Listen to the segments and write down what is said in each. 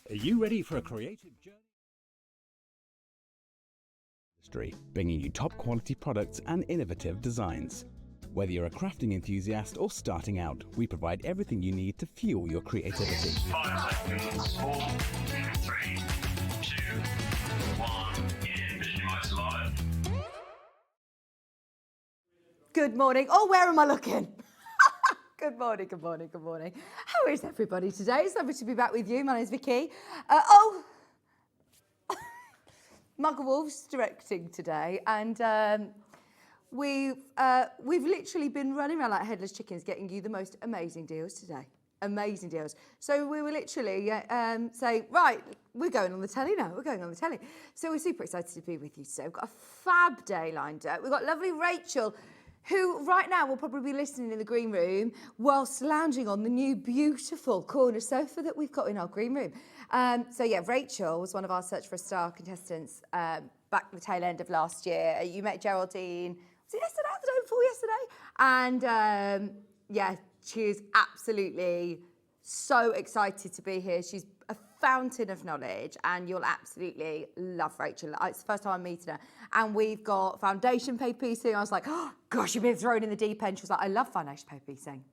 Are you ready for a creative journey? Bringing you top quality products and innovative designs. Whether you're a crafting enthusiast or starting out, we provide everything you need to fuel your creativity. 5 seconds. 4, 3, 2, 1. Visualize live. Good morning. Oh, where am I looking? Good morning, good morning, good morning. How is everybody today? It's lovely to be back with you. My name's Vicki. Michael Wolf's directing today, and we've literally been running around like headless chickens getting you the most amazing deals today. Amazing deals. So we were literally saying, right, we're going on the telly now. We're going on the telly. So we're super excited to be with you today. We've got a fab day lined up. We've got lovely Rachel, who right now will probably be listening in the green room whilst lounging on the new beautiful corner sofa that we've got in our green room. So yeah, Rachel was one of our Search for a Star contestants back at the tail end of last year. You met Geraldine, was it yesterday or the day before yesterday? And yeah, she is absolutely so excited to be here. She's a fountain of knowledge and you'll absolutely love Rachel. It's the first time I'm meeting her. And we've got foundation paper piecing. I was like, oh gosh, you've been thrown in the deep end. She was like, I love foundation paper piecing.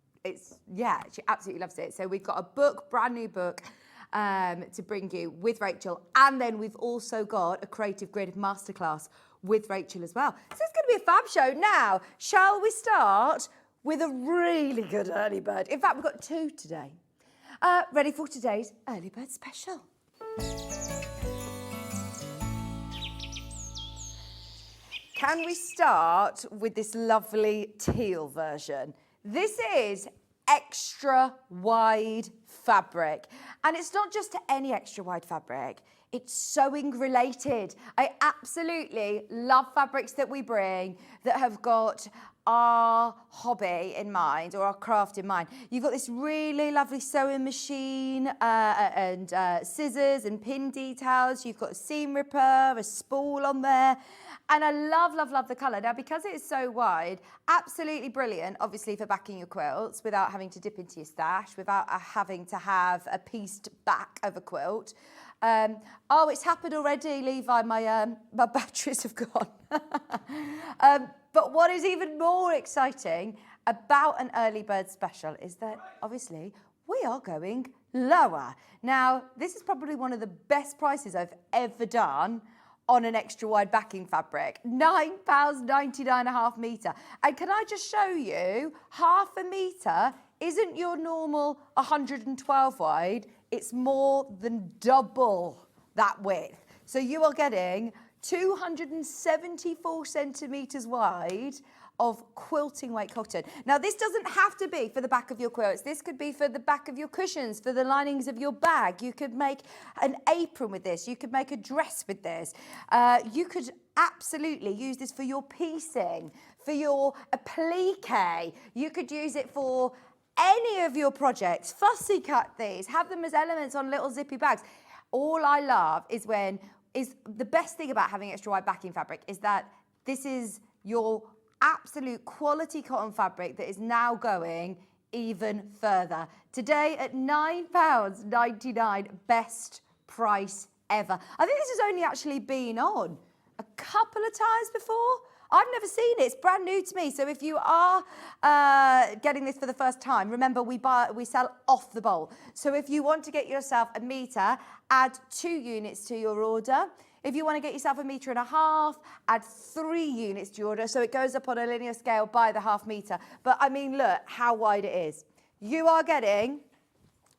Yeah, she absolutely loves it. So we've got a book, brand new book, to bring you with Rachel. And then we've also got a Creative Grid Masterclass with Rachel as well. So it's going to be a fab show. Now, shall we start with a really good early bird? In fact, we've got two today. Ready for today's early bird special. Can we start with this lovely teal version? This is extra wide fabric, and it's not just any extra wide fabric, it's sewing related. I absolutely love fabrics that we bring that have got our hobby in mind or our craft in mind. You've got this really lovely sewing machine and scissors and pin details. You've got a seam ripper, a spool on there. And I love, love, love the colour. Now, because it is so wide, absolutely brilliant, obviously, for backing your quilts without having to dip into your stash, without having to have a pieced back of a quilt. Oh, it's happened already, Levi. My batteries have gone. But what is even more exciting about an early bird special is that, obviously, we are going lower. Now, this is probably one of the best prices I've ever done on an extra wide backing fabric. £9.99 a half metre. And can I just show you, half a metre isn't your normal 112 wide, it's more than double that width. So you are getting 274 centimetres wide of quilting weight cotton. Now, this doesn't have to be for the back of your quilts. This could be for the back of your cushions, for the linings of your bag. You could make an apron with this. You could make a dress with this. You could absolutely use this for your piecing, for your applique. You could use it for any of your projects. Fussy cut these. Have them as elements on little zippy bags. All I love is the best thing about having extra wide backing fabric is that this is your absolute quality cotton fabric that is now going even further. Today at £9.99, best price ever. I think this has only actually been on a couple of times before. I've never seen it. It's brand new to me. So if you are getting this for the first time, remember we sell off the bowl. So if you want to get yourself a metre, add 2 units to your order. If you want to get yourself a metre and a half, add 3 units to your order. So it goes up on a linear scale by the half metre. But I mean, look how wide it is. You are getting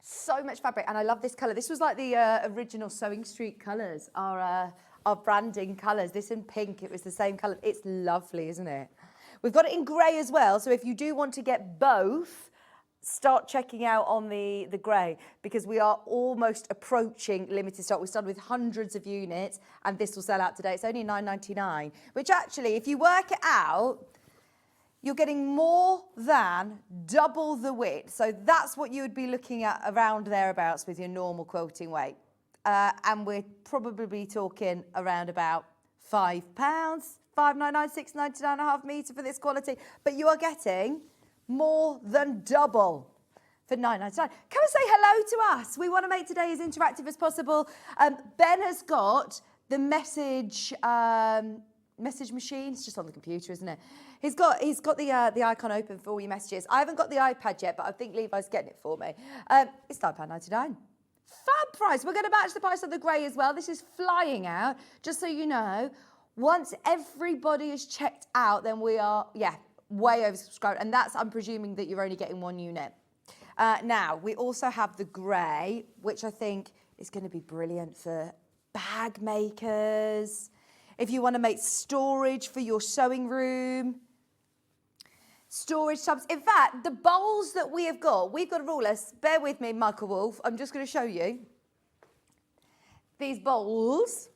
so much fabric. And I love this colour. This was like the original Sewing Street colours, our branding colours. This in pink, it was the same colour. It's lovely, isn't it? We've got it in grey as well. So if you do want to get both, start checking out on the grey, because we are almost approaching limited stock. We started with hundreds of units and this will sell out today. It's only £9.99, which actually, if you work it out, you're getting more than double the width. So that's what you would be looking at around thereabouts with your normal quilting weight. And we're probably talking around about £5, £5.99, £6.99 a half metre for this quality. But you are getting more than double for $9.99. Come and say hello to us. We want to make today as interactive as possible. Ben has got the message machine. It's just on the computer, isn't it? He's got the icon open for all your messages. I haven't got the iPad yet, but I think Levi's getting it for me. It's £9.99. Fab price. We're going to match the price of the grey as well. This is flying out, just so you know. Once everybody is checked out, then we are, way oversubscribed. And that's, I'm presuming that you're only getting one unit. Now, we also have the grey, which I think is going to be brilliant for bag makers. If you want to make storage for your sewing room. Storage tubs. In fact, the bowls that we have got, we've got a ruler. Bear with me, Michael Wolf. I'm just going to show you. These bowls.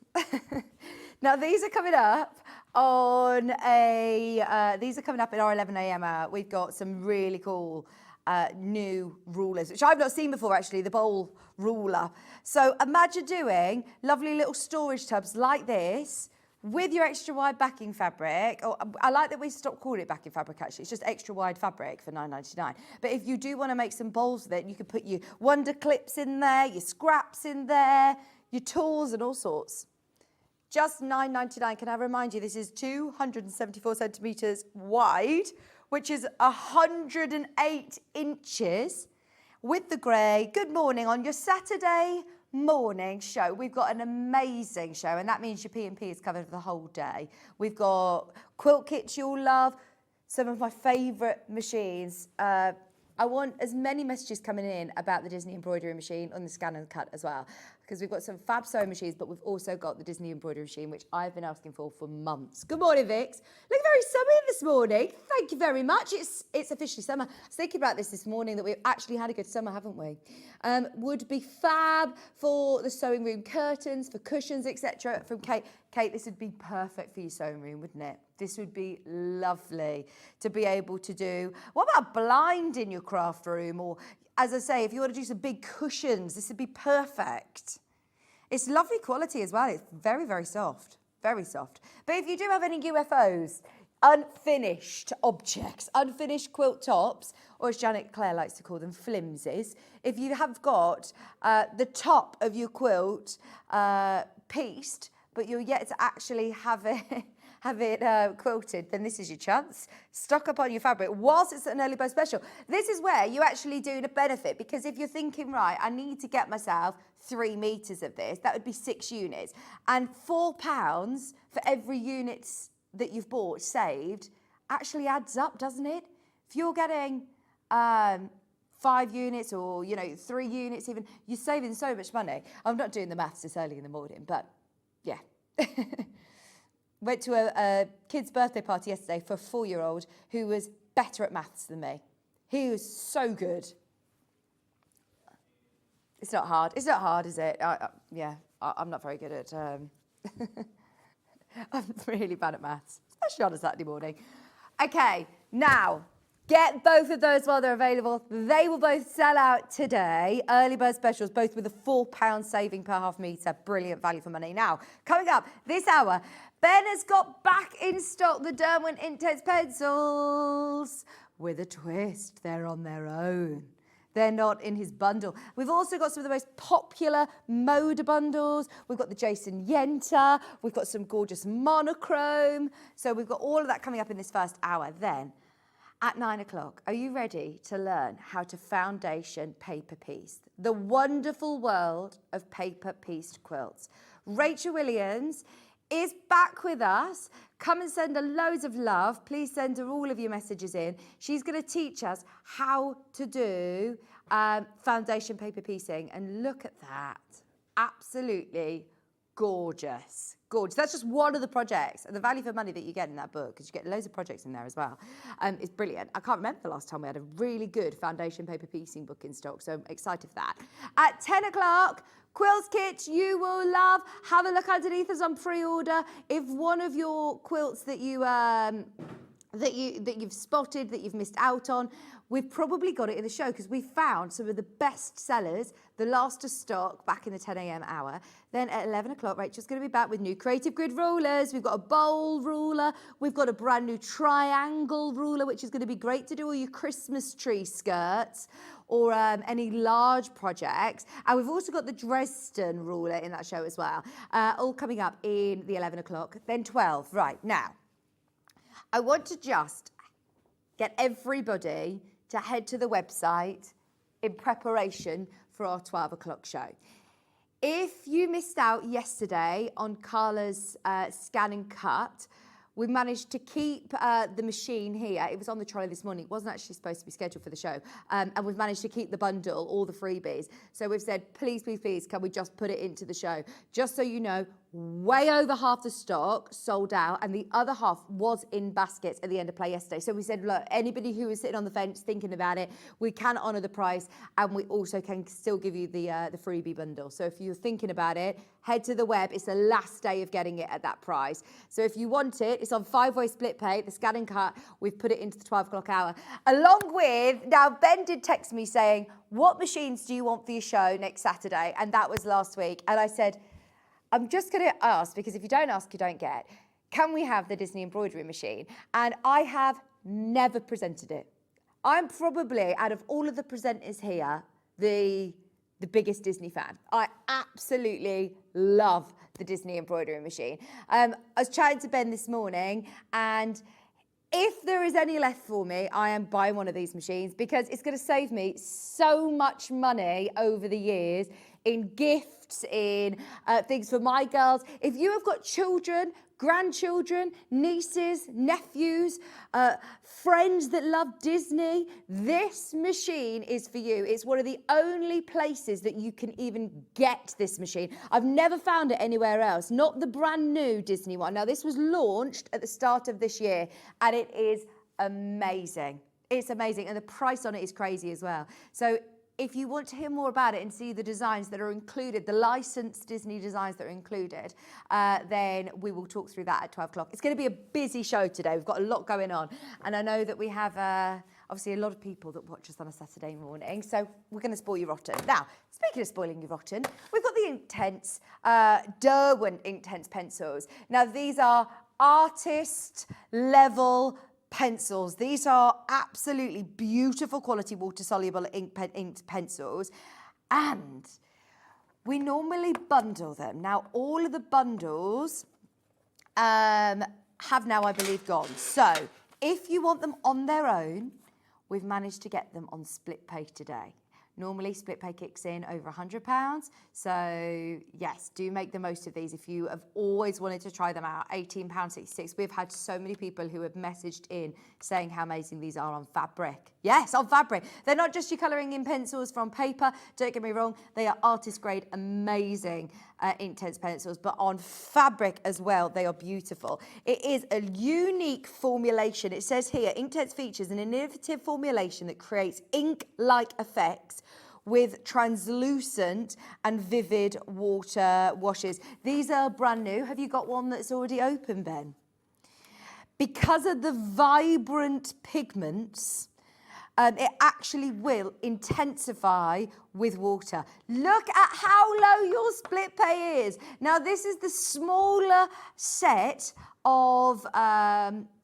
Now, these are coming up on these are coming up in our 11 a.m. hour. We've got some really cool new rulers, which I've not seen before, actually, the bowl ruler. So imagine doing lovely little storage tubs like this with your extra wide backing fabric. Or I like that we stopped calling it backing fabric, actually. It's just extra wide fabric for $9.99. But if you do want to make some bowls with it, you could put your wonder clips in there, your scraps in there, your tools and all sorts. Just $9.99. Can I remind you, this is 274 centimetres wide, which is 108 inches with the grey. Good morning on your Saturday morning show. We've got an amazing show, and that means your P&P is covered for the whole day. We've got quilt kits you'll love, some of my favourite machines. I want as many messages coming in about the Disney embroidery machine on the Scan and Cut as well, because we've got some fab sewing machines, but we've also got the Disney embroidery machine, which I've been asking for months. Good morning, Vix. Looking very summery this morning. Thank you very much. It's officially summer. I was thinking about this morning, that we've actually had a good summer, haven't we? Would be fab for the sewing room curtains, for cushions, etc. From Kate. Kate, this would be perfect for your sewing room, wouldn't it? This would be lovely to be able to do. What about a blind in your craft room? Or, as I say, if you want to do some big cushions, this would be perfect. It's lovely quality as well. It's very, very soft. Very soft. But if you do have any UFOs, unfinished objects, unfinished quilt tops, or as Janet Clare likes to call them, flimsies, if you have got the top of your quilt pieced, but you're yet to actually have it quilted, then this is your chance. Stock up on your fabric whilst it's an early bird special. This is where you actually do the benefit, because if you're thinking, right, I need to get myself 3 meters of this, that would be 6 units. And £4 for every unit that you've bought saved actually adds up, doesn't it? If you're getting 5 units or, 3 units even, you're saving so much money. I'm not doing the maths this early in the morning, but yeah. Went to a kid's birthday party yesterday for a 4-year-old who was better at maths than me. He was so good. It's not hard. It's not hard, is it? I'm not very good at... I'm really bad at maths, especially on a Saturday morning. Okay, now, get both of those while they're available. They will both sell out today. Early bird specials, both with a £4 saving per half metre. Brilliant value for money. Now, coming up this hour, Ben has got back in stock the Derwent Intense pencils with a twist. They're on their own. They're not in his bundle. We've also got some of the most popular Moda bundles. We've got the Jason Yenter. We've got some gorgeous monochrome. So we've got all of that coming up in this first hour. Then, at 9 o'clock, are you ready to learn how to foundation paper piece? The wonderful world of paper pieced quilts. Rachel Williams is back with us. Come and send her loads of love. Please send her all of your messages in. She's going to teach us how to do foundation paper piecing. And look at that. Absolutely gorgeous. Gorgeous. That's just one of the projects. And the value for money that you get in that book, because you get loads of projects in there as well, is brilliant. I can't remember the last time we had a really good foundation paper piecing book in stock, so I'm excited for that. At 10 o'clock, quilts kits you will love. Have a look underneath us on pre-order. If one of your quilts that you that you've spotted, that you've missed out on, we've probably got it in the show because we found some of the best sellers, the last to stock back in the 10 a.m. hour. Then at 11 o'clock, Rachel's going to be back with new creative grid rulers. We've got a bowl ruler. We've got a brand new triangle ruler, which is going to be great to do all your Christmas tree skirts or any large projects. And we've also got the Dresden ruler in that show as well, all coming up in the 11 o'clock, then 12. Right, now, I want to just get everybody to head to the website in preparation for our 12 o'clock show. If you missed out yesterday on Carla's scan and cut, we managed to keep the machine here. It was on the trolley this morning. It wasn't actually supposed to be scheduled for the show. And we've managed to keep the bundle, all the freebies. So we've said, please, please, please, can we just put it into the show? Just so you know, way over half the stock sold out, and the other half was in baskets at the end of play yesterday. So we said, look, anybody who was sitting on the fence thinking about it, we can honour the price, and we also can still give you the freebie bundle. So if you're thinking about it, head to the web. It's the last day of getting it at that price. So if you want it, it's on 5-way split pay, the scan and cut. We've put it into the 12 o'clock hour. Along with, now Ben did text me saying, what machines do you want for your show next Saturday? And that was last week. And I said, I'm just going to ask, because if you don't ask, you don't get. Can we have the Disney embroidery machine? And I have never presented it. I'm probably, out of all of the presenters here, the biggest Disney fan. I absolutely love the Disney embroidery machine. I was chatting to Ben this morning, and if there is any left for me, I am buying one of these machines because it's going to save me so much money over the years in gifts, in things for my girls. If you have got children, grandchildren, nieces, nephews, friends that love Disney, this machine is for you. It's one of the only places that you can even get this machine. I've never found it anywhere else, not the brand new Disney one. Now, this was launched at the start of this year, and it is amazing. It's amazing, and the price on it is crazy as well. So if you want to hear more about it and see the designs that are included, the licensed Disney designs that are included, then we will talk through that at 12 o'clock. It's going to be a busy show today. We've got a lot going on. And I know that we have, obviously, a lot of people that watch us on a Saturday morning. So we're going to spoil you rotten. Now, speaking of spoiling you rotten, we've got the Inktense, Derwent Inktense pencils. Now, these are artist level pencils. These are absolutely beautiful quality water-soluble inked pencils, and we normally bundle them. Now, all of the bundles have now, I believe, gone. So if you want them on their own, we've managed to get them on split pay today. Normally, split pay kicks in over £100. So, yes, do make the most of these if you have always wanted to try them out. £18.66. We've had so many people who have messaged in saying how amazing these are on fabric. Yes, on fabric. They're not just your colouring in pencils from paper. Don't get me wrong. They are artist grade, amazing Inktense pencils. But on fabric as well, they are beautiful. It is a unique formulation. It says here, Inktense features an innovative formulation that creates ink-like effects with translucent and vivid water washes. These are brand new. Have you got one that's already open, Ben? Because of the vibrant pigments, it actually will intensify with water. Look at how low your split pay is. Now, this is the smaller set of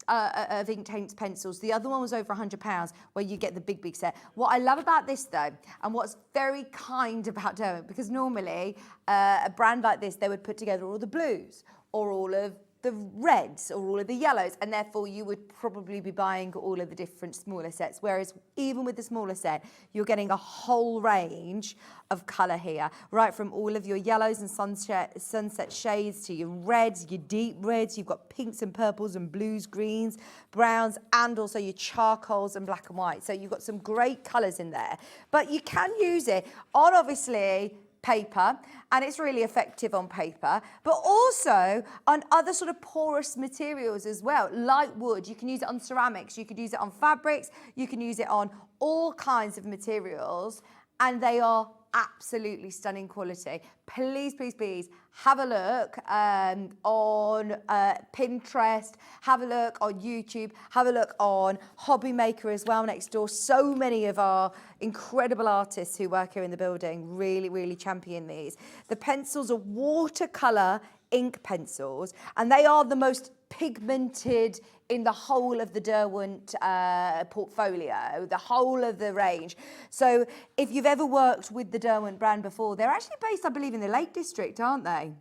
Inktense pencils. The other one was over £100, where you get the big set. What I love about this, though, and what's very kind about Derwent, because normally a brand like this, they would put together all the blues or all of the reds or all of the yellows, and therefore you would probably be buying all of the different smaller sets, whereas even with the smaller set, you're getting a whole range of colour here, right from all of your yellows and sunset shades to your reds, your deep reds. You've got pinks and purples and blues, greens, browns, and also your charcoals and black and white. So you've got some great colours in there, but you can use it on, obviously, paper, and it's really effective on paper, but also on other sort of porous materials as well, like wood. You can use it on ceramics, you could use it on fabrics, you can use it on all kinds of materials, and they are absolutely stunning quality. Please, please, please have a look on Pinterest, have a look on YouTube, have a look on Hobby Maker as well next door. So many of our incredible artists who work here in the building really, really champion these. The pencils are watercolour ink pencils, and they are the most pigmented in the whole of the Derwent portfolio, the whole of the range. So if you've ever worked with the Derwent brand before, they're actually based, I believe, in the Lake District, aren't they?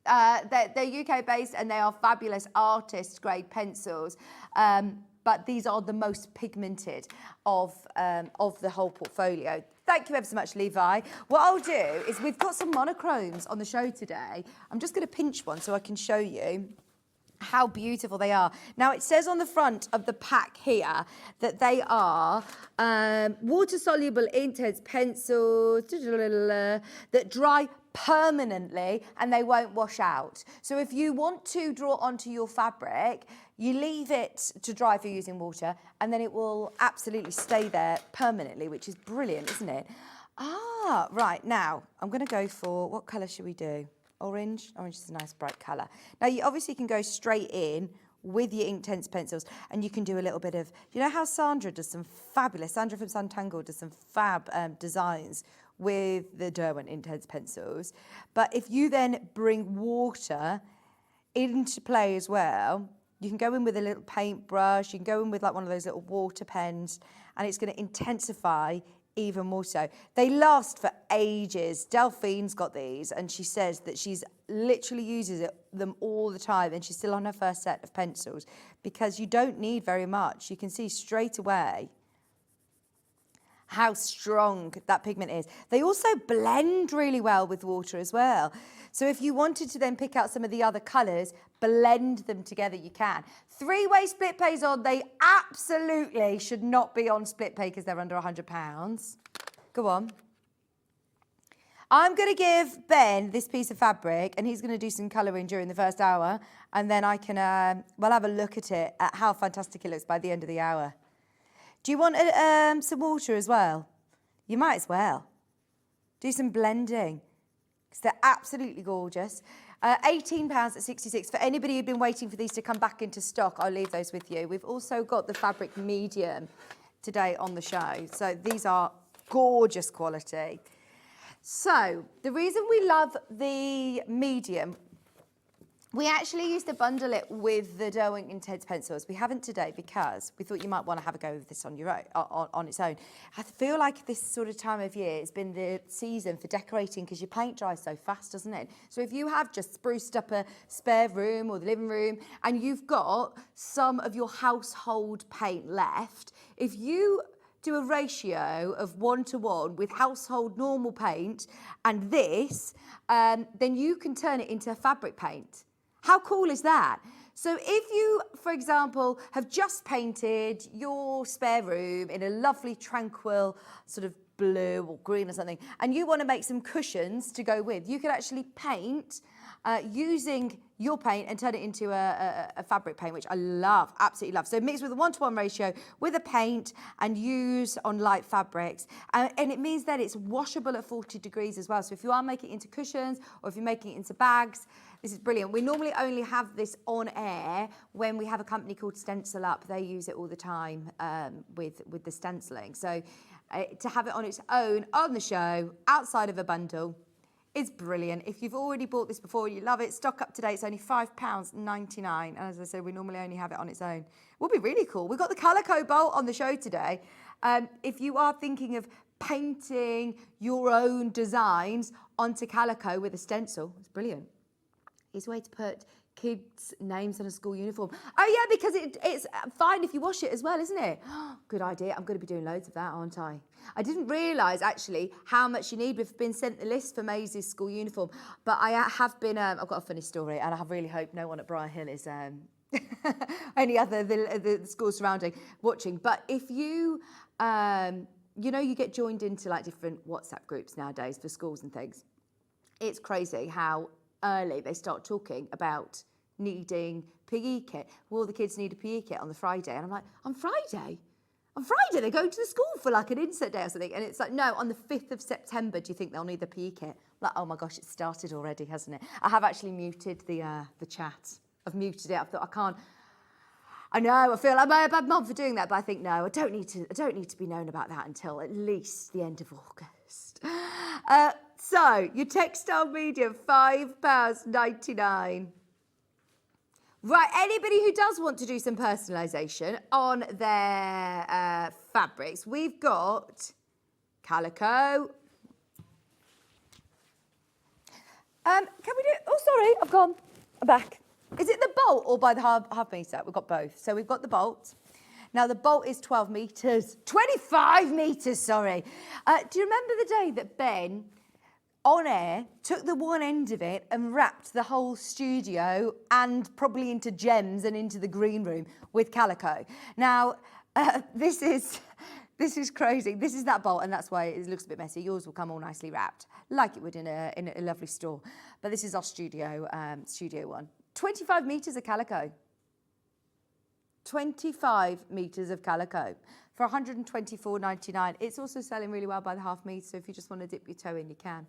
They're UK based, and they are fabulous artist grade pencils. But these are the most pigmented of the whole portfolio. Thank you ever so much, Levi. What I'll do is we've got some monochromes on the show today. I'm just going to pinch one so I can show you how beautiful they are. Now, it says on the front of the pack here that they are water-soluble intense pencils that dry permanently and they won't wash out. So if you want to draw onto your fabric, you leave it to dry if you're using water, and then it will absolutely stay there permanently, which is brilliant, isn't it? Ah, right, now I'm going to go for, what colour should we do? Orange? Orange is a nice bright colour. Now, you obviously can go straight in with your Inktense pencils, and you can do a little bit of, you know how Sandra does some fabulous, Sandra from Suntangle does some fab designs with the Derwent Inktense pencils. But if you then bring water into play as well, you can go in with a little paintbrush, you can go in with like one of those little water pens, and it's going to intensify even more so. They last for ages. Delphine's got these, and she says that she's literally uses them all the time, and she's still on her first set of pencils because you don't need very much. You can see straight away how strong that pigment is. They also blend really well with water as well. So if you wanted to then pick out some of the other colours, blend them together, you can. Three-way split pays on, they absolutely should not be on split pay because they're under £100. Go on. I'm going to give Ben this piece of fabric, and he's going to do some colouring during the first hour, and then I can, we'll have a look at it, at how fantastic it looks by the end of the hour. Do you want some water as well? You might as well. Do some blending, because they're absolutely gorgeous. £18 at 66. For anybody who'd been waiting for these to come back into stock, I'll leave those with you. We've also got the fabric medium today on the show. So these are gorgeous quality. So the reason we love the medium, we actually used to bundle it with the Derwent Inktense pencils. We haven't today because we thought you might want to have a go with this on your own, on its own. I feel like this sort of time of year has been the season for decorating because your paint dries so fast, doesn't it? So if you have just spruced up a spare room or the living room and you've got some of your household paint left, if you do a ratio of 1-to-1 with household normal paint and this, then you can turn it into fabric paint. How cool is that? So if you, for example, have just painted your spare room in a lovely tranquil sort of blue or green or something, and you want to make some cushions to go with, you could actually paint using your paint and turn it into a fabric paint, which I love, absolutely love. So mix with a 1-to-1 ratio with a paint and use on light fabrics. And it means that it's washable at 40 degrees as well. So if you are making it into cushions or if you're making it into bags, this is brilliant. We normally only have this on air when we have a company called Stencil Up. They use it all the time with the stenciling. So to have it on its own on the show, outside of a bundle, is brilliant. If you've already bought this before and you love it, stock up today. It's only £5.99. And as I said, we normally only have it on its own. It will be really cool. We've got the Colour Cobalt on the show today. If you are thinking of painting your own designs onto calico with a stencil, it's brilliant. It's a way to put kids' names on a school uniform. Oh yeah, because it's fine if you wash it as well, isn't it? Good idea. I'm going to be doing loads of that, aren't I? I didn't realise actually how much you need. We've been sent the list for Maisie's school uniform, but I have been. I've got a funny story, and I really hope no one at Briar Hill is any other the schools surrounding watching. But if you you know, you get joined into like different WhatsApp groups nowadays for schools and things. It's crazy how early they start talking about needing PE kit. Well, the kids need a PE kit on the Friday. And I'm like, on Friday? on Friday they're going to the school for like an insert day or something. And it's like, no, on the 5th of September, do you think they'll need the PE kit? Like, oh my gosh, it started already, hasn't it? I have actually muted the chat. I've muted it. I thought I can't. I know, I feel like I'm a bad mum for doing that, but I think no, I don't need to be known about that until at least the end of August. So your textile medium, £5.99. Right, anybody who does want to do some personalisation on their fabrics, we've got calico. Can we do? Oh, sorry, I've gone. I'm back. Is it the bolt or by the half metre? We've got both. So we've got the bolt. Now the bolt is 12 metres, 25 metres, sorry. Do you remember the day that Ben, on air, took the one end of it and wrapped the whole studio and probably into gems and into the green room with calico? Now, this is crazy. This is that bolt, and that's why it looks a bit messy. Yours will come all nicely wrapped, like it would in a lovely store. But this is our studio one. 25 metres of calico. 25 metres of calico for £124.99. It's also selling really well by the half metre, so if you just want to dip your toe in, you can.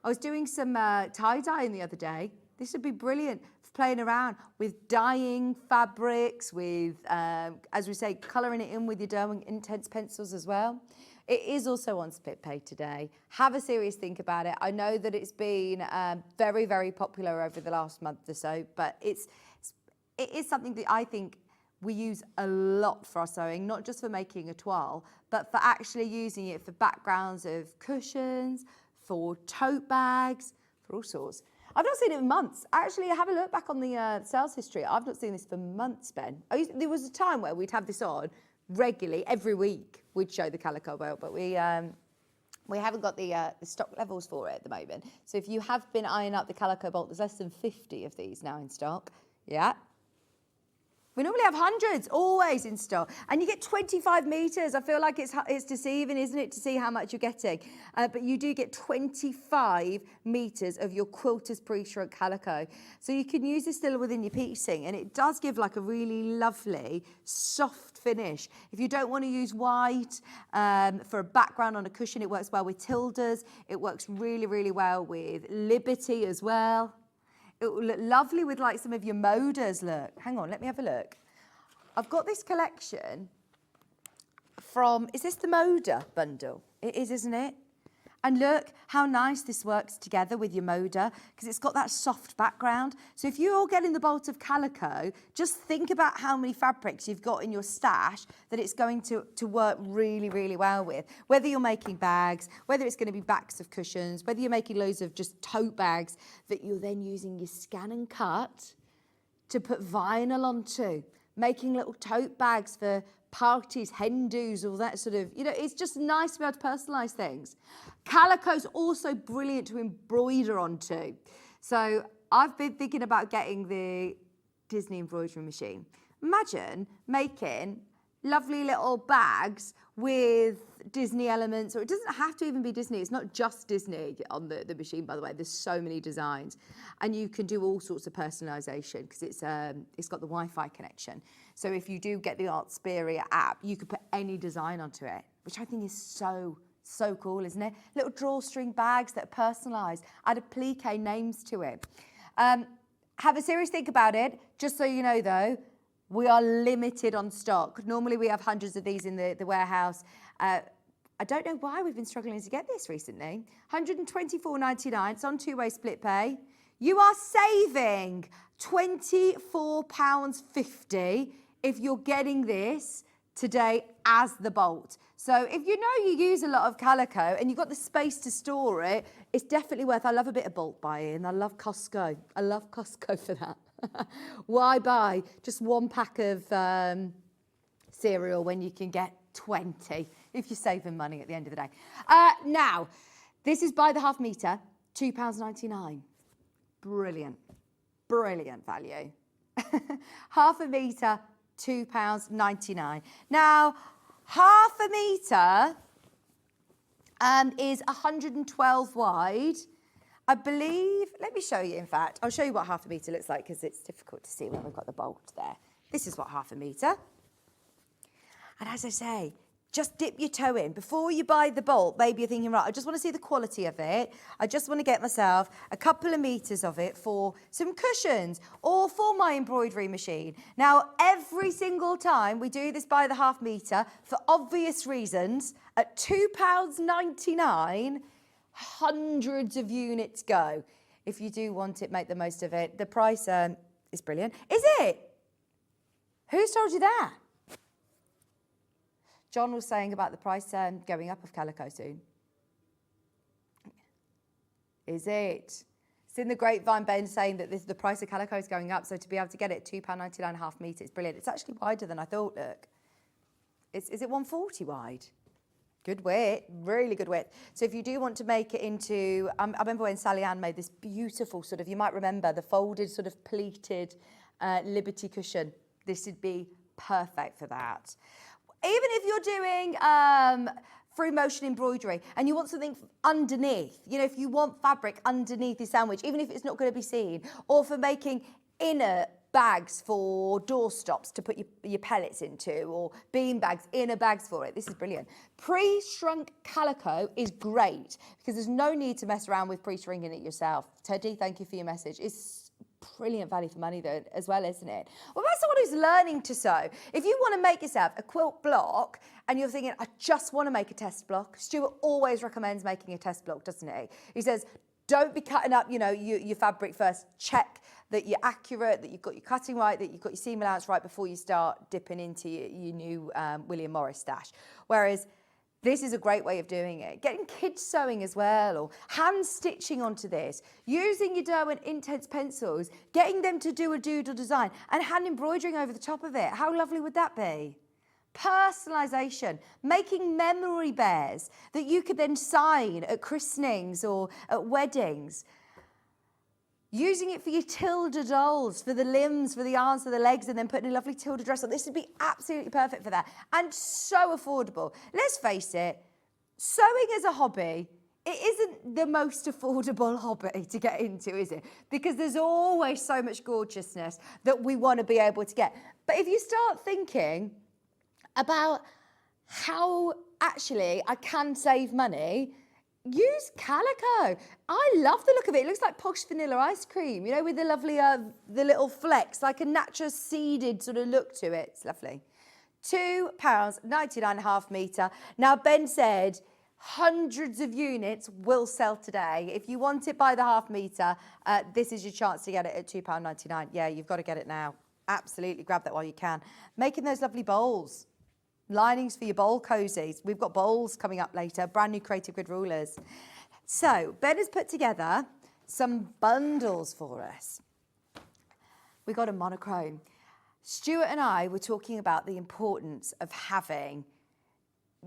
I was doing some tie-dyeing the other day. This would be brilliant for playing around with dyeing fabrics, with, as we say, colouring it in with your Derwent Intense pencils as well. It is also on split pay today. Have a serious think about it. I know that it's been very, very popular over the last month or so, but it is something that I think we use a lot for our sewing, not just for making a toile, but for actually using it for backgrounds of cushions, for tote bags, for all sorts. I've not seen it in months. Actually, have a look back on the sales history. I've not seen this for months, Ben. There was a time where we'd have this on regularly, every week we'd show the calico belt, but we haven't got the stock levels for it at the moment. So if you have been eyeing up the calico bolt, there's less than 50 of these now in stock. Yeah. We normally have hundreds, always in stock. And you get 25 metres. I feel like it's deceiving, isn't it, to see how much you're getting. But you do get 25 metres of your quilter's pre-shrunk calico. So you can use this still within your piecing. And it does give like a really lovely, soft finish. If you don't want to use white for a background on a cushion, it works well with Tildas. It works really, really well with Liberty as well. It will look lovely with like some of your Modas. Look, hang on, let me have a look. I've got this collection from, is this the Moda bundle? It is, isn't it? And look how nice this works together with your Moda, because it's got that soft background. So if you're getting the bolt of calico, just think about how many fabrics you've got in your stash that it's going to work really, really well with. Whether you're making bags, whether it's going to be backs of cushions, whether you're making loads of just tote bags that you're then using your scan and cut to put vinyl onto, making little tote bags for parties, hen do's, all that sort of, it's just nice to be able to personalise things. Calico's also brilliant to embroider onto. So I've been thinking about getting the Disney embroidery machine. Imagine making lovely little bags with Disney elements, or it doesn't have to even be Disney. It's not just Disney on the machine, by the way. There's so many designs. And you can do all sorts of personalisation because it's got the Wi-Fi connection. So if you do get the Artsperia app, you could put any design onto it, which I think is so cool, isn't it? Little drawstring bags that are personalised, add applique names to it. Have a serious think about it. Just so you know, though, we are limited on stock. Normally we have hundreds of these in the warehouse. I don't know why we've been struggling to get this recently. £124.99, it's on two-way split pay. You are saving £24.50 if you're getting this today as the bolt. So if you know you use a lot of calico and you've got the space to store it, it's definitely worth. I love a bit of bulk buying. I love Costco. I love Costco for that. Why buy just one pack of cereal when you can get 20 if you're saving money at the end of the day? Now, this is by the half metre, £2.99. Brilliant. Brilliant value. Half a metre, £2.99. Now, half a metre is 112 wide. I believe, let me show you, in fact. I'll show you what half a metre looks like because it's difficult to see when we've got the bolt there. This is what half a metre. And as I say, just dip your toe in. Before you buy the bolt, maybe you're thinking, right, I just want to see the quality of it. I just want to get myself a couple of meters of it for some cushions or for my embroidery machine. Now, every single time we do this by the half meter, for obvious reasons, at £2.99, hundreds of units go. If you do want it, make the most of it. The price is brilliant. Is it? Who's told you that? John was saying about the price going up of calico soon. Is it? It's in the grapevine, Ben saying that the price of calico is going up, so to be able to get it £2.99 half metre, it's brilliant. It's actually wider than I thought, look. Is it 140 wide? Good width, really good width. So if you do want to make it into, I remember when Sally Ann made this beautiful sort of, you might remember, the folded sort of pleated Liberty cushion. This would be perfect for that. Even if you're doing free motion embroidery and you want something underneath, you know, if you want fabric underneath your sandwich, even if it's not going to be seen, or for making inner bags for doorstops to put your pellets into, or bean bags, inner bags for it. This is brilliant. Pre-shrunk calico is great because there's no need to mess around with pre-shrinking it yourself. Teddy, thank you for your message. It's brilliant value for money though, as well, isn't it? What about someone who's learning to sew? If you want to make yourself a quilt block and you're thinking, I just want to make a test block, Stuart always recommends making a test block, doesn't he? He says, don't be cutting up, you know, your fabric first. Check that you're accurate, that you've got your cutting right, that you've got your seam allowance right before you start dipping into your new William Morris stash. Whereas this is a great way of doing it. Getting kids sewing as well, or hand stitching onto this, using your Derwent Intense pencils, getting them to do a doodle design and hand embroidering over the top of it. How lovely would that be? Personalisation, making memory bears that you could then sign at christenings or at weddings. Using it for your Tilda dolls, for the limbs, for the arms, for the legs, and then putting a lovely Tilda dress on. This would be absolutely perfect for that. And so affordable. Let's face it, sewing as a hobby, it isn't the most affordable hobby to get into, is it? Because there's always so much gorgeousness that we want to be able to get. But if you start thinking about how actually I can save money, use calico. I love the look of it. It looks like posh vanilla ice cream, you know, with the lovely, the little flecks, like a natural seeded sort of look to it. It's lovely. £2.99 half metre. Now, Ben said hundreds of units will sell today. If you want it by the half metre, this is your chance to get it at £2.99. Yeah, you've got to get it now. Absolutely, grab that while you can. Making those lovely bowls. Linings for your bowl cozies. We've got bowls coming up later, brand new Creative Grid rulers. So Ben has put together some bundles for us. We got a monochrome. Stuart and I were talking about the importance of having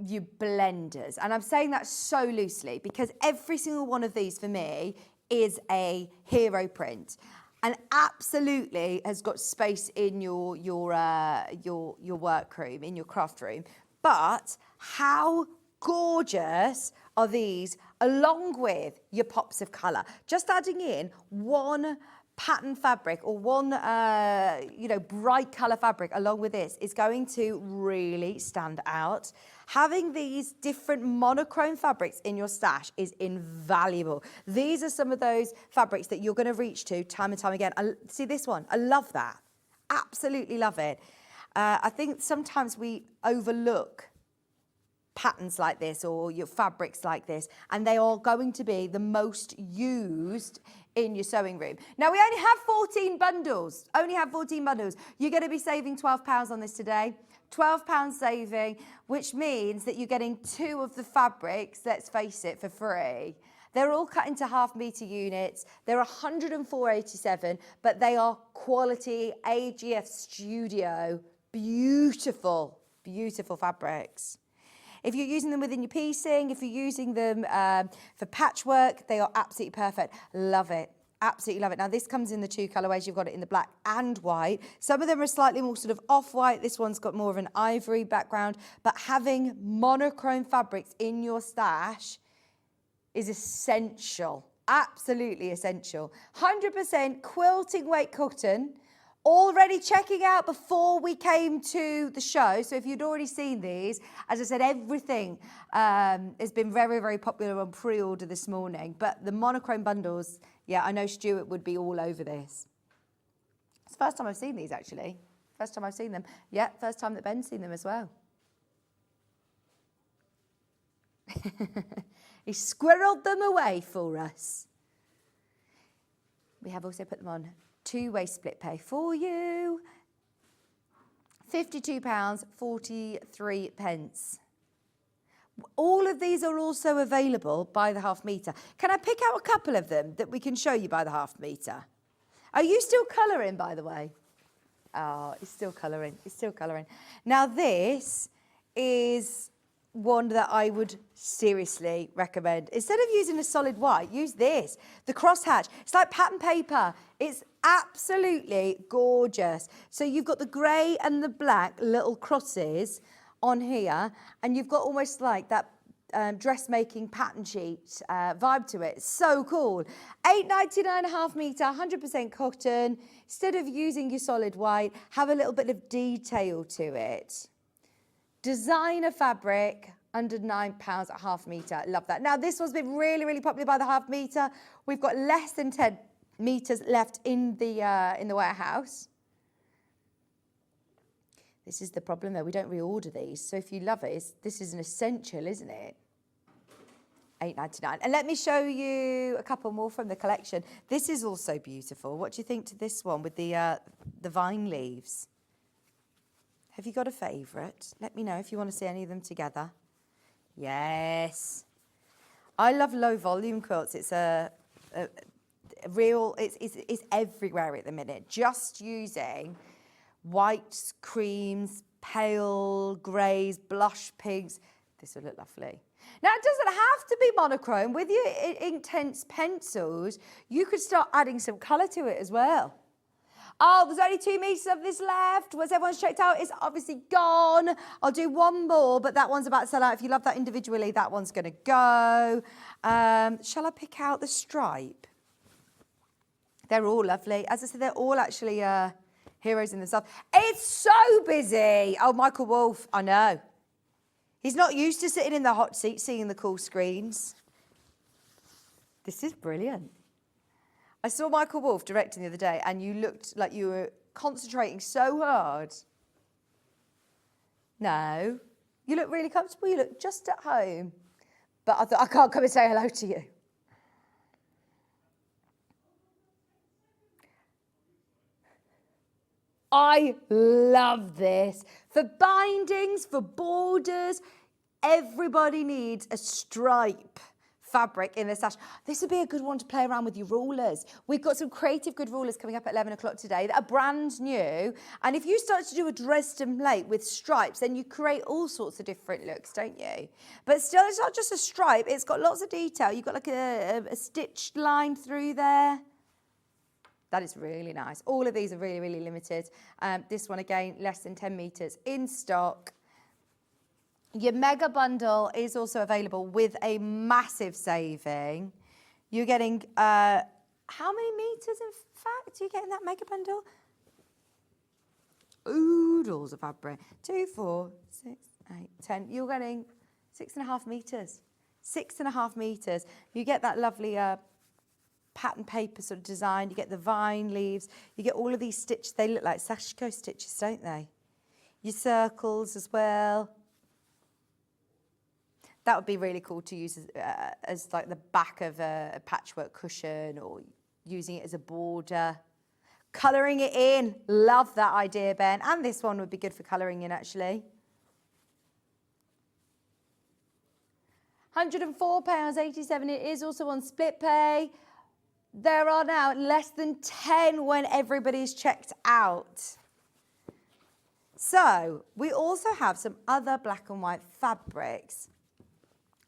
your blenders. And I'm saying that so loosely because every single one of these for me is a hero print. And absolutely has got space in your workroom, in your craft room. But how gorgeous are these, along with your pops of colour? Just adding in one pattern fabric or one, bright colour fabric along with this is going to really stand out. Having these different monochrome fabrics in your stash is invaluable. These are some of those fabrics that you're going to reach to time and time again. See this one? I love that. Absolutely love it. I think sometimes we overlook patterns like this or your fabrics like this, and they are going to be the most used in your sewing room. Now, we only have 14 bundles. You're going to be saving £12 on this today. £12 saving, which means that you're getting 2 of the fabrics, let's face it, for free. They're all cut into half metre units. They're 104.87, but they are quality AGF Studio. Beautiful, beautiful fabrics. If you're using them within your piecing, if you're using them for patchwork, they are absolutely perfect. Love it. Absolutely love it. Now, this comes in the 2 colourways. You've got it in the black and white. Some of them are slightly more sort of off-white. This one's got more of an ivory background. But having monochrome fabrics in your stash is essential. Absolutely essential. 100% quilting weight cotton already checking out before we came to the show. So if you'd already seen these, as I said, everything has been very, very popular on pre-order this morning. But the monochrome bundles, yeah, I know Stuart would be all over this. It's the first time I've seen these, actually. First time I've seen them. Yeah, first time that Ben's seen them as well. He squirreled them away for us. We have also put them on two-way split pay for you. £52.43. All of these are also available by the half metre. Can I pick out a couple of them that we can show you by the half metre? Are you still colouring, by the way? Oh, it's still colouring. It's still colouring. Now, this is one that I would seriously recommend. Instead of using a solid white, use this, the crosshatch. It's like pattern paper. It's absolutely gorgeous. So you've got the grey and the black little crosses on here, and you've got almost like that dressmaking pattern sheet vibe to it. So cool. £8.99 a half metre, 100% cotton. Instead of using your solid white, have a little bit of detail to it. Designer fabric, under £9 a half metre. Love that. Now, this one's been really, really popular by the half metre. We've got less than 10 metres left in the warehouse. This is the problem, though. We don't reorder these. So if you love it, this is an essential, isn't it? £8.99. And let me show you a couple more from the collection. This is also beautiful. What do you think to this one with the vine leaves? Have you got a favourite? Let me know if you want to see any of them together. Yes. I love low volume quilts. It's it's everywhere at the minute. Just using whites, creams, pale greys, blush pinks. This will look lovely. Now, it doesn't have to be monochrome. With your intense pencils, you could start adding some colour to it as well. Oh, there's only 2 metres of this left. Once everyone's checked out, it's obviously gone. I'll do one more, but that one's about to sell out. If you love that individually, that one's going to go. Shall I pick out the stripe? They're all lovely. As I said, they're all actually heroes in themselves. It's so busy. Oh, Michael Wolff, I know. He's not used to sitting in the hot seat seeing the cool screens. This is brilliant. I saw Michael Wolff directing the other day, and you looked like you were concentrating so hard. No, you look really comfortable. You look just at home. But I thought, I can't come and say hello to you. I love this. For bindings, for borders, everybody needs a stripe fabric in their stash. This would be a good one to play around with your rulers. We've got some creative good rulers coming up at 11 o'clock today that are brand new. And if you start to do a Dresden plate with stripes, then you create all sorts of different looks, don't you? But still, it's not just a stripe. It's got lots of detail. You've got like a stitched line through there. That is really nice. All of these are really, really limited. This one, again, less than 10 metres in stock. Your mega bundle is also available with a massive saving. You're getting, how many metres in fact do you get in that mega bundle? Oodles of fabric. 2, 4, 6, 8, 10. You're getting 6.5 metres. 6.5 metres. You get that lovely pattern paper sort of design. You get the vine leaves. You get all of these stitches. They look like sashiko stitches, don't they? Your circles as well. That would be really cool to use as like the back of a patchwork cushion, or using it as a border. Colouring it in. Love that idea, Ben. And this one would be good for colouring in, actually. £104.87. It is also on split pay. There are now less than 10 when everybody's checked out. So we also have some other black and white fabrics.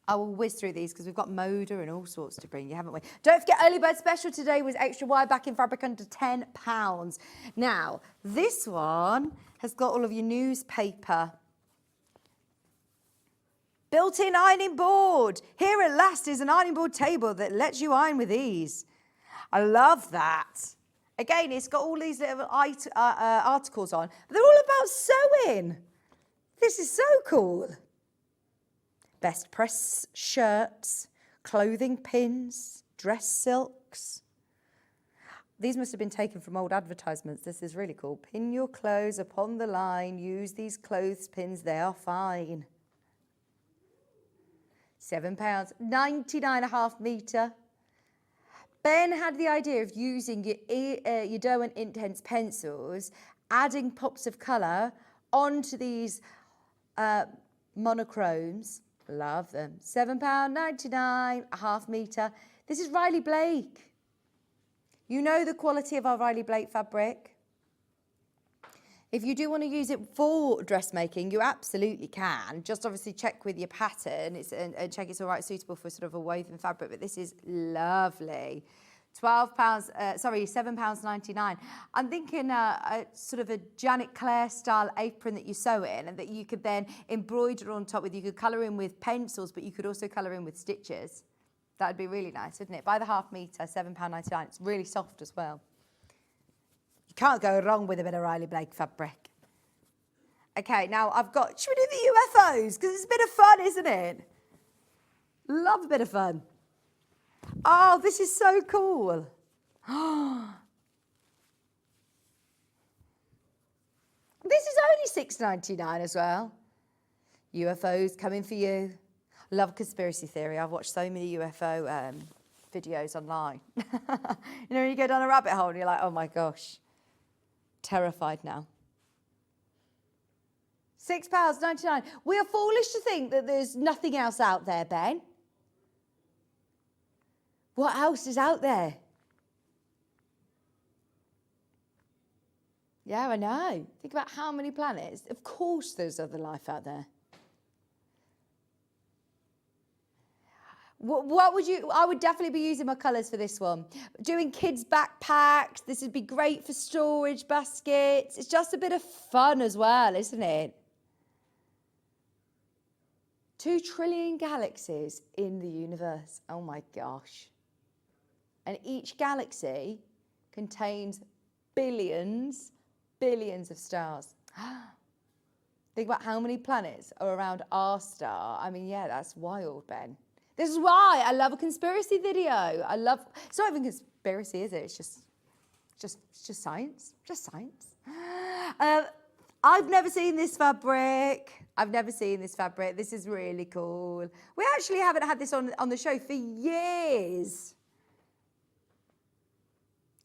I will whiz through these because we've got Moda and all sorts to bring you, haven't we? Don't forget, early bird special today was extra wide backing fabric under £10. Now, this one has got all of your newspaper. Built-in ironing board. Here at last is an ironing board table that lets you iron with ease. I love that. Again, it's got all these little articles on, but they're all about sewing. This is so cool. Best press shirts, clothing pins, dress silks. These must have been taken from old advertisements. This is really cool. Pin your clothes upon the line. Use these clothespins. They are fine. £7, 99.5 metre. Ben had the idea of using your Derwent Intense pencils, adding pops of colour onto these monochromes. Love them. £7.99, a half metre. This is Riley Blake. You know the quality of our Riley Blake fabric. If you do want to use it for dressmaking, you absolutely can. Just obviously check with your pattern and check it's all right, suitable for sort of a woven fabric. But this is lovely. £7.99. I'm thinking sort of a Janet Clare style apron that you sew in and that you could then embroider on top with. You could colour in with pencils, but you could also colour in with stitches. That would be really nice, wouldn't it? By the half metre, £7.99. It's really soft as well. You can't go wrong with a bit of Riley Blake fabric. Okay, now I've got, should we do the UFOs? Because it's a bit of fun, isn't it? Love a bit of fun. Oh, this is so cool. This is only £6.99 as well. UFOs coming for you. Love conspiracy theory. I've watched so many UFO videos online. You know, when you go down a rabbit hole and you're like, oh my gosh, terrified now. £6.99. We are foolish to think that there's nothing else out there, Ben. What else is out there? Yeah, I know. Think about how many planets. Of course there's other life out there. What would you, I would definitely be using my colours for this one. Doing kids' backpacks. This would be great for storage baskets. It's just a bit of fun as well, isn't it? 2 trillion galaxies in the universe. Oh my gosh. And each galaxy contains billions of stars. Think about how many planets are around our star. I mean, yeah, that's wild, Ben. This is why I love a conspiracy video. It's not even conspiracy, is it? It's just science. Just science. I've never seen this fabric. This is really cool. We actually haven't had this on the show for years.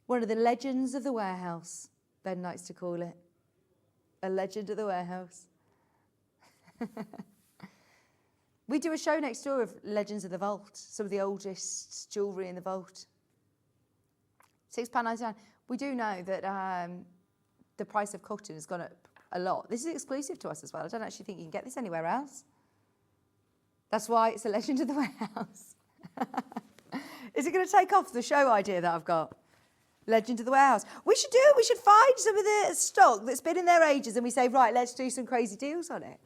One of the legends of the warehouse, Ben likes to call it. A legend of the warehouse. We do a show next door of Legends of the Vault, some of the oldest jewellery in the vault. £6.99. We do know that the price of cotton has gone up a lot. This is exclusive to us as well. I don't actually think you can get this anywhere else. That's why it's a Legend of the Warehouse. Is it going to take off the show idea that I've got? Legend of the Warehouse. We should do it. We should find some of the stock that's been in there ages and we say, right, let's do some crazy deals on it.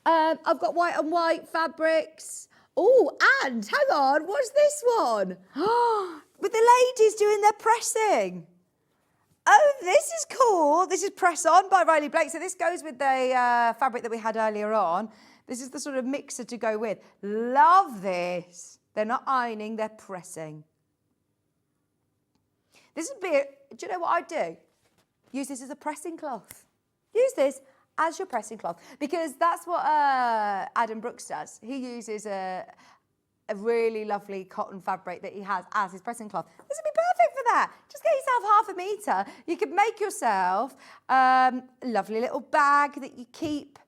I've got white on white fabrics. Oh, and hang on, what's this one? With the ladies doing their pressing. Oh, this is cool. This is Press On by Riley Blake. So this goes with the fabric that we had earlier on. This is the sort of mixer to go with. Love this. They're not ironing, they're pressing. This would be, do you know what I'd do? Use this as a pressing cloth. Use this as your pressing cloth, because that's what Adam Brooks does. He uses a really lovely cotton fabric that he has as his pressing cloth. This would be perfect for that. Just get yourself half a metre. You could make yourself a lovely little bag that you keep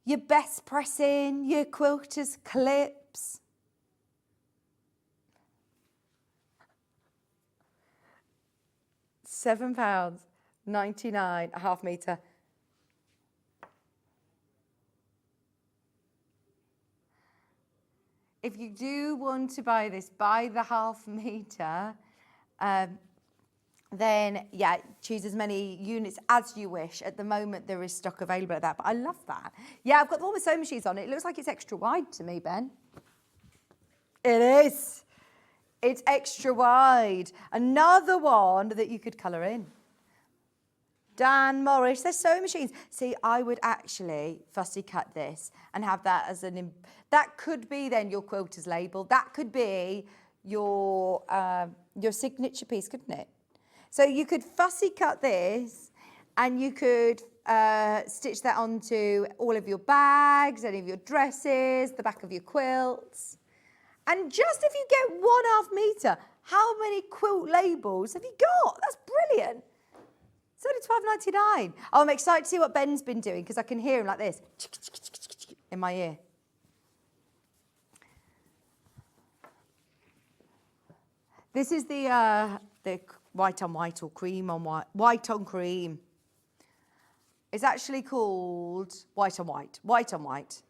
your best pressing, your quilter's clips. £7.99, a half metre. If you do want to buy this by the half metre, then yeah, choose as many units as you wish. At the moment, there is stock available at that, but I love that. Yeah, I've got the one with sewing machines on it. It looks like it's extra wide to me, Ben. It is. It's extra wide. Another one that you could colour in. Dan Morris, there's sewing machines. See, I would actually fussy cut this and have that as that could be then your quilter's label. That could be your signature piece, couldn't it? So you could fussy cut this and you could stitch that onto all of your bags, any of your dresses, the back of your quilts. And just if you get 1/2 metre, how many quilt labels have you got? That's brilliant. It's only £12.99. Oh, I'm excited to see what Ben's been doing because I can hear him like this in my ear. This is the white on white or cream on white, white on cream. It's actually called white on white, white on white.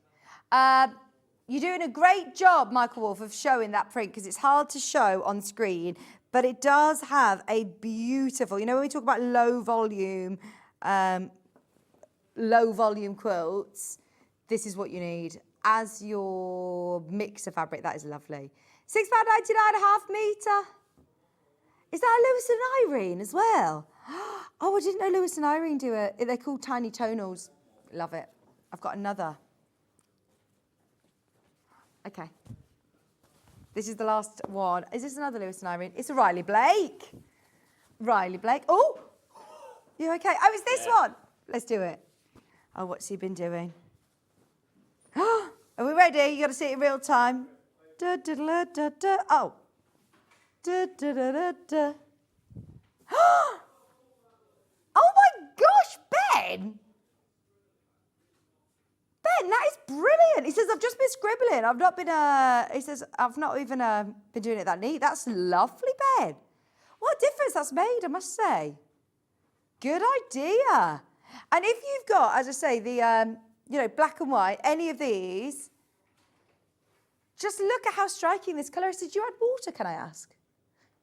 You're doing a great job, Michael Wolf, of showing that print because it's hard to show on screen, but it does have a beautiful, you know, when we talk about low volume quilts, this is what you need as your mix of fabric. That is lovely. £6.99 1/2 metre. Is that Lewis and Irene as well? Oh, I didn't know Lewis and Irene do it. They're called Tiny Tonals. Love it. I've got another. Okay. This is the last one. Is this another Lewis and Irene? It's a Riley Blake. Riley Blake. Oh, you okay? Oh, it's this one. Let's do it. Oh, what's he been doing? Are we ready? You got to see it in real time. Da, da, da, da, da. Oh. Da, da, da, da, da. Oh my gosh, Ben! Ben, that is brilliant. He says, I've just been scribbling. I've not been, he says, I've not even been doing it that neat. That's lovely, Ben. What a difference that's made, I must say. Good idea. And if you've got, as I say, the, black and white, any of these, just look at how striking this colour is. Did you add water, can I ask?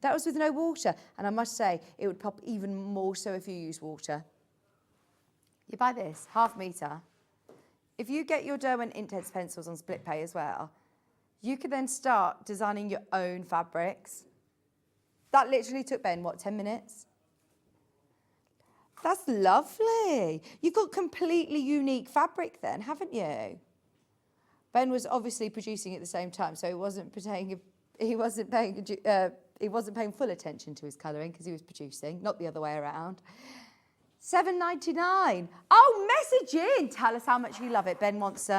That was with no water. And I must say, it would pop even more so if you use water. You buy this, 1/2 metre. If you get your Derwent Intense pencils on split pay as well, you could then start designing your own fabrics. That literally took Ben, 10 minutes? That's lovely. You've got completely unique fabric then, haven't you? Ben was obviously producing at the same time, so he wasn't paying full attention to his colouring because he was producing, not the other way around. £7.99. Oh, message in. Tell us how much you love it. Ben wants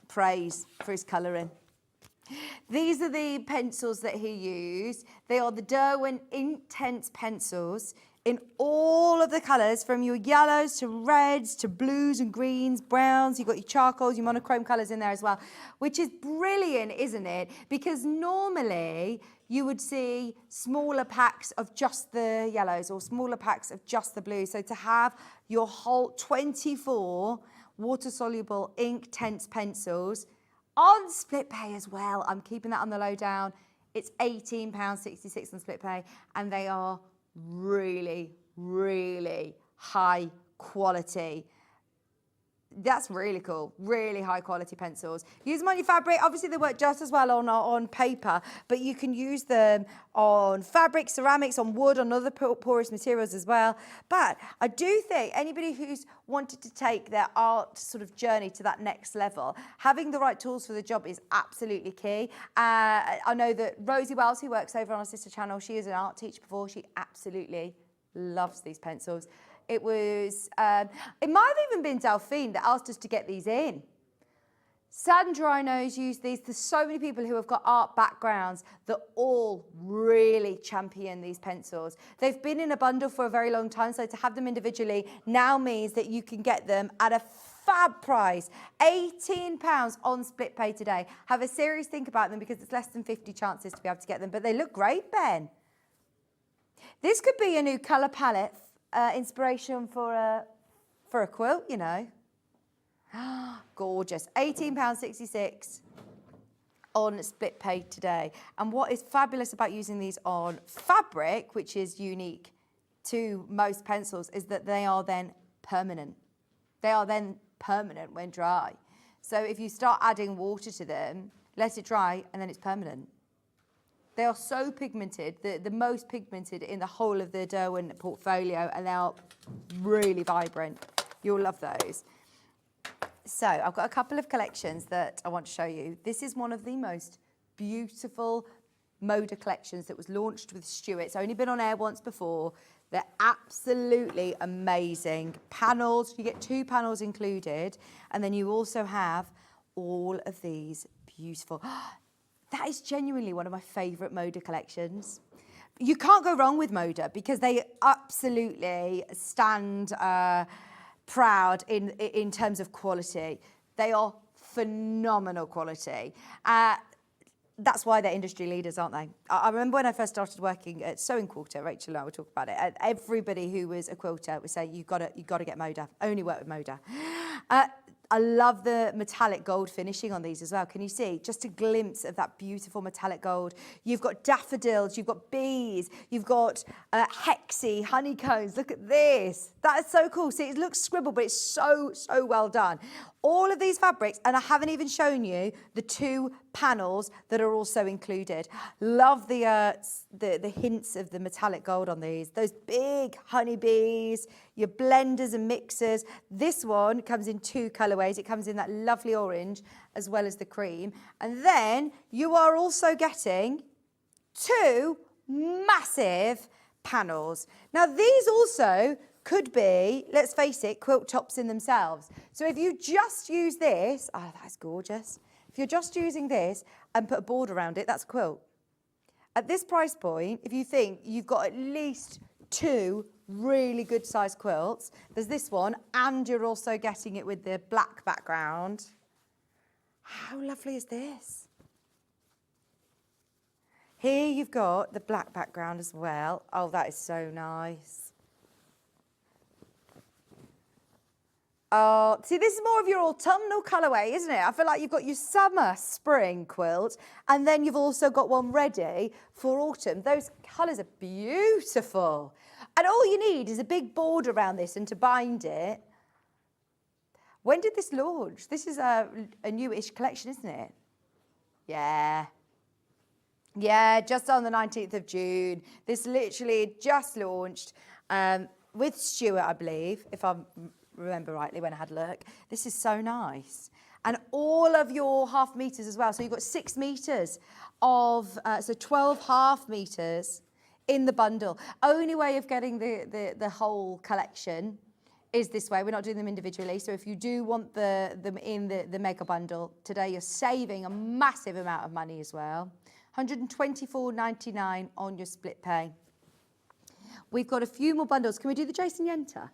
praise for his colouring. These are the pencils that he used. They are the Derwent Intense pencils in all of the colours, from your yellows to reds to blues and greens, browns. You've got your charcoals, your monochrome colours in there as well, which is brilliant, isn't it? Because normally you would see smaller packs of just the yellows or smaller packs of just the blues. So to have your whole 24 water-soluble ink tense pencils on split pay as well. I'm keeping that on the lowdown. It's £18.66 on split pay, and they are really, really high quality. That's really cool. Really high quality pencils. Use them on your fabric. Obviously, they work just as well on paper, but you can use them on fabric, ceramics, on wood, on other porous materials as well. But I do think anybody who's wanted to take their art sort of journey to that next level, having the right tools for the job is absolutely key. I know that Rosie Wells, who works over on our sister channel, she is an art teacher before. She absolutely loves these pencils. It was, it might have even been Delphine that asked us to get these in. Sandra, I know, has used these. There's so many people who have got art backgrounds that all really champion these pencils. They've been in a bundle for a very long time, so to have them individually now means that you can get them at a fab price. £18 on split pay today. Have a serious think about them because it's less than 50 chances to be able to get them, but they look great, Ben. This could be a new colour palette. Inspiration for a quilt, you know. Gorgeous. £18.66 on split pay today. And what is fabulous about using these on fabric, which is unique to most pencils, is that they are then permanent. They are then permanent when dry. So if you start adding water to them, let it dry, and then it's permanent. They are so pigmented, the most pigmented in the whole of the Derwent portfolio, and they are really vibrant. You'll love those. So I've got a couple of collections that I want to show you. This is one of the most beautiful Moda collections that was launched with Stuart. It's only been on air once before. They're absolutely amazing. Panels, you get 2 panels included, and then you also have all of these beautiful... That is genuinely one of my favourite Moda collections. You can't go wrong with Moda because they absolutely stand proud in terms of quality. They are phenomenal quality. That's why they're industry leaders, aren't they? I remember when I first started working at Sewing Quilter, Rachel and I would talk about it, and everybody who was a quilter would say, you've got to get Moda, only work with Moda. I love the metallic gold finishing on these as well. Can you see? Just a glimpse of that beautiful metallic gold. You've got daffodils, you've got bees, you've got hexy, honeycombs. Look at this. That is so cool. See, it looks scribbled, but it's so, so well done. All of these fabrics, and I haven't even shown you the 2 panels that are also included. Love the hints of the metallic gold on these. Those big honeybees, your blenders and mixers. This one comes in 2 colourways. It comes in that lovely orange as well as the cream. And then you are also getting 2 massive panels. Now these also could be, let's face it, quilt tops in themselves. So if you just use this, oh, that's gorgeous. If you're just using this and put a board around it, that's a quilt. At this price point, if you think you've got at least 2 really good sized quilts, there's this one, and you're also getting it with the black background. How lovely is this? Here you've got the black background as well. Oh, that is so nice. Oh, see, this is more of your autumnal colourway, isn't it? I feel like you've got your summer, spring quilt, and then you've also got one ready for autumn. Those colours are beautiful. And all you need is a big board around this and to bind it. When did this launch? This is a newish collection, isn't it? Yeah. Yeah, just on the 19th of June. This literally just launched with Stuart, I believe, if I'm... remember rightly when I had a look. This is so nice. And all of your half meters as well. So you've got 6 meters of, so 12 half meters in the bundle. Only way of getting the whole collection is this way. We're not doing them individually. So if you do want them in the mega bundle, today you're saving a massive amount of money as well. £124.99 on your split pay. We've got a few more bundles. Can we do the Jason Yenter?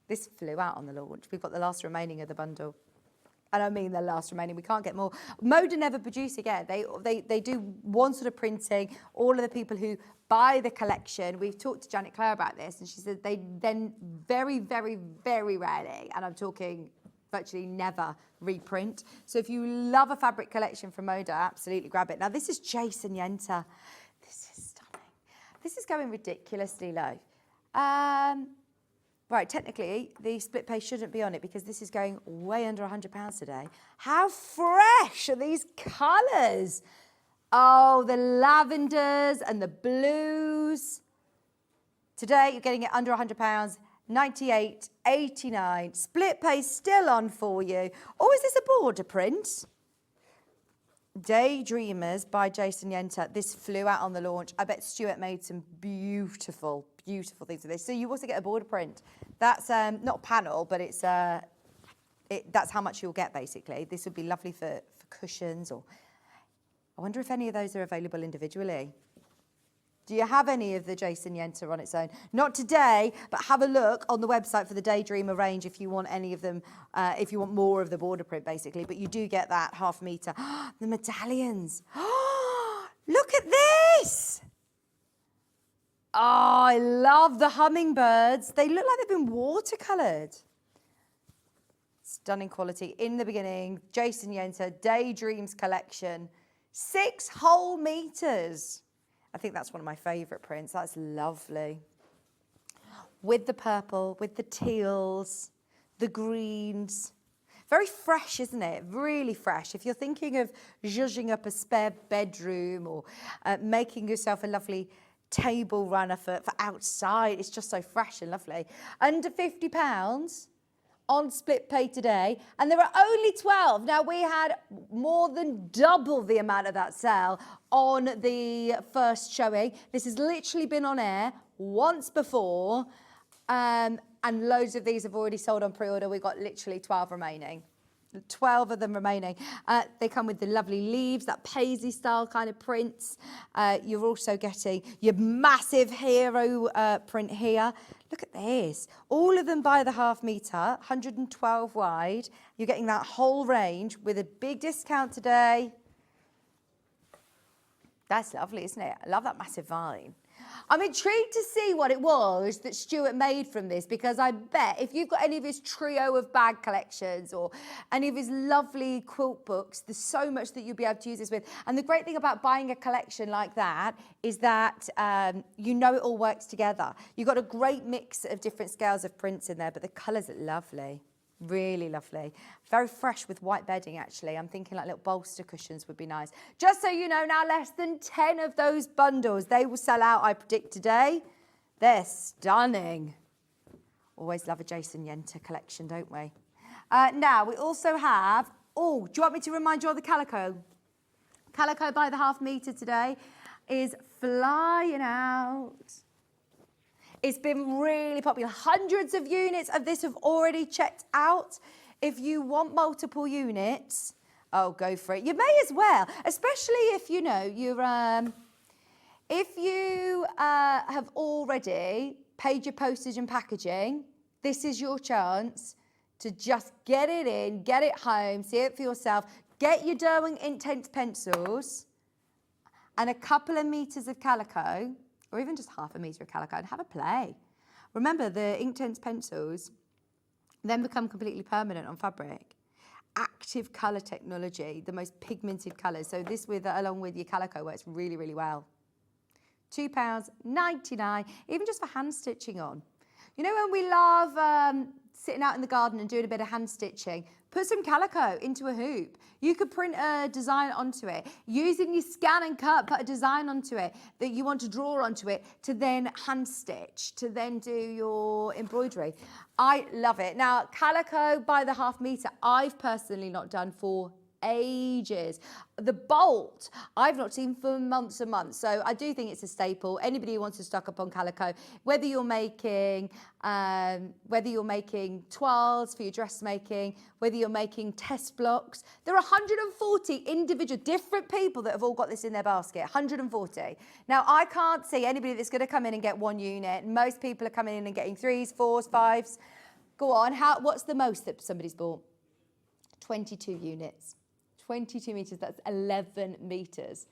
This flew out on the launch. We've got the last remaining of the bundle. And I mean the last remaining. We can't get more. Moda never produce again. They do one sort of printing. All of the people who buy the collection, we've talked to Janet Clare about this, and she said they then very, very, very rarely, and I'm talking virtually never, reprint. So if you love a fabric collection from Moda, absolutely grab it. Now this is Jason Yenter. This is stunning. This is going ridiculously low. Right, technically, the split pay shouldn't be on it because this is going way under £100 today. How fresh are these colours? Oh, the lavenders and the blues. Today, you're getting it under £100, 98.89. Split pay still on for you. Or is this a border print? Daydreamers by Jason Yenter. This flew out on the launch. I bet Stuart made some beautiful, beautiful things with this. So you also get a border print. That's not a panel, but it's that's how much you'll get basically. This would be lovely for cushions, or I wonder if any of those are available individually. Do you have any of the Jason Yenter on its own? Not today, but have a look on the website for the Daydreamer range if you want any of them, if you want more of the border print, basically. But you do get that half metre. The medallions. Look at this. Oh, I love the hummingbirds. They look like they've been watercoloured. Stunning quality. In the beginning, Jason Yenter, Daydreams collection. 6 whole metres. I think that's one of my favourite prints. That's lovely. With the purple, with the teals, the greens. Very fresh, isn't it? Really fresh. If you're thinking of zhuzhing up a spare bedroom or making yourself a lovely table runner for outside, it's just so fresh and lovely. Under £50 on split pay today, and there are only 12. Now, we had more than double the amount of that sale on the first showing. This has literally been on air once before, and loads of these have already sold on pre-order. We've got literally 12 remaining. 12 of them remaining. They come with the lovely leaves, that paisley style kind of prints. You're also getting your massive hero print here. Look at this. All of them by the half metre, 112 wide. You're getting that whole range with a big discount today. That's lovely, isn't it? I love that massive vine. I'm intrigued to see what it was that Stuart made from this, because I bet if you've got any of his trio of bag collections or any of his lovely quilt books, there's so much that you'll be able to use this with. And the great thing about buying a collection like that is that you know it all works together. You've got a great mix of different scales of prints in there, but the colours are lovely. Really lovely. Very fresh with white bedding, actually. I'm thinking like little bolster cushions would be nice. Just so you know, now less than 10 of those bundles. They will sell out, I predict, today. They're stunning. Always love a Jason Yenter collection, don't we? Now, we also have... Oh, do you want me to remind you of the calico? Calico by the half metre today is flying out. It's been really popular. Hundreds of units of this have already checked out. If you want multiple units, oh, go for it. You may as well, especially if you know you're. If you have already paid your postage and packaging, this is your chance to just get it in, get it home, see it for yourself. Get your Derwent Intense pencils and a couple of meters of calico, or even just half a metre of calico, and have a play. Remember, the Inktense pencils then become completely permanent on fabric. Active colour technology, the most pigmented colours. So this along with your calico works really, really well. £2.99, even just for hand stitching on. You know when we love sitting out in the garden and doing a bit of hand stitching? Put some calico into a hoop. You could print a design onto it. Using your scan and cut, put a design onto it that you want to draw onto it to then hand stitch, to then do your embroidery. I love it. Now, calico by the half metre, I've personally not done for ages. The bolt, I've not seen for months and months. So I do think it's a staple. Anybody who wants to stock up on calico, whether you're making toiles for your dressmaking, whether you're making test blocks, there are 140 individual different people that have all got this in their basket. 140. Now I can't see anybody that's going to come in and get one unit. Most people are coming in and getting 3s, 4s, 5s. Go on. What's the most that somebody's bought? 22 units. 22 metres, that's 11 metres.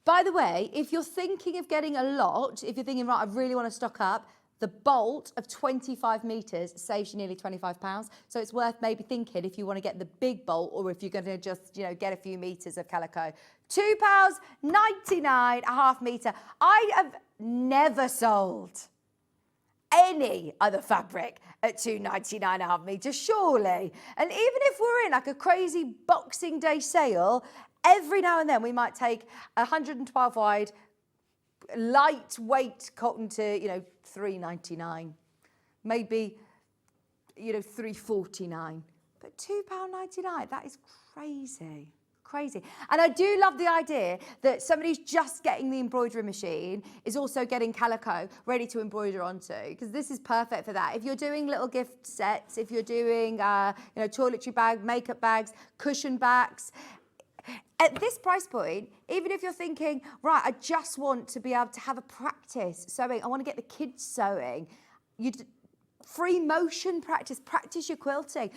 By the way, if you're thinking of getting a lot, if you're thinking, right, I really want to stock up, the bolt of 25 metres saves you nearly £25. So it's worth maybe thinking if you want to get the big bolt or if you're going to just, get a few metres of calico. £2.99 a half metre. I have never sold any other fabric at £2.99 a half metre, surely. And even if we're in like a crazy Boxing Day sale, every now and then we might take 112 wide, lightweight cotton to, £3.99, maybe, £3.49. But £2.99, that is crazy. Crazy. And I do love the idea that somebody's just getting the embroidery machine is also getting calico ready to embroider onto, because this is perfect for that. If you're doing little gift sets, if you're doing toiletry bag, makeup bags, cushion bags, at this price point, even if you're thinking, right, I just want to be able to have a practice sewing, I want to get the kids sewing, free motion practice your quilting,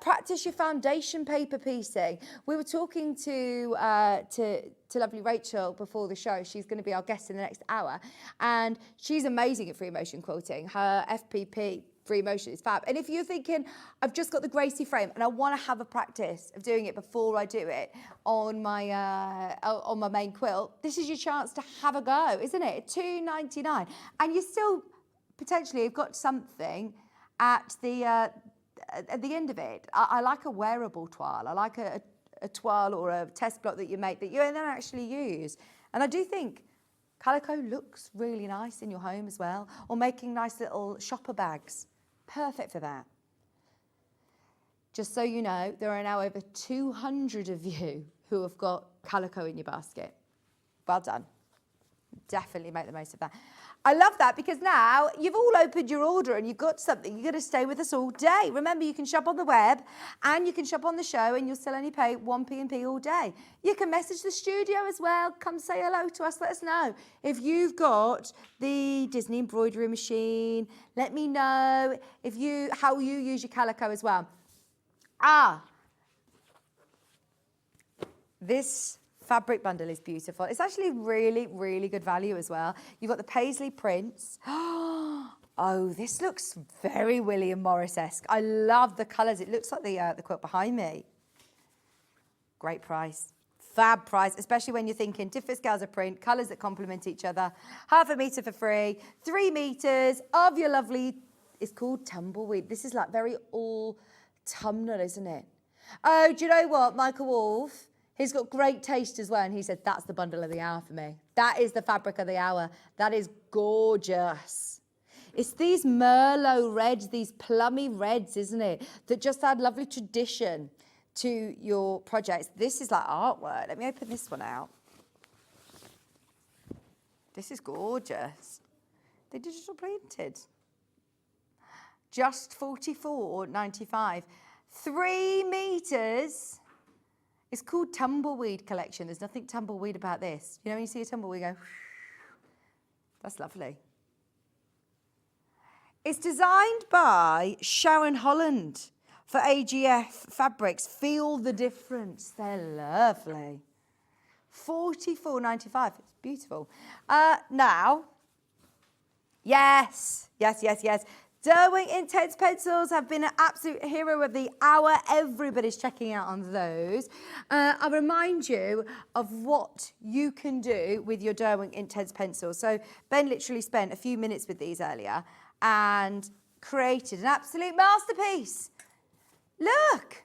practice your foundation paper piecing. We were talking to lovely Rachel before the show. She's going to be our guest in the next hour, and she's amazing at free motion quilting. Her FPP free motion is fab. And if you're thinking, I've just got the Gracie frame and I want to have a practice of doing it before I do it on my main quilt, this is your chance to have a go, isn't it? $2.99, and you still potentially have got something at the at the end of it, I like a wearable toile. I like a toile or a test block that you make that you then actually use. And I do think calico looks really nice in your home as well, or making nice little shopper bags. Perfect for that. Just so you know, there are now over 200 of you who have got calico in your basket. Well done. Definitely make the most of that. I love that because now you've all opened your order and you've got something. You're going to stay with us all day. Remember, you can shop on the web and you can shop on the show and you'll still only pay 1p&p all day. You can message the studio as well. Come say hello to us. Let us know. If you've got the Disney embroidery machine, let me know how you use your calico as well. This fabric bundle is beautiful. It's actually really, really good value as well. You've got the paisley prints. Oh, this looks very William Morris-esque. I love the colours. It looks like the quilt behind me. Great price. Fab price, especially when you're thinking different scales of print, colours that complement each other. ½ metre for free. 3 metres of your lovely, it's called tumbleweed. This is like very autumnal, isn't it? Oh, do you know what, Michael Wolf? He's got great taste as well, and he said, that's the bundle of the hour for me. That is the fabric of the hour. That is gorgeous. It's these Merlot reds, these plummy reds, isn't it, that just add lovely tradition to your projects. This is like artwork. Let me open this one out. This is gorgeous. They're digital printed. Just $44.95. 3 metres. It's called Tumbleweed Collection. There's nothing tumbleweed about this. You know when you see a tumbleweed go, that's lovely. It's designed by Sharon Holland for AGF Fabrics. Feel the difference. They're lovely. $44.95. It's beautiful. Now, yes. Derwent Intense Pencils have been an absolute hero of the hour. Everybody's checking out on those. I'll remind you of what you can do with your Derwent Intense Pencils. So Ben literally spent a few minutes with these earlier and created an absolute masterpiece. Look,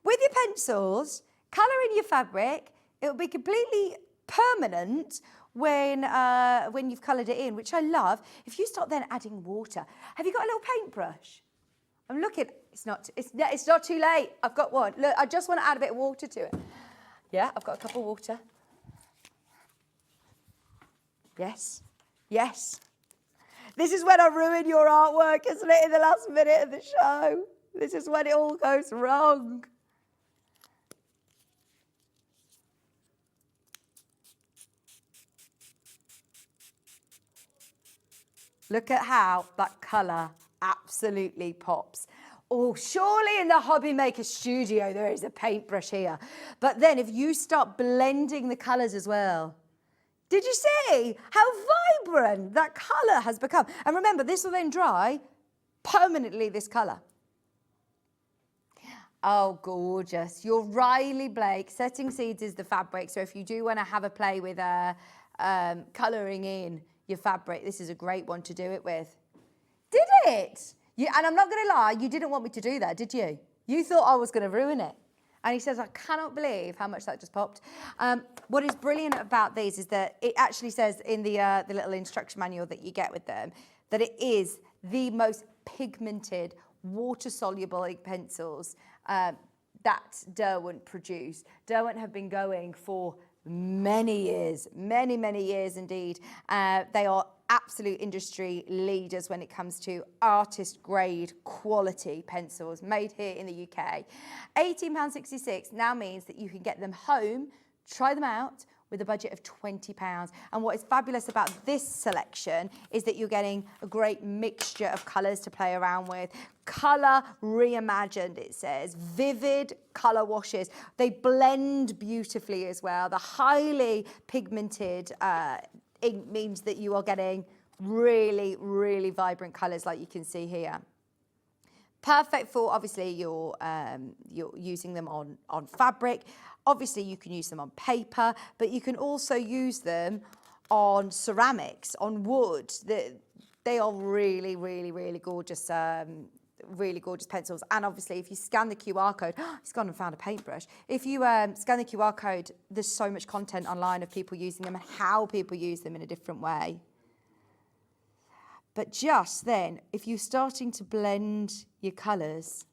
with your pencils, colour in your fabric. It will be completely permanent when you've coloured it in, which I love. If you start then adding water, have you got a little paintbrush? I'm looking. It's not too late. I've got one. Look, I just want to add a bit of water to it. Yeah, I've got a cup of water. Yes. This is when I ruin your artwork, isn't it? In the last minute of the show. This is when it all goes wrong. Look at how that colour absolutely pops. Oh, surely in the Hobby Maker studio there is a paintbrush here. But then if you start blending the colours as well, did you see how vibrant that colour has become? And remember, this will then dry permanently, this colour. Oh, gorgeous. Your Riley Blake, Setting Seeds is the fabric. So if you do want to have a play with colouring in your fabric, this is a great one to do it with. Did it? And I'm not going to lie, you didn't want me to do that, did you? You thought I was going to ruin it. And he says, I cannot believe how much that just popped. What is brilliant about these is that it actually says in the little instruction manual that you get with them that it is the most pigmented, water-soluble ink pencils that Derwent produce. Derwent have been going for many years, many years indeed. They are absolute industry leaders when it comes to artist grade quality pencils made here in the UK. £18.66 now means that you can get them home, try them out with a budget of £20. And what is fabulous about this selection is that you're getting a great mixture of colours to play around with. Colour reimagined, it says. Vivid colour washes. They blend beautifully as well. The highly pigmented ink means that you are getting really vibrant colours like you can see here. Perfect for, obviously, you're using them on fabric. Obviously, you can use them on paper, but you can also use them on ceramics, on wood. They are really gorgeous really gorgeous pencils. And obviously, if you scan the QR code, he's gone and found a paintbrush. If you scan the QR code, there's so much content online of people using them and how people use them in a different way. But just then, if you're starting to blend your colours,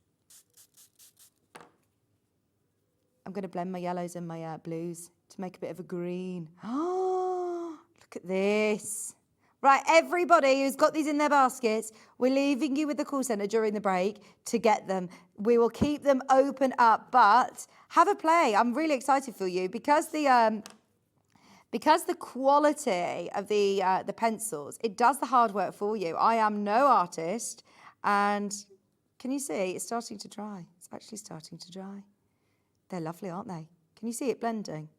I'm going to blend my yellows and my blues to make a bit of a green. Oh, look at this. Right, everybody who's got these in their baskets, we're leaving you with the call centre during the break to get them. We will keep them open up, but have a play. I'm really excited for you because the quality of the pencils, it does the hard work for you. I am no artist, and can you see it's starting to dry? It's actually starting to dry. They're lovely, aren't they? Can you see it blending?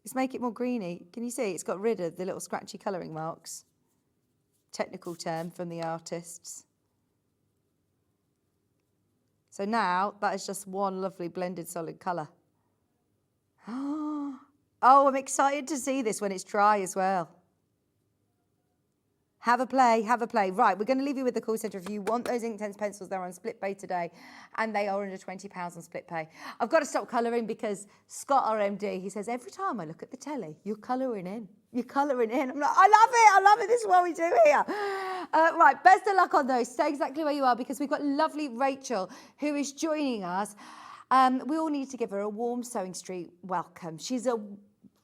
Let's make it more greeny. Can you see it's got rid of the little scratchy colouring marks? Technical term from the artists. So now that is just one lovely blended solid colour. Oh, I'm excited to see this when it's dry as well. Have a play, have a play. Right, we're going to leave you with the call centre. If you want those Inktense pencils, they're on split pay today, and they are under £20 on split pay. I've got to stop colouring because Scott, our MD, he says, every time I look at the telly, you're colouring in. You're colouring in. I'm like, I love it. This is what we do here. Right, best of luck on those. Stay exactly where you are because we've got lovely Rachel who is joining us. We all need to give her a warm Sewing Street welcome. She's a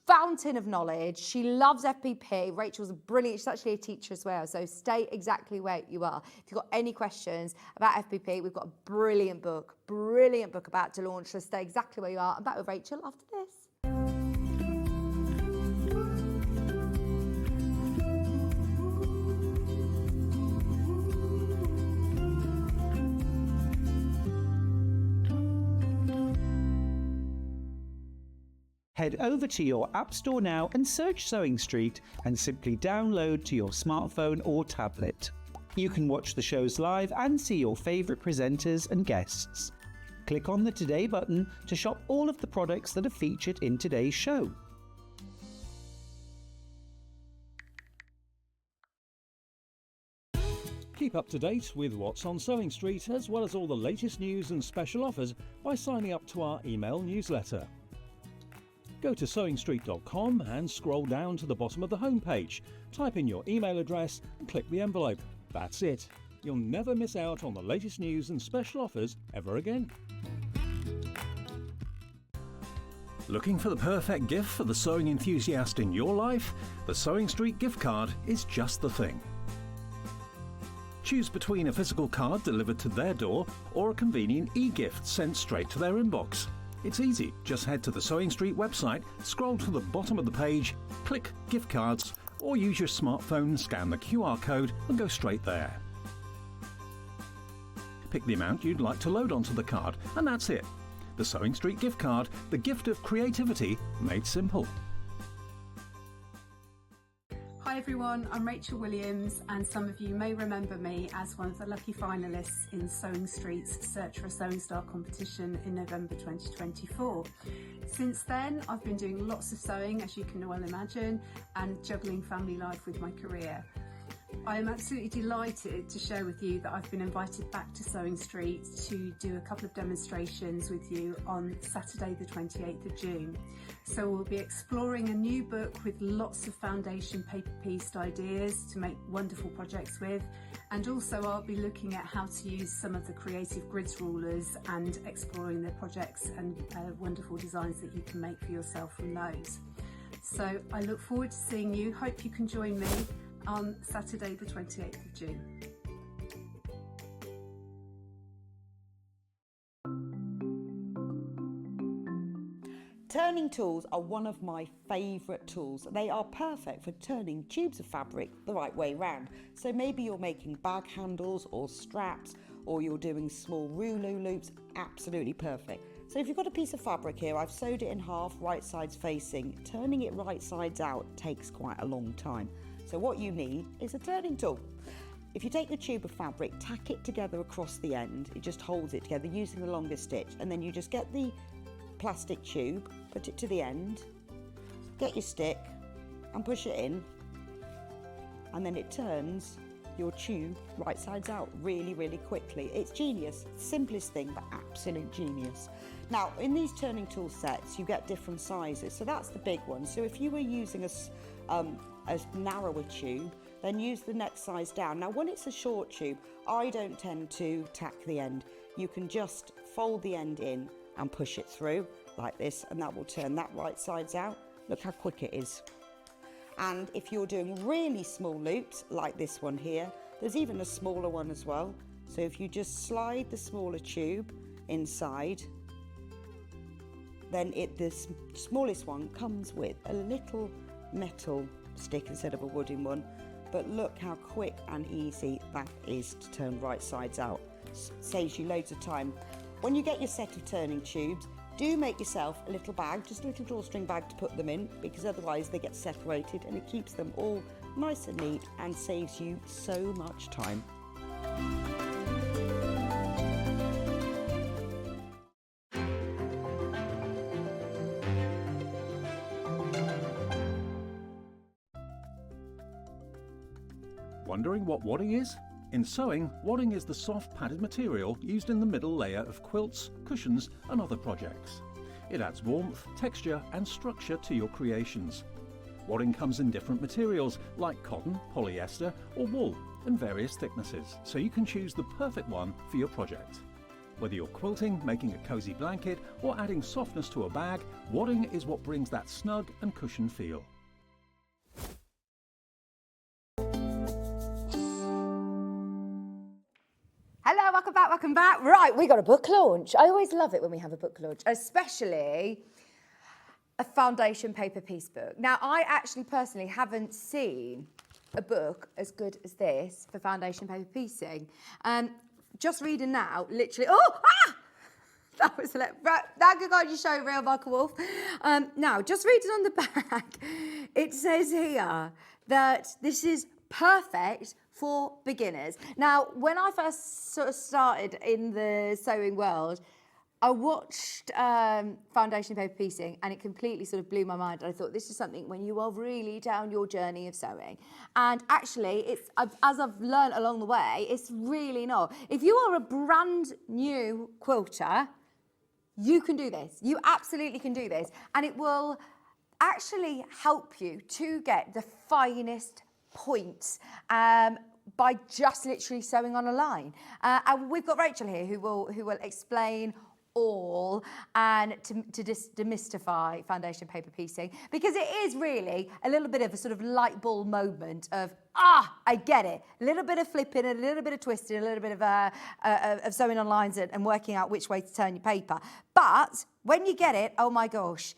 fountain of knowledge. She loves FPP. Rachel's brilliant. She's actually a teacher as well. So stay exactly where you are. If you've got any questions about FPP, we've got a brilliant book about to launch. So stay exactly where you are. I'm back with Rachel after this. Head over to your App Store now and search Sewing Street and simply download to your smartphone or tablet. You can watch the shows live and see your favourite presenters and guests. Click on the Today button to shop all of the products that are featured in today's show. Keep up to date with what's on Sewing Street as well as all the latest news and special offers by signing up to our email newsletter. Go to sewingstreet.com and scroll down to the bottom of the homepage. Type in your email address and click the envelope. That's it. You'll never miss out on the latest news and special offers ever again. Looking for the perfect gift for the sewing enthusiast in your life? The Sewing Street gift card is just the thing. Choose between a physical card delivered to their door or a convenient e-gift sent straight to their inbox. It's easy. Just head to the Sewing Street website, scroll to the bottom of the page, click Gift Cards, or use your smartphone, scan the QR code and go straight there. Pick the amount you'd like to load onto the card, and that's it. The Sewing Street gift card, the gift of creativity made simple. Hi everyone, I'm Rachel Williams, and some of you may remember me as one of the lucky finalists in Sewing Street's Search for a Sewing Star competition in November 2024. Since then, I've been doing lots of sewing, as you can well imagine, and juggling family life with my career. I am absolutely delighted to share with you that I've been invited back to Sewing Street to do a couple of demonstrations with you on Saturday the 28th of June. So we'll be exploring a new book with lots of foundation paper pieced ideas to make wonderful projects with, and also I'll be looking at how to use some of the creative grids rulers and exploring the projects and wonderful designs that you can make for yourself from those. So I look forward to seeing you. Hope you can join me on Saturday the 28th of June. Turning tools are one of my favourite tools. They are perfect for turning tubes of fabric the right way round. So maybe you're making bag handles or straps, or you're doing small rouleau loops, absolutely perfect. So if you've got a piece of fabric here, I've sewed it in half, right sides facing. Turning it right sides out takes quite a long time. So what you need is a turning tool. If you take the tube of fabric, tack it together across the end, it just holds it together using the longest stitch, and then you just get the plastic tube, put it to the end, get your stick and push it in, and then it turns your tube right sides out really, really quickly. It's genius. Simplest thing, but absolute genius. Now, in these turning tool sets, you get different sizes. So that's the big one. So if you were using a narrower tube, then use the next size down. Now, when it's a short tube, I don't tend to tack the end. You can just fold the end in and push it through like this, and that will turn that right sides out. Look how quick it is. And if you're doing really small loops, like this one here, there's even a smaller one as well. So if you just slide the smaller tube inside, then the smallest one comes with a little metal stick instead of a wooden one. But look how quick and easy that is to turn right sides out. Saves you loads of time. When you get your set of turning tubes, do make yourself a little bag, just a little drawstring bag to put them in, because otherwise they get separated, and it keeps them all nice and neat and saves you so much time. Wondering what wadding is? In sewing, wadding is the soft padded material used in the middle layer of quilts, cushions and other projects. It adds warmth, texture and structure to your creations. Wadding comes in different materials like cotton, polyester or wool and various thicknesses, so you can choose the perfect one for your project. Whether you're quilting, making a cosy blanket or adding softness to a bag, wadding is what brings that snug and cushioned feel. Hello, welcome back. Right, we got a book launch. I always love it when we have a book launch, especially a foundation paper piece book. Now, I actually personally haven't seen a book as good as this for foundation paper piecing. Just reading now, literally, that was that could go on your show, real Michael Wolf. Now, just reading on the back, it says here that this is perfect for beginners. Now, when I first sort of started in the sewing world, I watched foundation paper piecing and it completely sort of blew my mind. I thought this is something when you are really down your journey of sewing. And actually, as I've learned along the way, it's really not. If you are a brand new quilter, you can do this. You absolutely can do this. And it will actually help you to get the finest points by just literally sewing on a line. And we've got Rachel here who will explain all and to demystify foundation paper piecing, because it is really a little bit of a sort of light bulb moment of I get it, a little bit of flipping, a little bit of twisting, a little bit of sewing on lines and working out which way to turn your paper. But when you get it, oh my gosh,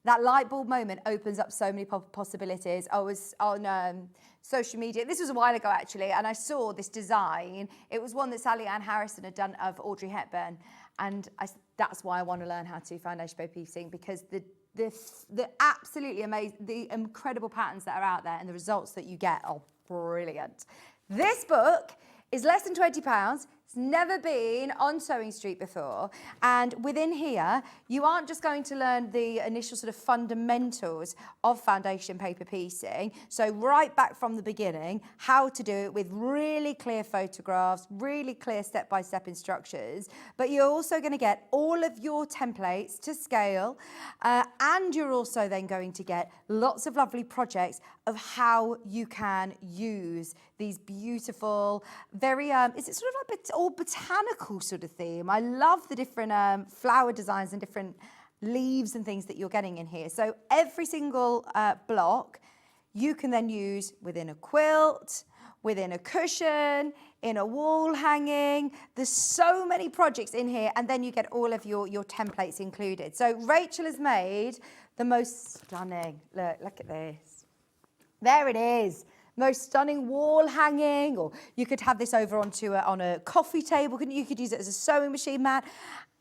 that light bulb moment opens up so many possibilities. I was on social media, this was a while ago actually, and I saw this design. It was one that Sally Ann Harrison had done of Audrey Hepburn, and that's why I want to learn how to foundation paper piecing, because the absolutely amazing, the incredible patterns that are out there and the results that you get are brilliant. This book is less than £20. It's never been on Sewing Street before. And within here, you aren't just going to learn the initial sort of fundamentals of foundation paper piecing. So right back from the beginning, how to do it with really clear photographs, really clear step-by-step instructions. But you're also going to get all of your templates to scale. And you're also then going to get lots of lovely projects of how you can use these beautiful, very, is it sort of like all botanical sort of theme? I love the different flower designs and different leaves and things that you're getting in here. So every single block you can then use within a quilt, within a cushion, in a wall hanging. There's so many projects in here, and then you get all of your templates included. So Rachel has made the most stunning, look at this. There it is. Most stunning wall hanging, or you could have this over on a coffee table. You could use it as a sewing machine mat,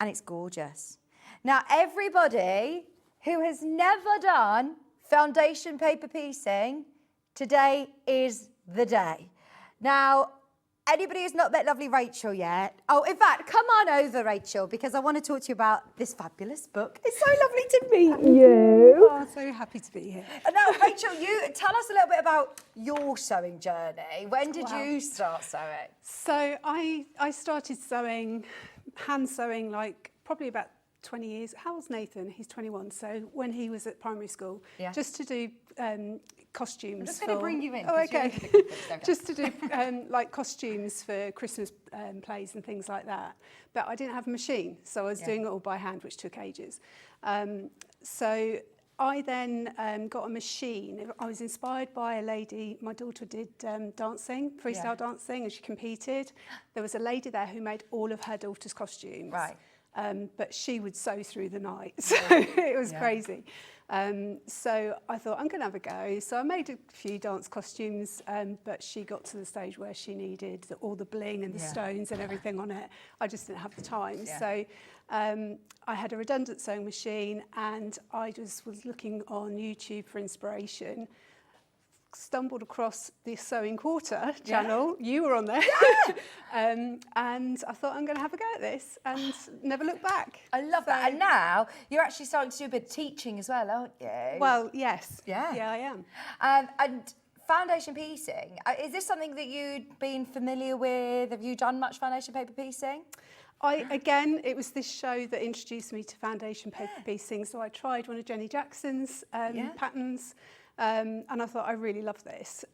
and it's gorgeous. Now, everybody who has never done foundation paper piecing, today is the day. Now, Anybody who's not met lovely Rachel yet? Oh, in fact, come on over, Rachel, because I want to talk to you about this fabulous book. It's so lovely to meet you. Oh, so happy to be here. And now, Rachel, you tell us a little bit about your sewing journey. When did you start sewing? So I started sewing, hand sewing, like probably about 20 years. How old's Nathan? He's 21. So when he was at primary school, just to do costumes. I'm just going to bring you in. Oh, okay. Just to do like costumes for Christmas plays and things like that. But I didn't have a machine, so I was doing it all by hand, which took ages. So I then got a machine. I was inspired by a lady. My daughter did dancing, freestyle dancing, and she competed. There was a lady there who made all of her daughter's costumes. Right. But she would sew through the night, so it was crazy. So I thought, I'm going to have a go. So I made a few dance costumes, but she got to the stage where she needed all the bling and the stones and everything on it. I just didn't have the time. So I had a redundant sewing machine, and I just was looking on YouTube for inspiration. Stumbled across the Sewing Quarter channel. You were on there. And I thought, I'm going to have a go at this, and never look back. I love that. And now you're actually starting to do a bit of teaching as well, aren't you? Well, yes. Yeah. Yeah, I am. And foundation piecing, is this something that you'd been familiar with? Have you done much foundation paper piecing? Again, it was this show that introduced me to foundation paper piecing. So I tried one of Jenny Jackson's patterns. And I thought, I really love this.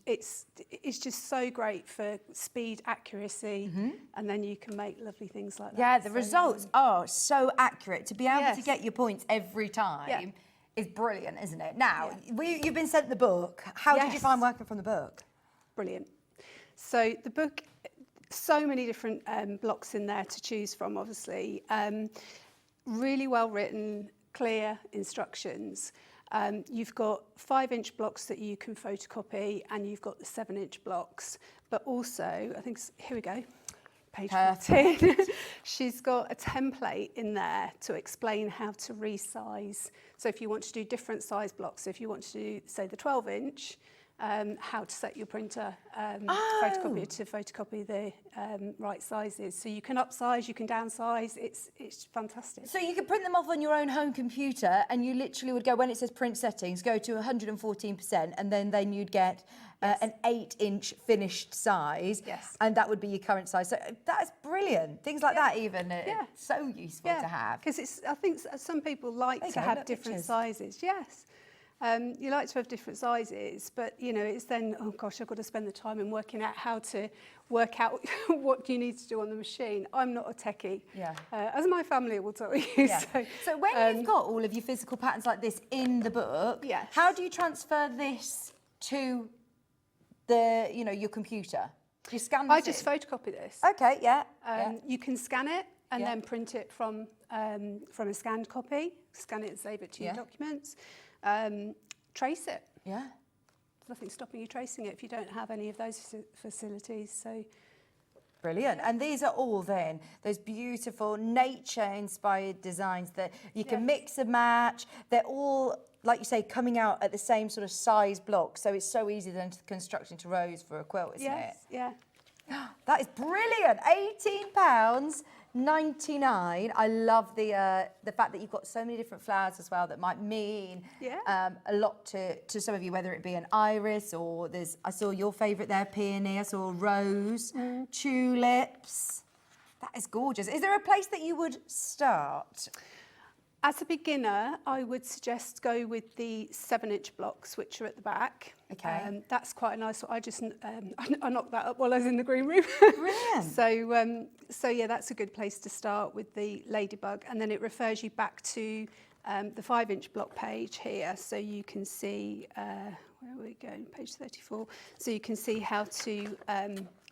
It's just so great for speed, accuracy, and then you can make lovely things like that. Yeah, the results are so accurate. To be able to get your points every time is brilliant, isn't it? Now, you've been sent the book. How did you find working from the book? Brilliant. So the book, so many different blocks in there to choose from, obviously. Really well written, clear instructions. You've got 5-inch blocks that you can photocopy, and you've got the 7-inch blocks. But also, I think, here we go, page 14. She's got a template in there to explain how to resize. So if you want to do different size blocks, if you want to do, say, the 12-inch, how to set your printer photocopier to photocopy the right sizes. So you can upsize, you can downsize. It's fantastic. So you could print them off on your own home computer, and you literally would go, when it says print settings, go to 114%, and then you'd get an 8-inch finished size, and that would be your current size. So that's brilliant. Things like that, even it's so useful to have. Because I think some people like to have different sizes. Yes. You like to have different sizes, but it's then, oh gosh, I've got to spend the time in working out how to work out what you need to do on the machine. I'm not a techie, as my family will tell you. So when you've got all of your physical patterns like this in the book, how do you transfer this to the, your computer? Do you scan this I just photocopy this. Okay, You can scan it and then print it from a scanned copy, scan it and save it to your documents. Trace it. There's nothing stopping you tracing it if you don't have any of those facilities. So brilliant. And these are all then those beautiful nature-inspired designs that you can mix and match. They're all, like you say, coming out at the same sort of size block. So it's so easy then to construct into rows for a quilt, isn't it? Yeah. That is brilliant. £18.99. I love the fact that you've got so many different flowers as well that might mean a lot to some of you, whether it be an iris or I saw your favourite there, peony, I saw rose, tulips. That is gorgeous. Is there a place that you would start? As a beginner, I would suggest go with the 7-inch blocks, which are at the back. Okay. That's quite a nice one. I knocked that up while I was in the green room. Brilliant. So yeah, that's a good place to start with the ladybug, and then it refers you back to the 5-inch block page here, so you can see where are we going? Page 34. So you can see how to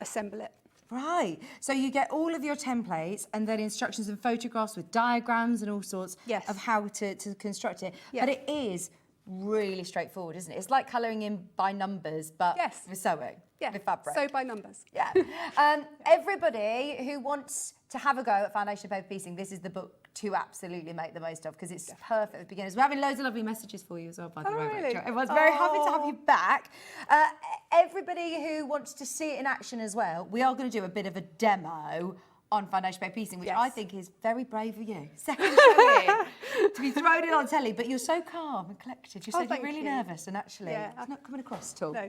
assemble it. Right, so you get all of your templates and then instructions and photographs with diagrams and all sorts of how to construct it. But it is really straightforward, isn't it? It's like colouring in by numbers, but with sewing, with fabric. Sew by numbers. Everybody who wants to have a go at foundation paper piecing, this is the book to absolutely make the most of, because it's perfect for beginners. We're having loads of lovely messages for you as well, by the way, really? Rachel. Everyone's very happy to have you back. Everybody who wants to see it in action as well, we are going to do a bit of a demo on foundation paper piecing, which I think is very brave of you. Second show in, to be thrown in on telly, but you're so calm and collected. You said you're really nervous, and actually, it's not coming across at all. No,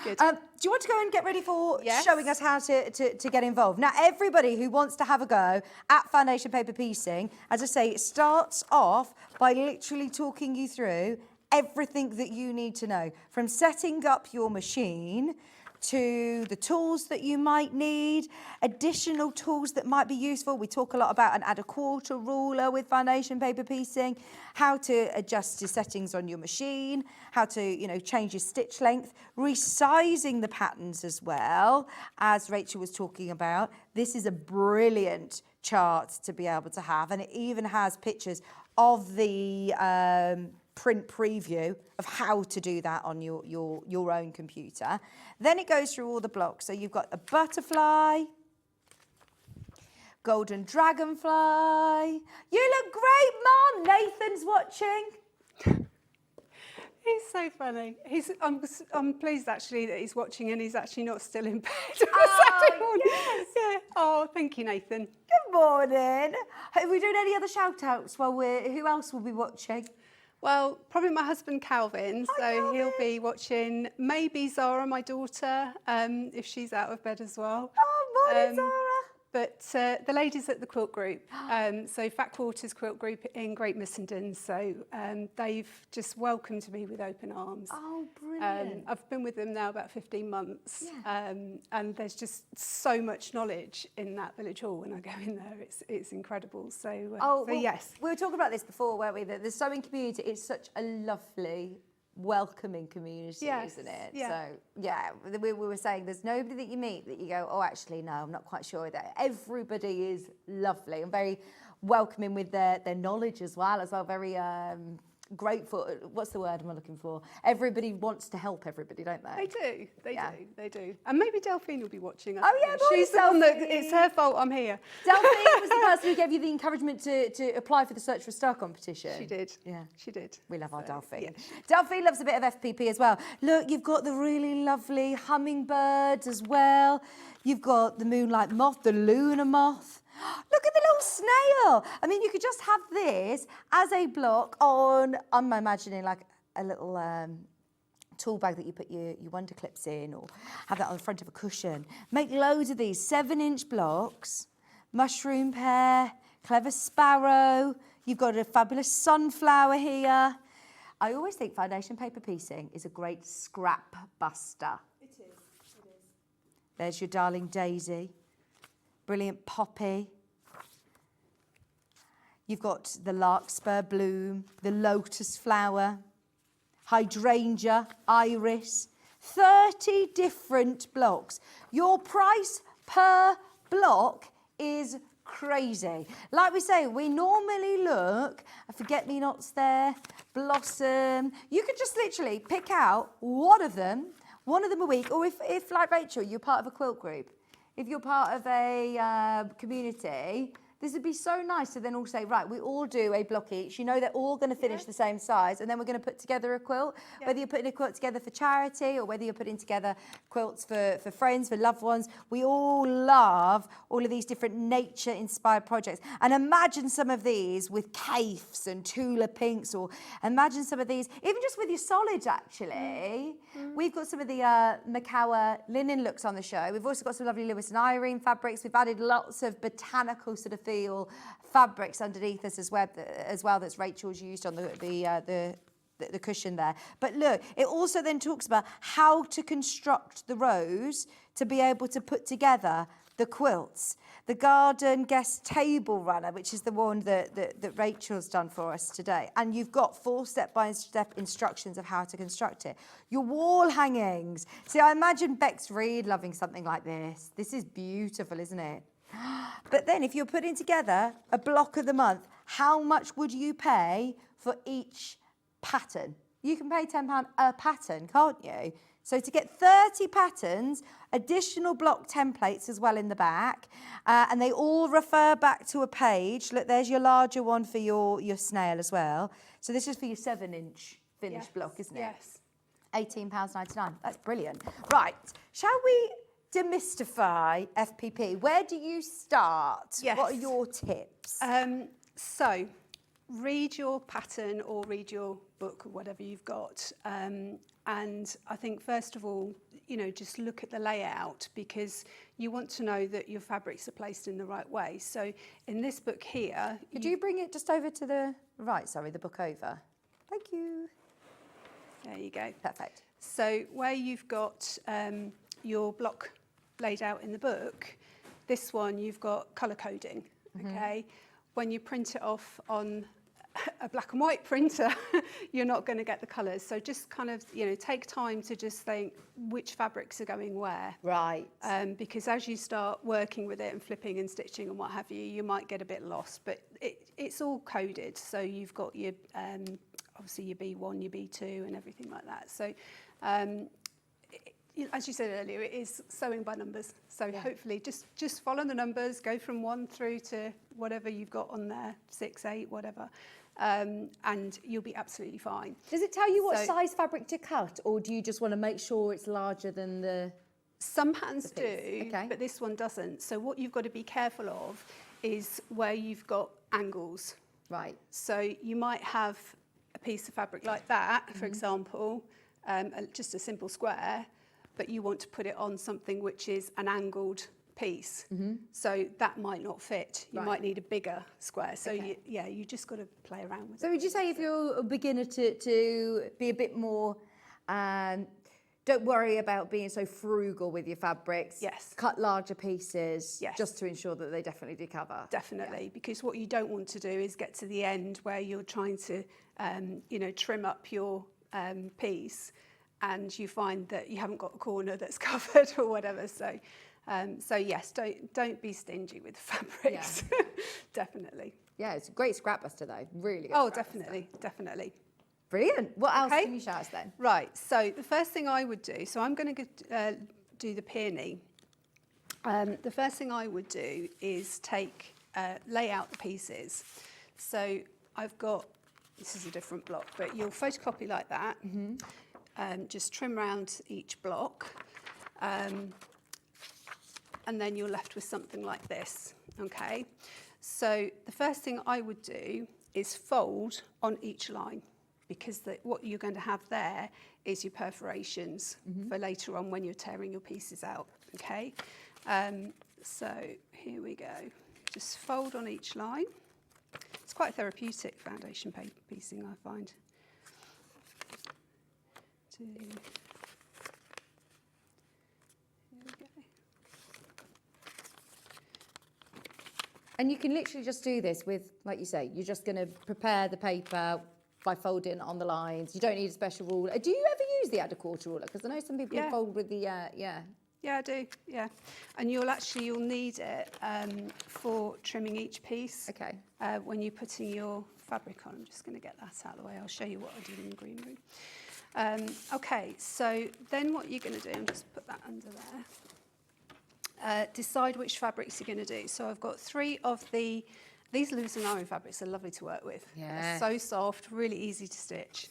good. Do you want to go and get ready for showing us how to get involved? Now, everybody who wants to have a go at foundation paper piecing, as I say, it starts off by literally talking you through everything that you need to know, from setting up your machine to the tools that you might need, additional tools that might be useful. We talk a lot about an add a quarter ruler with foundation paper piecing, how to adjust your settings on your machine, how to, change your stitch length, resizing the patterns as well, as Rachel was talking about. This is a brilliant chart to be able to have, and it even has pictures of the print preview of how to do that on your own computer. Then it goes through all the blocks. So you've got a butterfly, golden dragonfly. You look great, Mum. Nathan's watching. He's so funny. I'm pleased actually that he's watching and he's actually not still in bed. Yes. Yeah. Oh, thank you, Nathan. Good morning. Are we doing any other shout outs who else will be watching? Well, probably my husband Calvin, so he'll be watching, maybe Zara, my daughter, if she's out of bed as well. Oh, morning, Zara. But the ladies at the Quilt Group, so Fat Quarters Quilt Group in Great Missenden, so they've just welcomed me with open arms. Oh, brilliant. I've been with them now about 15 months, and there's just so much knowledge in that village hall. When I go in there, it's incredible. So, yes. We were talking about this before, weren't we? That the sewing community is such a lovely, welcoming community, isn't it? Yeah. So, we were saying there's nobody that you meet that you go, oh, actually, no, I'm not quite sure. That everybody is lovely and very welcoming with their knowledge as well, very grateful. What's the word I'm looking for? Everybody wants to help everybody, don't they? They do. And maybe Delphine will be watching us. Oh, yeah, she's the one that, it's her fault I'm here. Delphine was the person who gave you the encouragement to apply for the Search for a Star competition. She did. Yeah. She did. We love our Delphine. Yeah. Delphine loves a bit of FPP as well. Look, you've got the really lovely hummingbirds as well. You've got the moonlight moth, the lunar moth. Look at the little snail. I mean, you could just have this as a block on, I'm imagining like a little tool bag that you put your wonder clips in, or have that on the front of a cushion. Make loads of these 7-inch blocks. Mushroom pear, clever sparrow. You've got a fabulous sunflower here. I always think foundation paper piecing is a great scrap buster. It is. There's your darling daisy. Brilliant poppy. You've got the larkspur bloom, the lotus flower, hydrangea, iris, 30 different blocks. Your price per block is crazy. Like we say, we normally look, forget-me-nots there, blossom. You could just literally pick out one of them a week, or if like Rachel, you're part of a quilt group, if you're part of a community, this would be so nice to then all say, right, we all do a block each. You know they're all going to finish the same size, and then we're going to put together a quilt. Yeah. Whether you're putting a quilt together for charity or whether you're putting together quilts for friends, for loved ones, we all love all of these different nature-inspired projects. And imagine some of these with caifs and Tula pinks, or imagine some of these, even just with your solids, actually. We've got some of the Makawa linen looks on the show. We've also got some lovely Lewis and Irene fabrics. We've added lots of botanical sort of feel fabrics underneath us as well that's Rachel's used on the cushion there. But look, it also then talks about how to construct the rows to be able to put together the quilts. The garden guest table runner, which is the one that Rachel's done for us today. And you've got 4 step-by-step instructions of how to construct it. Your wall hangings. See, I imagine Bex Reed loving something like this. This is beautiful, isn't it? But then if you're putting together a block of the month, how much would you pay for each pattern? You can pay £10 a pattern, can't you? So to get 30 patterns, additional block templates as well in the back, and they all refer back to a page. Look, there's your larger one for your snail as well. So this is for your 7-inch finished block, isn't it? Yes. £18.99. That's brilliant. Right, shall we demystify FPP? Where do you start? Yes. What are your tips? So, read your pattern or read your book or whatever you've got. And I think, first of all, you know, just look at the layout, because you want to know that your fabrics are placed in the right way. So in this book here... Could you bring it just over to the right, sorry, the book over? Thank you. There you go. Perfect. So where you've got your block laid out in the book, this one you've got colour coding, okay? When you print it off on a black and white printer, you're not going to get the colours. So just kind of, you know, take time to just think which fabrics are going where. Right. Because as you start working with it and flipping and stitching and what have you, you might get a bit lost. But it's all coded. So you've got your, obviously your B1, your B2 and everything like that. So as you said earlier, it is sewing by numbers. So hopefully just follow the numbers, go from 1 through to whatever you've got on there, 6, 8, whatever. And you'll be absolutely fine. Does it tell you what size fabric to cut, or do you just want to make sure it's larger than the... Some patterns do, okay, but this one doesn't. So what you've got to be careful of is where you've got angles. Right. So you might have a piece of fabric like that, for example, just a simple square, but you want to put it on something which is an angled piece. So that might not fit. You might need a bigger square. So you just got to play around with it. So would you say, if you're a beginner, to be a bit more, don't worry about being so frugal with your fabrics. Yes. Cut larger pieces. Yes. Just to ensure that they definitely do cover. Definitely, because what you don't want to do is get to the end where you're trying to, you know, trim up your piece, and you find that you haven't got a corner that's covered or whatever. So, so yes, don't be stingy with fabrics. Yeah. Definitely. Yeah, it's a great scrap buster though. Really good. Oh, scrap definitely, definitely. Brilliant. What else Okay. can you show us then? Right. So the first thing I would do. So I'm going to do the peony. The first thing I would do is lay out the pieces. So I've got, this is a different block, but you'll photocopy like that. Just trim around each block. And then you're left with something like this, okay? So the first thing I would do is fold on each line, because what you're going to have there is your perforations for later on when you're tearing your pieces out, okay? So here we go. Just fold on each line. It's quite therapeutic foundation piecing, I find. 2. Here we go. And you can literally just do this with, like you say, you're just going to prepare the paper by folding on the lines. You don't need a special ruler. Do you ever use the add-a-quarter ruler? Because I know some people fold with the, Yeah, I do, yeah. And you'll need it for trimming each piece. Okay. When you're putting your fabric on. I'm just going to get that out of the way. I'll show you what I did in the green room. Okay, so then what you're going to do, and just put that under there. Decide which fabrics you're going to do. So I've got 3 of these loose and iron fabrics are lovely to work with. Yeah. They're so soft, really easy to stitch.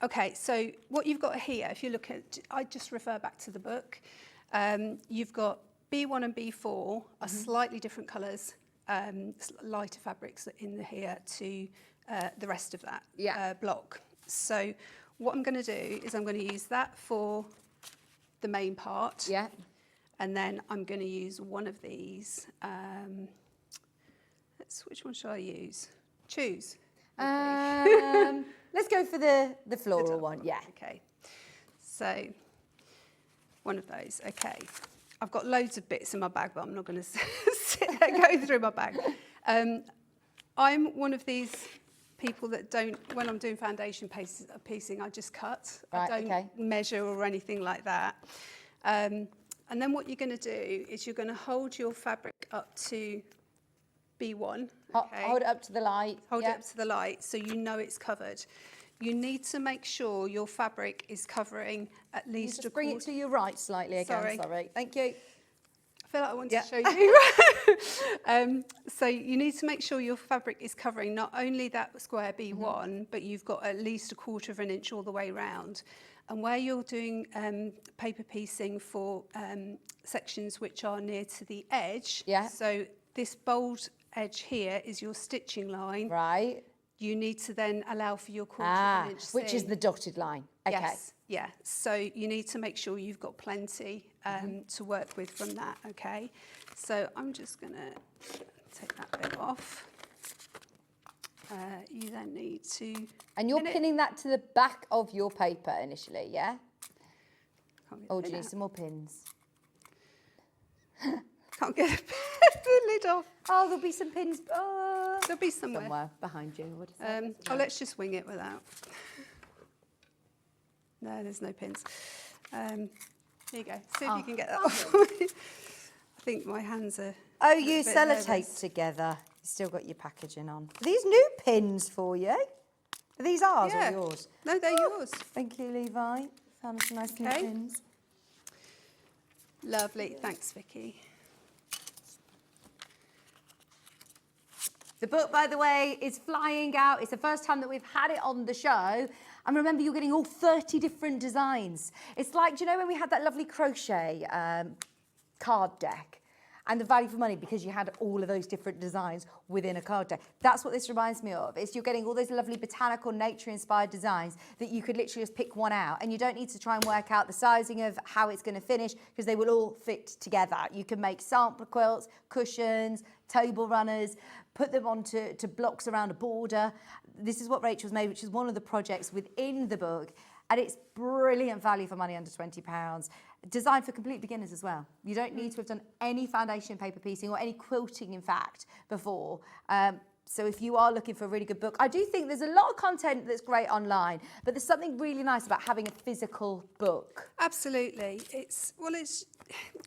Okay, so what you've got here, if you look at, I just refer back to the book. You've got B1 and B4 are slightly different colours, lighter fabrics in here to the rest of that block. So what I'm going to do is I'm going to use that for the main part. Yeah. And then I'm going to use one of these. Which one should I use? Choose. Let's go for the floral one. Yeah. Okay. So one of those. Okay. I've got loads of bits in my bag, but I'm not going to go through my bag. I'm one of these people that don't, when I'm doing foundation piecing, I just cut. Right, I don't measure or anything like that. And then what you're going to do is you're going to hold your fabric up to B1. Okay? Hold it up to the light. Hold it up to the light so you know it's covered. you need to make sure your fabric is covering at least Just bring it to your right slightly again. Sorry. Thank you. I feel like I want to show you. So you need to make sure your fabric is covering not only that square B1, but you've got at least 1/4 of an inch all the way round. And where you're doing paper piecing for sections which are near to the edge, so this bold edge here is your stitching line. Right. You need to then allow for your 1/4 of an inch seam. Which is the dotted line. Okay. Yes, yeah. So you need to make sure you've got plenty to work with from that, okay? So I'm just going to take that bit off. You then need to... And you're pinning that to the back of your paper initially, yeah? Or do you need some more pins? Can't get the lid off. Oh, there'll be some pins. There'll be somewhere behind you. What is that? Oh, let's just wing it without. No, there's no pins. Here you go. See if you can get that off. I think my hands are... Oh, you sellotape together. You've still got your packaging on. Are these new pins for you? Are these ours or yours? No, they're yours. Thank you, Levi. Found some nice new pins. Lovely. Thanks, Vicky. The book, by the way, is flying out. It's the first time that we've had it on the show. And remember, you're getting all 30 different designs. It's like, do you know when we had that lovely crochet card deck? And the value for money because you had all of those different designs within a card deck. That's what this reminds me of. It's you're getting all those lovely botanical, nature-inspired designs that you could literally just pick one out. And you don't need to try and work out the sizing of how it's going to finish because they will all fit together. You can make sample quilts, cushions, table runners, put them onto blocks around a border. This is what Rachel's made, which is one of the projects within the book. And it's brilliant value for money under £20. Designed for complete beginners as well. You don't need to have done any foundation paper piecing or any quilting, in fact, before. So if you are looking for a really good book, I do think there's a lot of content that's great online, but there's something really nice about having a physical book. Absolutely. It's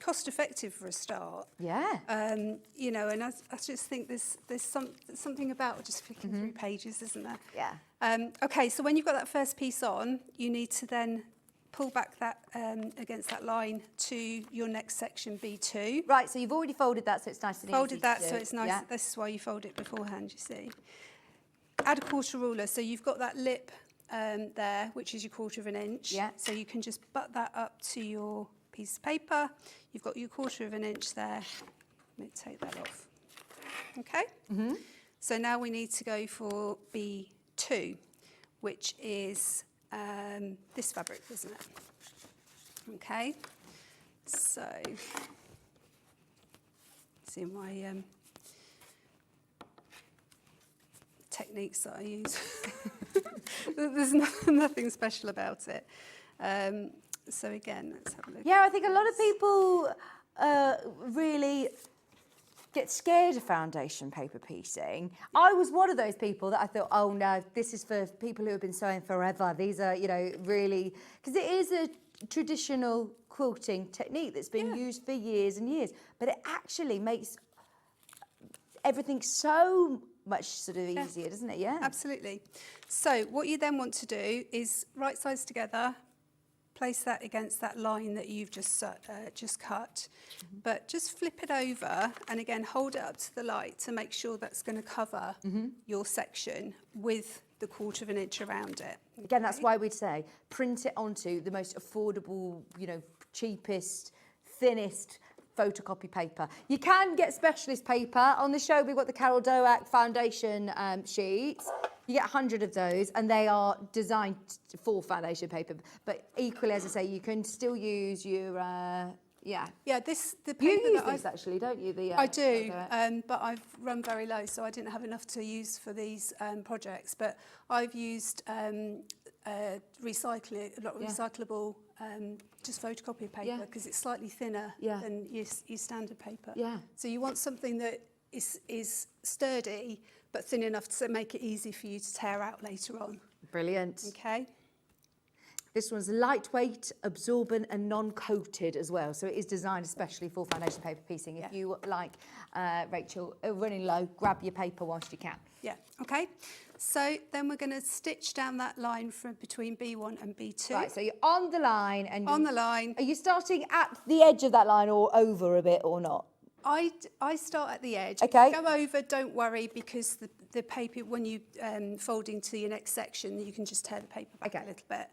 cost effective for a start. Yeah. You know, and I just think there's something about just flicking through pages, isn't there? Yeah. Okay, so when you've got that first piece on, you need to then pull back that against that line to your next section, B2. Right, so you've already folded that, so it's nice and easy. Folded that, to do. so it's nice. Yeah. This is why you fold it beforehand, you see. Add a 1/4 ruler, so you've got that lip there, which is your 1/4 of an inch. Yeah. So you can just butt that up to your piece of paper. You've got your 1/4 of an inch there. Let me take that off. Okay. So now we need to go for B2, which is this fabric, isn't it? Okay. So, see my techniques that I use. There's nothing special about it. So again, let's have a look. Yeah, I think a lot of people really get scared of foundation paper piecing. I was one of those people that I thought, oh no, this is for people who have been sewing forever. These are, you know, really, because it is a traditional quilting technique that's been used for years and years, but it actually makes everything so much sort of easier, doesn't it? Yeah. Absolutely. So what you then want to do is right sides together, place that against that line that you've just cut, but just flip it over and again hold it up to the light to make sure that's going to cover your section with the 1/4 of an inch around it. Again, that's why we'd say print it onto the most affordable, you know, cheapest, thinnest photocopy paper. You can get specialist paper. On the show, we've got the Carroll Doak foundation sheets. You get 100 of those, and they are designed for foundation paper. But equally, as I say, you can still use your, Yeah, the paper You use that this actually, don't you? I do, but I've run very low, so I didn't have enough to use for these projects. But I've used recyclable, just photocopier paper because it's slightly thinner than your standard paper. Yeah. So you want something that is sturdy but thin enough to make it easy for you to tear out later on. Brilliant. Okay. This one's lightweight, absorbent and non-coated as well. So it is designed especially for foundation paper piecing. If you like, Rachel, running low, grab your paper whilst you can. Yeah, okay. So then we're going to stitch down that line from between B1 and B2. Right, so you're on the line and On the line. Are you starting at the edge of that line or over a bit or not? I start at the edge. Okay. Go over, don't worry, because the paper, when you fold into your next section, you can just tear the paper back a little bit.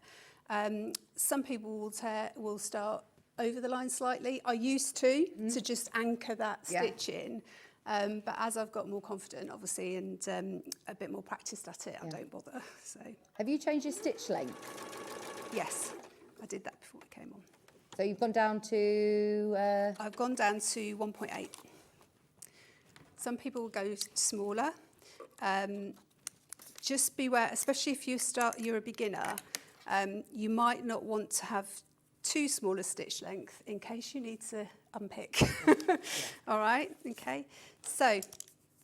Some people will start over the line slightly. I used to just anchor that stitch in. But as I've got more confident, obviously, and a bit more practiced at it, I don't bother. So. Have you changed your stitch length? Yes, I did that before we came on. So you've gone down to... I've gone down to 1.8. Some people will go smaller. Just beware, especially if you're a beginner, you might not want to have too small a stitch length in case you need to unpick. All right, okay. So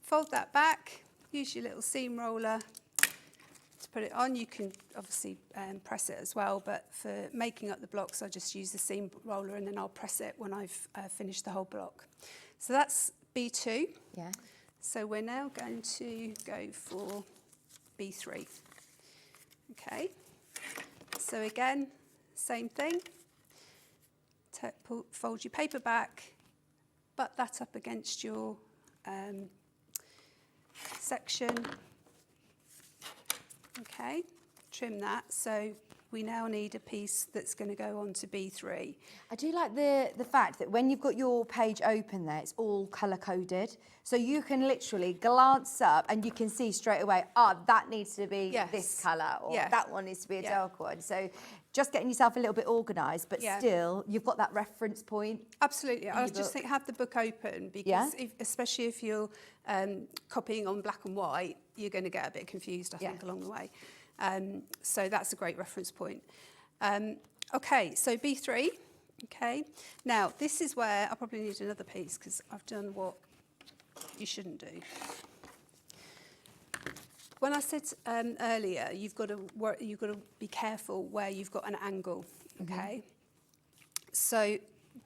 fold that back, use your little seam roller to put it on. You can obviously press it as well, but for making up the blocks, I just use the seam roller and then I'll press it when I've finished the whole block. So that's B2. Yeah. So we're now going to go for B3. Okay. So again, same thing. Fold your paper back, butt that up against your section. Okay, trim that. So we now need a piece that's going to go on to B3. I do like the fact that when you've got your page open there, it's all colour coded. So you can literally glance up and you can see straight away, that needs to be this colour, or that one needs to be a dark one. So just getting yourself a little bit organised, but still you've got that reference point. Absolutely. I just think have the book open, because especially if you're copying on black and white, you're going to get a bit confused, I think, along the way. So that's a great reference point. Okay, so B3. Okay, now this is where I probably need another piece because I've done what you shouldn't do. When I said earlier, you've got to be careful where you've got an angle. Okay, so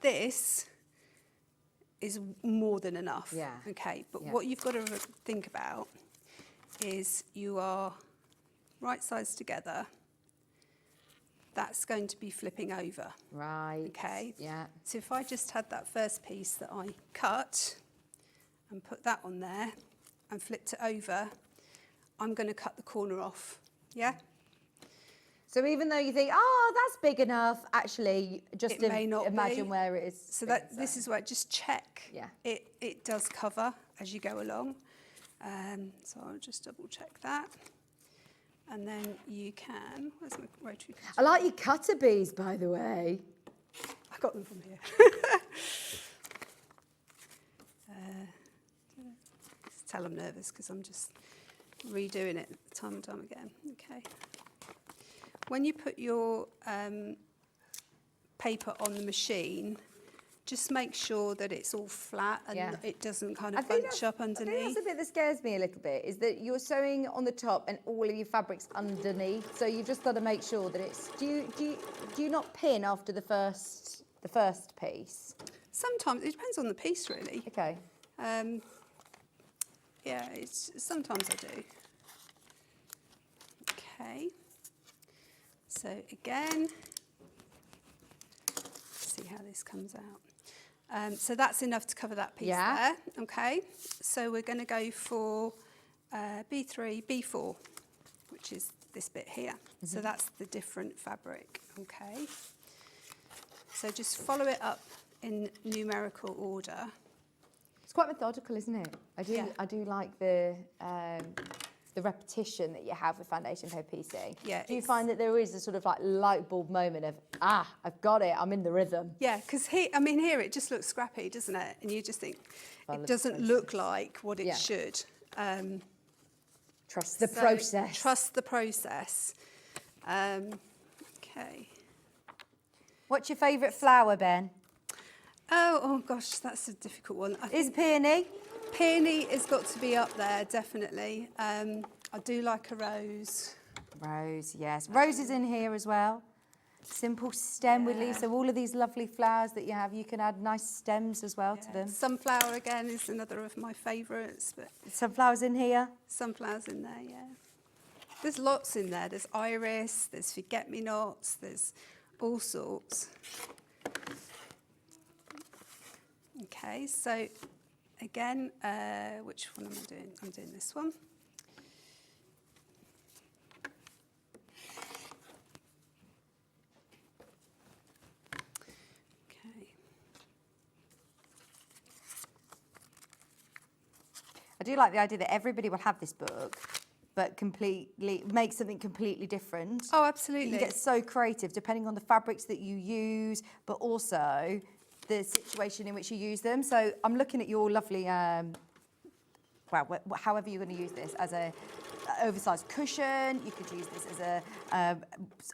this is more than enough. Yeah. Okay, but what you've got to think about is you are right sides together. That's going to be flipping over. Right. Okay. Yeah. So if I just had that first piece that I cut and put that on there and flipped it over, I'm going to cut the corner off. Yeah. So even though you think, that's big enough, actually, just it may not imagine be. where it is. So this is where just check. Yeah. It does cover as you go along. So I'll just double check that. And then you can, where's my rotary? I like your cutter bees, by the way. I got them from here. Just tell I'm nervous because I'm just redoing it time and time again. Okay. When you put your paper on the machine, just make sure that it's all flat and it doesn't kind of bunch up underneath. I think that's the bit that scares me a little bit, is that you're sewing on the top and all of your fabric's underneath. So you've just got to make sure that it's... Do you not pin after the first piece? Sometimes, it depends on the piece really. Okay. Yeah, sometimes I do. Okay. So again, see how this comes out. So that's enough to cover that piece there. Okay. So we're going to go for B3, B4, which is this bit here. Mm-hmm. So that's the different fabric. Okay. So just follow it up in numerical order. It's quite methodical, isn't it? I do like the repetition that you have with foundation paper piecing. Yeah. Do you find that there is a sort of like light bulb moment of, I've got it, I'm in the rhythm? Yeah, because here it just looks scrappy, doesn't it? And you just think, it doesn't look like what it should. Trust the process. Trust the process. Okay. What's your favourite flower, Ben? Oh gosh, that's a difficult one. Is peony? Peony has got to be up there, definitely. I do like a rose. Rose, yes. Rose is in here as well. Simple stem with leaves. So all of these lovely flowers that you have, you can add nice stems as well to them. Sunflower again is another of my favourites, but Sunflowers in here. sunflowers in there, yeah. There's lots in there. There's iris, there's forget-me-nots, there's all sorts. Okay, so again, which one am I doing? I'm doing this one. Okay. I do like the idea that everybody will have this book, but completely make something completely different. Oh, absolutely. You get so creative depending on the fabrics that you use, but also the situation in which you use them. So I'm looking at your lovely, well, however you're going to use this, as a oversized cushion. You could use this as a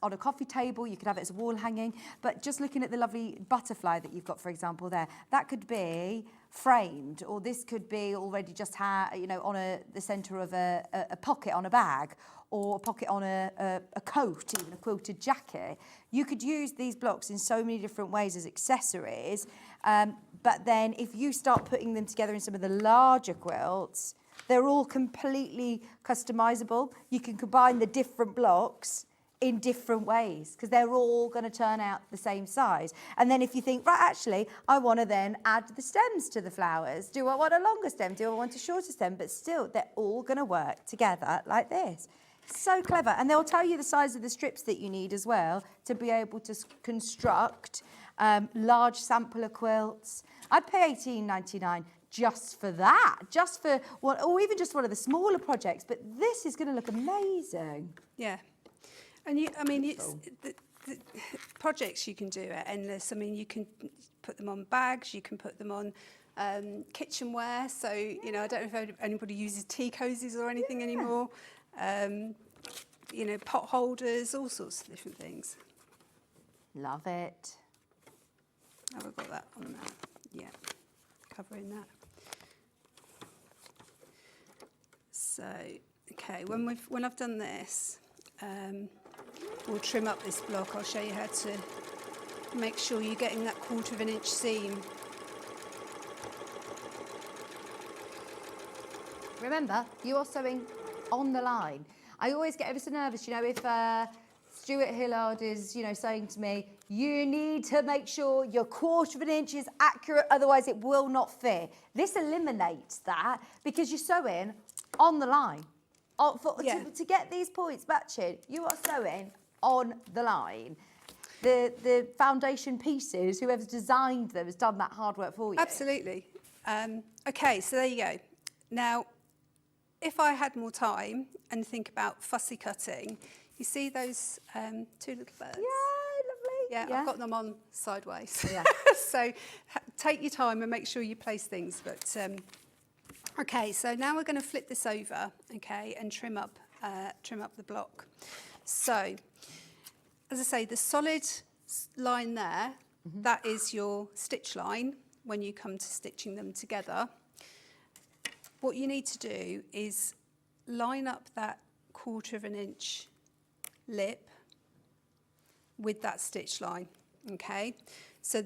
on a coffee table. You could have it as a wall hanging. But just looking at the lovely butterfly that you've got, for example, there, that could be framed, or this could be already just you know, on the centre of a pocket on a bag, or a pocket on a coat, even a quilted jacket. You could use these blocks in so many different ways as accessories. But then if you start putting them together in some of the larger quilts, they're all completely customizable. You can combine the different blocks in different ways because they're all going to turn out the same size. And then if you think, right, actually, I want to then add the stems to the flowers. Do I want a longer stem? Do I want a shorter stem? But still, they're all going to work together like this. So clever. And they'll tell you the size of the strips that you need as well to be able to construct large sampler quilts. I'd pay $18.99 just for that, just for one, or even just one of the smaller projects. But this is going to look amazing. Yeah. And I mean, it's the projects you can do are endless. I mean, you can put them on bags, you can put them on kitchenware. So, you know, I don't know if anybody uses tea cozies or anything anymore. You know, pot holders, all sorts of different things. Love it. Oh, I've got that on there. Yeah, covering that. So, okay, when I've done this, we'll trim up this block. I'll show you how to make sure you're getting that 1/4 of an inch seam. Remember, you are sewing on the line. I always get ever so nervous, you know, if Stuart Hillard is, you know, saying to me, you need to make sure your 1/4 of an inch is accurate, otherwise it will not fit. This eliminates that because you're sewing on the line. To get these points matching, you are sewing on the line. The foundation pieces, whoever's designed them has done that hard work for you. Absolutely. Okay, so there you go. Now, if I had more time and think about fussy cutting, you see those 2 little birds? Yeah, lovely. Yeah, I've got them on sideways. Yeah. So take your time and make sure you place things. But okay, so now we're going to flip this over, okay, and trim up the block. So, as I say, the solid line there, that is your stitch line when you come to stitching them together. What you need to do is line up that 1/4 of an inch lip with that stitch line, okay? So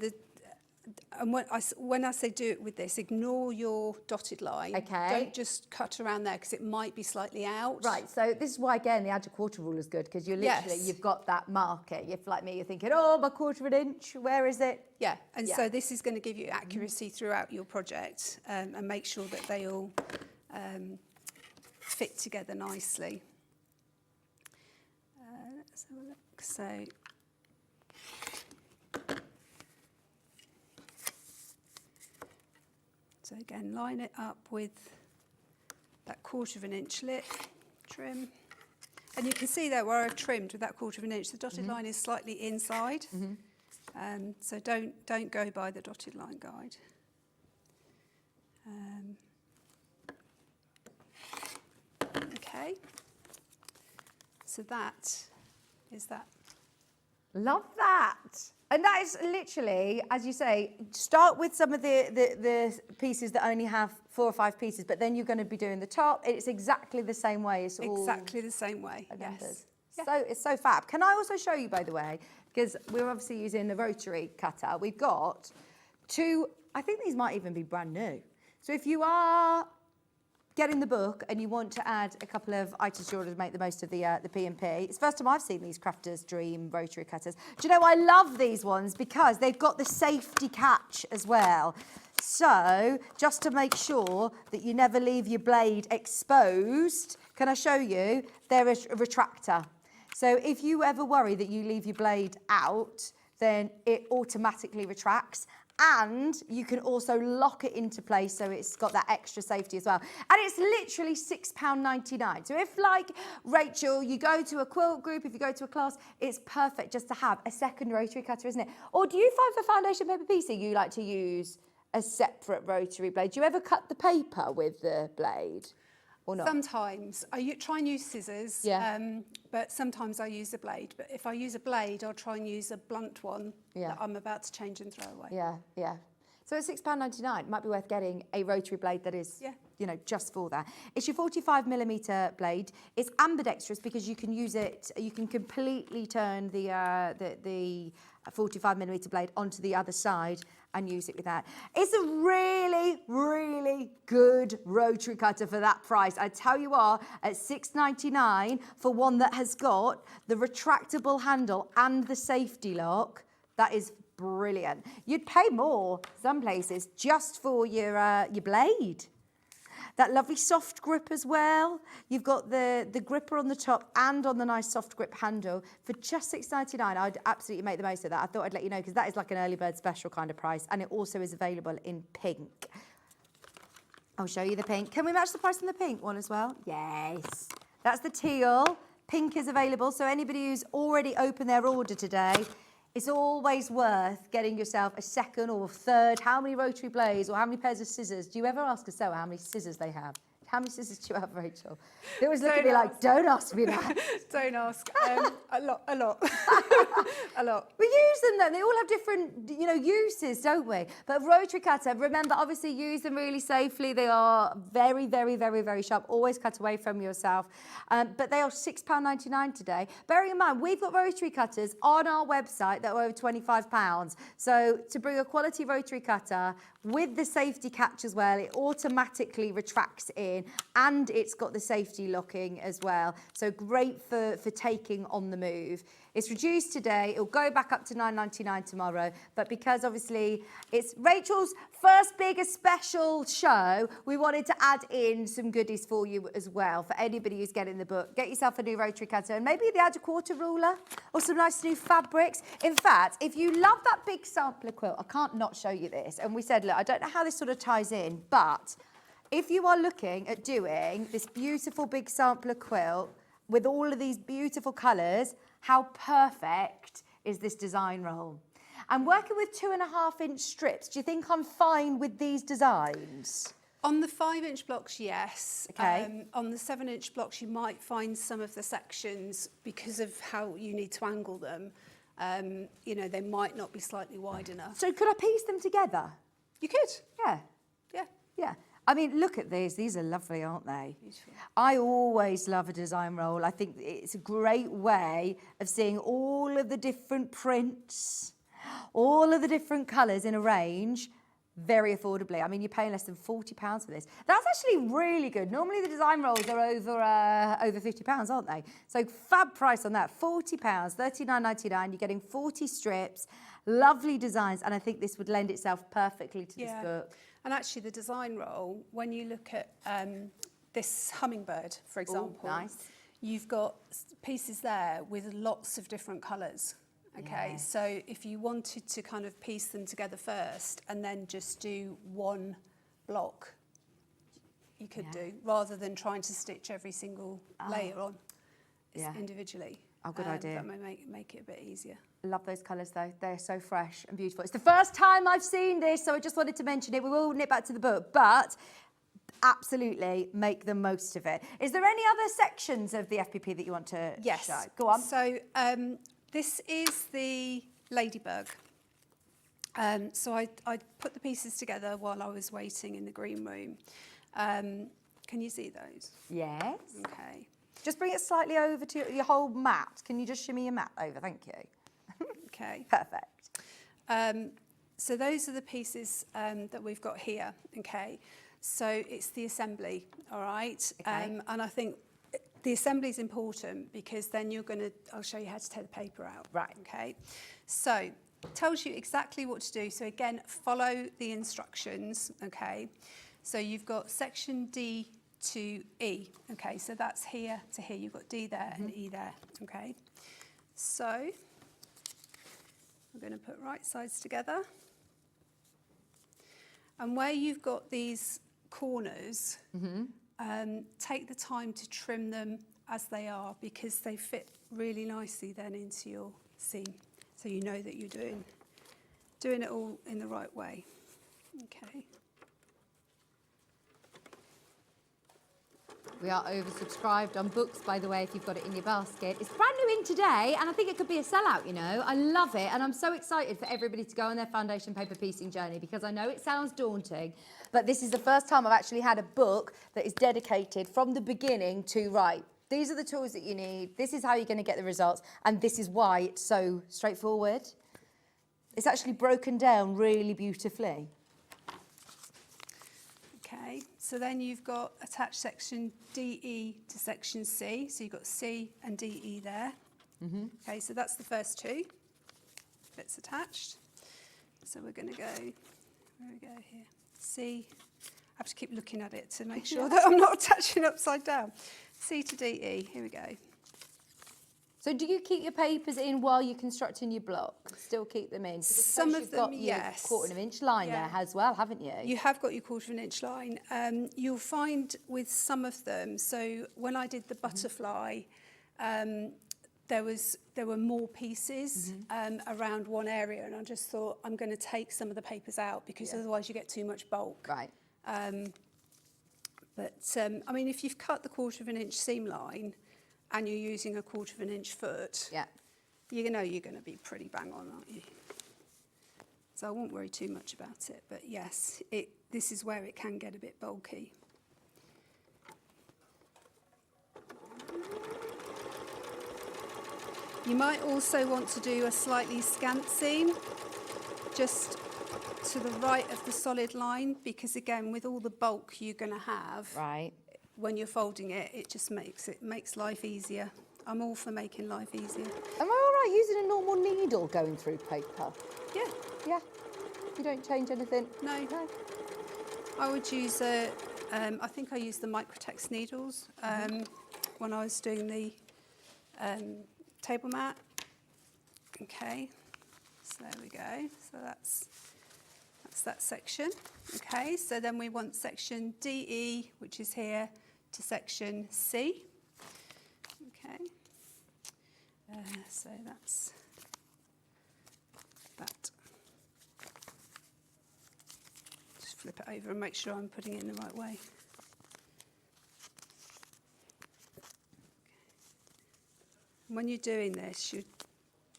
and when I say do it with this, ignore your dotted line. Okay. Don't just cut around there because it might be slightly out. Right, so this is why, again, the add a 1/4 rule is good because you're literally, Yes. you've got that marker. If, like me, you're thinking, oh, my 1/4 of an inch, where is it? Yeah, and Yeah. so this is going to give you accuracy throughout your project and make sure that they all fit together nicely. Let's have a look. So again, line it up with that 1/4 of an inch lip, trim. And you can see there where I've trimmed with that 1/4 of an inch, the dotted line is slightly inside. So don't go by the dotted line guide. Okay, so that is that. Love that. And that is literally, as you say, start with some of the pieces that only have 4 or 5 pieces, but then you're going to be doing the top. It's exactly the same way. It's all Exactly the same way, agendas. yes. So it's so fab. Can I also show you, by the way, because we're obviously using the rotary cutter. We've got 2, I think these might even be brand new. So if you are getting the book and you want to add a couple of items to order to make the most of the P&P, it's the first time I've seen these Crafter's Dream rotary cutters. Do you know, I love these ones because they've got the safety catch as well. So just to make sure that you never leave your blade exposed, can I show you? They're a retractor. So if you ever worry that you leave your blade out, then it automatically retracts. And you can also lock it into place so it's got that extra safety as well. And it's literally £6.99. So if, like Rachel, you go to a quilt group, if you go to a class, it's perfect just to have a second rotary cutter, isn't it? Or do you find for foundation paper piecing you like to use a separate rotary blade? Do you ever cut the paper with the blade? Or not? Sometimes. Try and use scissors, but sometimes I use a blade. But if I use a blade, I'll try and use a blunt one that I'm about to change and throw away. Yeah. So at £6.99, it might be worth getting a rotary blade that is, you know, just for that. It's your 45mm blade. It's ambidextrous because you can use it, you can completely turn the 45mm blade onto the other side and use it with that. It's a really, really good rotary cutter for that price. I tell you what, at £6.99 for one that has got the retractable handle and the safety lock, that is brilliant. You'd pay more some places just for your blade. That lovely soft grip as well. You've got the gripper on the top and on the nice soft grip handle for just £6.99. I'd absolutely make the most of that. I thought I'd let you know because that is like an early bird special kind of price, and it also is available in pink. I'll show you the pink. Can we match the price on the pink one as well? Yes. That's the teal. Pink is available, so anybody who's already opened their order today, it's always worth getting yourself a second or third. How many rotary blades or how many pairs of scissors? Do you ever ask a sewer how many scissors they have? How many scissors do you have, Rachel? They always look at me like, don't ask me that. Don't ask. A lot. A lot. We use them though. They all have different, you know, uses, don't we? But rotary cutter, remember, obviously use them really safely. They are very, very, very, very sharp. Always cut away from yourself. But they are £6.99 today. Bearing in mind, we've got rotary cutters on our website that are over £25. So to bring a quality rotary cutter with the safety catch as well, it automatically retracts in and it's got the safety locking as well. So great for taking on the move. It's reduced today. It'll go back up to £9.99 tomorrow. But because obviously it's Rachel's first biggest special show, we wanted to add in some goodies for you as well. For anybody who's getting the book, get yourself a new rotary cutter and maybe the add a quarter ruler or some nice new fabrics. In fact, if you love that big sampler quilt, I can't not show you this. And we said, look, I don't know how this sort of ties in, but if you are looking at doing this beautiful big sampler quilt with all of these beautiful colours, how perfect is this design roll? And working with 2.5-inch strips, do you think I'm fine with these designs? On the 5-inch blocks, yes. Okay. On the 7-inch blocks, you might find some of the sections, because of how you need to angle them, you know, they might not be slightly wide enough. So could I piece them together? You could. Yeah. Yeah. Yeah. I mean, look at these. These are lovely, aren't they? Beautiful. I always love a design roll. I think it's a great way of seeing all of the different prints, all of the different colours in a range, very affordably. I mean, you're paying less than £40 for this. That's actually really good. Normally the design rolls are over £50, aren't they? So fab price on that, £40, $39.99. You're getting 40 strips, lovely designs, and I think this would lend itself perfectly to this book. And actually the design roll, when you look at this hummingbird, for example, nice. You've got pieces there with lots of different colours. Okay, Yes. so if you wanted to kind of piece them together first and then just do one block, you could do, rather than trying to stitch every single layer on individually. Oh, good idea. That may make it a bit easier. Love those colours though. They're so fresh and beautiful. It's the first time I've seen this, so I just wanted to mention it. We will nip back to the book, but absolutely make the most of it. Is there any other sections of the FPP that you want to show? Go on. So this is the ladybug. So I put the pieces together while I was waiting in the green room. Can you see those? Yes. Okay. Just bring it slightly over to your whole mat. Can you just shimmy your mat over? Thank you. Okay. Perfect. So those are the pieces that we've got here, okay? So it's the assembly, all right? Okay. And I think the assembly is important because then I'll show you how to take the paper out. Right. Okay. So tells you exactly what to do. So again, follow the instructions, okay? So you've got section D to E, okay? So that's here to here. You've got D there and E there, okay? So we're going to put right sides together. And where you've got these corners, take the time to trim them as they are because they fit really nicely then into your seam. So you know that you're doing it all in the right way. Okay. We are oversubscribed on books, by the way, if you've got it in your basket. It's brand new in today, and I think it could be a sellout, you know. I love it, and I'm so excited for everybody to go on their foundation paper piecing journey because I know it sounds daunting, but this is the first time I've actually had a book that is dedicated from the beginning to, right, these are the tools that you need, this is how you're going to get the results, and this is why it's so straightforward. It's actually broken down really beautifully. Okay, so then you've got attached section DE to section C. So you've got C and DE there. Okay, so that's the first two bits attached. So we're going to go, where we go here? C. I have to keep looking at it to make sure that I'm not attaching upside down. C to DE, here we go. So do you keep your papers in while you're constructing your block? Still keep them in? Some of you've them, got your yes. 1/4 inch line there as well, haven't you? You have got your 1/4 inch line. You'll find with some of them, so when I did the butterfly, there were more pieces around one area, and I just thought I'm going to take some of the papers out because otherwise you get too much bulk. Right. But I mean, if you've cut the 1/4 inch seam line and you're using a 1/4 inch foot, you know you're going to be pretty bang on, aren't you? So I won't worry too much about it. But yes, this is where it can get a bit bulky. You might also want to do a slightly scant seam, just to the right of the solid line, because again, with all the bulk you're going to have, when you're folding it, it just makes life easier. I'm all for making life easier. Am I all right using a normal needle going through paper? Yeah. Yeah. You don't change anything? No. No. I would use I think I used the Microtex needles when I was doing the table mat. Okay. So there we go. So that's that section. Okay. So then we want section DE, which is here, to section C. Okay. So that's that. Just flip it over and make sure I'm putting it in the right way. When you're doing this,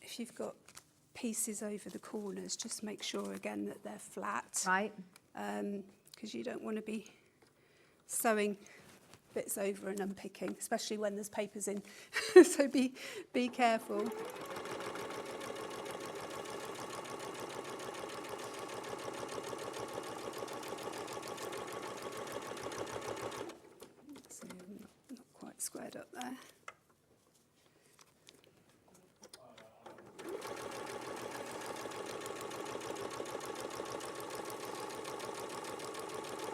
if you've got pieces over the corners, just make sure again that they're flat. Right. Because you don't want to be sewing bits over and unpicking, especially when there's papers in. So be careful. See, I'm not quite squared up there.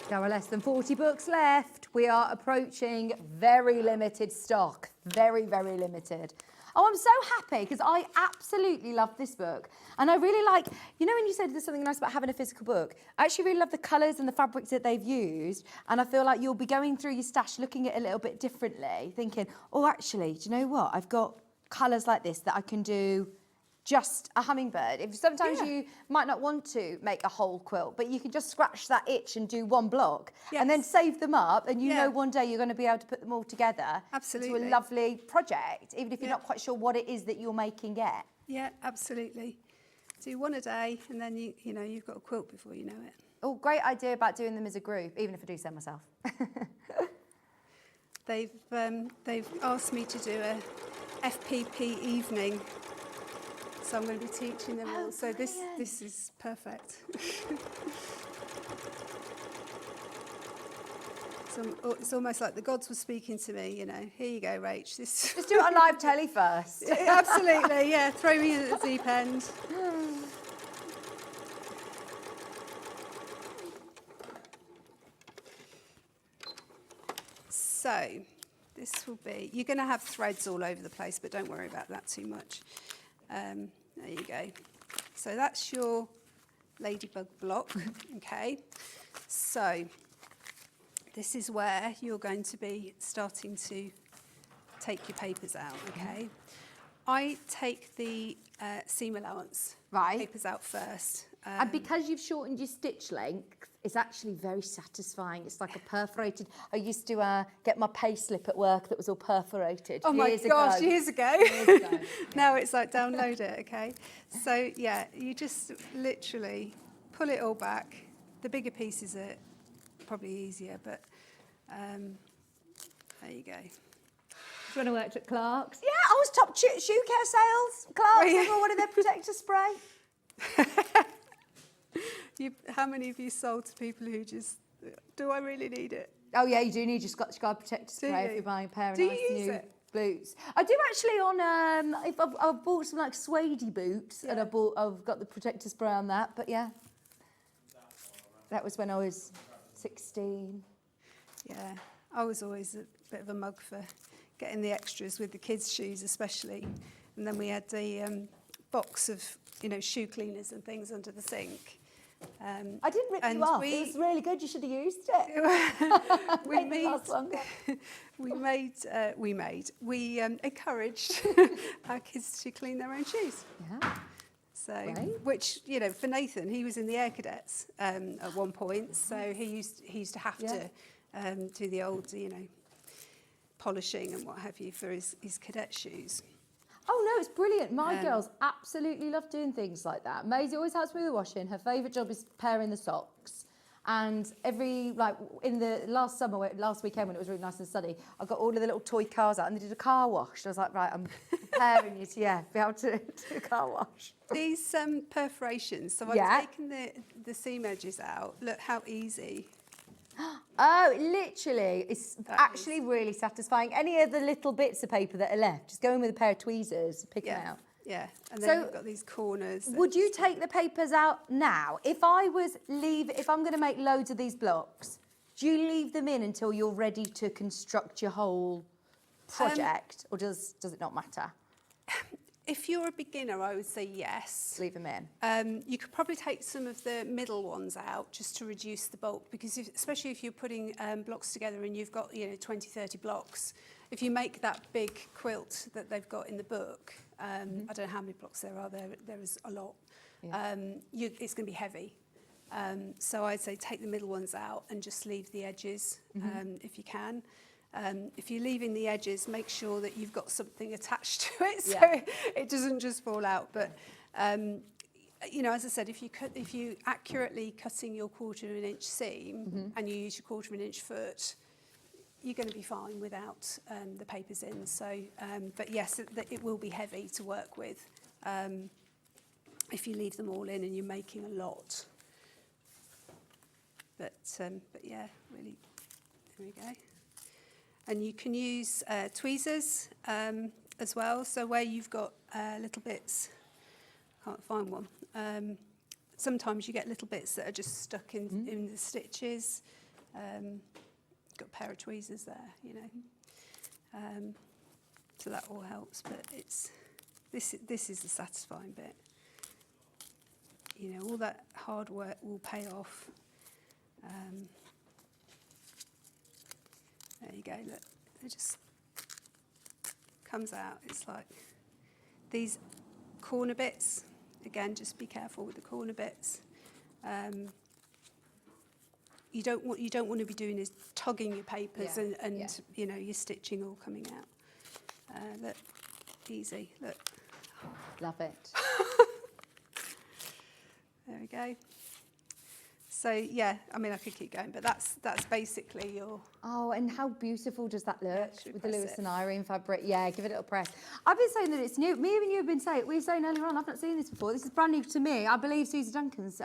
There are less than 40 books left. We are approaching very limited stock. Very, very limited. Oh, I'm so happy because I absolutely love this book. And I really like, you know when you said there's something nice about having a physical book? I actually really love the colours and the fabrics that they've used. And I feel like you'll be going through your stash looking at it a little bit differently, thinking, oh, actually, do you know what? I've got colours like this that I can do just a hummingbird. If sometimes you might not want to make a whole quilt, but you can just scratch that itch and do one block and then save them up, and you know one day you're going to be able to put them all together into a lovely project, even if you're not quite sure what it is that you're making yet. Yeah, absolutely. Do one a day, and then you know you've got a quilt before you know it. Oh, great idea about doing them as a group, even if I do sew myself. They've asked me to do a FPP evening. So I'm going to be teaching them all. So this brilliant. is perfect. So it's almost like the gods were speaking to me, you know. Here you go, Rach. This Just do it on live telly first. absolutely, yeah. Throw me in at the deep end. So this will be. You're going to have threads all over the place, but don't worry about that too much. There you go. So that's your ladybug block. Okay. So this is where you're going to be starting to take your papers out, okay? I take the seam allowance papers out first. And because you've shortened your stitch length, it's actually very satisfying. It's like a perforated. I used to get my pay slip at work that was all perforated. Oh my gosh, years ago. Yeah. Now it's like download it, okay? So yeah, you just literally pull it all back. The bigger pieces are probably easier, but there you go. When I worked at Clark's. Yeah, I was top shoe care sales. Clark's, everyone wanted their protector spray. How many of you sold to people who just, do I really need it? Oh yeah, you do need your Scotch Guard protector spray if you? you're buying a pair of Do you nice use new it? boots. I do actually on if I've bought some like suede boots and I've got the protector spray on that. But yeah, that was when I was 16. Yeah, I was always a bit of a mug for getting the extras with the kids' shoes especially. And then we had the box of, you know, shoe cleaners and things under the sink. I didn't rip you off. It was really good. You should have used it. We encouraged our kids to clean their own shoes. Yeah. So, Right. which, you know, for Nathan, he was in the Air Cadets at one point, so he used to have to do the old, you know, polishing and what have you for his cadet shoes. Oh no, it's brilliant. My girls absolutely love doing things like that. Maisie always helps me with the washing. Her favourite job is pairing the socks. And in the last weekend when it was really nice and sunny, I got all of the little toy cars out and they did a car wash. I was like, right, I'm preparing you to be able to do a car wash. These perforations, so I've taken the seam edges out. Look how easy. Oh, literally, it's actually really satisfying. Any of the little bits of paper that are left, just go in with a pair of tweezers, pick them out. Yeah, and then you've got these corners. Would you take the papers out now? If I'm going to make loads of these blocks, do you leave them in until you're ready to construct your whole project, or does it not matter? If you're a beginner, I would say yes. Leave them in. You could probably take some of the middle ones out just to reduce the bulk, because especially if you're putting blocks together and you've got 20, 30 blocks, if you make that big quilt that they've got in the book, I don't know how many blocks there are, there is a lot, it's going to be heavy. So I'd say take the middle ones out and just leave the edges if you can. If you're leaving the edges, make sure that you've got something attached to it so it doesn't just fall out. But you know, as I said, if you accurately cutting your 1/4 inch seam and you use your 1/4 inch foot, you're going to be fine without the papers in. So, but yes, it will be heavy to work with if you leave them all in and you're making a lot. But yeah, really, there we go. And you can use tweezers as well. So where you've got little bits, can't find one. Sometimes you get little bits that are just stuck in the stitches. Got a pair of tweezers there, you know. So that all helps. But this is the satisfying bit. You know, all that hard work will pay off. There you go, look, it just comes out. It's like these corner bits, again, just be careful with the corner bits. You don't want to be doing is tugging your papers and you know, your stitching all coming out. Look, easy, look. Love it. There we go. So yeah, I mean, I could keep going, but that's basically your. Oh, and how beautiful does that look should we with the press Lewis it? and Irene fabric? Yeah, give it a little press. I've been saying that it's new. Me and you have been saying, we were saying earlier on, I've not seen this before. This is brand new to me. I believe Susie Duncan's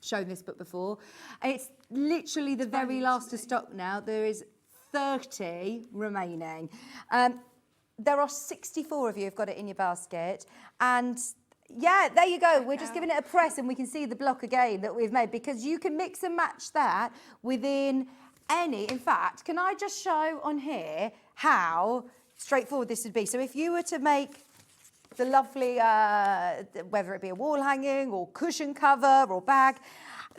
shown this book before. And it's literally the very last of stock now. There is 30 remaining. There are 64 of you who've got it in your basket. And yeah, there you go. We're just giving it a press and we can see the block again that we've made, because you can mix and match that within any. In fact, can I just show on here how straightforward this would be? So if you were to make the lovely, whether it be a wall hanging or cushion cover or bag,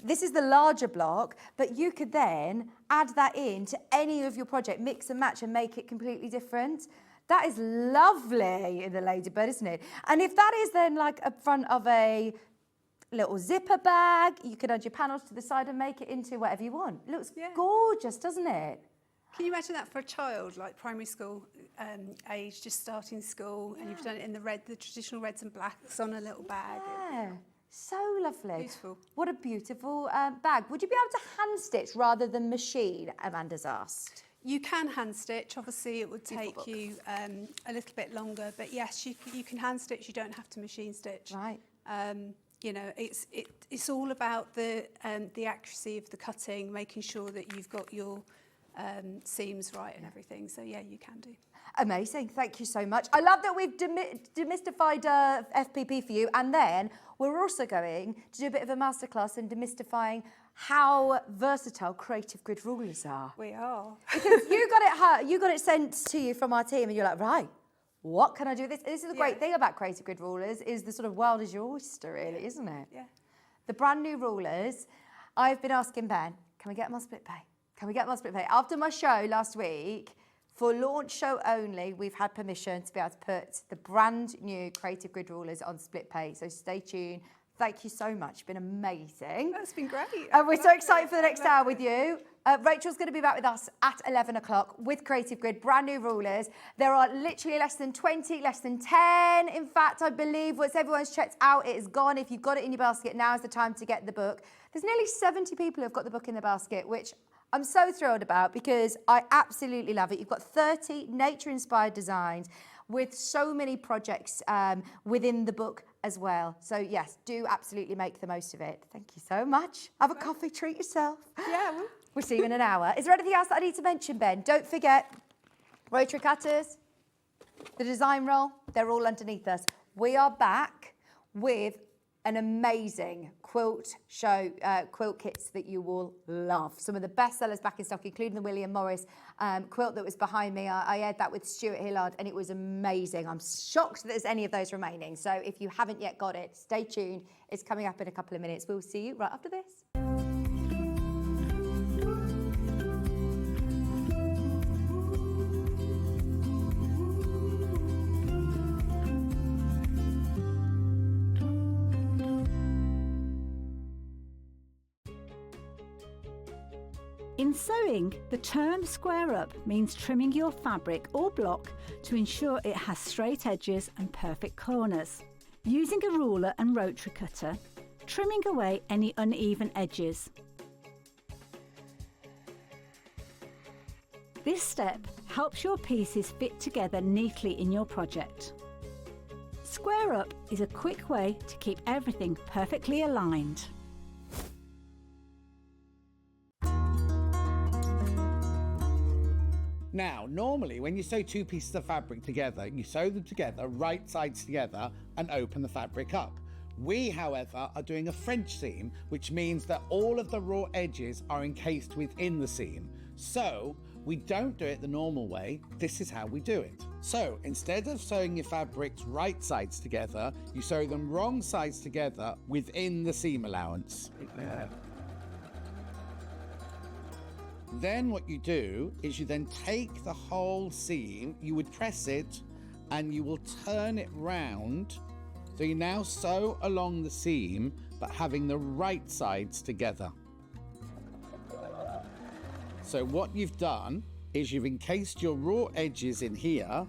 this is the larger block, but you could then add that in to any of your project, mix and match and make it completely different. That is lovely in the Ladybird, isn't it? And if that is then like a front of a little zipper bag, you can add your panels to the side and make it into whatever you want. It looks gorgeous, doesn't it? Can you imagine that for a child, like primary school age, just starting school, and you've done it in the traditional reds and blacks on a little bag? Yeah, so lovely. Beautiful. What a beautiful bag. Would you be able to hand stitch rather than machine, Amanda's asked? You can hand stitch. Obviously, it would take you a little bit longer, but yes, you can hand stitch. You don't have to machine stitch. Right. You know, it's all about the accuracy of the cutting, making sure that you've got your seams right and everything. So yeah, you can do. Amazing, thank you so much. I love that we've demystified FPP for you, and then we're also going to do a bit of a masterclass in demystifying how versatile creative grid rulers are. We are. Because you got it sent to you from our team, and you're like, right, what can I do with this? This is the great thing about creative grid rulers, is the sort of world is your oyster, really, isn't it? Yeah. The brand new rulers, I've been asking Ben, can we get them on split pay? Can we get them on split pay? After my show last week, for launch show only, we've had permission to be able to put the brand new creative grid rulers on split pay. So stay tuned. Thank you so much. It's been amazing. That's been great. And we're so excited for the next hour with you. Rachel's going to be back with us at 11 o'clock with Creative Grid, brand new rulers. There are literally less than 20, less than 10. In fact, I believe once everyone's checked out, it is gone. If you've got it in your basket, now is the time to get the book. There's nearly 70 people who've got the book in their basket, which I'm so thrilled about because I absolutely love it. You've got 30 nature-inspired designs with so many projects within the book as well. So yes, do absolutely make the most of it. Thank you so much. Have a coffee, treat yourself. Yeah. We'll see you in an hour. Is there anything else that I need to mention, Ben? Don't forget, rotary cutters, the design roll, they're all underneath us. We are back with an amazing quilt kits that you will love. Some of the best sellers back in stock, including the William Morris quilt that was behind me. I aired that with Stuart Hillard and it was amazing. I'm shocked that there's any of those remaining. So if you haven't yet got it, stay tuned. It's coming up in a couple of minutes. We'll see you right after this. In sewing, the term square up means trimming your fabric or block to ensure it has straight edges and perfect corners. Using a ruler and rotary cutter, trimming away any uneven edges. This step helps your pieces fit together neatly in your project. Square up is a quick way to keep everything perfectly aligned. Now, normally when you sew two pieces of fabric together, you sew them together, right sides together, and open the fabric up. We, however, are doing a French seam, which means that all of the raw edges are encased within the seam. So, we don't do it the normal way. This is how we do it. So, instead of sewing your fabrics right sides together, you sew them wrong sides together within the seam allowance. Then what you do is you then take the whole seam, you would press it and you will turn it round. So you now sew along the seam, but having the right sides together. So what you've done is you've encased your raw edges in here.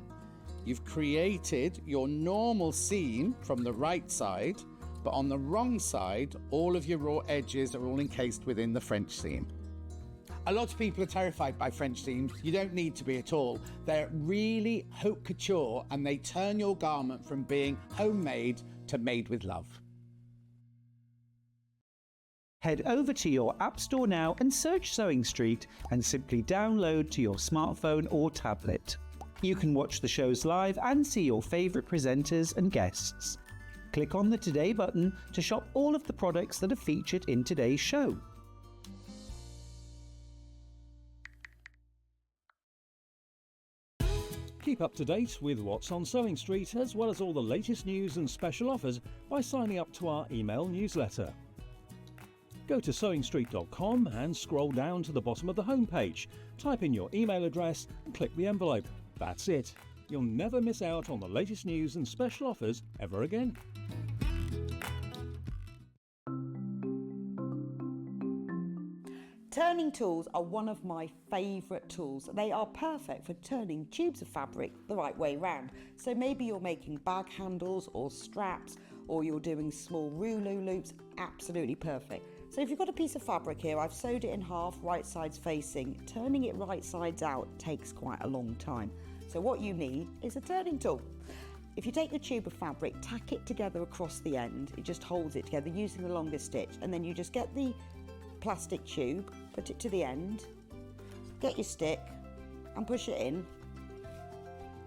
You've created your normal seam from the right side, but on the wrong side, all of your raw edges are all encased within the French seam. A lot of people are terrified by French seams. You don't need to be at all. They're really haute couture and they turn your garment from being homemade to made with love. Head over to your App Store now and search Sewing Street and simply download to your smartphone or tablet. You can watch the shows live and see your favourite presenters and guests. Click on the Today button to shop all of the products that are featured in today's show. Keep up to date with what's on Sewing Street, as well as all the latest news and special offers by signing up to our email newsletter. Go to sewingstreet.com and scroll down to the bottom of the homepage. Type in your email address and click the envelope. That's it. You'll never miss out on the latest news and special offers ever again. Turning tools are one of my favourite tools. They are perfect for turning tubes of fabric the right way round. So maybe you're making bag handles or straps, or you're doing small rouleau loops. Absolutely perfect. So if you've got a piece of fabric here, I've sewed it in half, right sides facing. Turning it right sides out takes quite a long time. So what you need is a turning tool. If you take the tube of fabric, tack it together across the end, it just holds it together using the longest stitch, and then you just get the plastic tube, put it to the end, get your stick and push it in,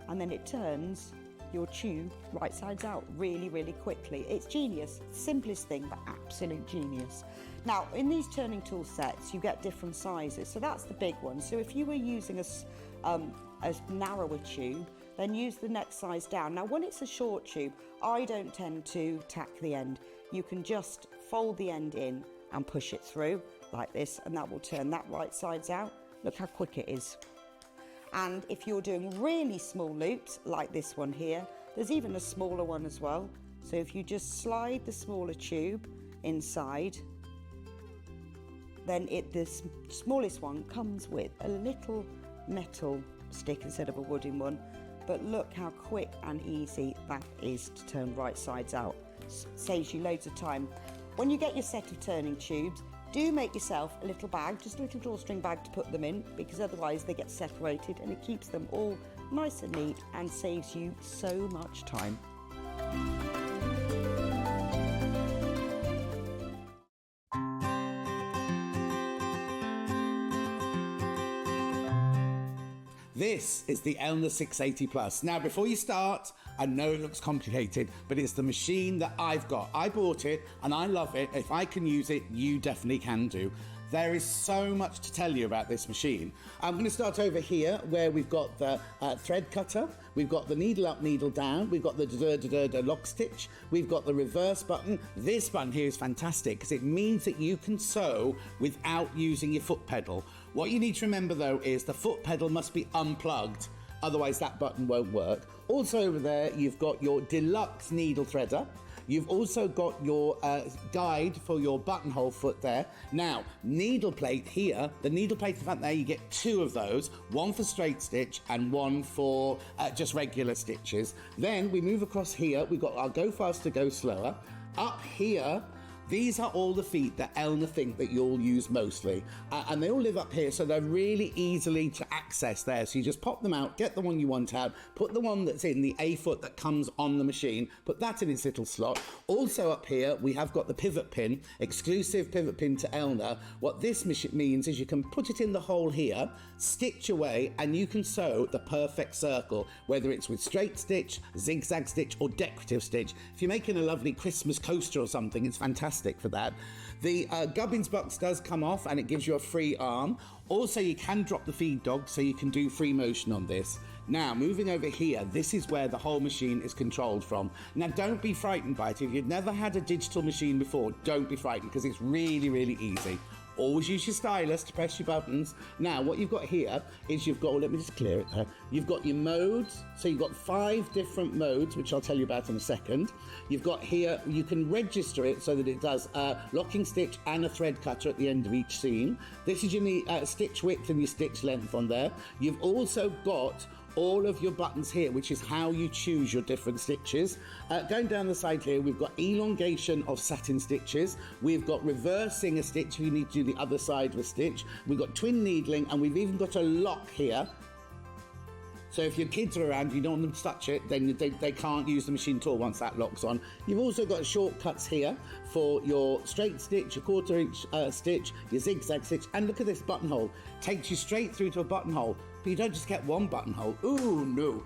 and then it turns your tube right sides out really, really quickly. It's genius. Simplest thing, but absolute genius. Now, in these turning tool sets, you get different sizes. So that's the big one. So if you were using a narrower tube, then use the next size down. Now, when it's a short tube, I don't tend to tack the end. You can just fold the end in and push it through like this, and that will turn that right sides out. Look how quick it is. And if you're doing really small loops like this one here, there's even a smaller one as well. So if you just slide the smaller tube inside, then the smallest one comes with a little metal stick instead of a wooden one. But look how quick and easy that is to turn right sides out. Saves you loads of time. When you get your set of turning tubes, do make yourself a little bag, just a little drawstring bag to put them in, because otherwise they get separated and it keeps them all nice and neat and saves you so much time. This is the Elna 680 Plus. Now, before you start, I know it looks complicated, but it's the machine that I've got. I bought it and I love it. If I can use it, you definitely can do. There is so much to tell you about this machine. I'm going to start over here where we've got the thread cutter, we've got the needle up, needle down, we've got the lock stitch, we've got the reverse button. This button here is fantastic because it means that you can sew without using your foot pedal. What you need to remember though is the foot pedal must be unplugged, otherwise that button won't work. Also over there you've got your deluxe needle threader. You've also got your guide for your buttonhole foot there. Now, needle plate here, the needle plate in the front there, you get two of those, one for straight stitch and one for just regular stitches. Then we move across here, we've got our go faster, go slower. Up here, these are all the feet that Elna think that you'll use mostly. And they all live up here, so they're really easily to access there. So you just pop them out, get the one you want out, put the one that's in the A foot that comes on the machine, put that in its little slot. Also up here, we have got the pivot pin, exclusive pivot pin to Elna. What this means is you can put it in the hole here, stitch away, and you can sew the perfect circle, whether it's with straight stitch, zigzag stitch, or decorative stitch. If you're making a lovely Christmas coaster or something, it's fantastic for that. The gubbins box does come off and it gives you a free arm. Also, you can drop the feed dog so you can do free motion on this. Now, moving over here, this is where the whole machine is controlled from. Now, don't be frightened by it. If you've never had a digital machine before, don't be frightened because it's really, really easy. Always use your stylus to press your buttons. Now, what you've got here is you've got, let me just clear it there. You've got your modes. So you've got 5 different modes, which I'll tell you about in a second. You've got here, you can register it so that it does a locking stitch and a thread cutter at the end of each seam. This is your stitch width and your stitch length on there. You've also got all of your buttons here, which is how you choose your different stitches. Going down the side here, we've got elongation of satin stitches. We've got reversing a stitch if you need to do the other side of a stitch. We've got twin needling, and we've even got a lock here. So if your kids are around, you don't want them to touch it, then they can't use the machine at all once that lock's on. You've also got shortcuts here for your straight stitch, your 1/4 inch stitch, your zigzag stitch, and look at this buttonhole. Takes you straight through to a buttonhole, but you don't just get one buttonhole. Ooh, no,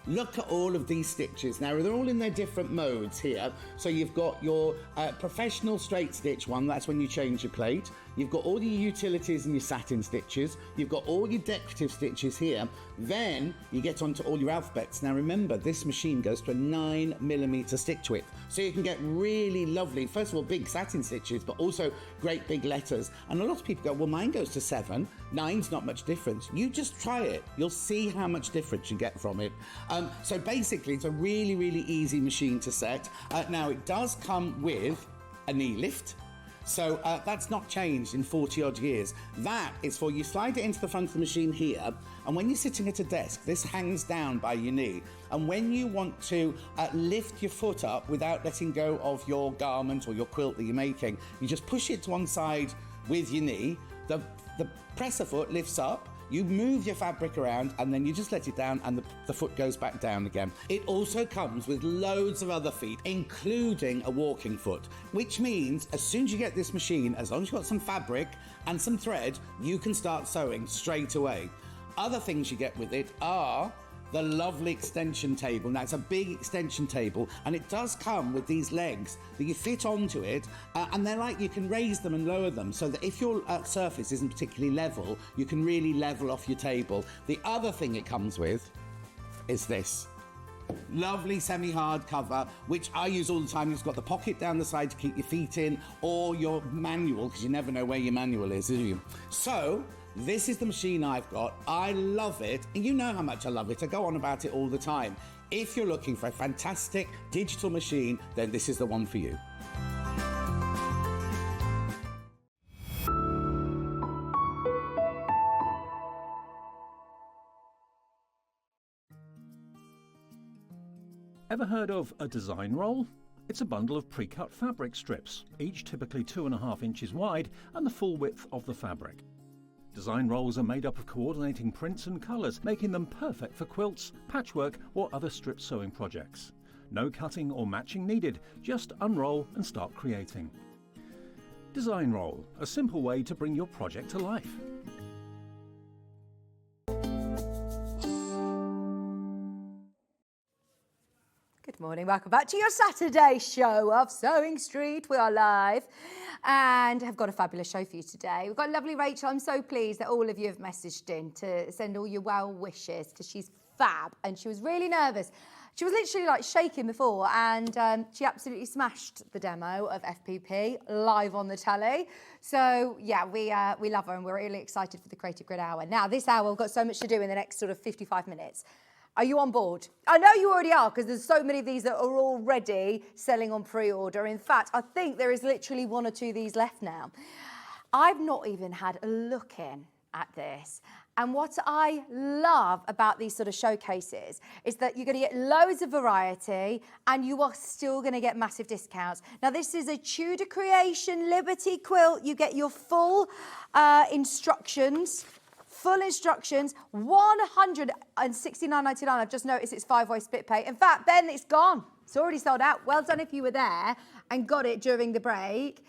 Look at all of these stitches. Now, they're all in their different modes here. So you've got your professional straight stitch one, that's when you change your plate. You've got all your utilities and your satin stitches. You've got all your decorative stitches here. Then you get onto all your alphabets. Now remember, this machine goes to a 9mm stitch width. So you can get really lovely, first of all, big satin stitches, but also great big letters. And a lot of people go, well, mine goes to 7. 9's not much difference. You just try it. You'll see how much difference you get from it. So basically, it's a really, really easy machine to set. Now, it does come with a knee lift. So that's not changed in 40 odd years. That is for you slide it into the front of the machine here, and when you're sitting at a desk, this hangs down by your knee. And when you want to lift your foot up without letting go of your garment or your quilt that you're making, you just push it to one side with your knee. The presser foot lifts up. You move your fabric around and then you just let it down and the foot goes back down again. It also comes with loads of other feet, including a walking foot, which means as soon as you get this machine, as long as you've got some fabric and some thread, you can start sewing straight away. Other things you get with it are the lovely extension table. Now, it's a big extension table, and it does come with these legs that you fit onto it, and they're like, you can raise them and lower them, so that if your surface isn't particularly level, you can really level off your table. The other thing it comes with is this lovely semi-hard cover, which I use all the time. It's got the pocket down the side to keep your feet in, or your manual, because you never know where your manual is, do you? So this is the machine I've got. I love it, and you know how much I love it. I go on about it all the time. If you're looking for a fantastic digital machine, then this is the one for you. Ever heard of a design roll? It's a bundle of pre-cut fabric strips, each typically 2.5 inches wide and the full width of the fabric. Design rolls are made up of coordinating prints and colours, making them perfect for quilts, patchwork or other strip sewing projects. No cutting or matching needed, just unroll and start creating. Design roll, a simple way to bring your project to life. Good morning, welcome back to your Saturday show of Sewing Street. We are live and have got a fabulous show for you today. We've got lovely Rachel. I'm so pleased that all of you have messaged in to send all your well wishes, because she's fab and she was really nervous. She was literally like shaking before, and she absolutely smashed the demo of FPP live on the telly. So yeah, we love her and we're really excited for the Creative Grid Hour. Now this hour, we've got so much to do in the next sort of 55 minutes. Are you on board? I know you already are, because there's so many of these that are already selling on pre-order. In fact, I think there is literally 1 or 2 of these left now. I've not even had a look in at this. And what I love about these sort of showcases is that you're going to get loads of variety and you are still going to get massive discounts. Now, this is a Tudor Creation Liberty quilt. You get your full instructions. Full instructions, $169.99. I've just noticed it's 5-way split pay. In fact, Ben, it's gone. It's already sold out. Well done if you were there and got it during the break.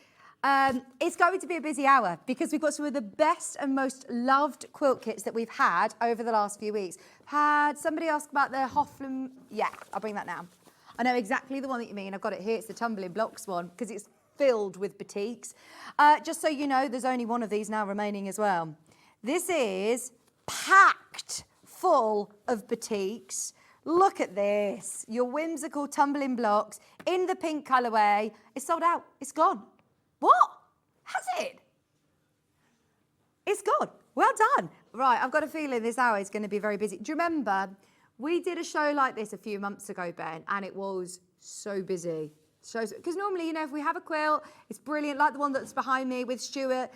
It's going to be a busy hour because we've got some of the best and most loved quilt kits that we've had over the last few weeks. Had somebody ask about the Hoffman? Yeah, I'll bring that now. I know exactly the one that you mean. I've got it here. It's the tumbling blocks one because it's filled with batiks. Just so you know, there's only one of these now remaining as well. This is packed full of batiks. Look at this. Your whimsical tumbling blocks in the pink colourway. It's sold out. It's gone. What? Has it? It's gone. Well done. Right, I've got a feeling this hour is going to be very busy. Do you remember we did a show like this a few months ago, Ben, and it was so busy. So, because normally, you know, if we have a quilt, it's brilliant, like the one that's behind me with Stuart.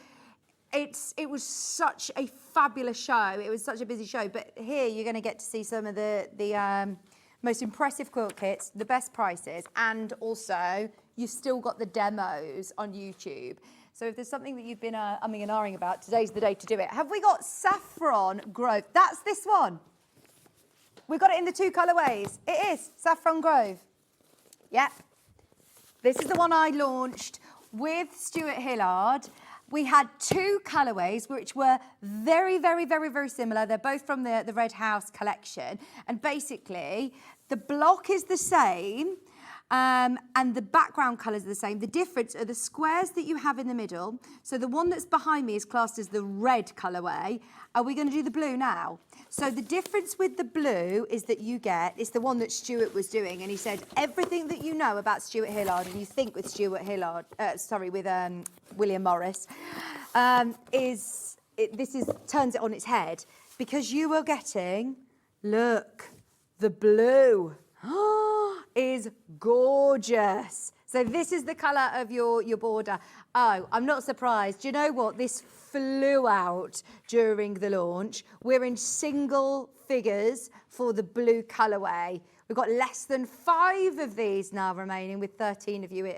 It was such a fabulous show. It was such a busy show. But here you're going to get to see some of the most impressive quilt kits, the best prices, and also you've still got the demos on YouTube. So if there's something that you've been umming and ahhing about, today's the day to do it. Have we got Saffron Grove? That's this one. We've got it in the 2 colourways. It is Saffron Grove. Yep. This is the one I launched with Stuart Hillard. We had 2 colourways which were very, very, very, very similar. They're both from the Red House collection. And basically, the block is the same. And the background colours are the same. The difference are the squares that you have in the middle. So the one that's behind me is classed as the red colourway. Are we going to do the blue now? So the difference with the blue is that you get, it's the one that Stuart was doing, and he said everything that you know about Stuart Hillard and you think with Stuart Hillard, with William Morris, turns it on its head, because you are getting, look, the blue. Is gorgeous. So this is the colour of your border. Oh, I'm not surprised. Do you know what? This flew out during the launch. We're in single figures for the blue colourway. We've got less than 5 of these now remaining, with 13 of you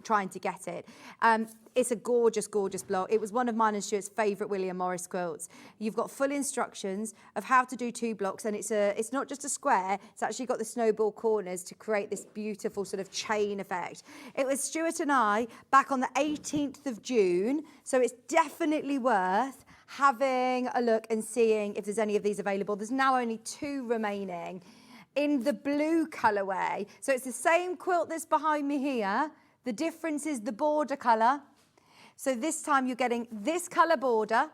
trying to get it. It's a gorgeous, gorgeous block. It was one of mine and Stuart's favourite William Morris quilts. You've got full instructions of how to do 2 blocks, and it's not just a square, it's actually got the snowball corners to create this beautiful sort of chain effect. It was Stuart and I back on the 18th of June, so it's definitely worth having a look and seeing if there's any of these available. There's now only 2 remaining in the blue colourway. So it's the same quilt that's behind me here. The difference is the border colour. So this time you're getting this colour border,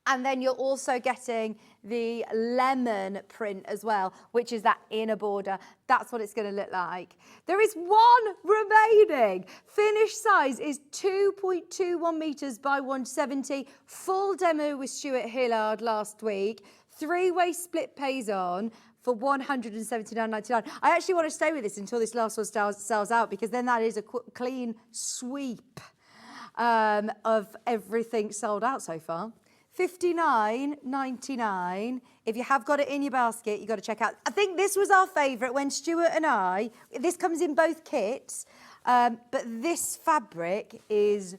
and then you're also getting the lemon print as well, which is that inner border. That's what it's going to look like. There is 1 remaining. Finished size is 2.21 metres by 170. Full demo with Stuart Hillard last week. 3-way split pays on for $179.99. I actually want to stay with this until this last one sells out, because then that is a clean sweep of everything sold out so far. $59.99. If you have got it in your basket, you've got to check out. I think this was our favourite when Stuart and I, this comes in both kits, but this fabric is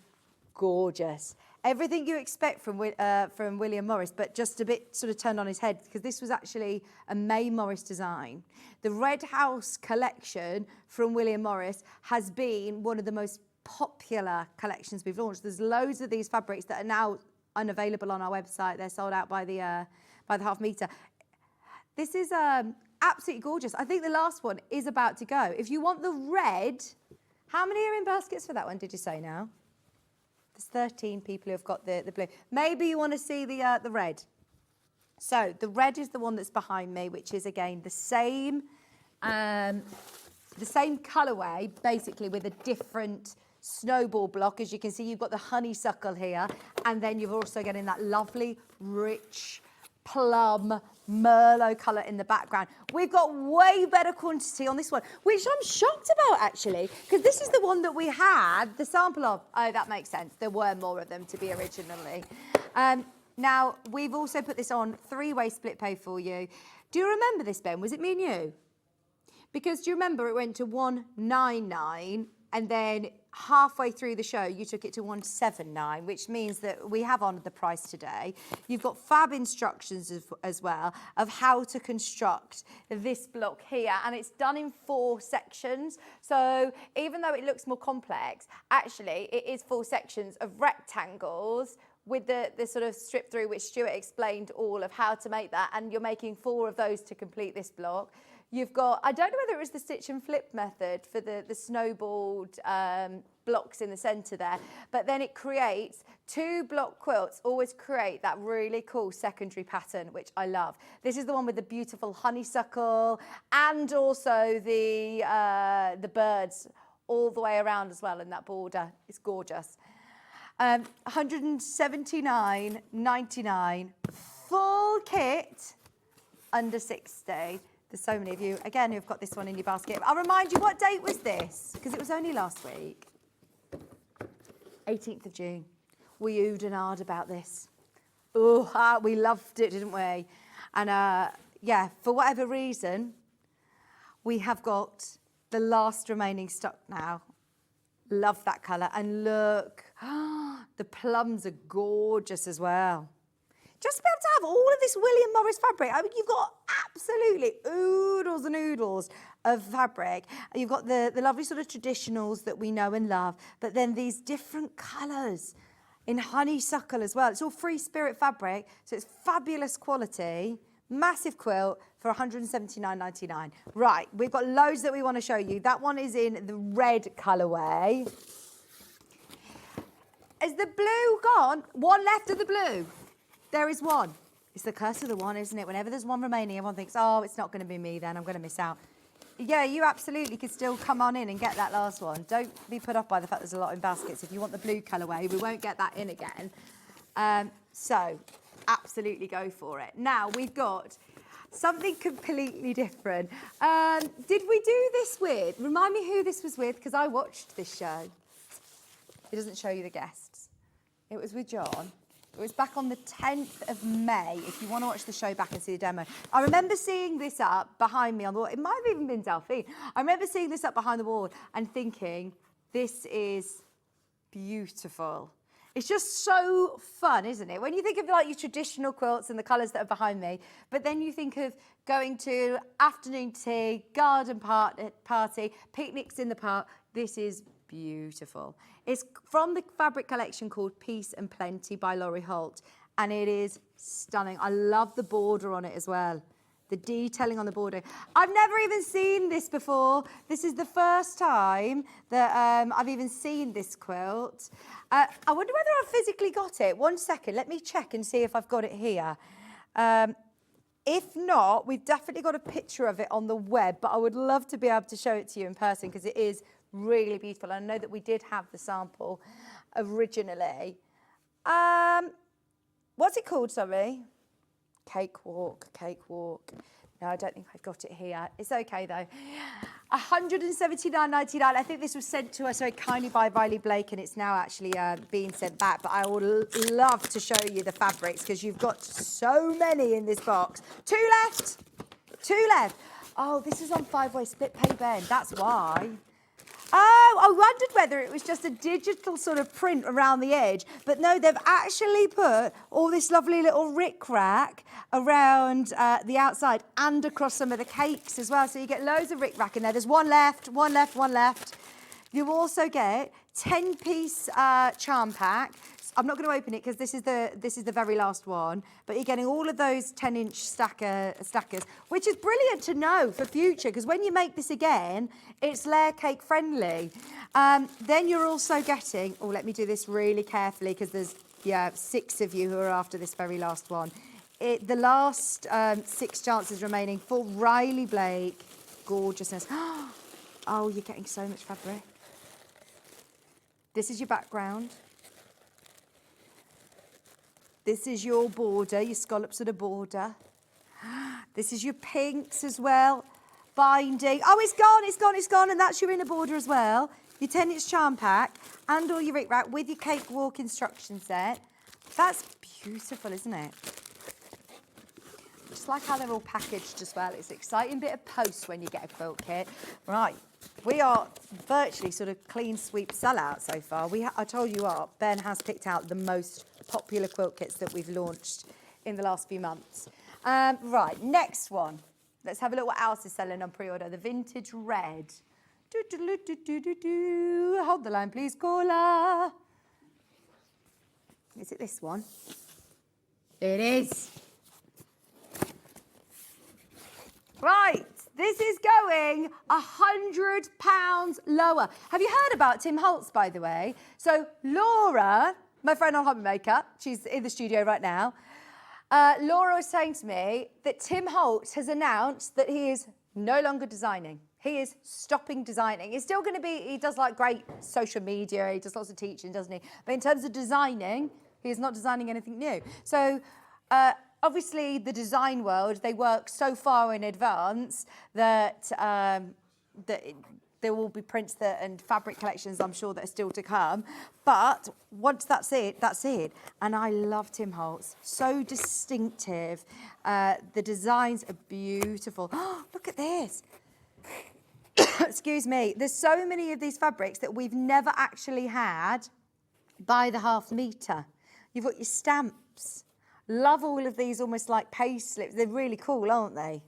gorgeous. Everything you expect from William Morris, but just a bit sort of turned on his head, because this was actually a May Morris design. The Red House collection from William Morris has been one of the most popular collections we've launched. There's loads of these fabrics that are now unavailable on our website. They're sold out by the half metre. This is absolutely gorgeous. I think the last one is about to go. If you want the red, how many are in baskets for that one, did you say now? There's 13 people who have got the blue. Maybe you want to see the red. So the red is the one that's behind me, which is again the same colourway, basically with a different snowball block. As you can see, you've got the honeysuckle here, and then you're also getting that lovely, rich plum Merlot colour in the background. We've got way better quantity on this one, which I'm shocked about actually, because this is the one that we had the sample of. Oh, that makes sense. There were more of them to be originally. Now, we've also put this on 3-way split pay for you. Do you remember this, Ben? Was it me and you? Because do you remember it went to 199, and then halfway through the show, you took it to 179, which means that we have honoured the price today. You've got fab instructions as well of how to construct this block here, and it's done in 4 sections. So even though it looks more complex, actually it is 4 sections of rectangles with the sort of strip through, which Stuart explained all of how to make that, and you're making 4 of those to complete this block. You've got, I don't know whether it was the stitch and flip method for the snowballed blocks in the centre there, but then it creates 2 block quilts, always create that really cool secondary pattern, which I love. This is the one with the beautiful honeysuckle and also the birds all the way around as well in that border. It's gorgeous. $179.99, full kit, under 60. There's so many of you, again, who've got this one in your basket. I'll remind you, what date was this? Because it was only last week. 18th of June. we oohed and ahed about this. Oh, we loved it, didn't we? And yeah, for whatever reason, we have got the last remaining stock now. Love that colour. And look, the plums are gorgeous as well. Just to be able to have all of this William Morris fabric. I mean, you've got absolutely oodles and oodles of fabric. You've got the lovely sort of traditionals that we know and love, but then these different colours in honeysuckle as well. It's all free spirit fabric, so it's fabulous quality. Massive quilt for £179.99. Right, we've got loads that we want to show you. That one is in the red colourway. Is the blue gone? One left of the blue. There is one. It's the curse of the one, isn't it? Whenever there's one remaining, everyone thinks, oh, it's not going to be me then. I'm going to miss out. Yeah, you absolutely could still come on in and get that last one. Don't be put off by the fact there's a lot in baskets. If you want the blue colourway, we won't get that in again. So, absolutely go for it. Now, we've got something completely different. Did we do this with? Remind me who this was with, because I watched this show. It doesn't show you the guests. It was with John. It was back on the 10th of May, if you want to watch the show back and see the demo. I remember seeing this up behind me on the wall. It might have even been Delphine. I remember seeing this up behind the wall and thinking, this is beautiful. It's just so fun, isn't it? When you think of like your traditional quilts and the colours that are behind me, but then you think of going to afternoon tea, garden party, picnics in the park, this is beautiful. It's from the fabric collection called Peace and Plenty by Laurie Holt, and it is stunning. I love the border on it as well. The detailing on the border. I've never even seen this before. This is the first time that I've even seen this quilt. I wonder whether I've physically got it. 1 second, let me check and see if I've got it here. If not, we've definitely got a picture of it on the web, but I would love to be able to show it to you in person because it is really beautiful. I know that we did have the sample originally. What's it called, sorry? Cakewalk. No, I don't think I've got it here. It's okay though. £179.99. I think this was sent to us very kindly by Riley Blake, and it's now actually being sent back. But I would love to show you the fabrics because you've got so many in this box. Two left. Oh, this is on 5-way split pay bend. That's why. Oh, I wondered whether it was just a digital sort of print around the edge. But no, they've actually put all this lovely little rick-rack around the outside and across some of the cakes as well. So you get loads of rick-rack in there. There's one left. You also get 10-piece charm pack. I'm not going to open it because this is the very last one. But you're getting all of those 10-inch stackers, which is brilliant to know for future because when you make this again, it's layer cake friendly. Then you're also getting. Oh, let me do this really carefully because there's 6 of you who are after this very last one. The last 6 chances remaining for Riley Blake. Gorgeousness. Oh, you're getting so much fabric. This is your background. This is your border, your scallops of the border. This is your pinks as well. Binding. Oh, it's gone. And that's your inner border as well. Your 10-inch charm pack and all your rick-rack with your cakewalk instruction set. That's beautiful, isn't it? Just like how they're all packaged as well. It's an exciting bit of post when you get a quilt kit. Right, we are virtually sort of clean sweep sellout so far. I told you what, Ben has picked out the most popular quilt kits that we've launched in the last few months. Right, next one. Let's have a look what else is selling on pre-order. The vintage red. Hold the line, please, caller. Is it this one? It is. Right, this is going £100 lower. Have you heard about Tim Holtz, by the way? So Laura, my friend on Hobby Maker, she's in the studio right now. Laura was saying to me that Tim Holtz has announced that he is no longer designing. He is stopping designing. He's still going to be, he does like great social media, he does lots of teaching, doesn't he? But in terms of designing, he is not designing anything new. So obviously the design world, they work so far in advance that there will be prints and fabric collections, I'm sure, that are still to come. But once that's it, that's it. And I love Tim Holtz. So distinctive. The designs are beautiful. Oh, look at this. Excuse me. There's so many of these fabrics that we've never actually had by the half metre. You've got your stamps. Love all of these almost like payslips. They're really cool, aren't they?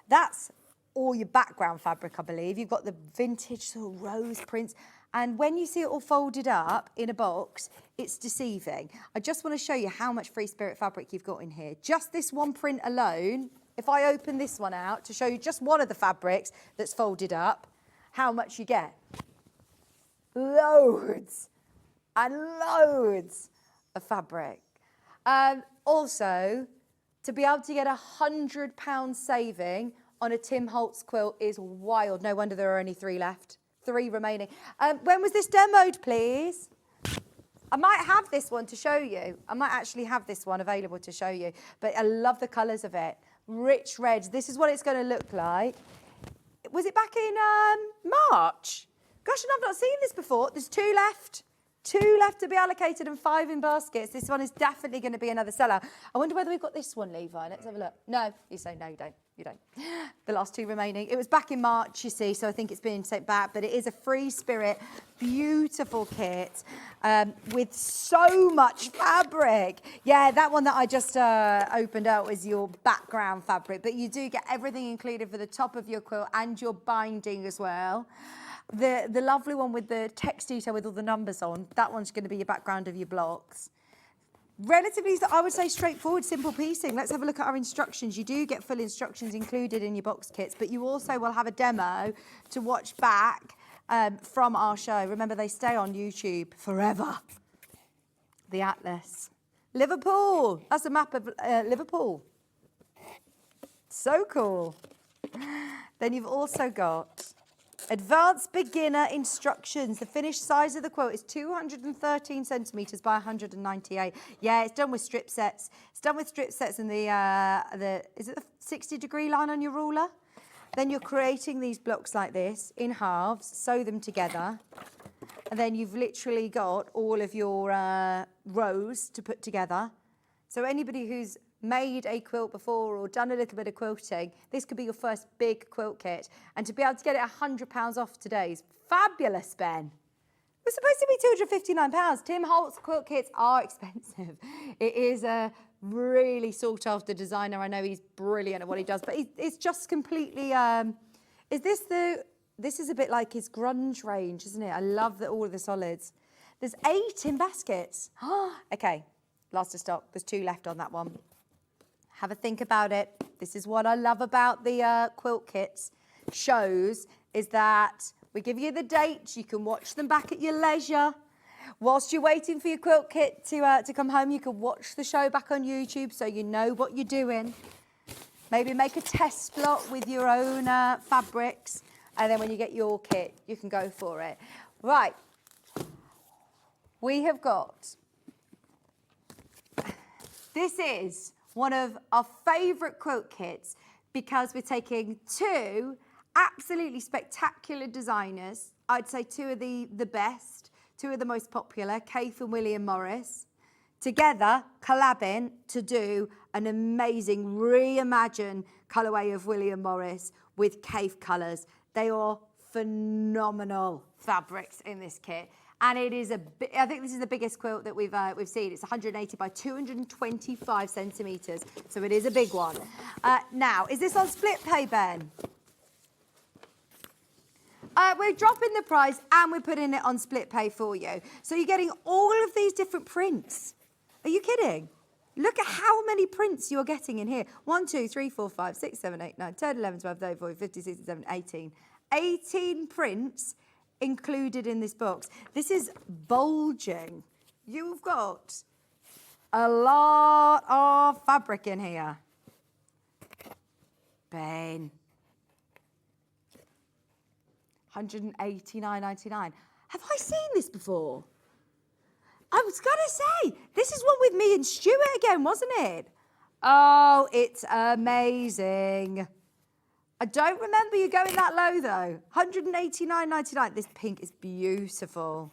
That's all your background fabric, I believe. You've got the vintage sort of rose prints. And when you see it all folded up in a box, it's deceiving. I just want to show you how much Free Spirit fabric you've got in here. Just this one print alone, if I open this one out to show you just one of the fabrics that's folded up, how much you get. Loads and loads of fabric. Also, to be able to get £100 saving on a Tim Holtz quilt is wild. No wonder there are only 3 left. 3 remaining. When was this demoed, please? I might have this one to show you. I might actually have this one available to show you. But I love the colours of it. Rich reds. This is what it's going to look like. Was it back in March? Gosh, and I've not seen this before. There's 2 left. 2 left to be allocated and 5 in baskets. This one is definitely going to be another seller. I wonder whether we've got this one, Levi. Let's have a look. No, you say no, you don't. You don't. The last 2 remaining. It was back in March, you see, so I think it's been sent back. But it is a Free Spirit, beautiful kit with so much fabric. Yeah, that one that I just opened out was your background fabric. But you do get everything included for the top of your quilt and your binding as well. The lovely one with the text detail with all the numbers on, that one's going to be your background of your blocks. Relatively, I would say, straightforward, simple piecing. Let's have a look at our instructions. You do get full instructions included in your box kits, but you also will have a demo to watch back from our show. Remember, they stay on YouTube forever. The Atlas. Liverpool. That's a map of Liverpool. So cool. Then you've also got advanced beginner instructions. The finished size of the quilt is 213 centimetres by 198. Yeah, it's done with strip sets. It's done with strip sets and is it the 60-degree line on your ruler? Then you're creating these blocks like this in halves, sew them together, and then you've literally got all of your rows to put together. So anybody who's made a quilt before or done a little bit of quilting, this could be your first big quilt kit. And to be able to get it £100 off today is fabulous, Ben. It was supposed to be £259. Tim Holtz quilt kits are expensive. It is a really sought after designer. I know he's brilliant at what he does, but it's just completely, this is a bit like his grunge range, isn't it? I love all of the solids. There's 8 in baskets. Okay, last of stock. There's 2 left on that one. Have a think about it. This is what I love about the quilt kits shows, is that we give you the dates. You can watch them back at your leisure. Whilst you're waiting for your quilt kit to come home, you can watch the show back on YouTube so you know what you're doing. Maybe make a test lot with your own fabrics. And then when you get your kit, you can go for it. Right. We have got... This is one of our favourite quilt kits because we're taking 2 absolutely spectacular designers. I'd say 2 of the best, 2 of the most popular, Keith and William Morris, together collabing to do an amazing reimagined colourway of William Morris with Keith colours. They are phenomenal fabrics in this kit. And it is I think this is the biggest quilt that we've seen. It's 180 by 225 centimetres. So it is a big one. Now, is this on split pay, Ben? We're dropping the price and we're putting it on split pay for you. So you're getting all of these different prints. Are you kidding? Look at how many prints you're getting in here. 1, 2, 3, 4, 5, 6, 7, 8, 9, 10, 11, 12, 13, 14, 15, 16, 17, 18. 18 prints included in this box. This is bulging. You've got a lot of fabric in here. Ben. $189.99. Have I seen this before? I was going to say, this is one with me and Stuart again, wasn't it? Oh, it's amazing. I don't remember you going that low though. 189.99. This pink is beautiful.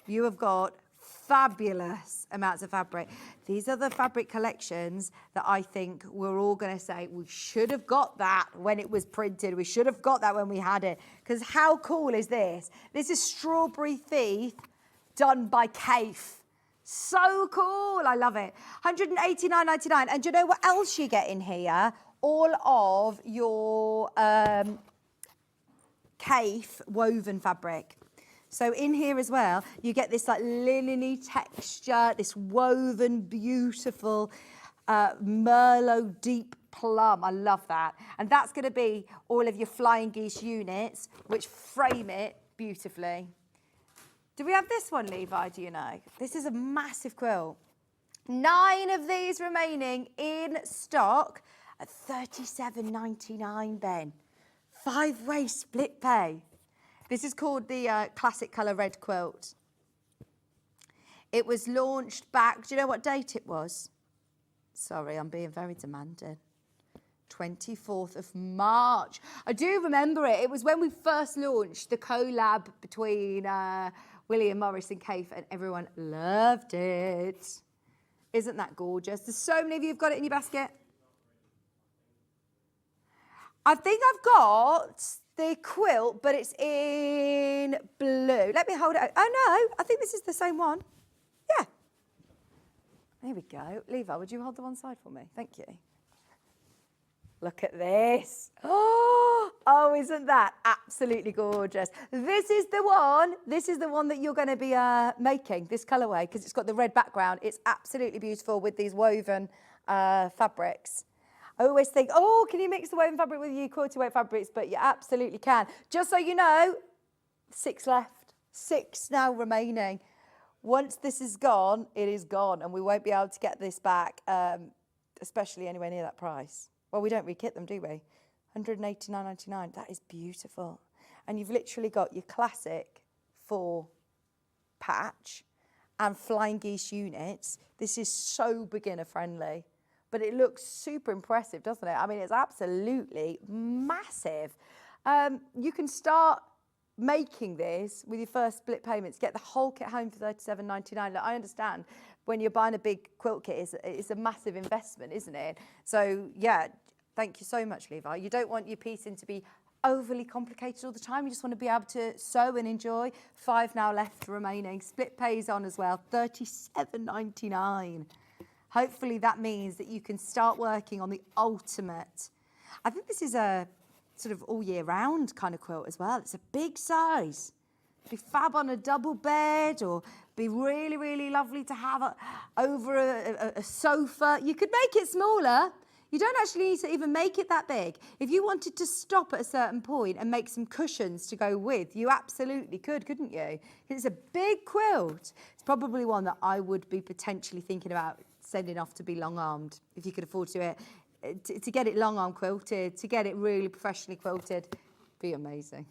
You have got fabulous amounts of fabric. These are the fabric collections that I think we're all going to say we should have got that when it was printed. We should have got that when we had it. Because how cool is this? This is Strawberry Thief done by Kaif. So cool. I love it. 189.99. And do you know what else you get in here? All of your Kaif woven fabric. So in here as well, you get this like linen-y texture, this woven, beautiful Merlot deep plum. I love that. And that's going to be all of your Flying Geese units, which frame it beautifully. Do we have this one, Levi, do you know? This is a massive quilt. 9 of these remaining in stock at £37.99, Ben. 5-way split pay. This is called the Classic Colour Red Quilt. It was launched back, do you know what date it was? Sorry, I'm being very demanding. 24th of March. I do remember it. It was when we first launched the collab between William Morris and Kaif, and everyone loved it. Isn't that gorgeous? There's so many of you who've got it in your basket. I think I've got the quilt, but it's in blue. Let me hold it. Oh, no, I think this is the same one. Yeah. There we go. Levi, would you hold the one side for me? Thank you. Look at this. Oh, isn't that absolutely gorgeous? This is the one. This is the one that you're going to be making, this colourway, because it's got the red background. It's absolutely beautiful with these woven fabrics. I always think, oh, can you mix the woven fabric with your quilted weight fabrics? But you absolutely can. Just so you know, 6 left. 6 now remaining. Once this is gone, it is gone, and we won't be able to get this back, especially anywhere near that price. Well, we don't re-kit them, do we? £189.99. That is beautiful. And you've literally got your classic 4 patch and Flying Geese units. This is so beginner friendly. But it looks super impressive, doesn't it? I mean, it's absolutely massive. You can start making this with your first split payments. Get the whole kit home for £37.99. Look, I understand when you're buying a big quilt kit, it's a massive investment, isn't it? So, yeah, thank you so much, Levi. You don't want your piecing to be overly complicated all the time. You just want to be able to sew and enjoy. 5 now left remaining. Split pays on as well, £37.99. Hopefully that means that you can start working on the ultimate. I think this is a sort of all year round kind of quilt as well. It's a big size. Be fab on a double bed, or be really, really lovely to have over a sofa. You could make it smaller. You don't actually need to even make it that big. If you wanted to stop at a certain point and make some cushions to go with, you absolutely could, couldn't you? It's a big quilt. It's probably one that I would be potentially thinking about sending off to be long-armed, if you could afford to get it long-arm quilted, to get it really professionally quilted. Be amazing.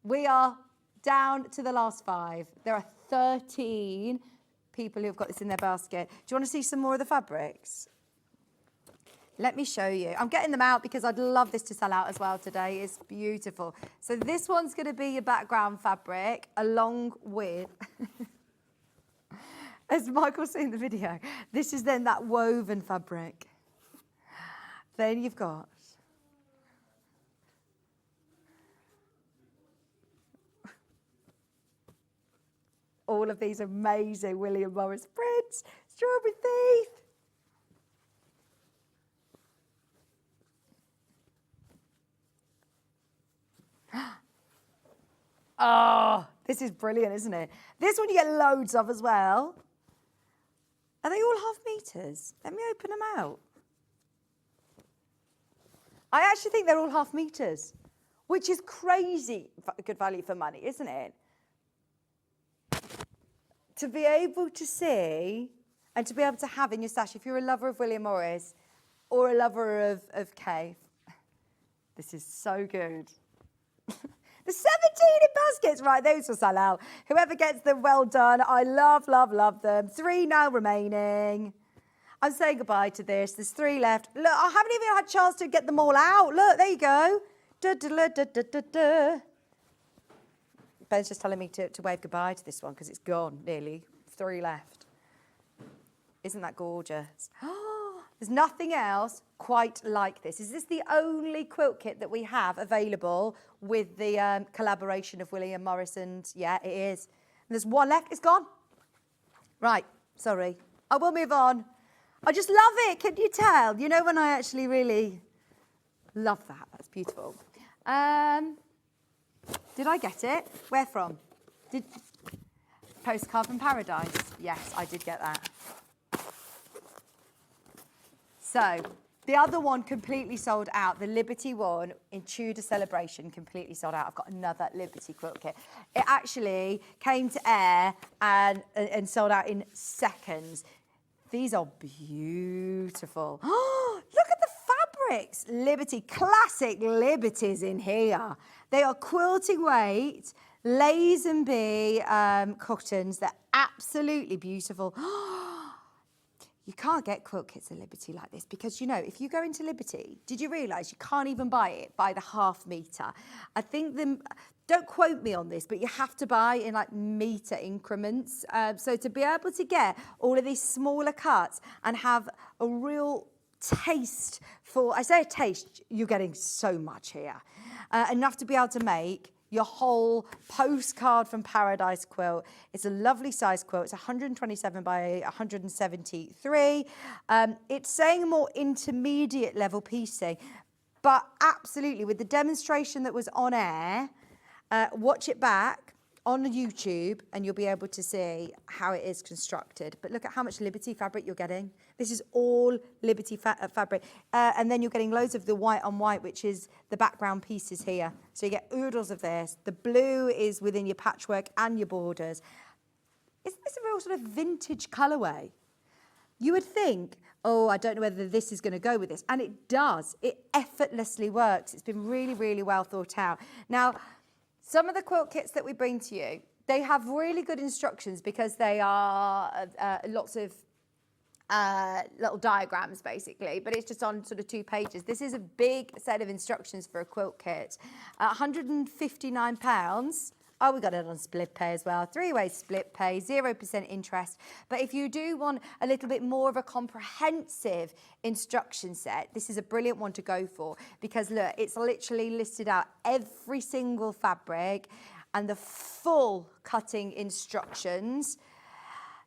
We are down to the last 5. There are 13 people who have got this in their basket. Do you want to see some more of the fabrics? Let me show you. I'm getting them out because I'd love this to sell out as well today. It's beautiful. So this one's going to be your background fabric along with... As Michael's seen the video, this is then that woven fabric. Then you've got all of these amazing William Morris prints. Strawberry Thief. Oh, this is brilliant, isn't it? This one you get loads of as well. Are they all half meters? Let me open them out. I actually think they're all half meters, which is crazy good value for money, isn't it? To be able to see and to be able to have in your stash, if you're a lover of William Morris or a lover of Kaif, this is so good. The 17 in baskets, right, those will sell out. Whoever gets them, well done. I love, love, love them. 3 now remaining. I'm saying goodbye to this. There's 3 left. Look, I haven't even had a chance to get them all out. Look, there you go. Da, da, da, da, da, da, da. Ben's just telling me to wave goodbye to this one because it's gone, nearly. 3 left. Isn't that gorgeous? There's nothing else quite like this. Is this the only quilt kit that we have available with the collaboration of William Morris and, yeah, it is. And there's 1 left. It's gone. Right, sorry. I will move on. I just love it. Can you tell? You know when I actually really love that. That's beautiful. Did I get it? Where from? Postcard from Paradise. Yes, I did get that. So, the other one completely sold out. The Liberty one in Tudor Celebration completely sold out. I've got another Liberty quilt kit. It actually came to air and sold out in seconds. These are beautiful. Look at the fabrics. Liberty, classic Liberties in here. They are quilting weight, Lazenby cottons. They're absolutely beautiful. You can't get quilt kits at Liberty like this because, you know, if you go into Liberty, did you realise you can't even buy it by the ½ metre? I think don't quote me on this, but you have to buy in like metre increments. So to be able to get all of these smaller cuts and have a real taste for, I say a taste, you're getting so much here. Enough to be able to make your whole postcard from Paradise quilt. It's a lovely size quilt. It's 127 by 173. It's saying more intermediate level piecing, but absolutely with the demonstration that was on air, watch it back on YouTube and you'll be able to see how it is constructed. But look at how much Liberty fabric you're getting. This is all Liberty fabric. And then you're getting loads of the white on white, which is the background pieces here. So you get oodles of this. The blue is within your patchwork and your borders. Isn't this a real sort of vintage colourway? You would think, oh, I don't know whether this is going to go with this. And it does. It effortlessly works. It's been really, really well thought out. Now, some of the quilt kits that we bring to you, they have really good instructions because they are lots of little diagrams basically, but it's just on sort of 2 pages. This is a big set of instructions for a quilt kit. £159. Oh, we got it on split pay as well. 3-way split pay, 0% interest. But if you do want a little bit more of a comprehensive instruction set, this is a brilliant one to go for because look, it's literally listed out every single fabric and the full cutting instructions.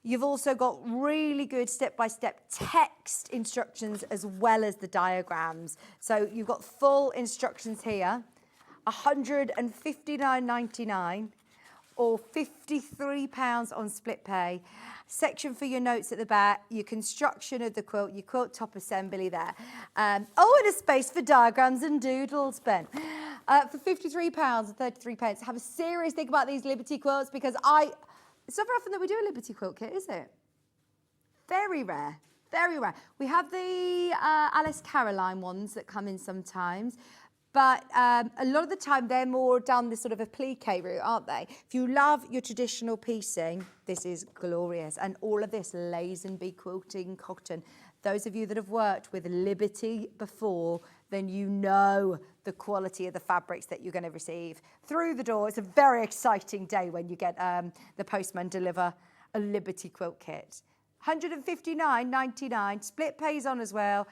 You've also got really good step-by-step text instructions as well as the diagrams. So you've got full instructions here. £159.99 or £53 on split pay. Section for your notes at the back, your construction of the quilt, your quilt top assembly there. And a space for diagrams and doodles, Ben. For £53 and 33 pence. Have a serious think about these Liberty quilts because it's not very often that we do a Liberty quilt kit, is it? Very rare. Very rare. We have the Alice Caroline ones that come in sometimes. But a lot of the time, they're more down this sort of applique route, aren't they? If you love your traditional piecing, this is glorious. And all of this Lazenby quilting cotton. Those of you that have worked with Liberty before, then you know the quality of the fabrics that you're going to receive through the door. It's a very exciting day when you get the postman deliver a Liberty quilt kit. £159.99, split pays on as well.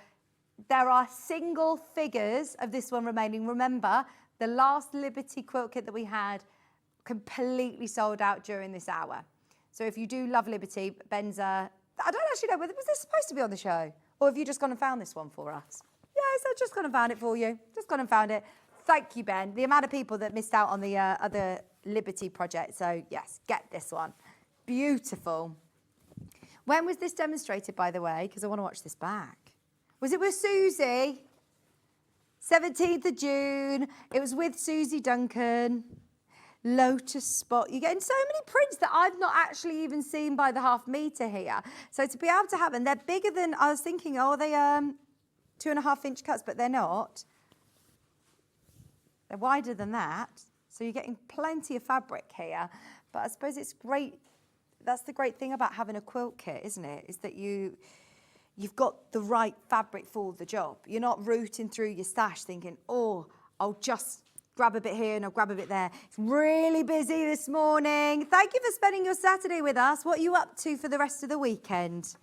There are single figures of this one remaining. Remember, the last Liberty quilt kit that we had completely sold out during this hour. So if you do love Liberty, Ben's, I don't actually know, was this supposed to be on the show? Or have you just gone and found this one for us? Yes, I've just gone and found it for you. Just gone and found it. Thank you, Ben. The amount of people that missed out on the other Liberty project. So yes, get this one. Beautiful. When was this demonstrated, by the way? Because I want to watch this back. Was it with Susie? 17th of June. It was with Susie Duncan. Lotus Spot. You're getting so many prints that I've not actually even seen by the ½ metre here. So to be able to have, and they're bigger than, I was thinking, oh, they 2.5 inch cuts, but they're not. They're wider than that. So you're getting plenty of fabric here. But I suppose it's great. That's the great thing about having a quilt kit, isn't it? Is that you you've got the right fabric for the job. You're not rooting through your stash thinking, oh, I'll just grab a bit here and I'll grab a bit there. It's really busy this morning. Thank you for spending your Saturday with us. What are you up to for the rest of the weekend?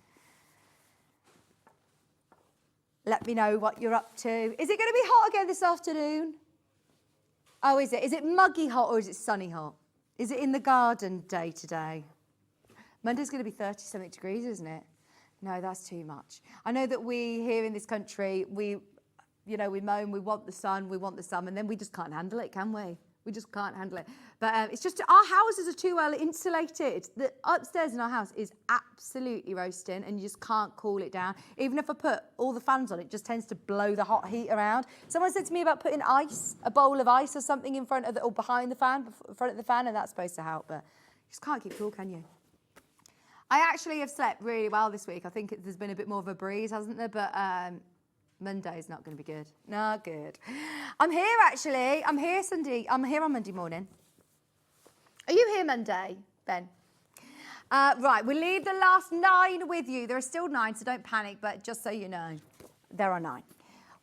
Let me know what you're up to. Is it going to be hot again this afternoon? Oh, is it? Is it muggy hot or is it sunny hot? Is it in the garden day today? Monday's going to be 30-something degrees, isn't it? No, that's too much. I know that we here in this country, we moan, we want the sun, and then we just can't handle it, can we? We just can't handle it. But it's just our houses are too well insulated. The upstairs in our house is absolutely roasting and you just can't cool it down. Even if I put all the fans on, it just tends to blow the hot heat around. Someone said to me about putting ice, a bowl of ice or something in front of or behind the fan, in front of the fan, and that's supposed to help, but you just can't keep cool, can you? I actually have slept really well this week. I think there's been a bit more of a breeze, hasn't there? But Monday's not going to be good. Not good. I'm here, actually. I'm here Sunday. I'm here on Monday morning. Are you here Monday, Ben? Right, we'll leave the last 9 with you. There are still 9, so don't panic, but just so you know, there are 9.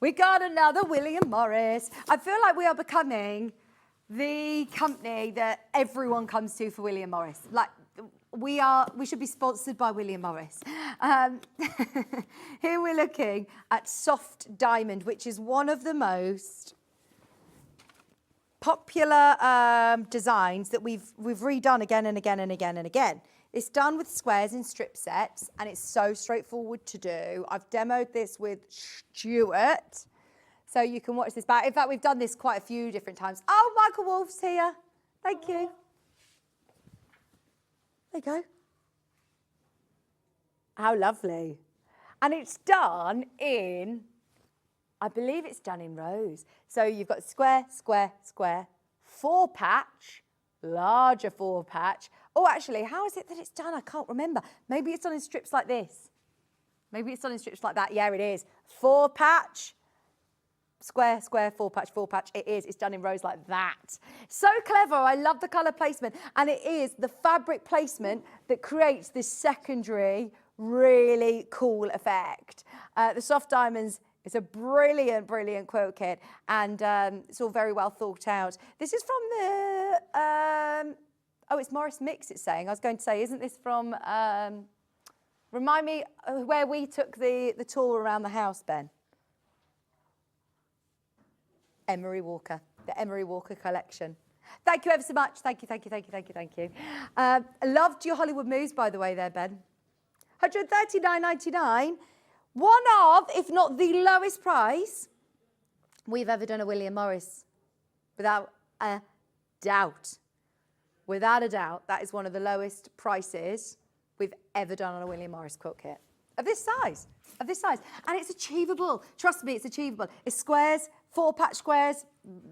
We got another William Morris. I feel like we are becoming the company that everyone comes to for William Morris. Like, we should be sponsored by William Morris. Here we're looking at soft diamond, which is one of the most popular designs that we've redone again and again and again and again. It's done with squares in strip sets, and it's so straightforward to do. I've demoed this with Stuart, so you can watch this back. In fact, we've done this quite a few different times. Oh, Michael Wolf's here. Thank you. There you go. How lovely. And it's done in, I believe it's done in rows. So you've got square, square, square, 4-patch, larger 4-patch. Oh, actually, how is it that it's done? I can't remember. Maybe it's done in strips like this. Maybe it's done in strips like that. Yeah, it is. 4-patch, square, square, 4-patch, 4-patch. It is. It's done in rows like that. So clever. I love the colour placement. And it is the fabric placement that creates this secondary, really cool effect. The soft diamonds is a brilliant, brilliant quilt kit. And it's all very well thought out. This is from the... oh, it's Morris Mix, it's saying. I was going to say, isn't this from... remind me where we took the tour around the house, Ben. Emery Walker, the Emery Walker collection. Thank you ever so much. Thank you, thank you, thank you, thank you, thank you. Loved your Hollywood moves, by the way, there, Ben. $139.99. One of, if not the lowest price we've ever done a William Morris. Without a doubt. Without a doubt, that is one of the lowest prices we've ever done on a William Morris quilt kit. Of this size. Of this size. And it's achievable. Trust me, it's achievable. It's squares, 4-patch squares,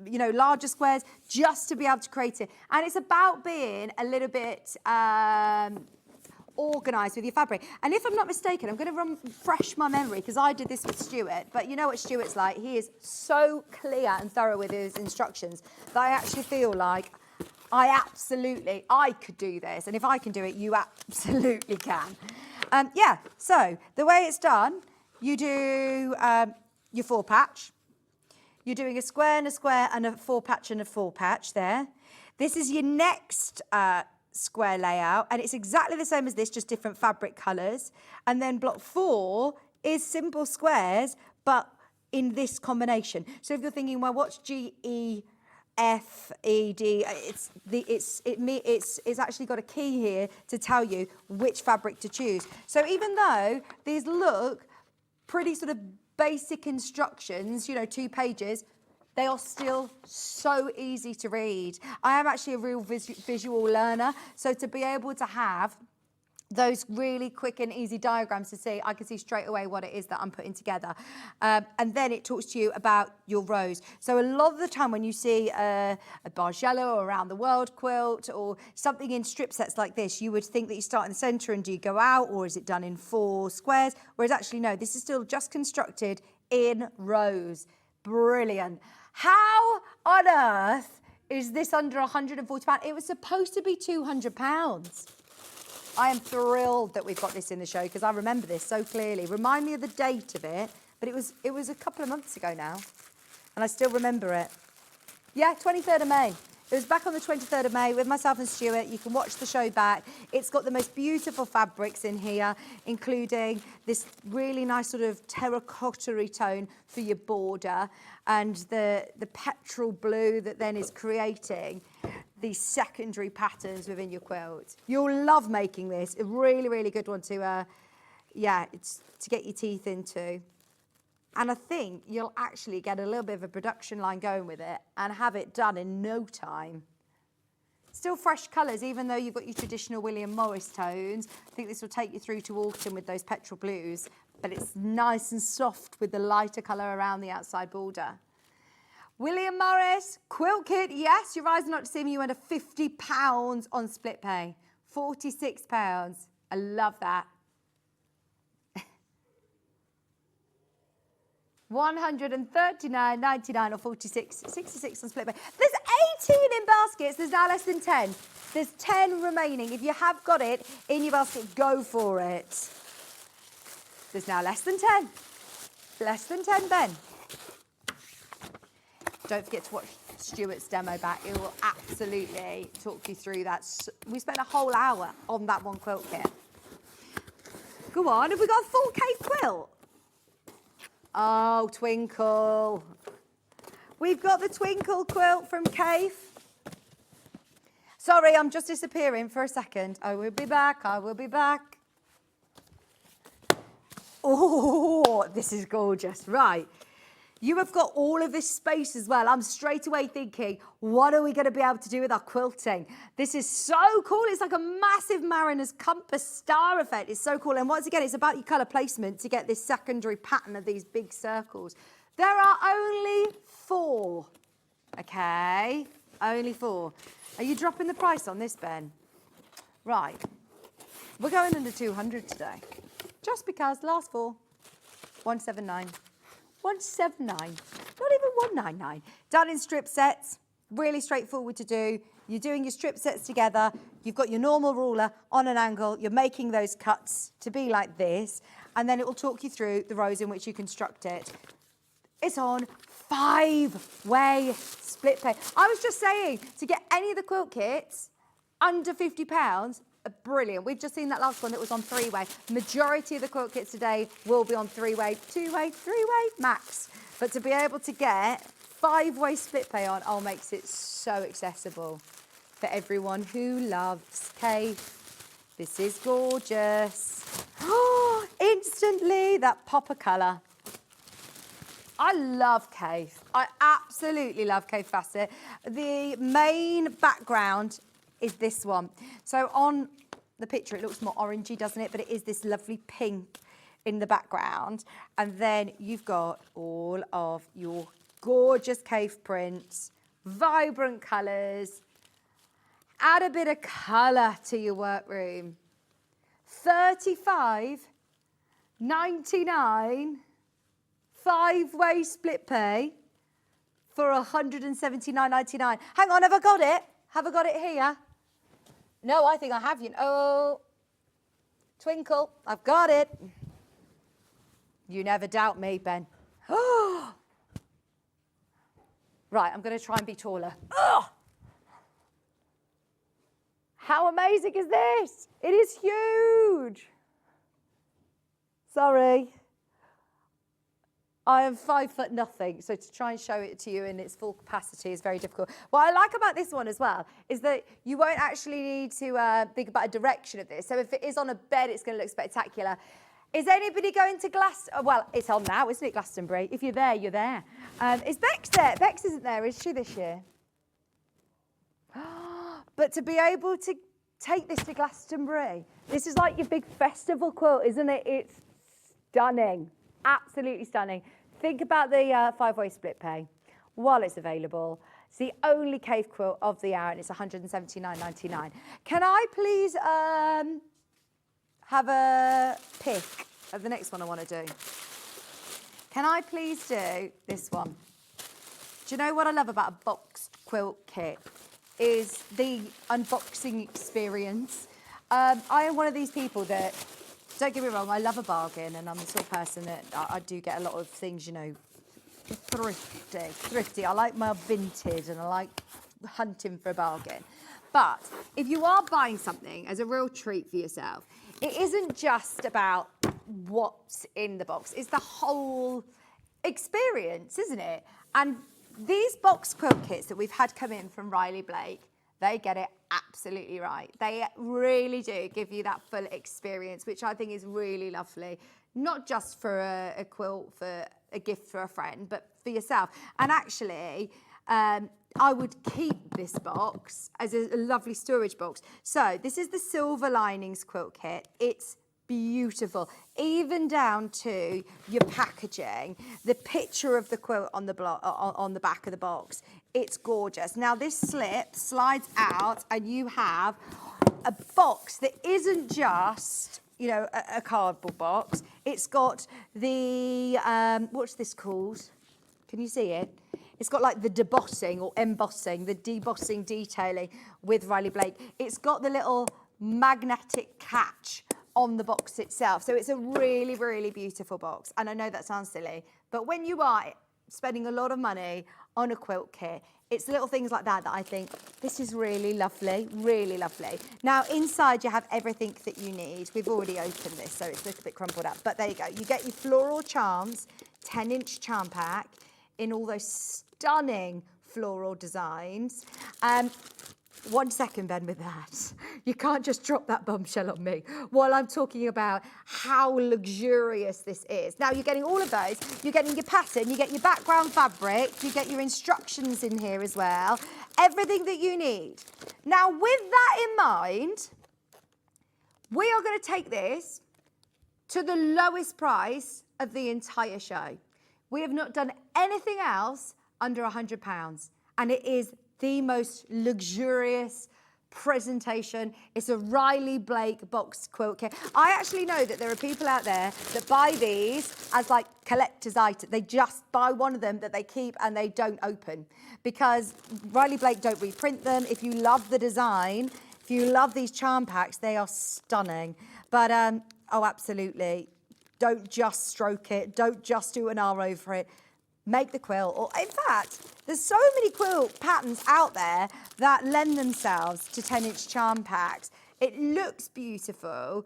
you know, larger squares, just to be able to create it. And it's about being a little bit organised with your fabric. And if I'm not mistaken, I'm going to refresh my memory, because I did this with Stuart, but you know what Stuart's like. He is so clear and thorough with his instructions that I actually feel like I could do this. And if I can do it, you absolutely can. Yeah, so the way it's done, you do your 4-patch. You're doing a square and a square and a 4-patch and a 4-patch there. This is your next square layout, and it's exactly the same as this, just different fabric colours. And then block 4 is simple squares, but in this combination. So if you're thinking, well, what's GEFED? It's actually got a key here to tell you which fabric to choose. So even though these look pretty sort of basic instructions, you know, 2 pages, they are still so easy to read. I am actually a real visual learner, so to be able to have those really quick and easy diagrams to see, I can see straight away what it is that I'm putting together. And then it talks to you about your rows. So a lot of the time when you see a Bargello or around the world quilt or something in strip sets like this, you would think that you start in the centre and do you go out, or is it done in 4 squares? Whereas actually, no, this is still just constructed in rows. Brilliant. How on earth is this under £140? It was supposed to be £200. I am thrilled that we've got this in the show because I remember this so clearly. Remind me of the date of it, but it was a couple of months ago now, and I still remember it. Yeah, 23rd of May. It was back on the 23rd of May with myself and Stuart. You can watch the show back. It's got the most beautiful fabrics in here, including this really nice sort of terracotta-y tone for your border and the petrol blue that then is creating these secondary patterns within your quilt. You'll love making this. A really, really good one to, it's to get your teeth into. And I think you'll actually get a little bit of a production line going with it and have it done in no time. Still fresh colours, even though you've got your traditional William Morris tones. I think this will take you through to autumn with those petrol blues, but it's nice and soft with the lighter colour around the outside border. William Morris, quilt kit, yes, your eyes are not deceiving you, under £50 on split pay. £46. I love that. 139.99 or 66 on split pay. There's 18 in baskets. There's now less than 10. There's 10 remaining. If you have got it in your basket, go for it. There's now less than 10. Less than 10, Ben. Don't forget to watch Stuart's demo back. It will absolutely talk you through that. We spent a whole hour on that one quilt kit. Go on, have we got a full cave quilt? Oh, Twinkle. We've got the Twinkle quilt from Cave. Sorry, I'm just disappearing for a second. I will be back, I will be back. Oh, this is gorgeous. Right. You have got all of this space as well. I'm straight away thinking, what are we going to be able to do with our quilting? This is so cool. It's like a massive mariner's compass star effect. It's so cool. And once again, it's about your colour placement to get this secondary pattern of these big circles. There are only 4. Okay, only 4. Are you dropping the price on this, Ben? Right. We're going under 200 today. Just because, last 4. 179. 179, not even 199. Done in strip sets, really straightforward to do. You're doing your strip sets together. You've got your normal ruler on an angle. You're making those cuts to be like this, and then it will talk you through the rows in which you construct it. It's on 5-way split pay. I was just saying, to get any of the quilt kits under £50, brilliant. We've just seen that last one that was on 3-way. Majority of the quilt kits today will be on 3-way, 2-way, 3-way max. But to be able to get 5-way split pay on, makes it so accessible for everyone who loves cave. This is gorgeous. Oh, instantly that pop of colour. I love cave. I absolutely love cave facet. The main background is this one. So on the picture, it looks more orangey, doesn't it? But it is this lovely pink in the background. And then you've got all of your gorgeous cave prints, vibrant colours. Add a bit of colour to your workroom. $35.99, 5-way split pay for $179.99. Hang on, have I got it? Have I got it here? No, I think I have. Oh, Twinkle, I've got it. You never doubt me, Ben. Right, I'm going to try and be taller. Oh! How amazing is this? It is huge. Sorry. I am 5'0", so to try and show it to you in its full capacity is very difficult. What I like about this one as well is that you won't actually need to think about a direction of this. So if it is on a bed, it's going to look spectacular. Is anybody going to well, it's on now, isn't it, Glastonbury? If you're there, you're there. Is Bex there? Bex isn't there, is she, this year? But to be able to take this to Glastonbury, this is like your big festival quilt, isn't it? It's stunning. Absolutely stunning. Think about the 5-way split pay while it's available. It's the only cave quilt of the hour and it's $179.99. Can I please have a pick of the next one I want to do? Can I please do this one? Do you know what I love about a boxed quilt kit? Is the unboxing experience. I am one of these people that, don't get me wrong, I love a bargain, and I'm the sort of person that I do get a lot of things, you know, thrifty. I like my vintage and I like hunting for a bargain. But if you are buying something as a real treat for yourself, it isn't just about what's in the box. It's the whole experience, isn't it? And these box quilt kits that we've had come in from Riley Blake, they get it absolutely right. They really do give you that full experience, which I think is really lovely. Not just for a quilt, for a gift for a friend, but for yourself. And actually, I would keep this box as a lovely storage box. So this is the Silver Linings quilt kit. It's beautiful, even down to your packaging. The picture of the quilt on the back of the box, it's gorgeous. Now this slip slides out, and you have a box that isn't just, you know, a cardboard box. It's got the what's this called? Can you see it? It's got like the debossing or embossing, the debossing detailing with Riley Blake. It's got the little magnetic catch on the box itself. So it's a really, really beautiful box. And I know that sounds silly, but when you are spending a lot of money on a quilt kit, it's little things like that that I think, this is really lovely, really lovely. Now, inside you have everything that you need. We've already opened this, so it's a little bit crumpled up, but there you go. You get your floral charms, 10-inch charm pack in all those stunning floral designs. 1 second, Ben, with that. You can't just drop that bombshell on me while I'm talking about how luxurious this is. Now, you're getting all of those. You're getting your pattern, you get your background fabric, you get your instructions in here as well. Everything that you need. Now, with that in mind, we are going to take this to the lowest price of the entire show. We have not done anything else under £100, and it is the most luxurious presentation. It's a Riley Blake box quilt kit. I actually know that there are people out there that buy these as like collector's items. They just buy one of them that they keep and they don't open, because Riley Blake don't reprint them. If you love the design, if you love these charm packs, they are stunning. But oh, absolutely. Don't just stroke it. Don't just do an R over it. Make the quilt. Or in fact, there's so many quilt patterns out there that lend themselves to 10-inch charm packs. It looks beautiful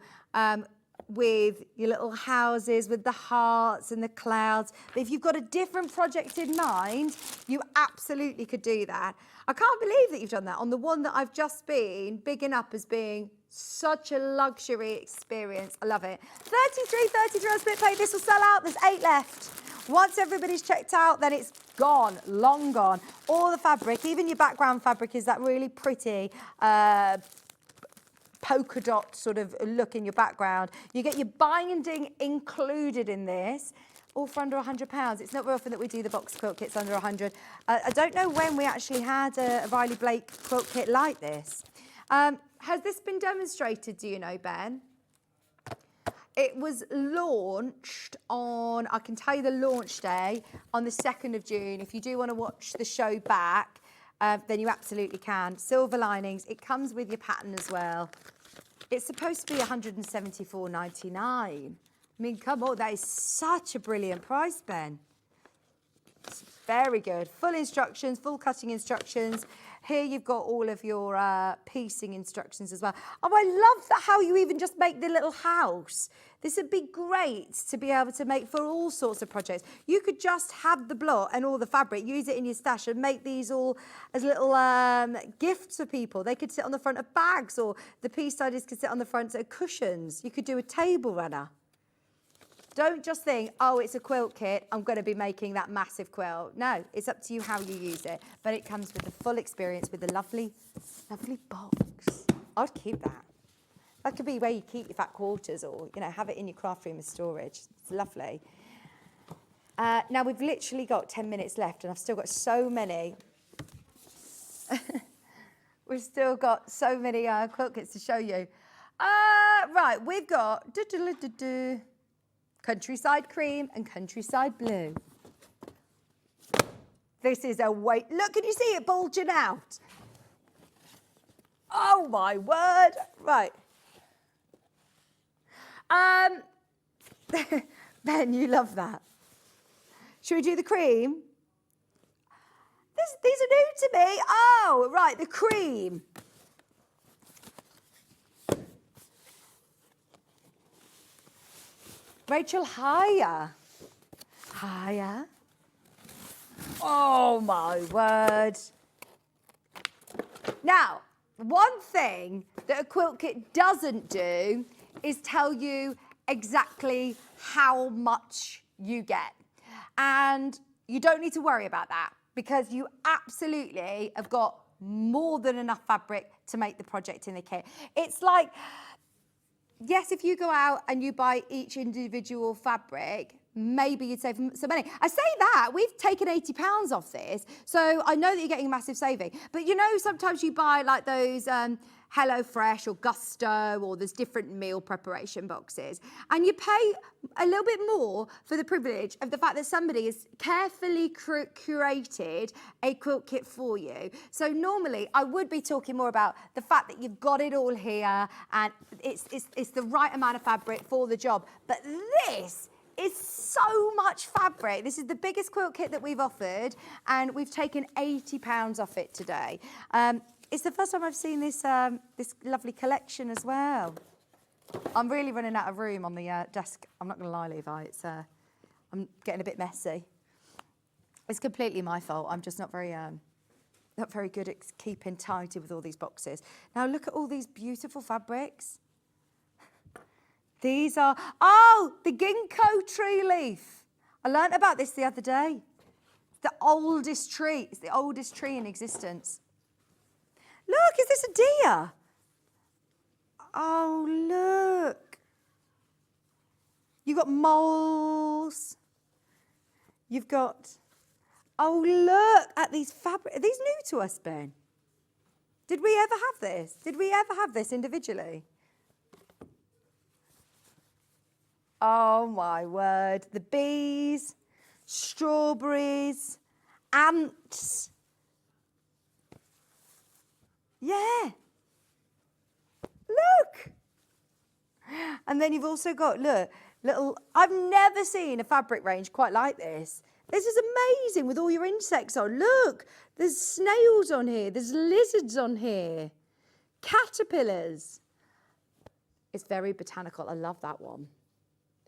with your little houses, with the hearts and the clouds. But if you've got a different project in mind, you absolutely could do that. I can't believe that you've done that on the one that I've just been bigging up as being such a luxury experience. I love it. 33 on split pay. This will sell out. There's 8 left. Once everybody's checked out, then it's gone, long gone. All the fabric, even your background fabric, is that really pretty polka dot sort of look in your background. You get your binding included in this, all for under £100. It's not very often that we do the box quilt kits under 100. I don't know when we actually had a Riley Blake quilt kit like this. Has this been demonstrated, do you know, Ben? It was launched on, I can tell you the launch day, on the 2nd of June. If you do want to watch the show back, then you absolutely can. Silver Linings, it comes with your pattern as well. It's supposed to be £174.99. I mean, come on, that is such a brilliant price, Ben. It's very good. Full instructions, full cutting instructions. Here you've got all of your piecing instructions as well. Oh, I love that, how you even just make the little house. This would be great to be able to make for all sorts of projects. You could just have the block and all the fabric, use it in your stash and make these all as little gifts for people. They could sit on the front of bags, or the piece siders could sit on the front of cushions. You could do a table runner. Don't just think, oh, it's a quilt kit, I'm going to be making that massive quilt. No, it's up to you how you use it. But it comes with the full experience with the lovely, lovely box. I'd keep that. That could be where you keep your fat quarters, or, you know, have it in your craft room as storage. It's lovely. Now, we've literally got 10 minutes left, and I've still got so many. We've still got so many quilt kits to show you. Right, we've got Countryside Cream and Countryside Blue. This is a weight. Look, can you see it bulging out? Oh, my word. Right, Ben, you love that. Should we do the cream? These are new to me. Oh, right, the cream. Rachel, higher. Higher. Oh, my word. Now, one thing that a quilt kit doesn't do is tell you exactly how much you get. And you don't need to worry about that because you absolutely have got more than enough fabric to make the project in the kit. It's like, yes, if you go out and you buy each individual fabric, maybe you'd save some money. I say that, we've taken £80 off this, so I know that you're getting a massive saving. But you know, sometimes you buy like those Hello Fresh or Gusto, or there's different meal preparation boxes, and you pay a little bit more for the privilege of the fact that somebody has carefully curated a quilt kit for you. So normally I would be talking more about the fact that you've got it all here and it's the right amount of fabric for the job. But this is so much fabric. This is the biggest quilt kit that we've offered, and we've taken £80 off it today. It's the first time I've seen this this lovely collection as well. I'm really running out of room on the desk. I'm not going to lie, Levi. I'm getting a bit messy. It's completely my fault. I'm just not very good at keeping tidy with all these boxes. Now look at all these beautiful fabrics. These are, oh, the ginkgo tree leaf. I learnt about this the other day. It's the oldest tree. It's the oldest tree in existence. Look, is this a deer? Oh, look. You've got moles. You've got, oh, look at these fabric. Are these new to us, Ben? Did we ever have this? Did we ever have this individually? Oh, my word. The bees, strawberries, ants. Yeah. Look. And then you've also got, look, little, I've never seen a fabric range quite like this. This is amazing with all your insects on. Look, there's snails on here. There's lizards on here. Caterpillars. It's very botanical. I love that one.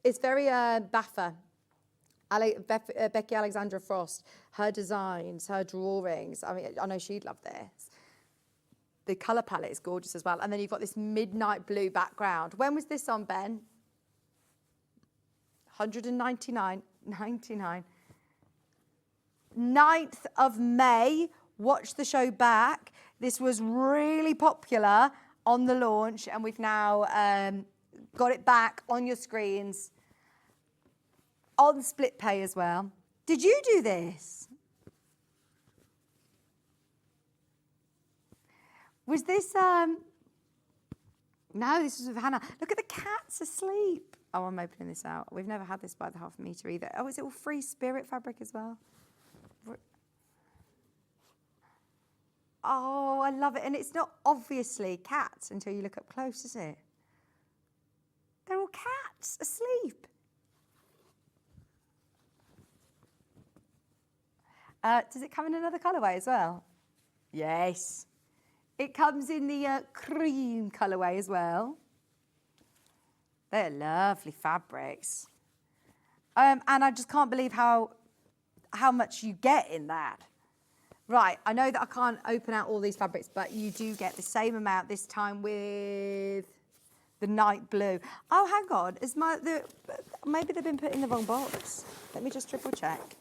It's very Baffa. Becky Alexandra Frost, her designs, her drawings. I mean, I know she'd love this. The colour palette is gorgeous as well. And then you've got this midnight blue background. When was this on, Ben? 199.99. 9th of May. Watch the show back. This was really popular on the launch, and we've now got it back on your screens on split pay as well. Did you do this? Was this, no, this was with Hannah. Look at the cats asleep. Oh, I'm opening this out. We've never had this by the half metre either. Oh, is it all free spirit fabric as well? Oh, I love it. And it's not obviously cats until you look up close, is it? They're all cats asleep. Does it come in another colourway as well? Yes. It comes in the cream colourway as well. They're lovely fabrics. And I just can't believe how much you get in that. Right, I know that I can't open out all these fabrics, but you do get the same amount this time with the night blue. Oh, hang on. Maybe they've been put in the wrong box. Let me just triple check.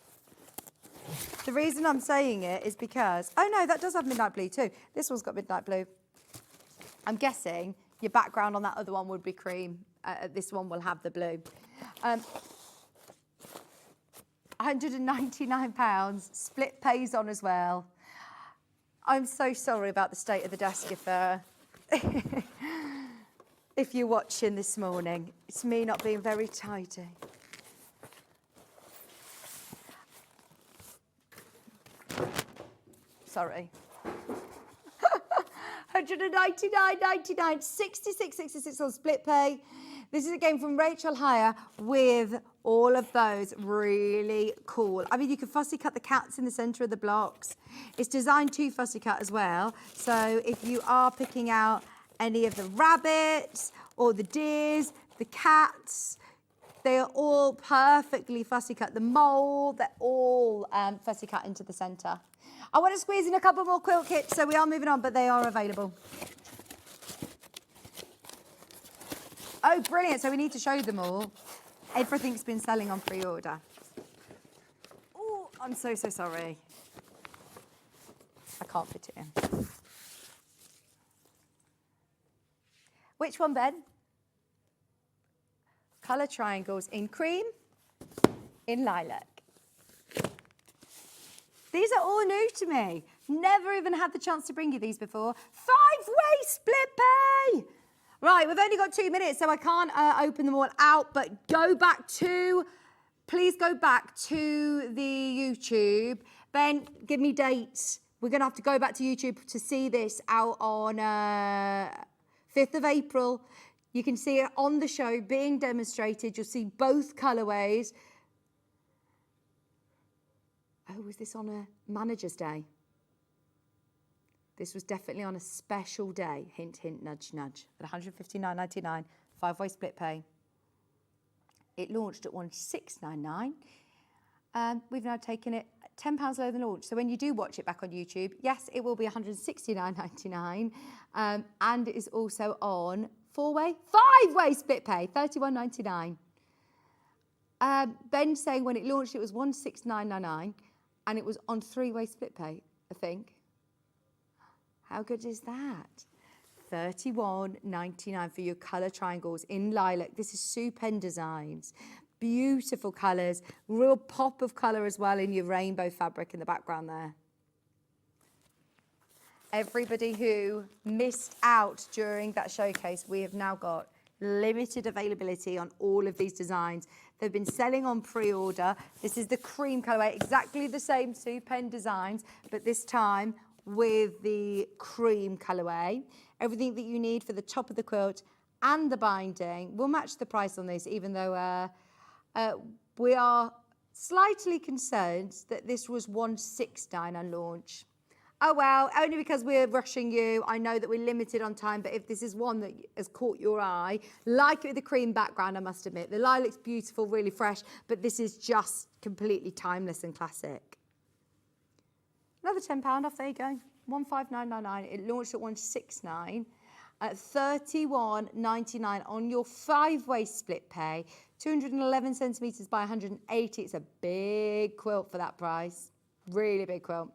The reason I'm saying it is because, oh no, that does have midnight blue too. This one's got midnight blue. I'm guessing your background on that other one would be cream. This one will have the blue. £199, split pays on as well. I'm so sorry about the state of the desk if you're watching this morning. It's me not being very tidy. Sorry. £199.99, 66.66 on split pay. This is again from Rachel Hire with all of those really cool. I mean, you can fussy cut the cats in the centre of the blocks. It's designed to fussy cut as well. So if you are picking out any of the rabbits or the deers, the cats, they are all perfectly fussy cut. The mole, they're all fussy cut into the centre. I want to squeeze in a couple more quilt kits, so we are moving on, but they are available. Oh, brilliant. So we need to show them all. Everything's been selling on pre-order. Oh, I'm so sorry. I can't fit it in. Which one, Ben? Colour triangles in cream, in lilac. These are all new to me. Never even had the chance to bring you these before. 5-way split pay. Right, we've only got 2 minutes, so I can't open them all out, but please go back to the YouTube. Ben, give me dates. We're going to have to go back to YouTube to see this out on 5th of April. You can see it on the show being demonstrated. You'll see both colourways. Oh, was this on a manager's day? This was definitely on a special day. Hint, hint, nudge, nudge. At $159.99, 5-way split pay. It launched at $16.99. We've now taken it £10 lower than launch. So when you do watch it back on YouTube, yes, it will be $169.99. And it is also on 5-way split pay, $31.99. Ben's saying when it launched, it was $169.99, and it was on 3-way split pay, I think. How good is that? $31.99 for your colour triangles in lilac. This is Sue Pen Designs. Beautiful colours, real pop of colour as well in your rainbow fabric in the background there. Everybody who missed out during that showcase, we have now got limited availability on all of these designs. They've been selling on pre-order. This is the cream colourway, exactly the same Sue Pen Designs, but this time with the cream colourway. Everything that you need for the top of the quilt and the binding. We'll match the price on this, even though we are slightly concerned that this was $169 on launch. Oh well, only because we're rushing you. I know that we're limited on time, but if this is one that has caught your eye, like it with the cream background, I must admit. The lilac's beautiful, really fresh, but this is just completely timeless and classic. Another £10 off, there you go. $159.99. It launched at $169 at $31.99 on your 5-way split pay. 211 centimetres by 180. It's a big quilt for that price. Really big quilt.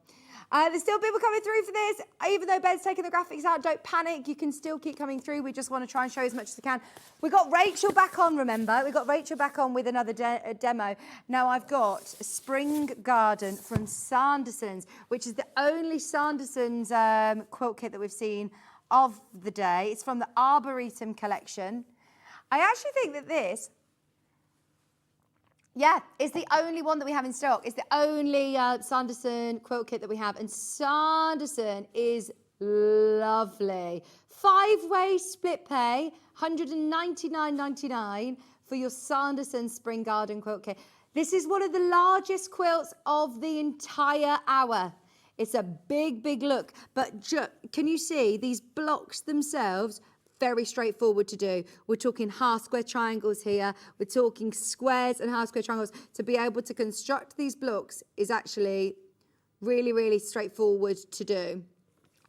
There's still people coming through for this. Even though Ben's taking the graphics out, don't panic. You can still keep coming through. We just want to try and show as much as we can. We got Rachel back on, remember? We got Rachel back on with another demo. Now I've got a Spring Garden from Sanderson's, which is the only Sanderson's quilt kit that we've seen of the day. It's from the Arboretum collection. I actually think that this, yeah, it's the only one that we have in stock. It's the only Sanderson quilt kit that we have. And Sanderson is lovely. 5-way split pay, $199.99 for your Sanderson Spring Garden quilt kit. This is one of the largest quilts of the entire hour. It's a big, big look. But can you see these blocks themselves? Very straightforward to do. We're talking half square triangles here. We're talking squares and half square triangles. To be able to construct these blocks is actually really, really straightforward to do.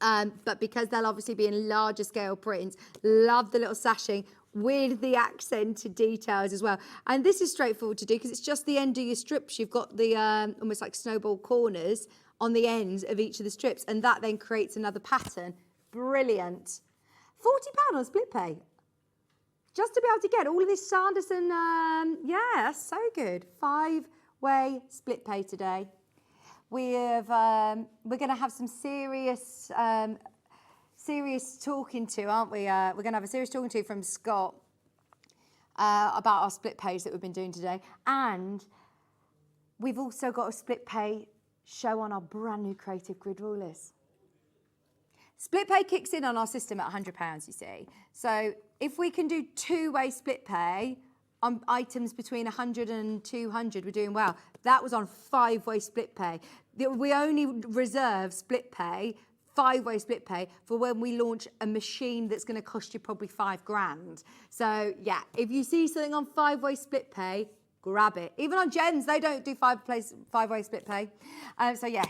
But because they'll obviously be in larger scale prints, love the little sashing with the accented details as well. And this is straightforward to do because it's just the end of your strips. You've got the almost like snowball corners on the ends of each of the strips, and that then creates another pattern. Brilliant. £40 on split pay. Just to be able to get all of this Sanderson, yeah, that's so good. 5-way split pay today. We're going to have some serious talking to, aren't we? We're going to have a serious talking to from Scott about our split pays that we've been doing today. And we've also got a split pay show on our brand new creative grid rulers. Split pay kicks in on our system at £100, you see. So if we can do two-way split pay on items between 100 and 200, we're doing well. That was on five-way split pay. We only reserve split pay, five-way split pay, for when we launch a machine that's going to cost you probably £5,000. So yeah, if you see something on five-way split pay, grab it. Even on Jen's, they don't do five-way split pay. So yeah,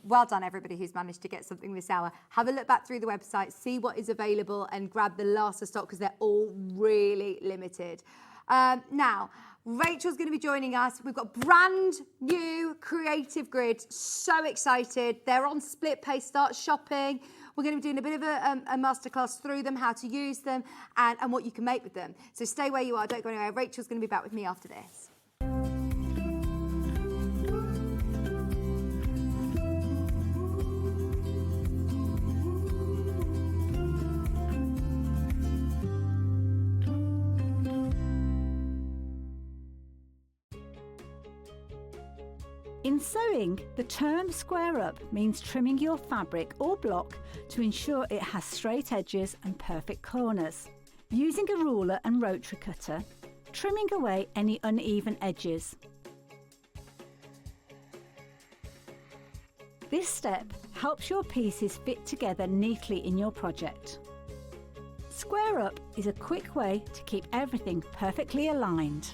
well done everybody who's managed to get something this hour. Have a look back through the website, see what is available and grab the last of stock because they're all really limited. Now, Rachel's going to be joining us. We've got brand new creative grids. So excited. They're on split pay. Start shopping. We're going to be doing a bit of a masterclass through them, how to use them and what you can make with them. So stay where you are. Don't go anywhere. Rachel's going to be back with me after this. In sewing, the term square up means trimming your fabric or block to ensure it has straight edges and perfect corners. Using a ruler and rotary cutter, trimming away any uneven edges. This step helps your pieces fit together neatly in your project. Square up is a quick way to keep everything perfectly aligned.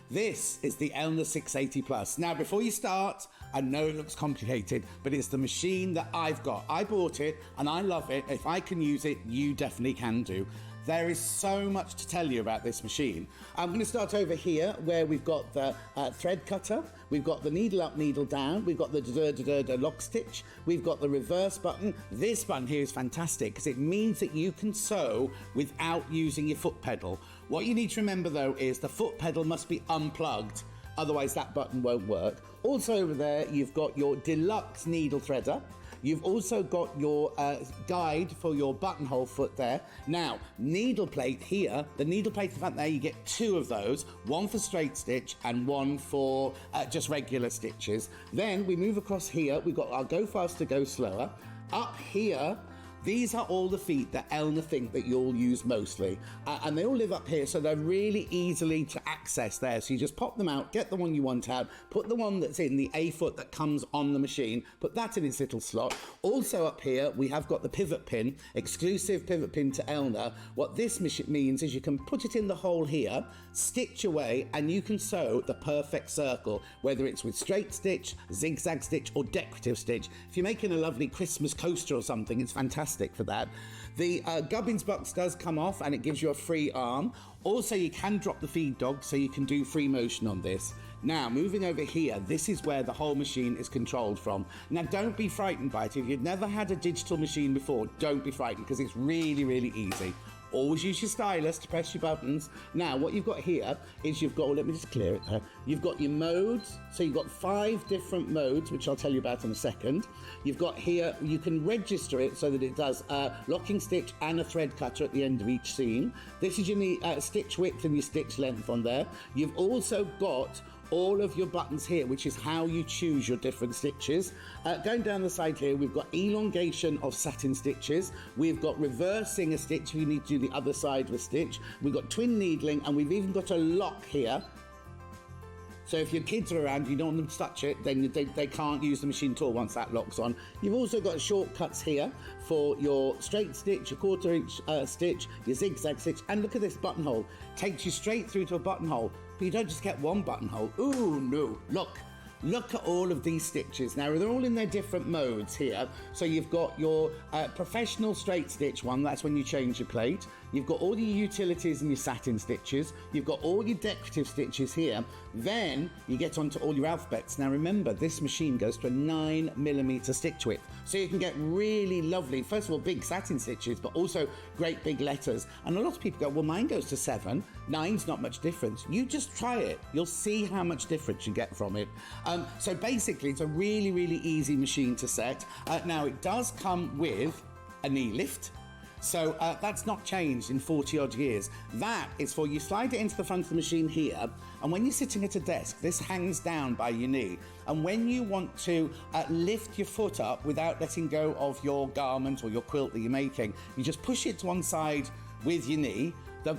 This is the Elna 680 Plus. Now, before you start, I know it looks complicated, but it's the machine that I've got. I bought it and I love it. If I can use it, you definitely can do. There is so much to tell you about this machine. I'm going to start over here where we've got the thread cutter, we've got the needle up, needle down, we've got the lock stitch, we've got the reverse button. This button here is fantastic because it means that you can sew without using your foot pedal. What you need to remember though is the foot pedal must be unplugged, otherwise that button won't work. Also over there you've got your deluxe needle threader. You've also got your guide for your buttonhole foot there. Now, needle plate here, the needle plate in the front there, you get two of those, one for straight stitch and one for just regular stitches. Then we move across here, we've got our go faster, go slower. Up here, these are all the feet that Elna think that you'll use mostly. And they all live up here, so they're really easily to access there. So you just pop them out, get the one you want out, put the one that's in the A foot that comes on the machine, put that in its little slot. Also up here, we have got the pivot pin, exclusive pivot pin to Elna. What this means is you can put it in the hole here, stitch away, and you can sew the perfect circle, whether it's with straight stitch, zigzag stitch, or decorative stitch. If you're making a lovely Christmas coaster or something, it's fantastic for that. The gubbins box does come off and it gives you a free arm. Also, you can drop the feed dog so you can do free motion on this. Now, moving over here, this is where the whole machine is controlled from. Now, don't be frightened by it. If you've never had a digital machine before, don't be frightened because it's really, really easy. Always use your stylus to press your buttons. Now, what you've got here is you've got, let me just clear it there. You've got your modes. So you've got 5 different modes, which I'll tell you about in a second. You've got here, you can register it so that it does a locking stitch and a thread cutter at the end of each seam. This is your stitch width and your stitch length on there. You've also got all of your buttons here, which is how you choose your different stitches. Going down the side here, we've got elongation of satin stitches. We've got reversing a stitch if you need to do the other side of a stitch. We've got twin needling, and we've even got a lock here. So if your kids are around, you don't want them to touch it, then they can't use the machine at all once that lock's on. You've also got shortcuts here for your straight stitch, your quarter-inch stitch, your zigzag stitch, and look at this buttonhole. Takes you straight through to a buttonhole, but you don't just get one buttonhole. Ooh, no, Look at all of these stitches. Now, they're all in their different modes here. So you've got your professional straight stitch one. That's when you change your plate. You've got all your utilities and your satin stitches. You've got all your decorative stitches here. Then you get onto all your alphabets. Now, remember, this machine goes to a 9mm stitch width. So you can get really lovely, first of all, big satin stitches, but also great big letters. And a lot of people go, well, mine goes to 7. 9's not much difference. You just try it. You'll see how much difference you get from it. So basically, it's a really, really easy machine to set. Now, it does come with a knee lift. So that's not changed in 40 odd years. That is for you slide it into the front of the machine here, and when you're sitting at a desk, this hangs down by your knee. And when you want to lift your foot up without letting go of your garment or your quilt that you're making, you just push it to one side with your knee. The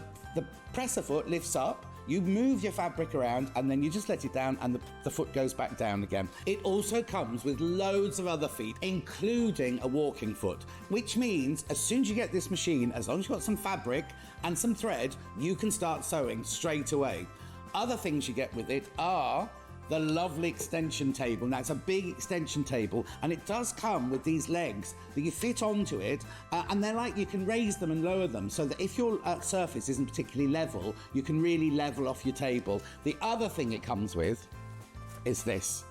presser foot lifts up. You move your fabric around and then you just let it down and the foot goes back down again. It also comes with loads of other feet, including a walking foot, which means as soon as you get this machine, as long as you've got some fabric and some thread, you can start sewing straight away. Other things you get with it are the lovely extension table. Now, it's a big extension table, and it does come with these legs that you fit onto it, and they're like, you can raise them and lower them so that if your surface isn't particularly level, you can really level off your table. The other thing it comes with is this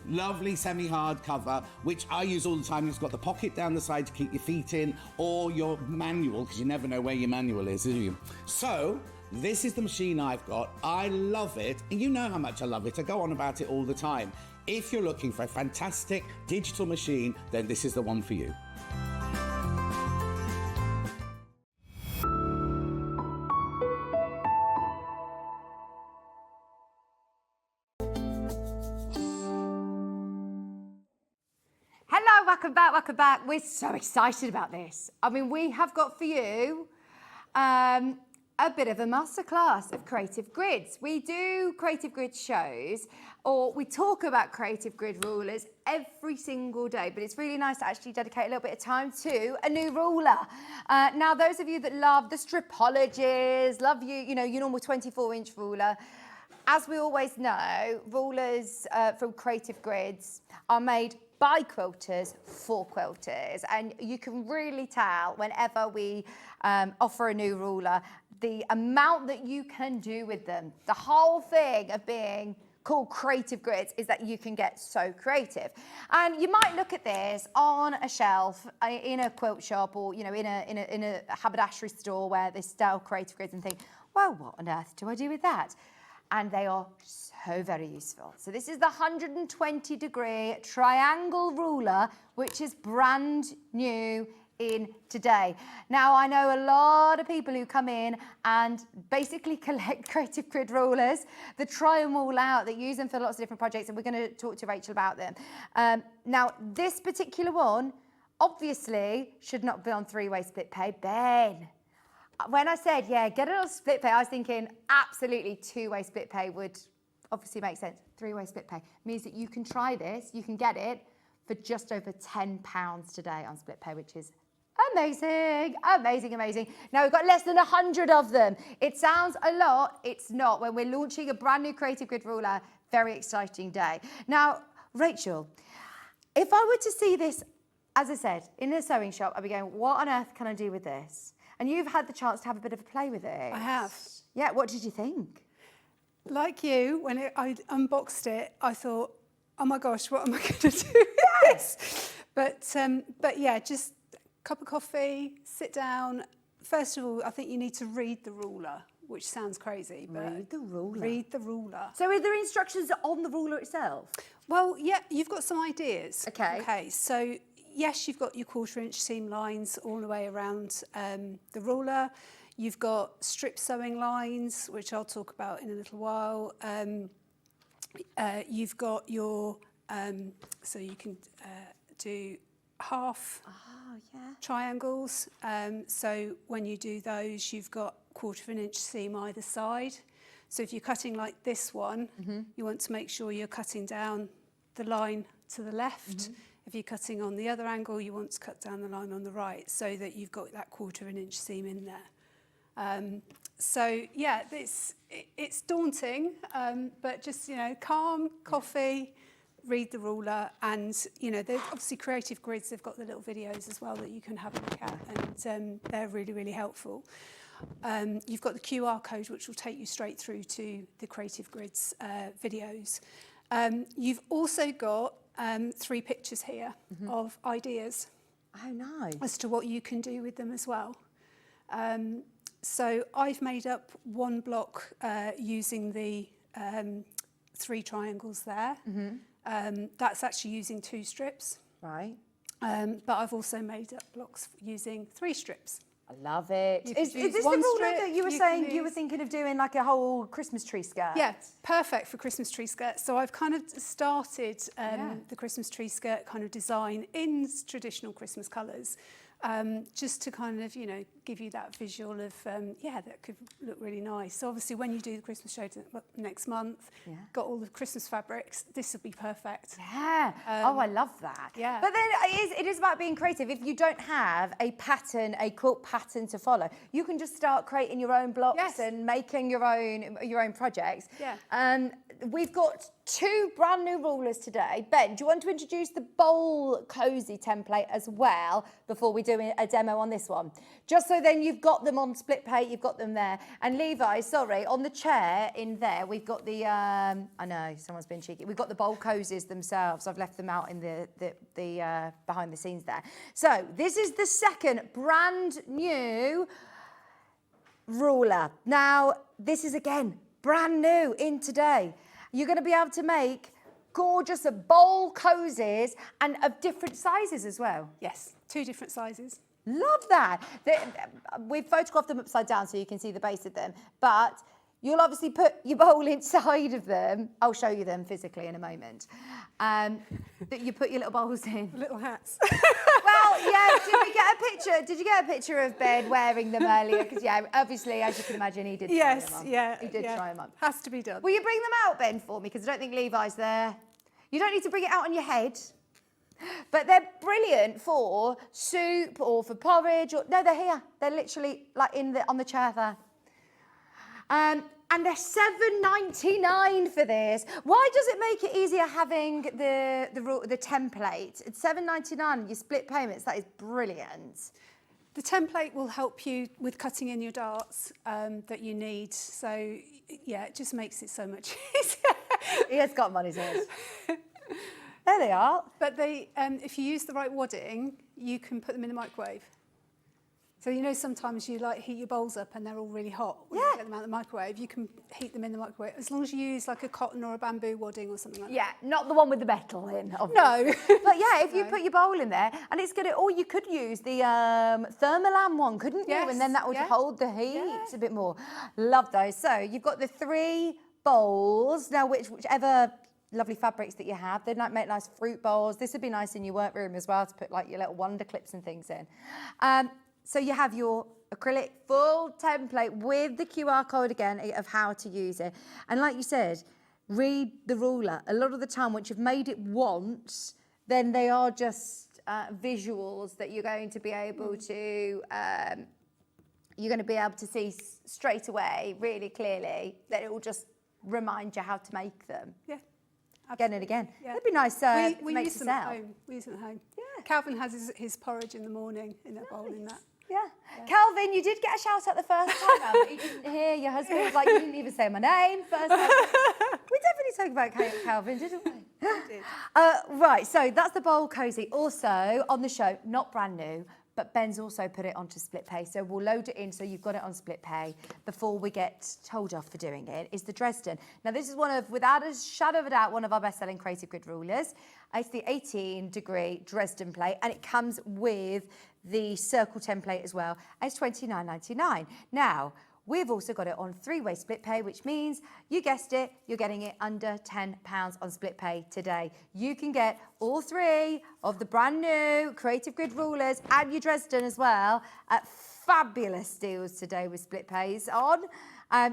lovely semi-hard cover, which I use all the time. It's got the pocket down the side to keep your feet in, or your manual, because you never know where your manual is, do you? So this is the machine I've got. I love it, and you know how much I love it. I go on about it all the time. If you're looking for a fantastic digital machine, then this is the one for you. Hello, welcome back. We're so excited about this. I mean, we have got for you a bit of a masterclass of creative grids. We do creative grid shows, or we talk about creative grid rulers every single day, but it's really nice to actually dedicate a little bit of time to a new ruler. Now, those of you that love the stripologies, love your normal 24-inch ruler, as we always know, rulers from creative grids are made by quilters for quilters, and you can really tell whenever we offer a new ruler the amount that you can do with them. The whole thing of being called creative grids is that you can get so creative. And you might look at this on a shelf in a quilt shop, or in a haberdashery store where they sell creative grids, and think, well, what on earth do I do with that? And they are so very useful. So this is the 120-degree triangle ruler, which is brand new in today. Now, I know a lot of people who come in and basically collect creative grid rulers, that try them all out, that use them for lots of different projects, and we're going to talk to Rachel about them. Now, this particular one obviously should not be on three-way split pay. Ben, when I said, yeah, get it on split pay, I was thinking absolutely two-way split pay would obviously make sense. Three-way split pay means that you can try this, you can get it for just over £10 today on split pay, which is amazing. Now, we've got less than 100 of them. It sounds a lot. It's not. When we're launching a brand new creative grid ruler, very exciting day. Now, Rachel, if I were to see this, as I said, in a sewing shop, I'd be going, what on earth can I do with this? And you've had the chance to have a bit of a play with it. I have. Yeah, what did you think? Like you, when I unboxed it, I thought, oh my gosh, what am I going to do with this? But yeah, just cup of coffee, sit down. First of all, I think you need to read the ruler, which sounds crazy, but read the ruler. Read the ruler. So are there instructions on the ruler itself? Well, yeah, you've got some ideas. Okay. So yes, you've got your 1/4-inch seam lines all the way around the ruler. You've got strip sewing lines, which I'll talk about in a little while. You've got your, so you can do half triangles. So when you do those, you've got 1/4-inch seam either side. So if you're cutting like this one, you want to make sure you're cutting down the line to the left. If you're cutting on the other angle, you want to cut down the line on the right, so that you've got that 1/4-inch seam in there. So yeah, it's daunting, but just, calm, coffee, read the ruler, and there's obviously creative grids. They've got the little videos as well that you can have a look at, and they're really, really helpful. You've got the QR code, which will take you straight through to the creative grids videos. You've also got 3 pictures here of ideas. Oh, nice. As to what you can do with them as well. So I've made up one block using the 3 triangles there. That's actually using 2 strips. Right. But I've also made up blocks using 3 strips. I love it. You Is could use this the one ruler strip, that you were you saying can you were use- thinking of doing like a whole Christmas tree skirt? Yeah, perfect for Christmas tree skirts. So I've kind of started the Christmas tree skirt kind of design in traditional Christmas colours, just to kind of, you know, give you that visual of, that could look really nice. So obviously when you do the Christmas show next month, got all the Christmas fabrics, this will be perfect. Yeah. I love that. Yeah. But then it is about being creative. If you don't have a pattern, a quilt pattern to follow, you can just start creating your own blocks and making your own projects. Yeah. We've got 2 brand new rulers today. Ben, do you want to introduce the bowl cozy template as well before we do a demo on this one? Just so then you've got them on split pay, you've got them there. And Levi, sorry, on the chair in there, we've got the, I know, someone's been cheeky. We've got the bowl cozies themselves. I've left them out in the behind the scenes there. So this is the second brand new ruler. Now, this is again, brand new in today. You're going to be able to make gorgeous bowl cozies and of different sizes as well. Yes, 2 different sizes. Love that. We've photographed them upside down so you can see the base of them, but you'll obviously put your bowl inside of them. I'll show you them physically in a moment. That you put your little bowls in. Little hats. Well, yeah, did you get a picture of Ben wearing them earlier? Because, yeah, obviously, as you can imagine, he did try them on. He did try them on. Has to be done. Will you bring them out, Ben, for me? Because I don't think Levi's there. You don't need to bring it out on your head. But they're brilliant for soup or for porridge. No, they're here. They're literally like on the chair there. And they're $7.99 for this. Why does it make it easier having the template? It's $7.99. Your split payments. That is brilliant. The template will help you with cutting in your darts that you need. So yeah, it just makes it so much easier. He has got them on his head. There they are. But they, if you use the right wadding, you can put them in the microwave. So you know sometimes you like heat your bowls up and they're all really hot when you get them out of the microwave. You can heat them in the microwave as long as you use like a cotton or a bamboo wadding or something like that. Yeah, not the one with the metal in. Obviously. No. But yeah, if you put your bowl in there and it's gonna, or you could use the Thermolam one, couldn't you? Yes, And then that would hold the heat a bit more. Love those. So you've got the 3 bowls now, whichever lovely fabrics that you have. They might make nice fruit bowls. This would be nice in your workroom as well to put like your little wonder clips and things in. So you have your acrylic full template with the QR code again of how to use it. And like you said, read the ruler. A lot of the time, once you've made it once, then they are just visuals that you're going to be able to see straight away, really clearly, that it will just remind you how to make them. Yeah. Again and again. Yeah. It'd be nice to we make use to them sell. at home. We use them at home. Yeah. Calvin has his porridge in the morning in that bowl in that. Yeah. Calvin, you did get a shout out the first time, but you didn't hear. Your husband was like, you didn't even say my name first time. We definitely talked about Calvin, didn't we? We did. Right, so that's the bowl cozy. Also on the show, not brand new, but Ben's also put it onto split pay. So we'll load it in so you've got it on split pay before we get told off for doing it, is the Dresden. Now this is one of, without a shadow of a doubt, one of our best-selling creative grid rulers. It's the 18-degree Dresden plate, and it comes with the circle template as well. And it's $29.99. Now, we've also got it on 3-way split pay, which means, you guessed it, you're getting it under £10 on split pay today. You can get all 3 of the brand new Creative Grid rulers and your Dresden as well at fabulous deals today with split pays on.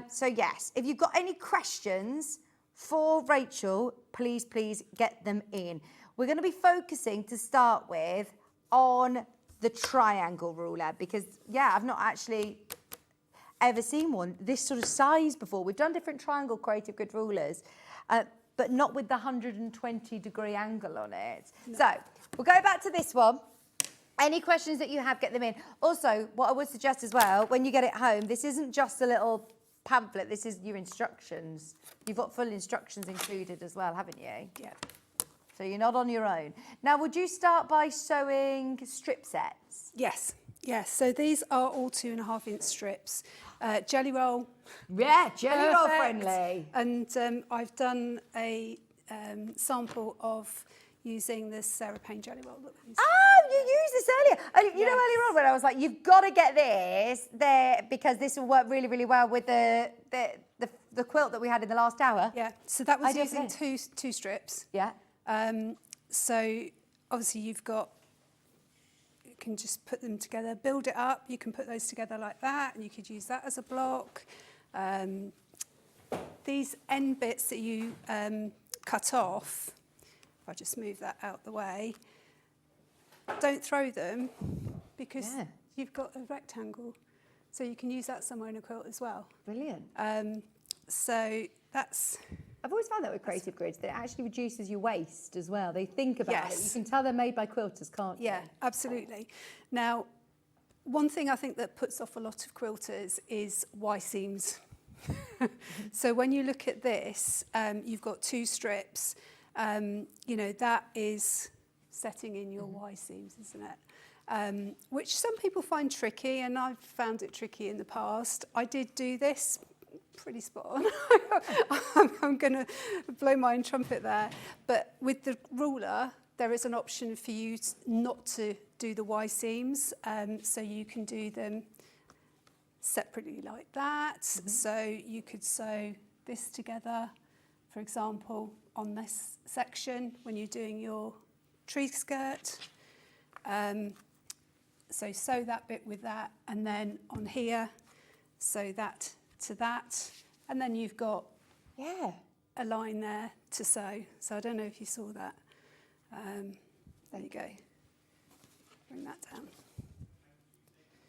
So yes, if you've got any questions for Rachel, please get them in. We're going to be focusing to start with on the triangle ruler because, yeah, I've not actually ever seen one this sort of size before. We've done different triangle creative grid rulers, but not with the 120-degree angle on it. No. So we'll go back to this one. Any questions that you have, get them in. Also, what I would suggest as well, when you get it home, this isn't just a little pamphlet, this is your instructions. You've got full instructions included as well, haven't you? Yeah. So you're not on your own. Now, would you start by sewing strip sets? Yes. Yes, so these are all 2.5-inch strips. Jelly roll. Yeah, jelly roll friendly. And I've done a sample of using the Sarah Payne jelly roll. Oh, you used this earlier. And you know, earlier on when I was like, you've got to get this there because this will work really, really well with the quilt that we had in the last hour. Yeah, so that was Ideal using for two strips. Yeah. So obviously you can just put them together, build it up. You can put those together like that, and you could use that as a block. These end bits that you cut off, if I just move that out the way, don't throw them because you've got a rectangle. So you can use that somewhere in a quilt as well. Brilliant. So that's... I've always found that with creative grids, that it actually reduces your waste as well. They think about it. You can tell they're made by quilters, can't you? Yeah, absolutely. Now, one thing I think that puts off a lot of quilters is Y-seams. So when you look at this, you've got two strips. You know, that is setting in your Y-seams, isn't it? Which some people find tricky, and I've found it tricky in the past. I did do this, pretty spot on. I'm going to blow my own trumpet there. But with the ruler, there is an option for you not to do the Y-seams, so you can do them separately like that. So you could sew this together, for example, on this section when you're doing your tree skirt. So sew that bit with that, and then on here, sew that to that, and then you've got a line there to sew. So I don't know if you saw that. There you go. Bring that down.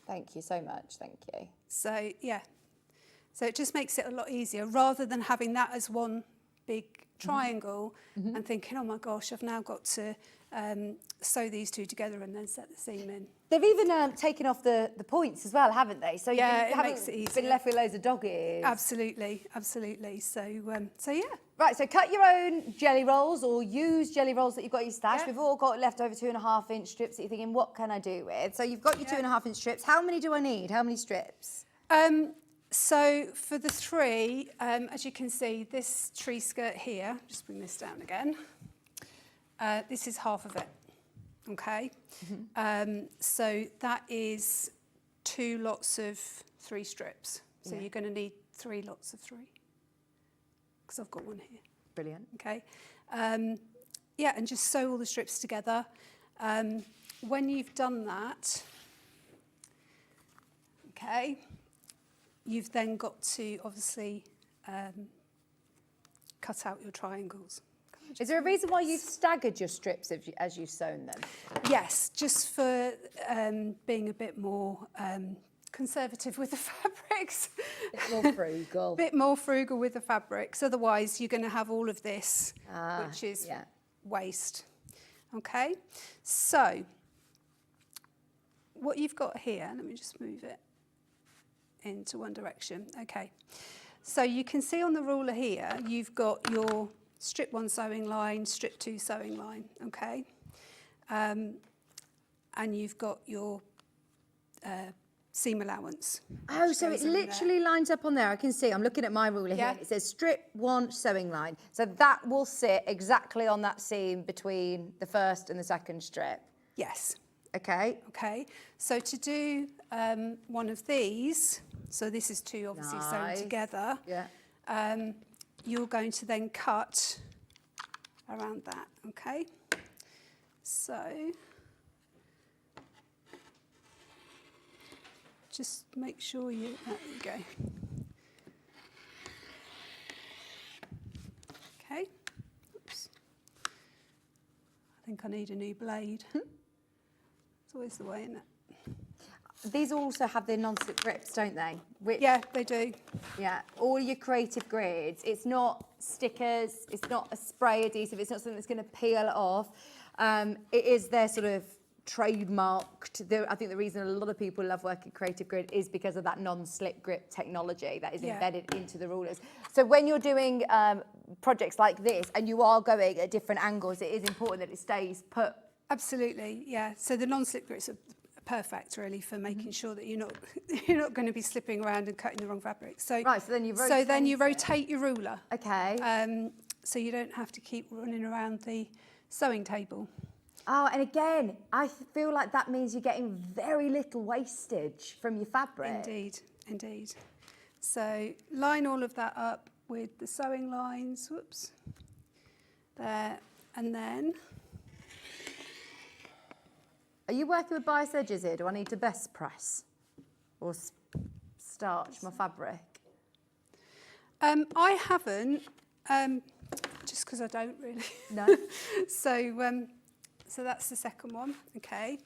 Thank you so much, thank you. So, yeah. So it just makes it a lot easier, rather than having that as one big triangle and thinking, oh my gosh, I've now got to sew these two together and then set the seam in. They've even taken off the points as well, haven't they? So yeah, you it makes it easier. Been left with loads of dog ears. Absolutely, absolutely. So yeah. Right, so cut your own jelly rolls or use jelly rolls that you've got in your stash. Yeah. We've all got leftover 2.5-inch strips that you're thinking, what can I do with? So you've got your 2.5-inch strips. How many do I need? How many strips? So for the three, as you can see, this tree skirt here, just bring this down again. This is half of it, okay? So that is 2 lots of 3 strips. So you're going to need 3 lots of 3, because I've got one here. Brilliant. Okay. Yeah, and just sew all the strips together. When you've done that, okay, you've then got to obviously cut out your triangles. Is there a reason why you've staggered your strips as you've sewn them? Yes, just for being a bit more conservative with the fabrics. A bit more frugal. A bit more frugal with the fabrics. Otherwise, you're going to have all of this, which is waste. Okay, so what you've got here, let me just move it into one direction. Okay, so you can see on the ruler here, you've got your strip 1 sewing line, strip 2 sewing line, okay? And you've got your seam allowance. Oh, so it literally lines up on there. I can see, I'm looking at my ruler here. It says strip 1 sewing line. So that will sit exactly on that seam between the first and the second strip. Yes. Okay. Okay, so to do one of these, so this is 2 obviously sewn together. Yeah. You're going to then cut around that, okay? So just make sure you, there you go. Okay, oops. I think I need a new blade. It's always the way, isn't it? These also have the non-slip grips, don't they? Yeah, they do. Yeah, all your creative grids. It's not stickers, it's not a spray adhesive, it's not something that's going to peel it off. It is their sort of trademarked. I think the reason a lot of people love working creative grid is because of that non-slip grip technology that is embedded into the rulers. So when you're doing projects like this and you are going at different angles, it is important that it stays put. Absolutely, yeah. So the non-slip grips are perfect, really, for making sure that you're not going to be slipping around and cutting the wrong fabric. So right, so then you rotate your ruler. Okay. So you don't have to keep running around the sewing table. Oh, and again, I feel like that means you're getting very little wastage from your fabric. Indeed, indeed. So line all of that up with the sewing lines, whoops, there, and then. Are you working with bias edges here? Do I need to best press or starch my fabric? I haven't, just because I don't really. No. So that's the second one, okay.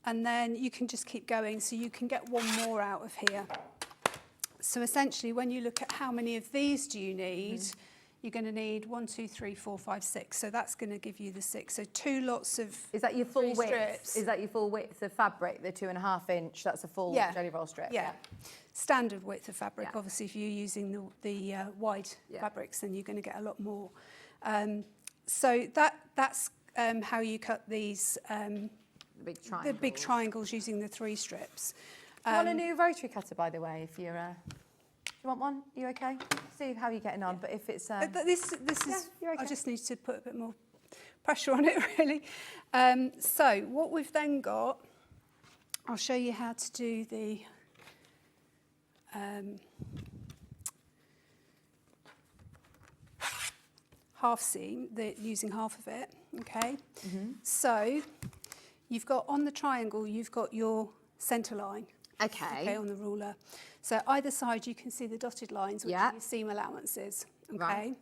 And then you can just keep going, so you can get one more out of here. So essentially, when you look at how many of these do you need, you're going to need 1, 2, 3, 4, 5, 6. So that's going to give you the 6. So 2 lots of. Is that your full width? strips. Is that your full width of fabric? The 2.5 inch. That's a full jelly roll strip. Yeah. Standard width of fabric. Yeah. Obviously, if you're using the wide fabrics, then you're going to get a lot more. So that's how you cut these. The big triangles using the 3 strips. Do you want a new rotary cutter, by the way? If you're, do you want one? Are you okay? See how you're getting on. But if it's this is, you're okay. I just need to put a bit more pressure on it, really. So what we've then got, I'll show you how to do the. Half seam, using half of it, okay? So you've got on the triangle, you've got your centre line. Okay, on the ruler. So either side you can see the dotted lines, which are your seam allowances, okay? Right.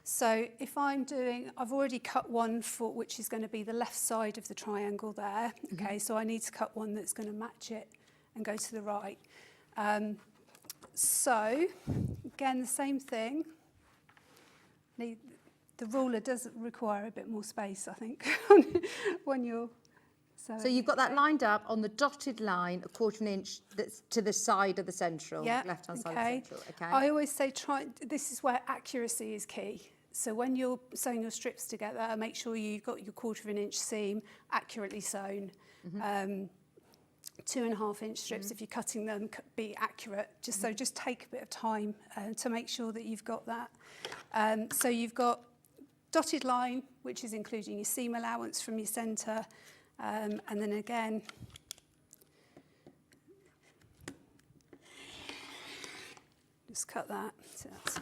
So if I'm doing, I've already cut one for, which is going to be the left side of the triangle there, okay? So I need to cut one that's going to match it and go to the right. So again, the same thing. The ruler does require a bit more space, I think, when you're sewing. So you've got that lined up on the dotted line, 1/4 inch that's to the side of the central, left-hand side of the central. Okay. I always say this is where accuracy is key. So when you're sewing your strips together, make sure you've got your 1/4 inch seam accurately sewn. 2.5 inch strips, if you're cutting them, be accurate. Just take a bit of time to make sure that you've got that. So you've got dotted line, which is including your seam allowance from your centre, and then again, just cut that. So that's,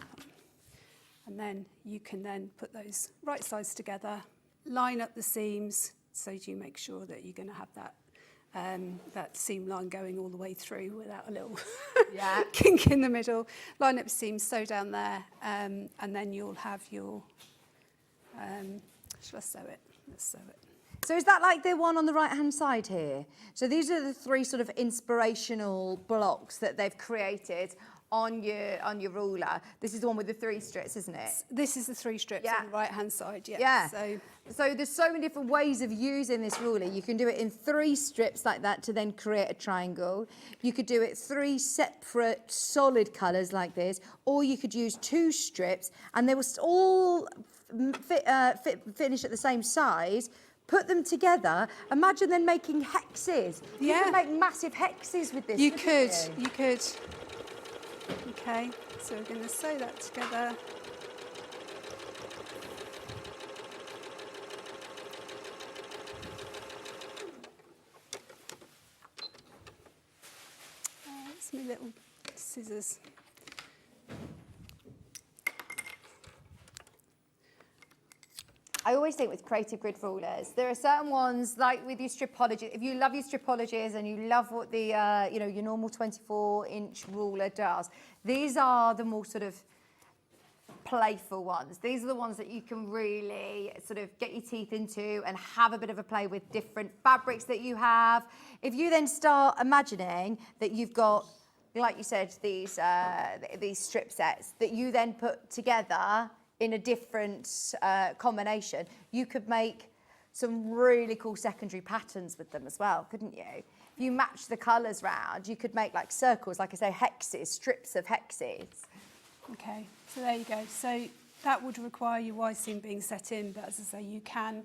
and then you can then put those right sides together, line up the seams, so you make sure that you're going to have that seam line going all the way through without a little kink in the middle. Line up seams, sew down there, and then you'll have your. Shall I sew it? Let's sew it. So is that like the one on the right-hand side here? So these are the 3 sort of inspirational blocks that they've created on your ruler. This is the one with the 3 strips, isn't it? This is the 3 strips on the right-hand side, So there's so many different ways of using this ruler. You can do it in 3 strips like that to then create a triangle. You could do it 3 separate solid colours like this, or you could use 2 strips and they will all finish at the same size. Put them together. Imagine then making hexes. You could make massive hexes with this. You could. Okay, so we're going to sew that together. That's my little scissors. I always think with creative grid rulers, there are certain ones like with your stripology. If you love your stripologies and you love what the your normal 24-inch ruler does, these are the more sort of playful ones. These are the ones that you can really sort of get your teeth into and have a bit of a play with different fabrics that you have. If you then start imagining that you've got, like you said, these strip sets that you then put together in a different combination, you could make some really cool secondary patterns with them as well, couldn't you? If you match the colours round, you could make like circles, like I say, hexes, strips of hexes. Okay, so there you go. So that would require your Y seam being set in, but as I say, you can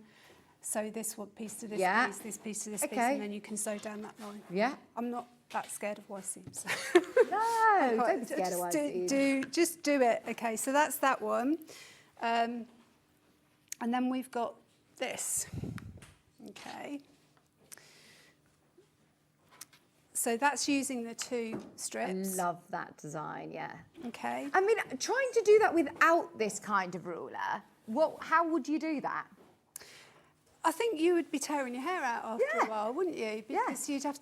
sew this one piece to this piece, this piece to this piece, and then you can sew down that line. Yeah. I'm not that scared of Y seams. No, don't be scared of Y seams. Just do it. Okay, so that's that one. And then we've got this. Okay. So that's using the 2 strips. Love that design, yeah. Okay. I mean, trying to do that without this kind of ruler, how would you do that? I think you would be tearing your hair out after Yeah. a while, wouldn't you? Because you'd have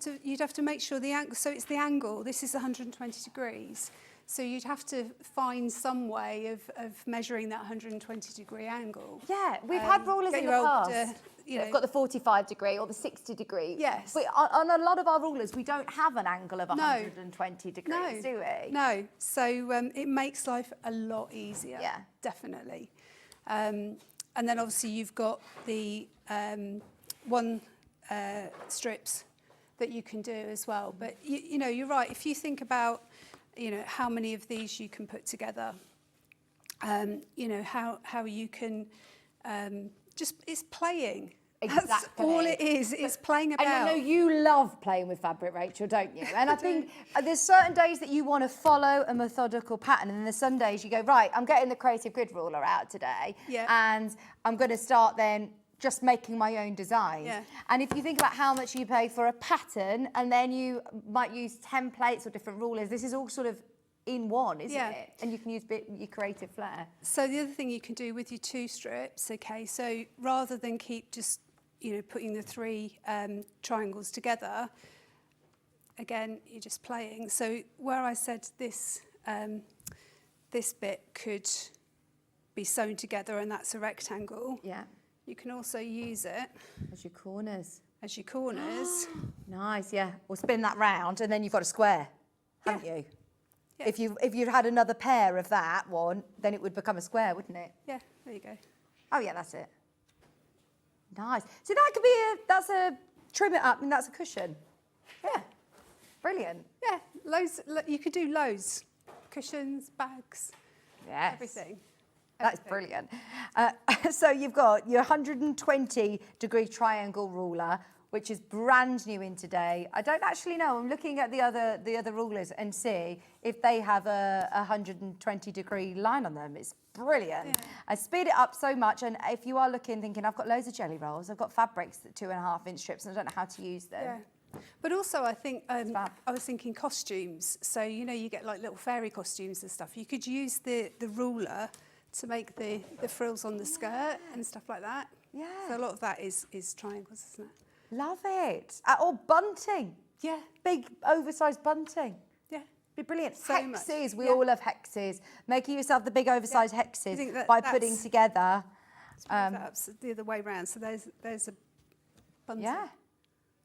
to make sure the angle. So it's the angle. This is 120 degrees. So you'd have to find some way of measuring that 120 degree angle. Yeah, we've had rulers in the past. You've got the 45 degree or the 60 degree. Yes. But on a lot of our rulers, we don't have an angle of 120 degrees, do we? No. So it makes life a lot easier. Yeah. Definitely. And then obviously you've got the 1 strips that you can do as well. But you know, you're right. If you think about, you know, how many of these you can put together, you know, how you can it's playing. Exactly. That's all it is. It's playing about. And I know you love playing with fabric, Rachel, don't you? And I think there's certain days that you want to follow a methodical pattern, and then there's some days you go, right, I'm getting the creative grid ruler out today, and I'm going to start then just making my own designs. Yeah. And if you think about how much you pay for a pattern, and then you might use templates or different rulers, this is all sort of in one, isn't it? And you can use your creative flair. So the other thing you can do with your 2 strips, okay, so rather than keep just, you know, putting the 3 triangles together, again, you're just playing. So where I said this, this bit could be sewn together and that's a rectangle. Yeah. You can also use it as your corners. As your corners. Nice, yeah. Or spin that round and then you've got a square, haven't you? Yeah. If you'd had another pair of that one, then it would become a square, wouldn't it? Yeah, there you go. Oh yeah, that's it. Nice. So that could be that's a trim it up and that's a cushion. Yeah. Brilliant. Yeah, loads. You could do loads. Cushions, bags, everything. That's brilliant. So you've got your 120 degree triangle ruler, which is brand new in today. I don't actually know. I'm looking at the other rulers and see if they have a 120 degree line on them. It's brilliant. Yeah. I speed it up so much. And if you are looking, thinking, I've got loads of jelly rolls, I've got fabrics that 2.5 inch strips, and I don't know how to use them. Yeah. But also, I think I was thinking costumes. So you know, you get like little fairy costumes and stuff. You could use the ruler to make the frills on the skirt and stuff like that. Yeah. So a lot of that is triangles, isn't it? Love it. Or bunting. Yeah. Big oversized bunting. Yeah. Be brilliant. So hexes. We all love hexes. Making yourself the big oversized hexes by putting together. That's the other way round. So there's a bunting. Yeah.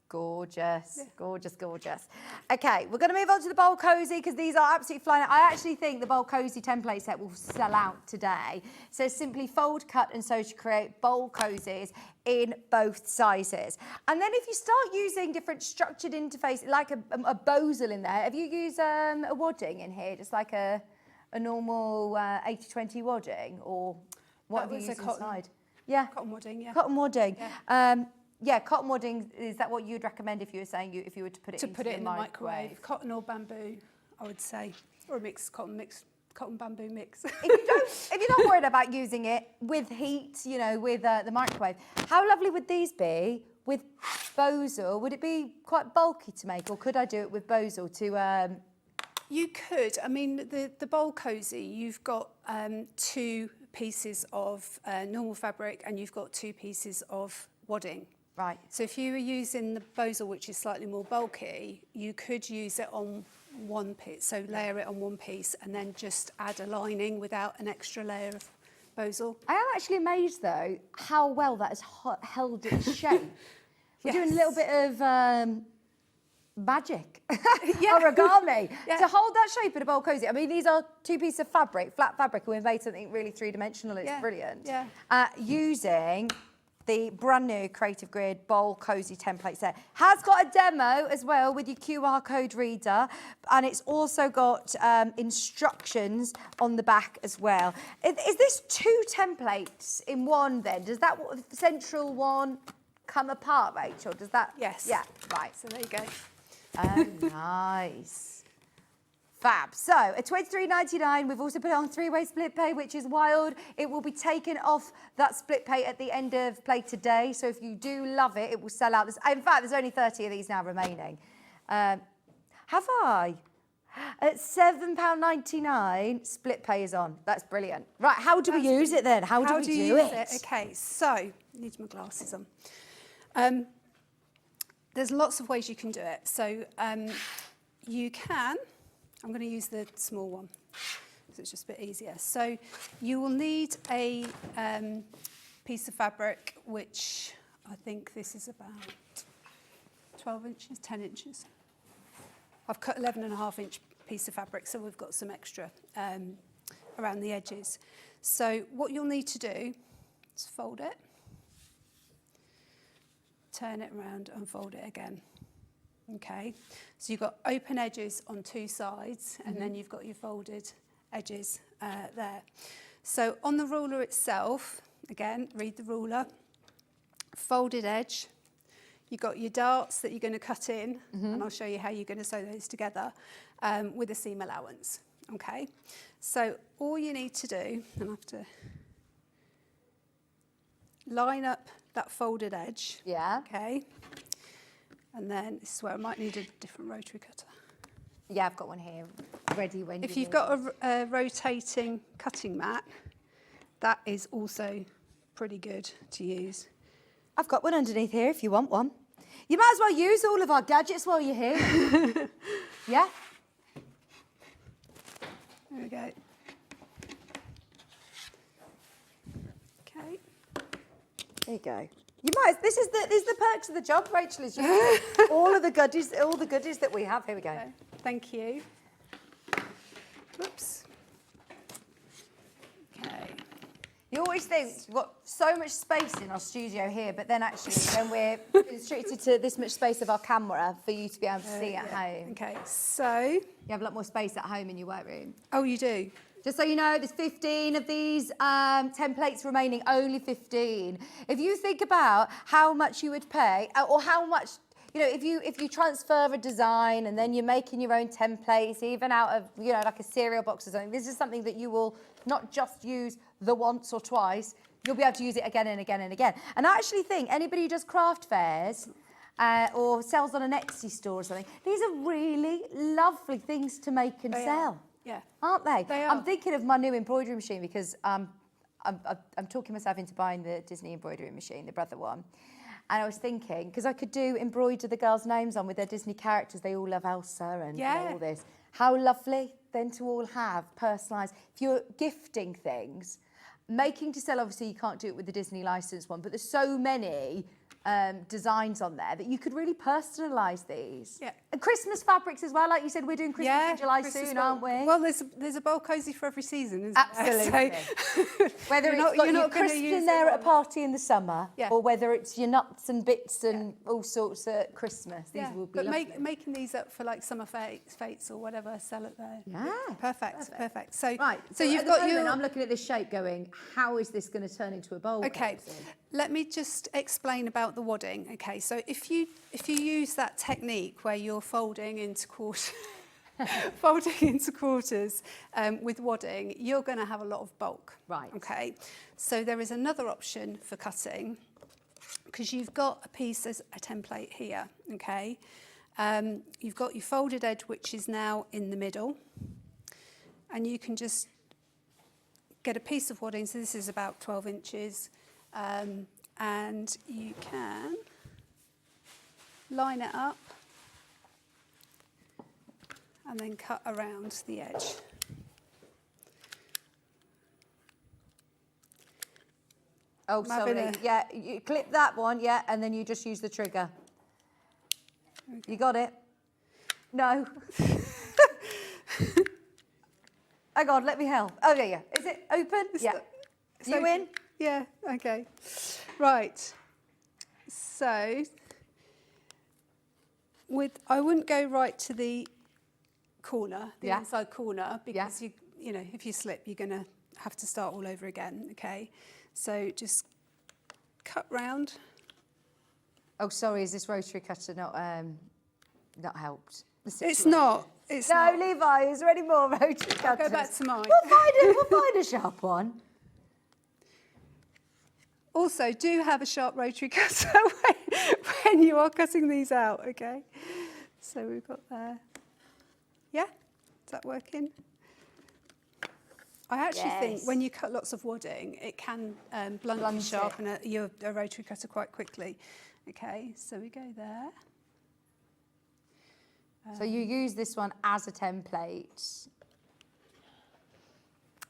Gorgeous, gorgeous, gorgeous. Okay, we're going to move on to the bowl cozy because these are absolutely flying. I actually think the bowl cozy template set will sell out today. So simply fold, cut and sew to create bowl cozies in both sizes. And then if you start using different structured interface, like a bozal in there, have you used a wadding in here, just like a normal 80-20 wadding, or what have you used inside? Yeah, cotton wadding, yeah. Cotton wadding. Yeah. Yeah, cotton wadding, is that what you'd recommend if you were saying if you were to put it into the microwave? Cotton or bamboo, I would say, or a mixed cotton bamboo mix. If you're not worried about using it with heat, you know, with the microwave, how lovely would these be with bozal? Would it be quite bulky to make, or could I do it with bozal to? You could. I mean, the bowl cozy, you've got 2 pieces of normal fabric and you've got 2 pieces of wadding. Right. So if you were using the bozal, which is slightly more bulky, you could use it on one piece. So layer it on one piece and then just add a lining without an extra layer of bozal. I am actually amazed, though, how well that has held its shape. We're doing a little bit of magic, origami, to hold that shape in a bowl cozy. I mean, these are 2 pieces of fabric, flat fabric, and we've made something really 3-dimensional. It's brilliant. Yeah. Using the brand new Creative Grid Bowl Cozy template set. Has got a demo as well with your QR code reader, and it's also got instructions on the back as well. Is this 2 templates in one then? Does that central one come apart, Rachel? Does that? Yes. Yeah, right. So there you go. Oh, nice. Fab. So at £23.99, we've also put it on 3-way split pay, which is wild. It will be taken off that split pay at the end of play today. So if you do love it, it will sell out. In fact, there's only 30 of these now remaining. Have I? At £7.99, split pay is on. That's brilliant. Right, how do we use it then? How do we do it? Okay, so I need my glasses on. There's lots of ways you can do it. So you can, I'm going to use the small one because it's just a bit easier. So you will need a piece of fabric, which I think this is about 12 inches, 10 inches. I've cut 11.5-inch piece of fabric, so we've got some extra around the edges. So what you'll need to do is fold it, turn it around and fold it again. Okay, so you've got open edges on 2 sides, and then you've got your folded edges there. So on the ruler itself, again, read the ruler, folded edge. You've got your darts that you're going to cut in, and I'll show you how you're going to sew those together with a seam allowance. Okay, so all you need to do, and I have to line up that folded edge. Yeah. Okay, and then this is where I might need a different rotary cutter. Yeah, I've got one here ready when If you you've got a rotating cutting mat, that is also pretty good to use. I've got one underneath here if you want one. You might as well use all of our gadgets while you're here. Yeah? There we go. Okay. There you go. You might. These are the perks of the job, Rachel. Is you all the goodies that we have. Here we go. Okay. Thank you. Whoops. Okay. You always think we've got so much space in our studio here, but then actually when we're restricted to this much space of our camera for you to be able to see at home. Okay. So You have a lot more space at home in your workroom. oh, you do. Just so you know, there's 15 of these templates remaining, only 15. If you think about how much you would pay, or how much, you know, if you transfer a design and then you're making your own templates, even out of, you know, like a cereal box or something, this is something that you will not just use the once or twice, you'll be able to use it again and again and again. And I actually think anybody who does craft fairs or sells on an Etsy store or something, these are really lovely things to make and sell. Yeah. Aren't they? They are. I'm thinking of my new embroidery machine because I'm talking myself into buying the Disney embroidery machine, the Brother one. And I was thinking, because I could embroider the girls' names on with their Disney characters. They all love Elsa and you know, all this. How lovely then to all have personalised. If you're gifting things, making to sell, obviously you can't do it with the Disney licensed one, but there's so many designs on there that you could really personalise these. Yeah. And Christmas fabrics as well, like you said, we're doing Christmas in July Christmas soon, aren't we? Well, there's a bowl cosy for every season, isn't Absolutely. there? So whether you're it's got your gonna crisp use in there it at a party in the summer, Yeah. or whether it's your nuts and bits and all sorts at Christmas, these will be but lovely. making these up for like summer fates or whatever, sell it there. Yeah, Perfect. So Right, so you've at the got moment, your. I'm looking at this shape going, how is this going to turn into a bowl? Okay, cozy? let me just explain about the wadding. Okay, so if you use that technique where you're folding into quarters, with wadding, you're going to have a lot of bulk. Right. Okay, so there is another option for cutting because you've got a piece as a template here. Okay, you've got your folded edge which is now in the middle, and you can just get a piece of wadding. So this is about 12 inches. And you can line it up and then cut around the edge. Oh, I'm having sorry. a- Yeah, you clip that one, yeah, and then you just use the trigger. You got it? No. Hang on, let me help. Oh, there you go. Is it open? Yeah. So- You in? Yeah, okay. Right. So I wouldn't go right to the corner, the Yeah. inside corner, because Yeah. you know, if you slip, you're going to have to start all over again. Okay. So just cut round. Oh, sorry, is this rotary cutter not helped? the situation. It's not. It's No, not. Levi, is there any more rotary cutters? I'll go back to mine. We'll find a sharp one. Also, do have a sharp rotary cutter when you are cutting these out, okay? So we've got there. Yeah? Is that working? I actually think when you cut lots of wadding, it can bluntly sharpen your rotary cutter quite quickly. Okay, so we go there. So you use this one as a template.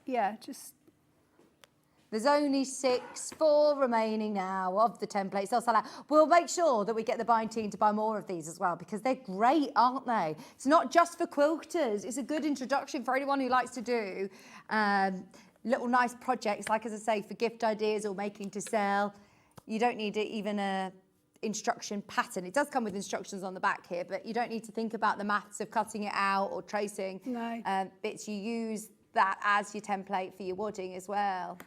Yeah, just... There's only 4 remaining now of the templates. We'll make sure that we get the buying team to buy more of these as well, because they're great, aren't they? It's not just for quilters. It's a good introduction for anyone who likes to do little nice projects, like, as I say, for gift ideas or making to sell. You don't need even a instruction pattern. It does come with instructions on the back here, but you don't need to think about the maths of cutting it out or tracing bits. You use that as your template for your wadding as well.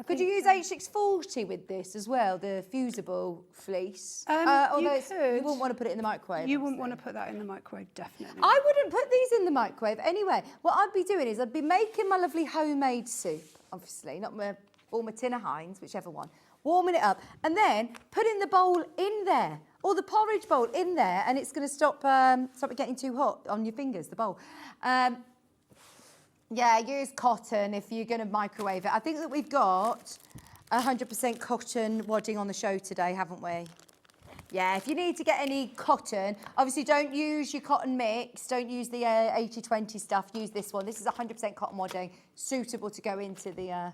Could you use H640 with this as well, the fusible fleece? Although you wouldn't want to put it in the microwave. You wouldn't want to put that in the microwave, definitely. I wouldn't put these in the microwave anyway. What I'd be doing is I'd be making my lovely homemade soup, obviously, not my tin of Heinz, whichever one, warming it up, and then putting the bowl in there, or the porridge bowl in there, and it's going to stop it getting too hot on your fingers, the bowl. Yeah, use cotton if you're going to microwave it. I think that we've got 100% cotton wadding on the show today, haven't we? Yeah, if you need to get any cotton, obviously don't use your cotton mix, don't use the 80-20 stuff, use this one. This is 100% cotton wadding, suitable to go into the,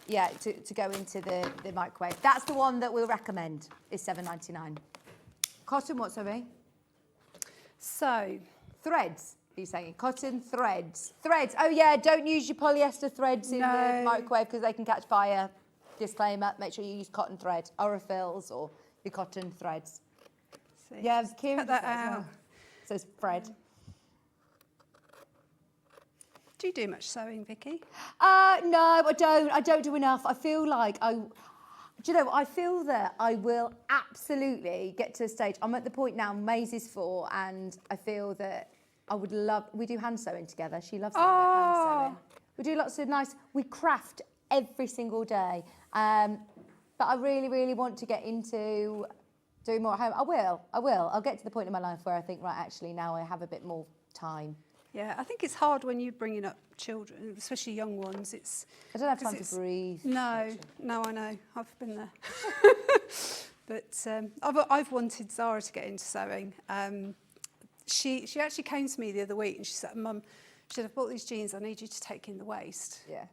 to go into the microwave. That's the one that we'll recommend, is $7.99. Cotton, what, sorry? So, threads. You're saying cotton threads. Threads. Oh yeah, don't use your polyester threads in the microwave because they can catch fire. Disclaimer, make sure you use cotton thread, Orifils or your cotton threads. see, Yeah, Kieran cut that out. well. Says Fred. Do you do much sewing, Vicky? No, I don't. I don't do enough. I feel like I feel that I will absolutely get to a stage. I'm at the point now, Maisie's 4, and I feel that I would love, we do hand sewing together. She loves hand sewing. We do lots of we craft every single day. But I really, really want to get into doing more at home. I will. I'll get to the point in my life where I think, right, actually now I have a bit more time. Yeah, I think it's hard when you're bringing up children, especially young ones. I don't have time to breathe. No, I know. I've been there. But I've wanted Zara to get into sewing. She actually came to me the other week and she said, Mum, she said, I've bought these jeans, I need you to take in the waist. Yeah.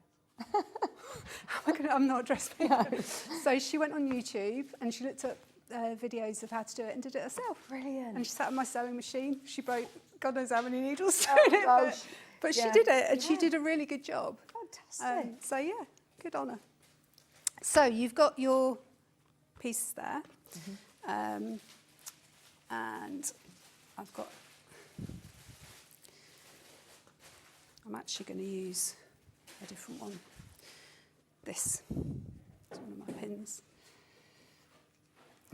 I'm not a dressmaker. No. So she went on YouTube and she looked up videos of how to do it and did it herself. Brilliant. And she sat on my sewing machine. She broke God knows how many needles sewing it, but she did it and she did a really good job. Fantastic. So yeah, good on her. So you've got your pieces there. And I'm actually going to use a different one. This is one of my pins.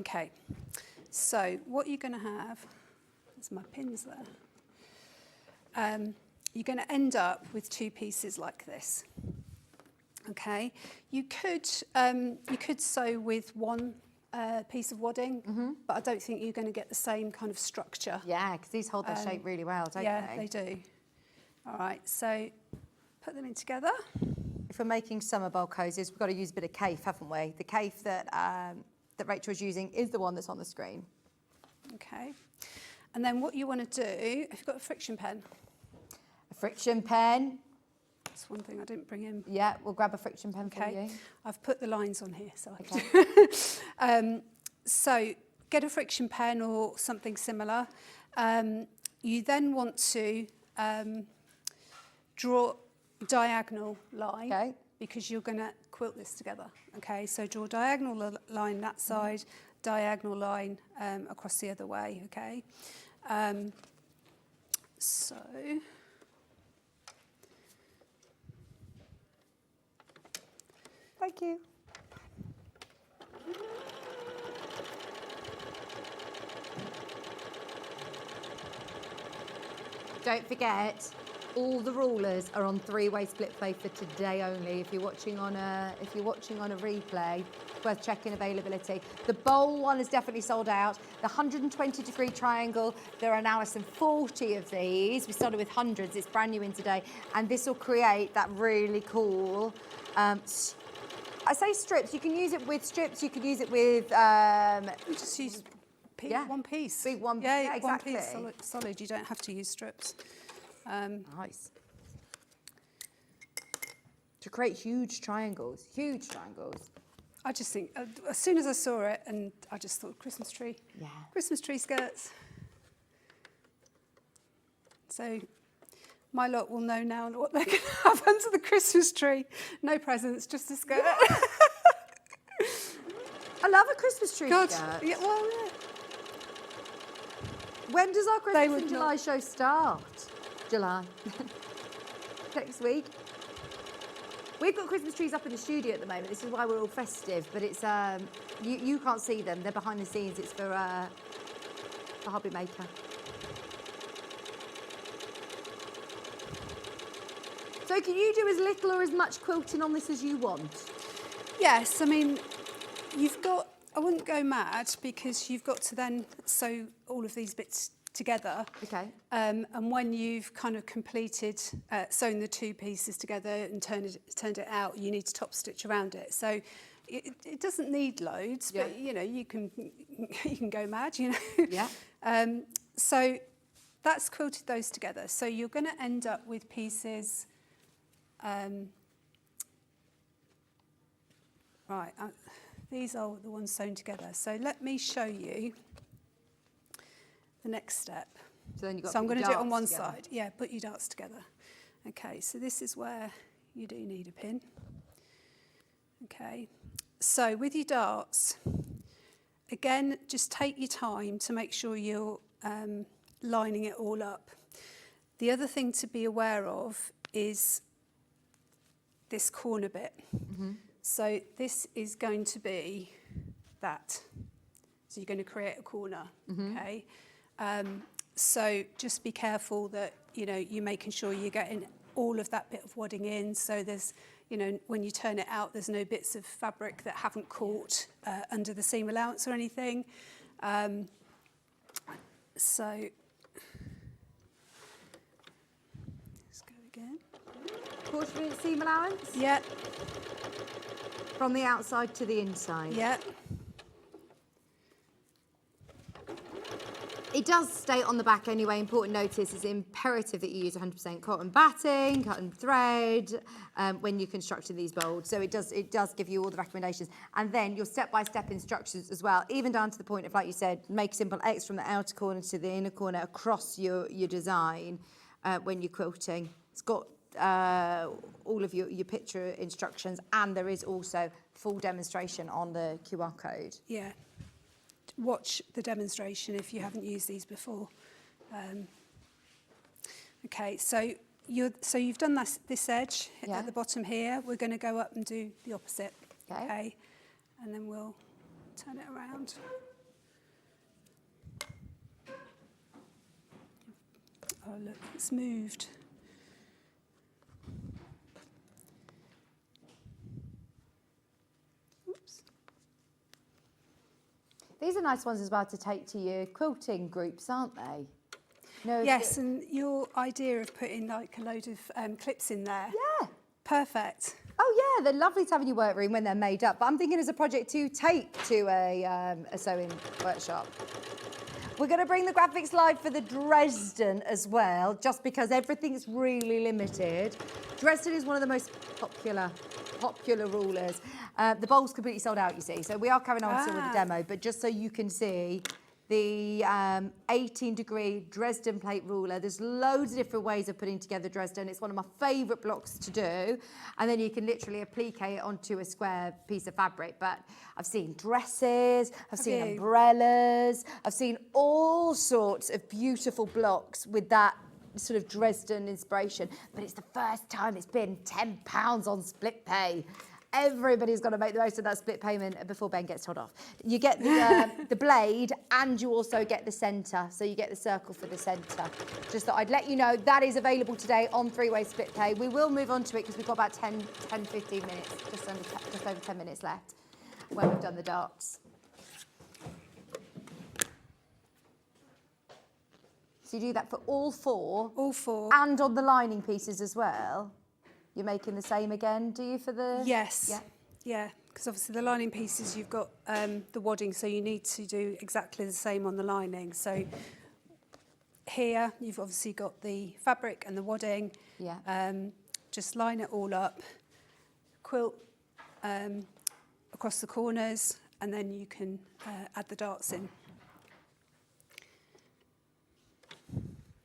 Okay, so what you're going to have is my pins there. You're going to end up with 2 pieces like this. Okay, you could sew with one piece of wadding, but I don't think you're going to get the same kind of structure. Yeah, because these hold their shape really well, don't they? Yeah, they do. All right, so put them in together. If we're making summer bowl cozies, we've got to use a bit of cafe, haven't we? The cafe that Rachel's using is the one that's on the screen. Okay, and then what you want to do, if you've got a friction pen. A friction pen. That's one thing I didn't bring in. Yeah, we'll grab a friction pen for you. I've put the lines on here, so I can. So get a friction pen or something similar. You then want to draw a diagonal line because you're going to quilt this together. Okay, so draw a diagonal line that side, diagonal line across the other way. Okay, so. Thank you. Don't forget, all the rulers are on 3-way split pay for today only. If you're watching on a replay, worth checking availability. The bowl one is definitely sold out. The 120-degree triangle, there are now some 40 of these. We started with hundreds. It's brand new in today, and this will create that really cool. I say strips. You can use it with strips. You can use it with. You just use one piece. Big one. Yeah, exactly. One piece, solid. You don't have to use strips. Nice. To create huge triangles. Huge triangles. I just think, as soon as I saw it, and I just thought Christmas tree. Yeah. Christmas tree skirts. So my lot will know now what they're going to have under the Christmas tree. No presents, just a skirt. I love a Christmas tree God, skirt. yeah, well, yeah. When does our They Christmas would in July not. show start? July. Next week. We've got Christmas trees up in the studio at the moment. This is why we're all festive, but it's you can't see them. They're behind the scenes. It's for hobby maker. So can you do as little or as much quilting on this as you want? Yes, I mean, you've got, I wouldn't go mad because you've got to then sew all of these bits together. Okay. And when you've kind of completed sewing the 2 pieces together and turned it out, you need to top stitch around it. So it doesn't need loads, Yeah. but you know, you can go mad, you know. Yeah. So that's quilted those together. So you're going to end up with pieces. These are the ones sewn together. So let me show you the next step. So then you've got. So I'm going to do it on one together. side. Yeah, put your darts together. Okay, so this is where you do need a pin. Okay, so with your darts, again, just take your time to make sure you're lining it all up. The other thing to be aware of is this corner bit. Mm-hmm. So this is going to be that. So you're going to create a corner, okay? So just be careful that, you know, you're making sure you're getting all of that bit of wadding in. So there's, you know, when you turn it out, there's no bits of fabric that haven't caught under the seam allowance or anything. So let's go again. Quarter-inch seam allowance? Yeah, From the outside to the inside? yeah. It does state on the back anyway, important notice, it's imperative that you use 100% cotton batting, cotton thread, when you're constructing these molds. So it does give you all the recommendations. And then your step-by-step instructions as well, even down to the point of, like you said, make simple X from the outer corner to the inner corner across your design when you're quilting. It's got all of your picture instructions, and there is also full demonstration on the QR code. Yeah. Watch the demonstration if you haven't used these before. Okay, so you've done this edge at the bottom here. We're going to go up and do the opposite. Okay, and then we'll turn it around. Oh look, it's moved. Oops. These are nice ones as well to take to your quilting groups, aren't they? No, Yes, and your idea of putting like a load of clips in there. Yeah. Perfect. Oh yeah, they're lovely to have in your workroom when they're made up. But I'm thinking as a project to take to a sewing workshop. We're going to bring the graphics live for the Dresden as well, just because everything's really limited. Dresden is one of the most popular rulers. The bowl's completely sold out, you see. So we are carrying on still with the demo, but just so you can see the 18-degree Dresden plate ruler. There's loads of different ways of putting together Dresden. It's one of my favourite blocks to do. And then you can literally applique it onto a square piece of fabric. But I've seen dresses, I've seen umbrellas, I've seen all sorts of beautiful blocks with that sort of Dresden inspiration. But it's the first time it's been £10 on split pay. Everybody's got to make the most of that split payment before Ben gets told off. You get the blade and you also get the centre. So you get the circle for the centre. Just thought I'd let you know that is available today on three-way split pay. We will move on to it because we've got about 10, 15 minutes, just over 10 minutes left when we've done the darts. So you do that for all four? All four. And on the lining pieces as well? You're making the same again, do you, for the... Yes. Yeah. Yeah, because obviously the lining pieces, you've got the wadding, so you need to do exactly the same on the lining. So here, you've obviously got the fabric and the wadding. Yeah. Just line it all up, quilt across the corners, and then you can add the darts in.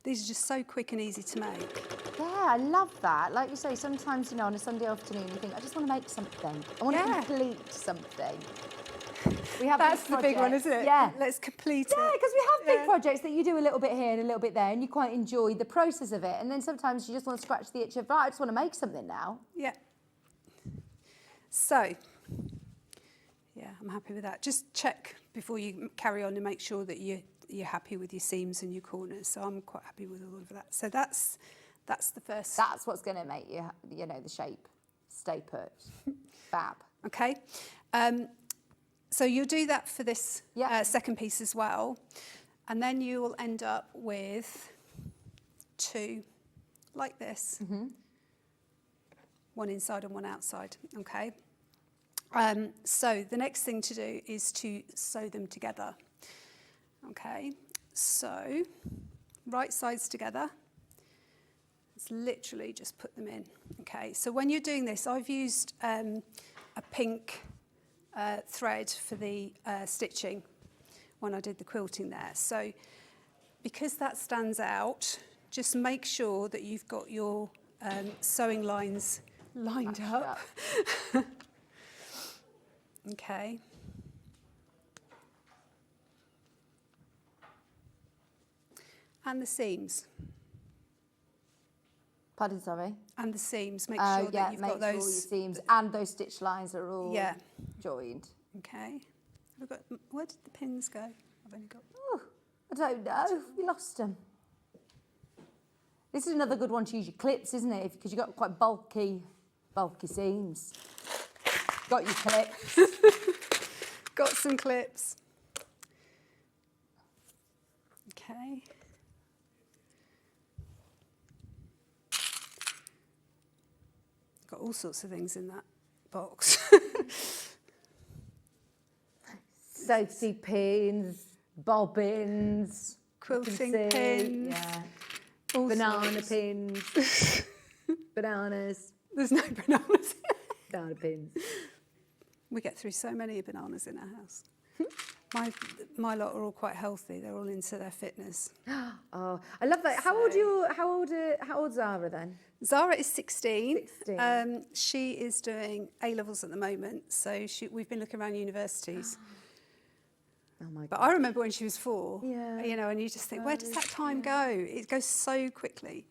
These are just so quick and easy to make. Yeah, I love that. Like you say, sometimes, you know, on a Sunday afternoon, you think, I just want to make something. I want to complete something. We have That's the big one, isn't it? Yeah. Let's complete Yeah, it. because we have big projects that you do a little bit here and a little bit there, and you quite enjoy the process of it. And then sometimes you just want to scratch the itch of, right, I just want to make something now. Yeah. So, yeah, I'm happy with that. Just check before you carry on and make sure that you're happy with your seams and your corners. So I'm quite happy with all of that. So that's the first. That's what's going to make you know, the shape stay put. Fab. Okay. So you'll do that for this second piece as well. And then you will end up with two like this. Mm-hmm. One inside and one outside. Okay. So the next thing to do is to sew them together. Okay, so right sides together. It's literally just put them in. Okay, so when you're doing this, I've used a pink thread for the stitching when I did the quilting there. So because that stands out, just make sure that you've got your sewing lines lined up. Okay. And the seams. Pardon, sorry? And the seams. Make sure that you've got those. Sure your seams and those stitch lines are all joined. Okay. Where did the pins go? I've only got... Oh, I don't know. We lost them. This is another good one to use your clips, isn't it? Because you've got quite bulky seams. Got your clips. Got some clips. Okay. Got all sorts of things in that box. Safety pins, bobbins, quilting pins, banana pins, bananas. There's no bananas. Banana pins. We get through so many bananas in our house. My lot are all quite healthy. They're all into their fitness. Oh, I love that. How old's Zara then? Zara is 16. 16. She is doing A-levels at the moment, so we've been looking around universities. Oh my God. But I remember when she was 4. Yeah. You know, and you just think, where does that time go? It goes so quickly.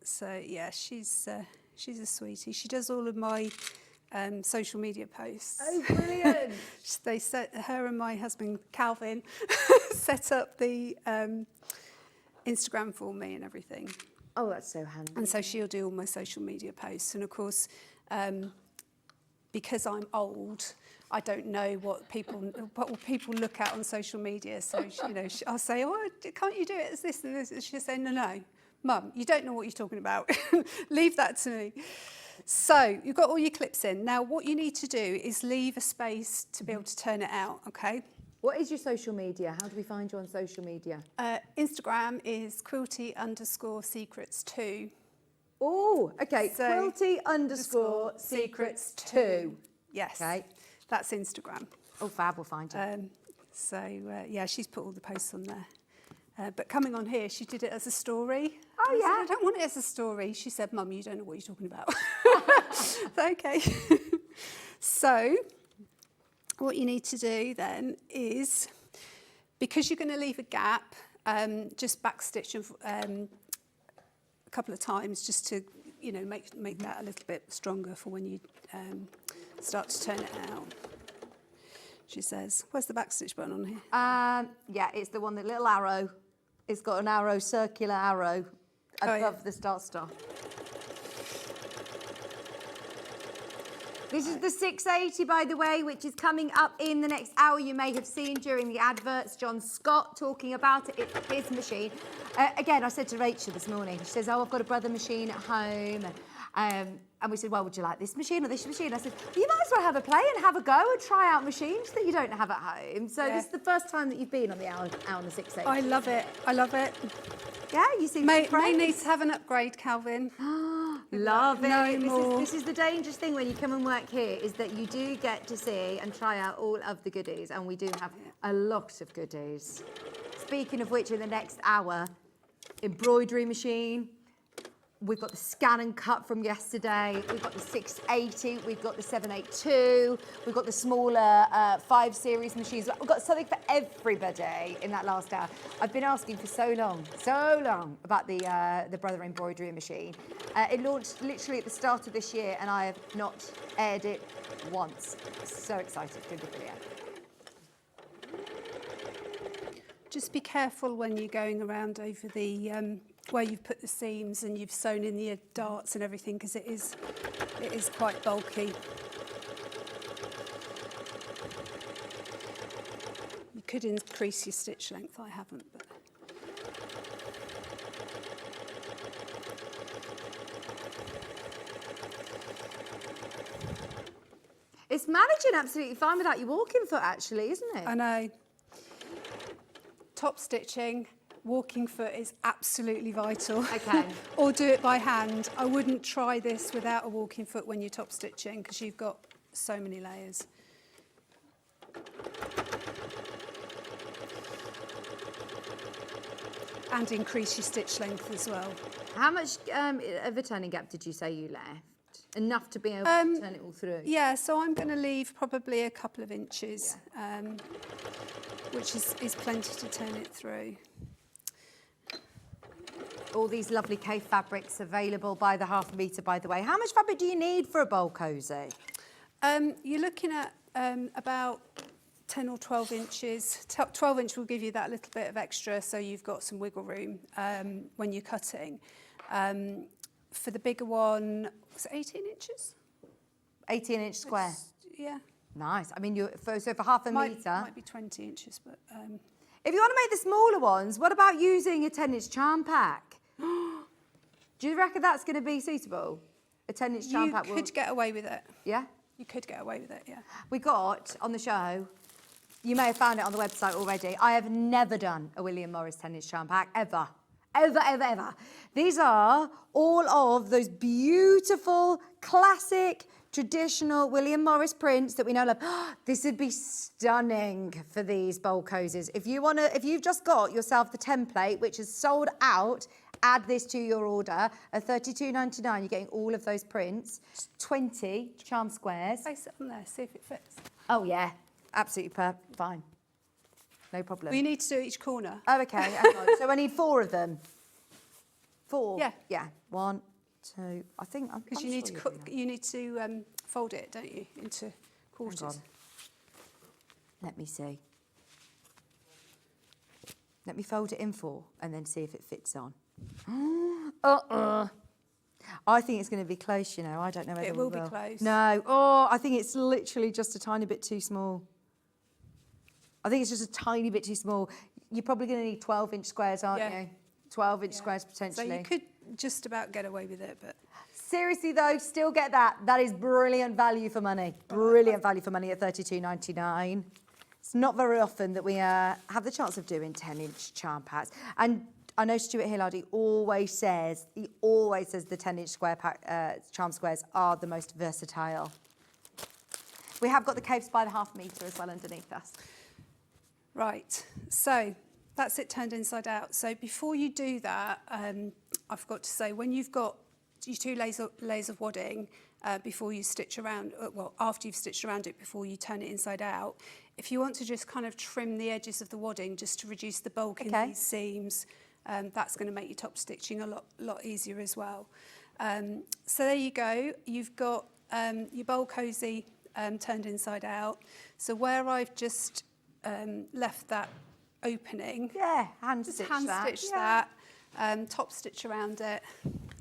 So yeah, she's a sweetie. She does all of my social media posts. Oh, brilliant! Her and my husband Calvin set up the Instagram for me and everything. Oh, that's so handy. And so she'll do all my social media posts. And of course, because I'm old, I don't know what people look at on social media. So I'll say, "Oh, can't you do it as this and this?" And she'll say, "No, Mum, you don't know what you're talking about. Leave that to me." So you've got all your clips in. Now what you need to do is leave a space to be able to turn it out, okay? What is your social media? How do we find you on social media? Instagram is quilty_secrets2. Oh, okay. So, quilty_secrets2. Yes. Okay. That's Instagram. Oh, fab, we'll find you. Yeah, she's put all the posts on there. But coming on here, she did it as a story. Oh, yeah. I don't want it as a story. She said, "Mum, you don't know what you're talking about." Okay. So what you need to do then is, because you're going to leave a gap, just backstitch a couple of times just to you know, make that a little bit stronger for when you start to turn it out. She says, where's the backstitch button on here? Yeah, it's the one, the little arrow. It's got an arrow, circular arrow above the start stop. This is the 680, by the way, which is coming up in the next hour. You may have seen during the adverts John Scott talking about it. It's his machine. Again, I said to Rachel this morning, she says, oh, I've got a brother machine at home. And we said, well, would you like this machine or this machine? I said, well, you might as well have a play and have a go and try out machines that you don't have at home. So this is the first time that you've been on the hour and the 680. I love it. I love it. Yeah, you seem May great. need to have an upgrade, Calvin. Love it. No This is the dangerous thing when you come and work here, is that you do get to see and try out all of the goodies, and we do have a lot of goodies. Speaking of which, in the next hour, embroidery machine. We've got the scan and cut from yesterday. We've got the 680. We've got the 782. We've got the smaller 5 Series machines. We've got something for everybody in that last hour. I've been asking for so long about the Brother embroidery machine. It launched literally at the start of this year, and I have not aired it once. So excited. It's going to be brilliant. Just be careful when you're going around over the where you've put the seams and you've sewn in the darts and everything, because it is quite bulky. You could increase your stitch length. I haven't, but. It's managing absolutely fine without your walking foot, actually, isn't it? I know. Top stitching, walking foot is absolutely vital. Okay. Or do it by hand. I wouldn't try this without a walking foot when you're top stitching, because you've got so many layers. And increase your stitch length as well. How much of a turning gap did you say you left? Enough to be able to turn it all through? Yeah, so I'm going to leave probably a couple of inches, which is plenty to turn it through. All these lovely cave fabrics available by the half metre, by the way. How much fabric do you need for a bowl cosy? You're looking at about 10 or 12 inches. 12 inch will give you that little bit of extra, so you've got some wiggle room when you're cutting. For the bigger one, was it 18 inches? 18-inch square. Yeah. Nice. I mean, so for half a metre. Might be 20 inches, but. If you want to make the smaller ones, what about using a 10-inch charm pack? Do you reckon that's going to be suitable? A 10-inch charm pack? You could get away with it. Yeah? You could get away with it, yeah. We got on the show, you may have found it on the website already, I have never done a William Morris 10-inch charm pack, ever. Ever, ever, ever. These are all of those beautiful, classic, traditional William Morris prints that we know love. This would be stunning for these bowl cozies. If you've just got yourself the template, which is sold out, add this to your order. At $32.99, you're getting all of those prints. 20 charm squares. Place it on there, see if it fits. Oh yeah, absolutely fine. No problem. We need to do each corner. Oh, okay. Hang on. So I need 4 of them. 4? Yeah. Yeah. 1, 2. I think I'm. Because you need to fold it, don't you, into quarters. Hang on. Let me see. Let me fold it in 4 and then see if it fits on. I think it's going to be close, you know. I don't know whether it will be close. No. Oh, I think it's literally just a tiny bit too small. I think it's just a tiny bit too small. You're probably going to need 12-inch squares, aren't you? 12-inch squares potentially. So you could just about get away with it, but... Seriously though, still get that. That is brilliant value for money. Brilliant value for money at $32.99. It's not very often that we have the chance of doing 10-inch charm packs. And I know Stuart Hillardy always says the 10-inch square pack charm squares are the most versatile. We have got the caves by the half metre as well underneath us. Right, so that's it turned inside out. So before you do that, I forgot to say, when you've got your 2 layers of wadding, before you stitch around, well, after you've stitched around it, before you turn it inside out, if you want to just kind of trim the edges of the wadding just to reduce the bulk in these seams, that's going to make your top stitching a lot easier as well. So there you go. You've got your bowl cosy turned inside out. So where I've just left that opening, Yeah, hand just stitch hand that. stitch Yeah. that, top stitch around it,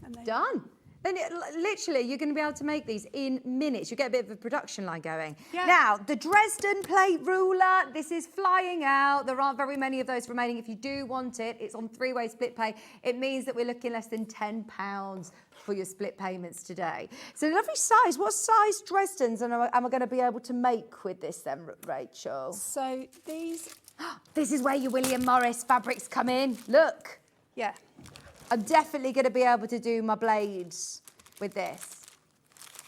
and then Done. Then literally, you're going to be able to make these in minutes. You get a bit of a production line going. Yeah. Now, the Dresden plate ruler, this is flying out. There aren't very many of those remaining. If you do want it, it's on 3-way split pay. It means that we're looking less than £10 for your split payments today. So lovely size. What size Dresdens am I going to be able to make with this then, Rachel? so these, This is where your William Morris fabrics come in. Look. yeah. I'm definitely going to be able to do my blades with this.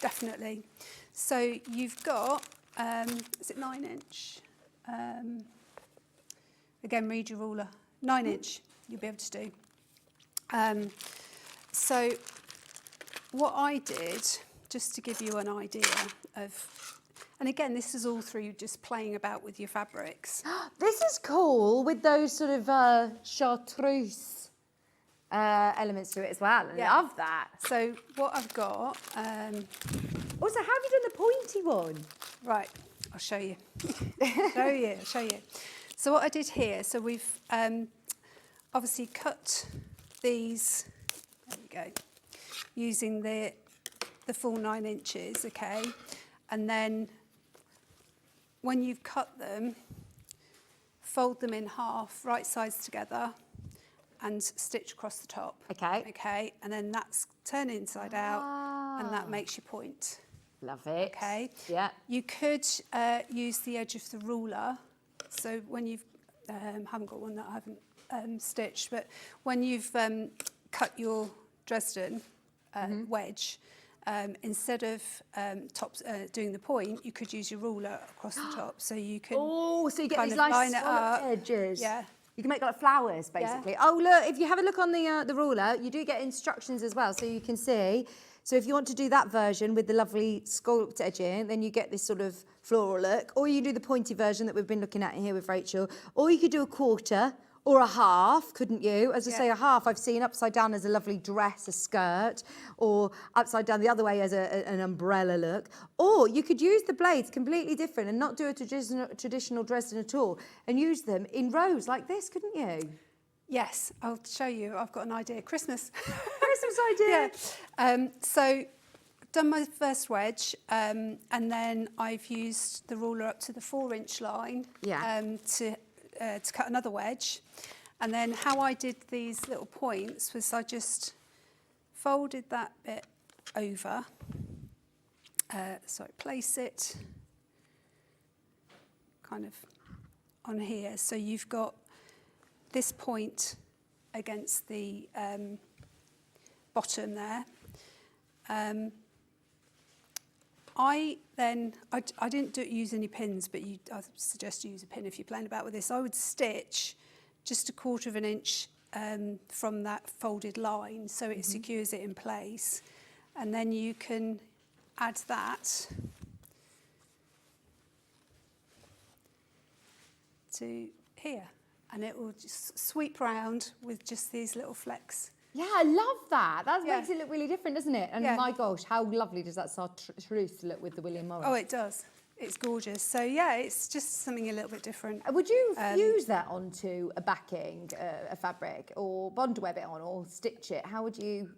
Definitely. So you've got, is it 9 inch? Again, read your ruler. 9 inch, you'll be able to do. So what I did, just to give you an idea of, and again, this is all through just playing about with your fabrics. This is cool with those sort of chartreuse elements to it as well. I Yeah. love that. So what I've got, Also, how have you done the pointy one? right, I'll show you. I'll show you. So what I did here, so we've obviously cut these, there we go, using the full 9 inches, okay? And then when you've cut them, fold them in half, right sides together, and stitch across the top. Okay. Okay, and then that's turn inside out, and that makes your point. Love it. Okay. Yeah. You could use the edge of the ruler. So when you've, haven't got one that I haven't stitched, but when you've cut your Dresden wedge, instead of doing the point, you could use your ruler across the top. So you can Oh, so you get kind these of nice line it scalloped up. edges. Yeah. You can make like flowers, basically. Oh, look, if you have a look on the ruler, you do get instructions as well, so you can see. So if you want to do that version with the lovely scalloped edging, then you get this sort of floral look. Or you do the pointy version that we've been looking at here with Rachel. Or you could do a quarter or a half, couldn't you? As I say, a half I've seen upside down as a lovely dress, a skirt, or upside down the other way as an umbrella look. Or you could use the blades completely different and not do a traditional Dresden at all and use them in rows like this, couldn't you? Yes, I'll show you. I've got an idea. Christmas. Christmas idea. Yeah. So I've done my first wedge, and then I've used the ruler up to the 4-inch line to cut another wedge. And then how I did these little points was I just folded that bit over. So I place it kind of on here. So you've got this point against the bottom there. I didn't use any pins, but I suggest you use a pin if you're playing about with this. I would stitch just a 1/4 of an inch from that folded line so it secures it in place. And then you can add that to here. And it will just sweep round with just these little flecks. Yeah, I love that. That Yeah. makes it look really different, doesn't it? And Yeah. my gosh, how lovely does that chartreuse look with the William Morris? Oh, it does. It's gorgeous. So yeah, it's just something a little bit different. Would you fuse that onto a backing, a fabric, or bond web it on, or stitch it? How would you?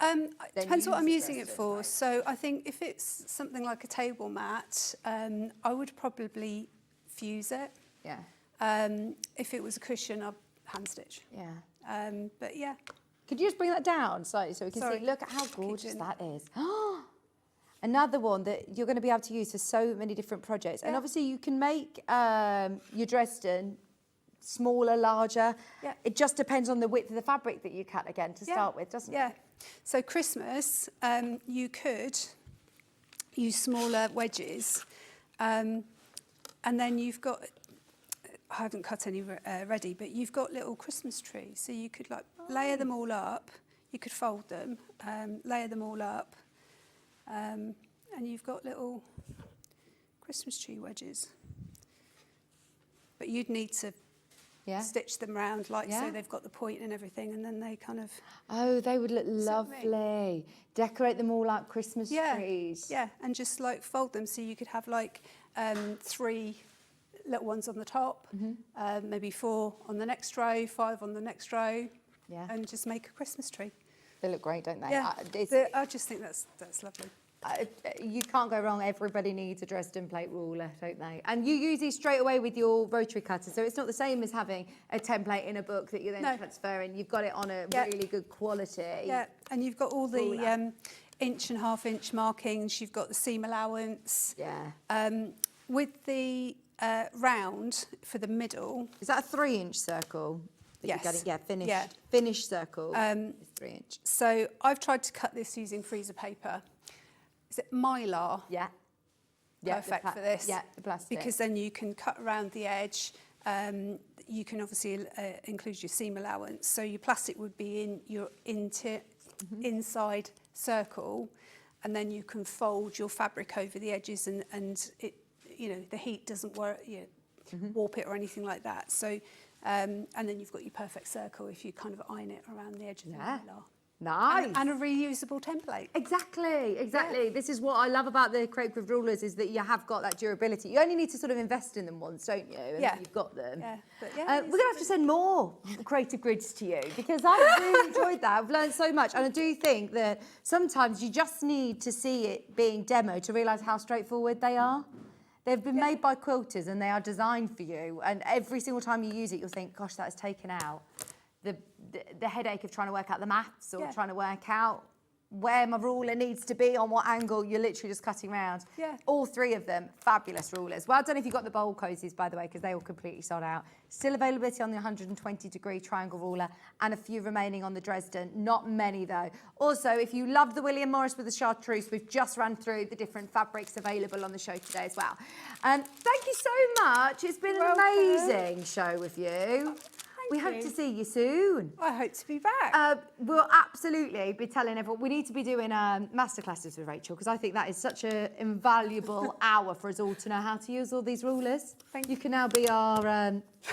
It depends what use I'm the using it Dresden, for. right. So I think if it's something like a table mat, I would probably fuse it. Yeah. If it was a cushion, I'd hand stitch. Yeah. But yeah. Could you just bring that down slightly so we can Sorry. see? Look at how gorgeous Kitchen. that is. Another one that you're going to be able to use for so many different projects. And Yeah. obviously you can make your Dresden smaller, larger. Yeah. It just depends on the width of the fabric that you cut again to Yeah. start with, doesn't Yeah. it? So Christmas, you could use smaller wedges, and then you've got. I haven't cut any ready, but you've got little Christmas trees, so you could like layer them all up. You could fold them, layer them all up, and you've got little Christmas tree wedges. But you'd need to stitch them round, like Yeah. so they've got the point and everything, and then they kind of... Oh, they would look me. lovely. Decorate them all like Christmas trees. Yeah, and just like fold them so you could have like 3 little ones on the top, maybe 4 on the next row, 5 on the next row, and just make a Christmas tree. They look great, don't they? Yeah, I just think that's lovely. You can't go wrong. Everybody needs a Dresden plate ruler, don't they? And you use these straight away with your rotary cutter, so it's not the same as having a template in a book that you then transfer in. You've got it on a really good quality. Yeah, and you've got all the inch and half-inch markings. You've got the seam allowance. Yeah. With the round for the middle. Is that a 3-inch circle? Yes. You're getting, finished. Yeah. Finished circle. Is 3-inch. So I've tried to cut this using freezer paper. Is it mylar? Yeah. Perfect for this. Yeah, the plastic. Because then you can cut around the edge. You can obviously include your seam allowance. So your plastic would be in your inside circle, and then you can fold your fabric over the edges, and it, the heat doesn't warp it or anything like that. So, and then you've got your perfect circle if you kind of iron it around the edge of the mylar. Nice. And a reusable template. Exactly. Yeah. This is what I love about the Create With rulers, is that you have got that durability. You only need to sort of invest in them once, don't you? And then you've got them. Yeah. But we're going to have to send more creative grids to you, because I really enjoyed that. I've learned so much. And I do think that sometimes you just need to see it being demoed to realise how straightforward they are. They've been made by quilters and they are designed for you. And every single time you use it, you'll think, gosh, that is taken out the headache of trying to work out the maths or trying to work out where my ruler needs to be, on what angle. You're literally just cutting around. Yeah. All 3 of them, fabulous rulers. Well done if you got the bowl cozies, by the way, because they all completely sold out. Still availability on the 120-degree triangle ruler and a few remaining on the Dresden. Not many, though. Also, if you love the William Morris with the chartreuse, we've just run through the different fabrics available on the show today as well. Thank you so much. It's been an amazing show with you. We hope to see you soon. I hope to be back. We'll absolutely be telling everyone. We need to be doing masterclasses with Rachel, because I think that is such an invaluable hour for us all to know how to use all these rulers. You can now be our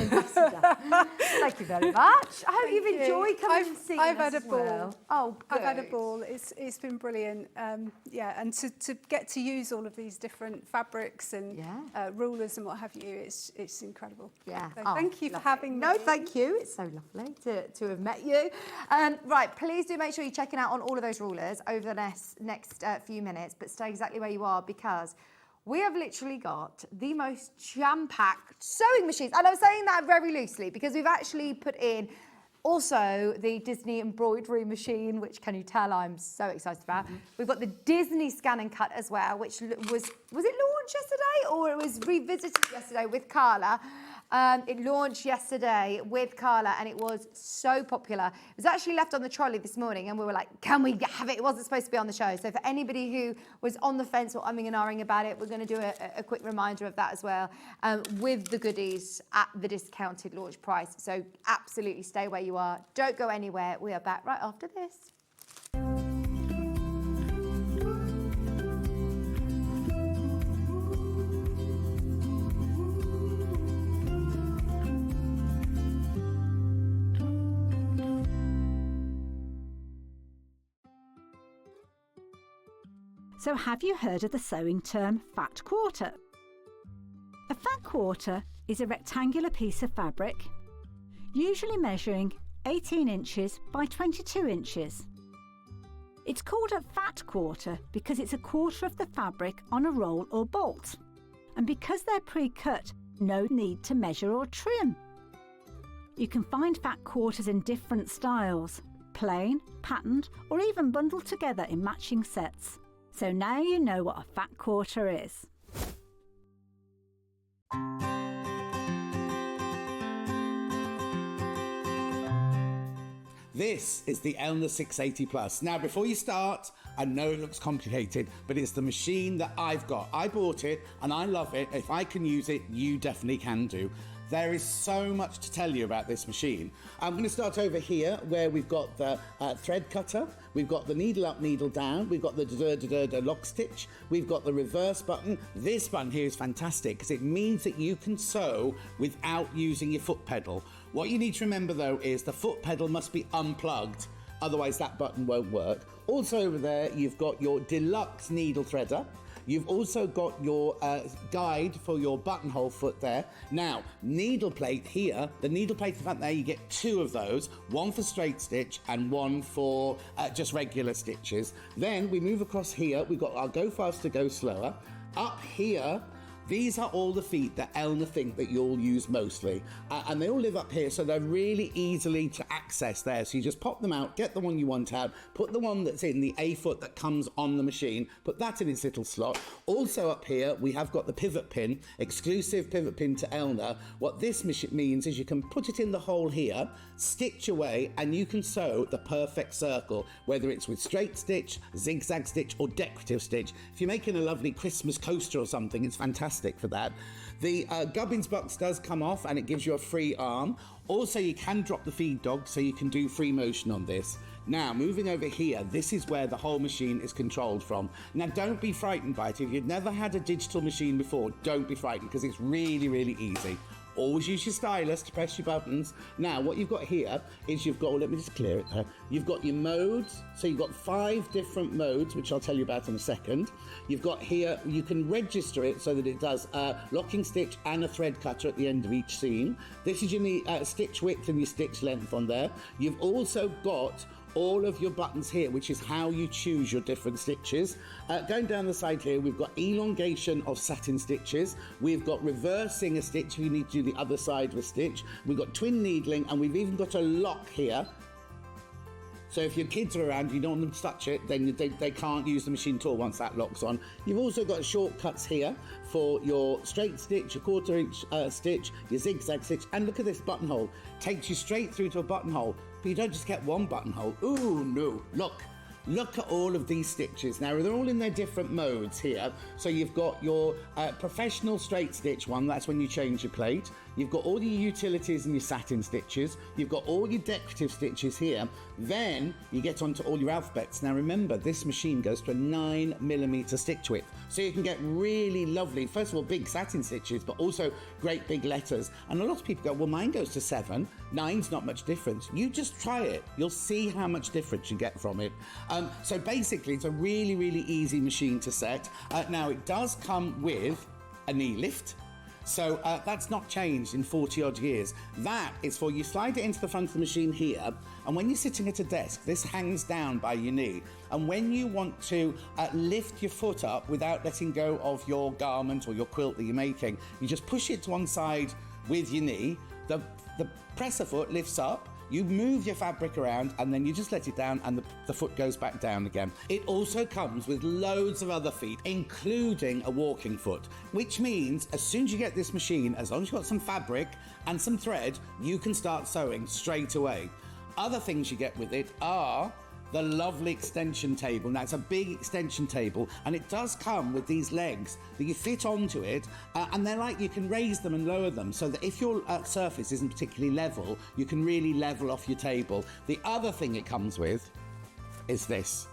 ambassador. Thank you very much. I hope you've enjoyed coming and seeing us. I've had a ball. Well. Oh, good. I've had a ball. It's been brilliant. And to get to use all of these different fabrics and rulers and what have you, it's incredible. Yeah. So thank you for having me. No, thank you. It's so lovely to have met you. Right, please do make sure you're checking out on all of those rulers over the next few minutes, but stay exactly where you are, because we have literally got the most jam-packed sewing machines. And I'm saying that very loosely, because we've actually put in also the Disney embroidery machine, which, can you tell, I'm so excited about. We've got the Disney Scan and Cut as well, which was it launched yesterday, or it was revisited yesterday with Carla? It launched yesterday with Carla, and it was so popular. It was actually left on the trolley this morning, and we were like, can we have it? It wasn't supposed to be on the show. So for anybody who was on the fence or umming and ahhing about it, we're going to do a quick reminder of that as well, with the goodies at the discounted launch price. So absolutely stay where you are. Don't go anywhere. We are back right after this. So have you heard of the sewing term fat quarter? A fat quarter is a rectangular piece of fabric, usually measuring 18 inches by 22 inches. It's called a fat quarter because it's a quarter of the fabric on a roll or bolt, and because they're pre-cut, no need to measure or trim. You can find fat quarters in different styles, plain, patterned, or even bundled together in matching sets. So now you know what a fat quarter is. This is the Elna 680 Plus. Now, before you start, I know it looks complicated, but it's the machine that I've got. I bought it and I love it. If I can use it, you definitely can do. There is so much to tell you about this machine. I'm going to start over here where we've got the thread cutter, we've got the needle up, needle down, we've got the lock stitch, we've got the reverse button. This button here is fantastic because it means that you can sew without using your foot pedal. What you need to remember though is the foot pedal must be unplugged, otherwise that button won't work. Also over there you've got your deluxe needle threader. You've also got your guide for your buttonhole foot there. Now, needle plate here, the needle plate at the front there, you get 2 of those, one for straight stitch and one for just regular stitches. Then we move across here, we've got our go faster, go slower. Up here, these are all the feet that Elna think that you'll use mostly. And they all live up here, so they're really easily to access there. So you just pop them out, get the one you want out, put the one that's in the A foot that comes on the machine, put that in its little slot. Also up here, we have got the pivot pin, exclusive pivot pin to Elna. What this means is you can put it in the hole here, stitch away, and you can sew the perfect circle, whether it's with straight stitch, zigzag stitch, or decorative stitch. If you're making a lovely Christmas coaster or something, it's fantastic for that. The gubbins box does come off and it gives you a free arm. Also, you can drop the feed dog so you can do free motion on this. Now, moving over here, this is where the whole machine is controlled from. Now, don't be frightened by it. If you've never had a digital machine before, don't be frightened because it's really, really easy. Always use your stylus to press your buttons. Now, what you've got here is you've got, let me just clear it there. You've got your modes. So you've got 5 different modes, which I'll tell you about in a second. You've got here, you can register it so that it does locking stitch and a thread cutter at the end of each seam. This is your stitch width and your stitch length on there. You've also got all of your buttons here, which is how you choose your different stitches. Going down the side here, we've got elongation of satin stitches. We've got reversing a stitch if you need to do the other side of a stitch. We've got twin needling, and we've even got a lock here. So if your kids are around, you don't want them to touch it, then they can't use the machine at all once that lock's on. You've also got shortcuts here for your straight stitch, your 1/4 inch stitch, your zigzag stitch, and look at this buttonhole. Takes you straight through to a buttonhole, but you don't just get one buttonhole. Ooh, no, Look at all of these stitches. Now, they're all in their different modes here. So you've got your professional straight stitch one, that's when you change your plate. You've got all your utilities and your satin stitches. You've got all your decorative stitches here. Then you get onto all your alphabets. Now remember, this machine goes to a 9mm stitch width. So you can get really lovely, first of all, big satin stitches, but also great big letters. And a lot of people go, well, mine goes to 7. 9's not much difference. You just try it. You'll see how much difference you get from it. So basically, it's a really, really easy machine to set. Now, it does come with a knee lift. So that's not changed in 40 odd years. That is for you slide it into the front of the machine here, and when you're sitting at a desk, this hangs down by your knee. And when you want to lift your foot up without letting go of your garment or your quilt that you're making, you just push it to one side with your knee, the presser foot lifts up, you move your fabric around, and then you just let it down and the foot goes back down again. It also comes with loads of other feet, including a walking foot, which means as soon as you get this machine, as long as you've got some fabric and some thread, you can start sewing straight away. Other things you get with it are the lovely extension table. Now, it's a big extension table, and it does come with these legs that you fit onto it, and they're like, you can raise them and lower them so that if your surface isn't particularly level, you can really level off your table. The other thing it comes with is this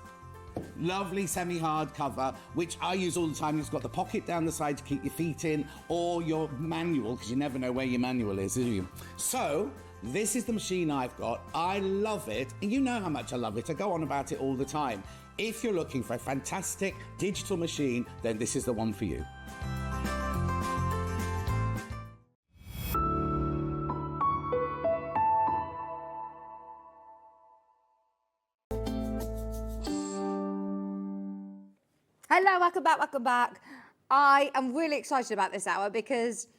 lovely semi-hard cover, which I use all the time. It's got the pocket down the side to keep your feet in, or your manual, because you never know where your manual is, do you? So this is the machine I've got. I love it, and you know how much I love it. I go on about it all the time. If you're looking for a fantastic digital machine, then this is the one for you. Hello, welcome back. I am really excited about this hour because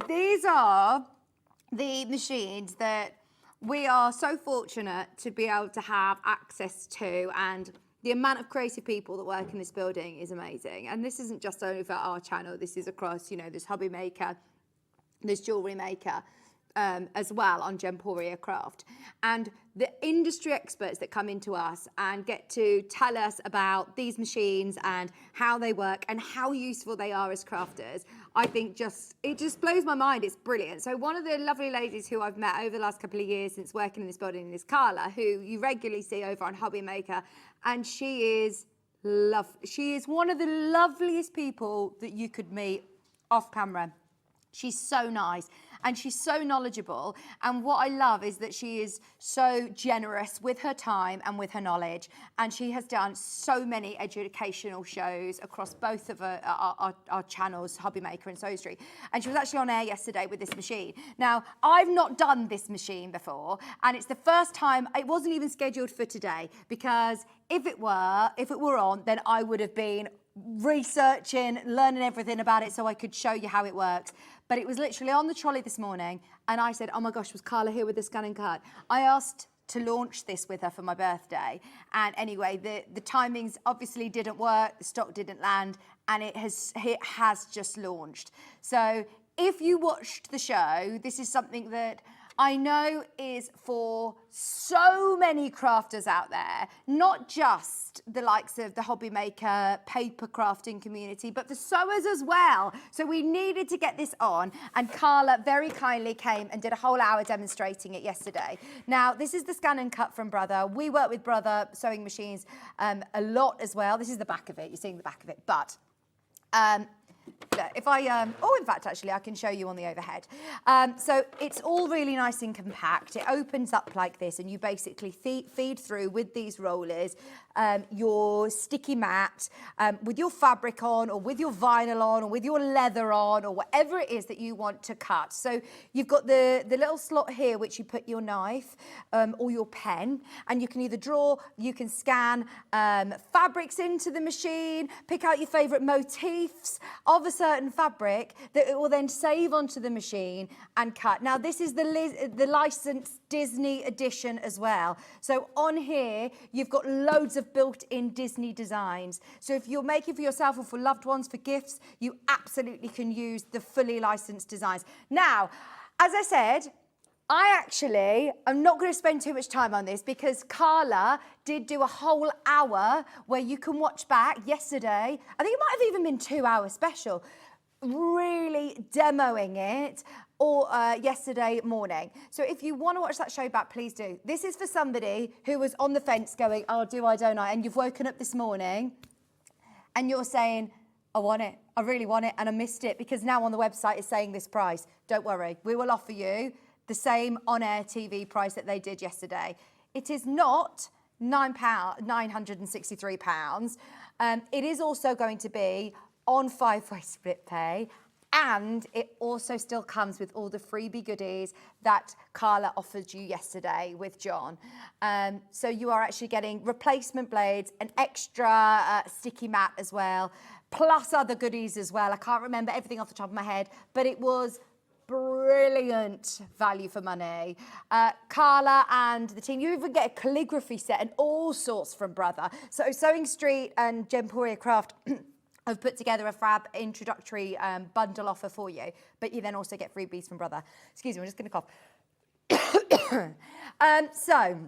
these are the machines that we are so fortunate to be able to have access to, and the amount of creative people that work in this building is amazing. And this isn't just only for our channel, this is across, there's Hobby Maker, there's Jewellery Maker as well on Gemporia Craft. And the industry experts that come into us and get to tell us about these machines and how they work and how useful they are as crafters, I think it just blows my mind. It's brilliant. So one of the lovely ladies who I've met over the last couple of years since working in this building is Carla, who you regularly see over on Hobby Maker, and she is one of the loveliest people that you could meet off camera. She's so nice and she's so knowledgeable, and what I love is that she is so generous with her time and with her knowledge, and she has done so many educational shows across both of our channels, Hobby Maker and Sewing Street, and she was actually on air yesterday with this machine. Now, I've not done this machine before, and it's the first time. It wasn't even scheduled for today, because if it were on, then I would have been researching, learning everything about it so I could show you how it works. But it was literally on the trolley this morning, and I said, oh my gosh, was Carla here with the scan and cut? I asked to launch this with her for my birthday, and anyway, the timings obviously didn't work, the stock didn't land, and it has just launched. So if you watched the show, this is something that I know is for so many crafters out there, not just the likes of the Hobby Maker paper crafting community, but the sewers as well. So we needed to get this on, and Carla very kindly came and did a whole hour demonstrating it yesterday. Now, this is the scan and cut from Brother. We work with Brother sewing machines a lot as well. This is the back of it. You're seeing the back of it, but if I, in fact, actually, I can show you on the overhead. So it's all really nice and compact. It opens up like this, and you basically feed through with these rollers your sticky mat with your fabric on, or with your vinyl on, or with your leather on, or whatever it is that you want to cut. So you've got the little slot here, which you put your knife or your pen, and you can either draw, you can scan fabrics into the machine, pick out your favourite motifs of a certain fabric that it will then save onto the machine and cut. Now, this is the licensed Disney edition as well. So on here, you've got loads of built-in Disney designs. So if you're making for yourself or for loved ones for gifts, you absolutely can use the fully licensed designs. Now, as I said, I'm not going to spend too much time on this, because Carla did do a whole hour where you can watch back yesterday. I think it might have even been 2-hour special, really demoing it, or yesterday morning. So if you want to watch that show back, please do. This is for somebody who was on the fence going, oh, do I, don't I? And you've woken up this morning and you're saying, I want it, I really want it, and I missed it because now on the website it's saying this price. Don't worry, we will offer you the same on-air TV price that they did yesterday. It is not £963. It is also going to be on 5-way split pay, and it also still comes with all the freebie goodies that Carla offered you yesterday with John. So you are actually getting replacement blades, an extra sticky mat as well, plus other goodies as well. I can't remember everything off the top of my head, but it was brilliant value for money. Carla and the team, you even get a calligraphy set and all sorts from Brother. So Sewing Street and Gemporia Craft have put together a fab introductory bundle offer for you, but you then also get freebies from Brother. Excuse me, I'm just going to cough. So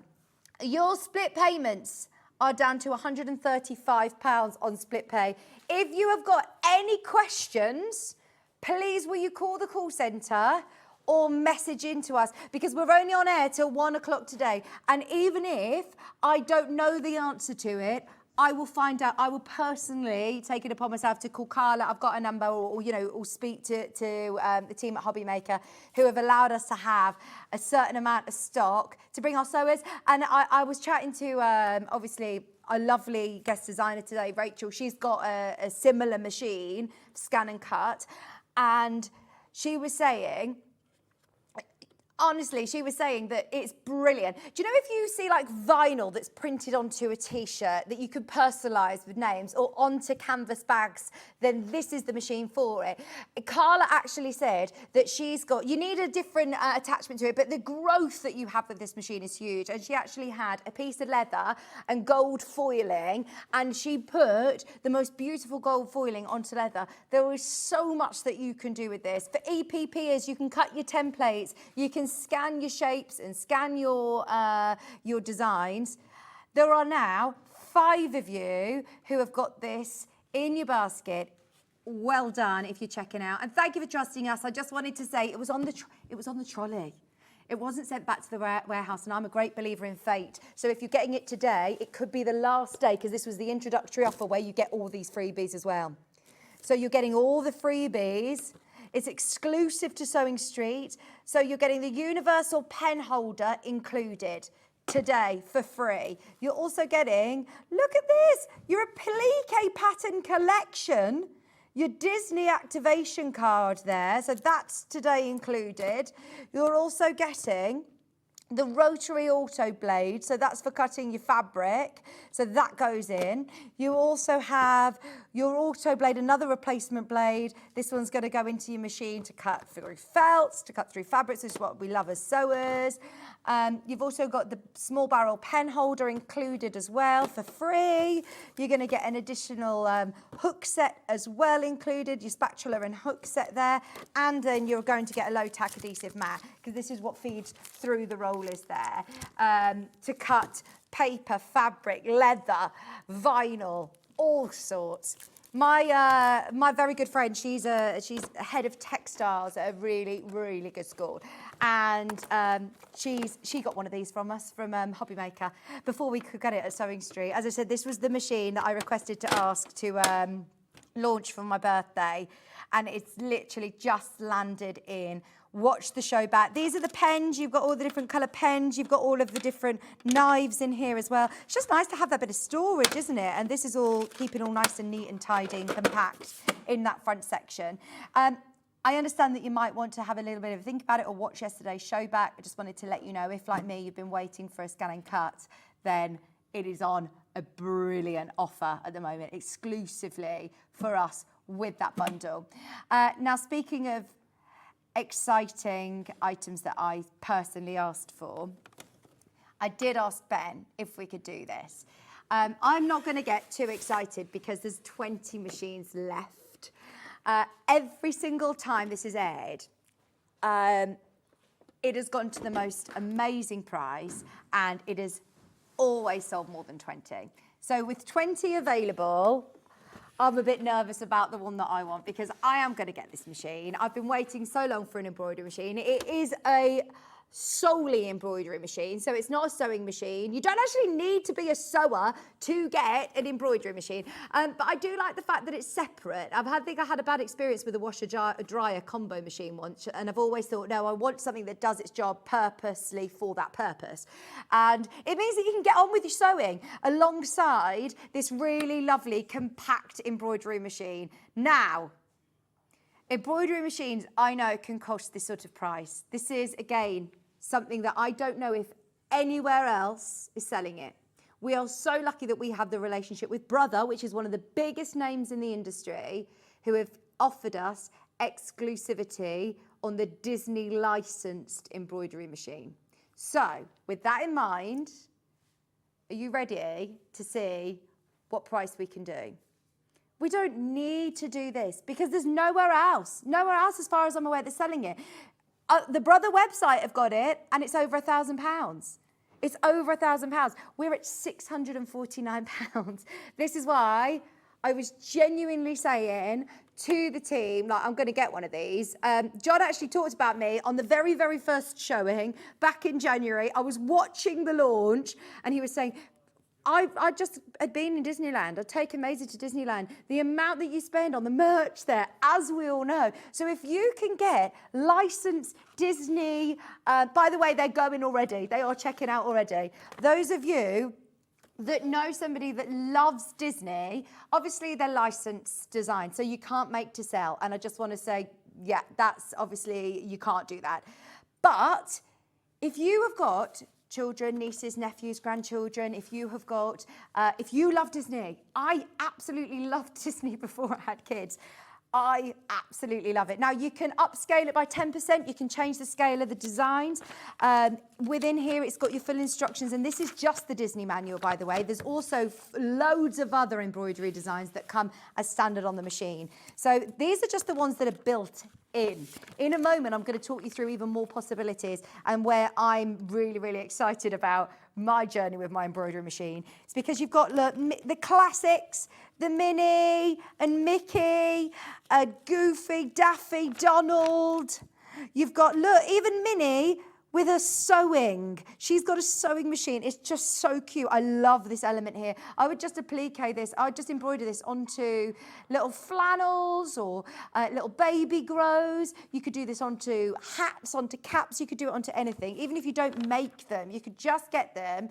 your split payments are down to £135 on split pay. If you have got any questions, please will you call the call centre or message into us, because we're only on air till 1 o'clock today. And even if I don't know the answer to it, I will find out. I will personally take it upon myself to call Carla. I've got a number, or speak to the team at Hobby Maker, who have allowed us to have a certain amount of stock to bring our sewers. And I was chatting to, obviously, a lovely guest designer today, Rachel. She's got a similar machine, scan and cut. And she was saying, honestly, she was saying that it's brilliant. Do you know if you see like vinyl that's printed onto a t-shirt that you could personalise with names, or onto canvas bags, then this is the machine for it. Carla actually said that you need a different attachment to it, but the growth that you have with this machine is huge. And she actually had a piece of leather and gold foiling, and she put the most beautiful gold foiling onto leather. There is so much that you can do with this. For EPPers, you can cut your templates, you can scan your shapes and scan your designs. There are now 5 of you who have got this in your basket. Well done if you're checking out, and thank you for trusting us. I just wanted to say it was on the trolley. It wasn't sent back to the warehouse, and I'm a great believer in fate. So if you're getting it today, it could be the last day, because this was the introductory offer where you get all these freebies as well. So you're getting all the freebies. It's exclusive to Sewing Street. So you're getting the universal pen holder included today for free. You're also getting, look at this, your applique pattern collection, your Disney activation card there, so that's today included. You're also getting the rotary auto blade, so that's for cutting your fabric, so that goes in. You also have your auto blade, another replacement blade. This one's going to go into your machine to cut through felts, to cut through fabrics, which is what we love as sewers. You've also got the small barrel pen holder included as well for free. You're going to get an additional hook set as well included, your spatula and hook set there, and then you're going to get a low tack adhesive mat, because this is what feeds through the rollers there to cut paper, fabric, leather, vinyl, all sorts. My very good friend, she's head of textiles at a really, really good school, and she got one of these from us, from Hobby Maker, before we could get it at Sewing Street. As I said, this was the machine that I requested to ask to launch for my birthday, and it's literally just landed in. Watch the show back. These are the pens. You've got all the different colour pens. You've got all of the different knives in here as well. It's just nice to have that bit of storage, isn't it? And this is all keeping all nice and neat and tidy and compact in that front section. I understand that you might want to have a little bit of a think about it or watch yesterday's show back. I just wanted to let you know, if like me, you've been waiting for a scan and cut, then it is on a brilliant offer at the moment, exclusively for us with that bundle. Now, speaking of exciting items that I personally asked for, I did ask Ben if we could do this. I'm not going to get too excited because there's 20 machines left. Every single time this is aired, it has gone to the most amazing price, and it has always sold more than 20. So with 20 available, I'm a bit nervous about the one that I want, because I am going to get this machine. I've been waiting so long for an embroidery machine. It is a solely embroidery machine, so it's not a sewing machine. You don't actually need to be a sewer to get an embroidery machine, but I do like the fact that it's separate. I think I had a bad experience with a washer dryer combo machine once, and I've always thought, no, I want something that does its job purposely for that purpose, and it means that you can get on with your sewing alongside this really lovely compact embroidery machine. Now, embroidery machines, I know, can cost this sort of price. This is, again, something that I don't know if anywhere else is selling it. We are so lucky that we have the relationship with Brother, which is one of the biggest names in the industry, who have offered us exclusivity on the Disney licensed embroidery machine. So, with that in mind, are you ready to see what price we can do? We don't need to do this because there's nowhere else as far as I'm aware that's selling it. The Brother website have got it, and it's over £1,000. It's over £1,000. We're at £649. This is why I was genuinely saying to the team, like, I'm going to get one of these. John actually talked about me on the very, very first showing back in January. I was watching the launch, and he was saying, I just had been in Disneyland. I'd taken Maisie to Disneyland. The amount that you spend on the merch there, as we all know. So if you can get licensed Disney, by the way, they're going already. They are checking out already. Those of you that know somebody that loves Disney, obviously they're licensed design, so you can't make to sell. And I just want to say, yeah, that's obviously, you can't do that. But if you have got children, nieces, nephews, grandchildren, if you have got, if you love Disney, I absolutely loved Disney before I had kids. I absolutely love it. Now, you can upscale it by 10%. You can change the scale of the designs. Within here, it's got your full instructions, and this is just the Disney manual, by the way. There's also loads of other embroidery designs that come as standard on the machine. So these are just the ones that are built in. In a moment, I'm going to talk you through even more possibilities and where I'm really, really excited about my journey with my embroidery machine. It's because you've got, look, the classics, the Minnie and Mickey, Goofy, Daffy, Donald. You've got, look, even Minnie with her sewing. She's got a sewing machine. It's just so cute. I love this element here. I would just applique this. I would just embroider this onto little flannels or little baby grows. You could do this onto hats, onto caps. You could do it onto anything. Even if you don't make them, you could just get them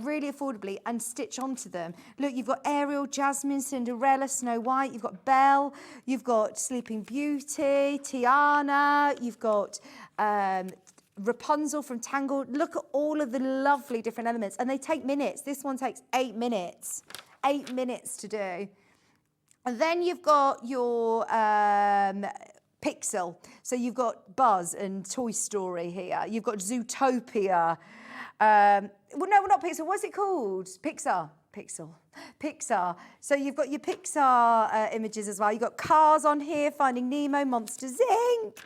really affordably and stitch onto them. Look, you've got Ariel, Jasmine, Cinderella, Snow White. You've got Belle. You've got Sleeping Beauty, Tiana. You've got Rapunzel from Tangled. Look at all of the lovely different elements, and they take minutes. This one takes 8 minutes. 8 minutes to do. And then you've got your Pixel. So you've got Buzz and Toy Story here. You've got Zootopia. Well, no, not Pixel. What's it called? Pixar. Pixar. So you've got your Pixar images as well. You've got Cars on here, Finding Nemo, Monsters Inc.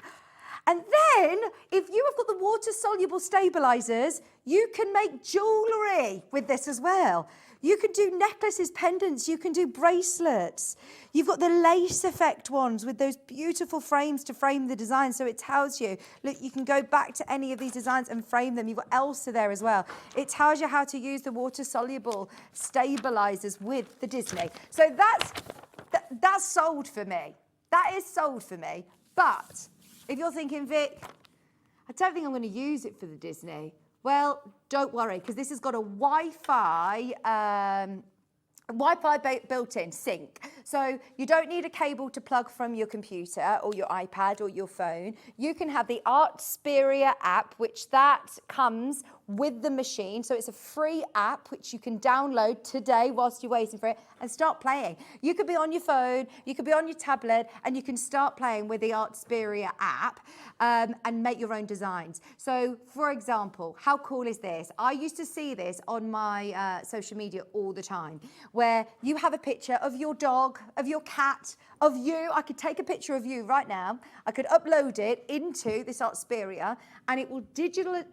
And then, if you have got the water-soluble stabilizers, you can make jewellery with this as well. You can do necklaces, pendants, you can do bracelets. You've got the lace effect ones with those beautiful frames to frame the design. So it tells you, look, you can go back to any of these designs and frame them. You've got Elsa there as well. It tells you how to use the water-soluble stabilizers with the Disney. So that's sold for me. That is sold for me. But if you're thinking, Vic, I don't think I'm going to use it for the Disney. Well, don't worry, because this has got a Wi-Fi built-in sync. So you don't need a cable to plug from your computer or your iPad or your phone. You can have the Artsperia app, which that comes with the machine. So it's a free app which you can download today whilst you're waiting for it and start playing. You could be on your phone, you could be on your tablet, and you can start playing with the Artsperia app and make your own designs. So for example, how cool is this? I used to see this on my social media all the time, where you have a picture of your dog, of your cat, of you. I could take a picture of you right now. I could upload it into this Artsperia, and it will digitize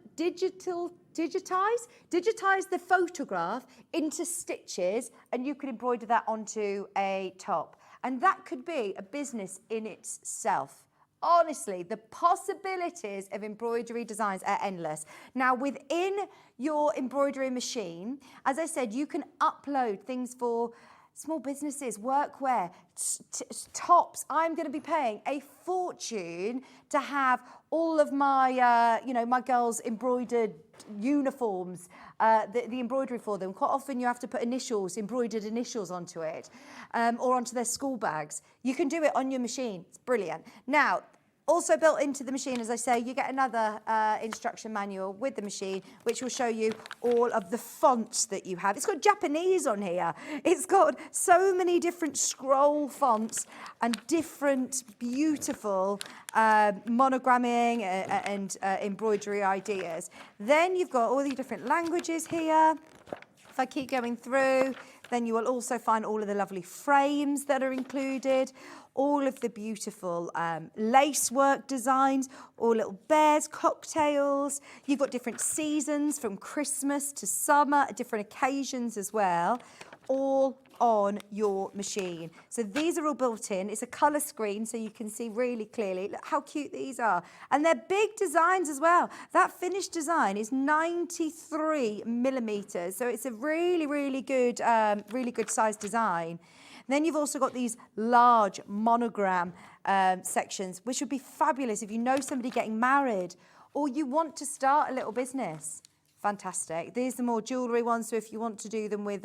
the photograph into stitches, and you could embroider that onto a top. And that could be a business in itself. Honestly, the possibilities of embroidery designs are endless. Now, within your embroidery machine, as I said, you can upload things for small businesses, workwear, tops. I'm going to be paying a fortune to have all of my, my girls' embroidered uniforms, the embroidery for them. Quite often you have to put embroidered initials onto it, or onto their school bags. You can do it on your machine. It's brilliant. Now, also built into the machine, as I say, you get another instruction manual with the machine, which will show you all of the fonts that you have. It's got Japanese on here. It's got so many different scroll fonts and different beautiful monogramming and embroidery ideas. Then you've got all the different languages here. If I keep going through, then you will also find all of the lovely frames that are included, all of the beautiful lacework designs, all little bears, cocktails. You've got different seasons from Christmas to summer, different occasions as well, all on your machine. So these are all built in. It's a colour screen so you can see really clearly. Look how cute these are. And they're big designs as well. That finished design is 93 millimetres. So it's a really good size design. Then you've also got these large monogram sections, which would be fabulous if you know somebody getting married or you want to start a little business. Fantastic. These are the more jewellery ones, so if you want to do them with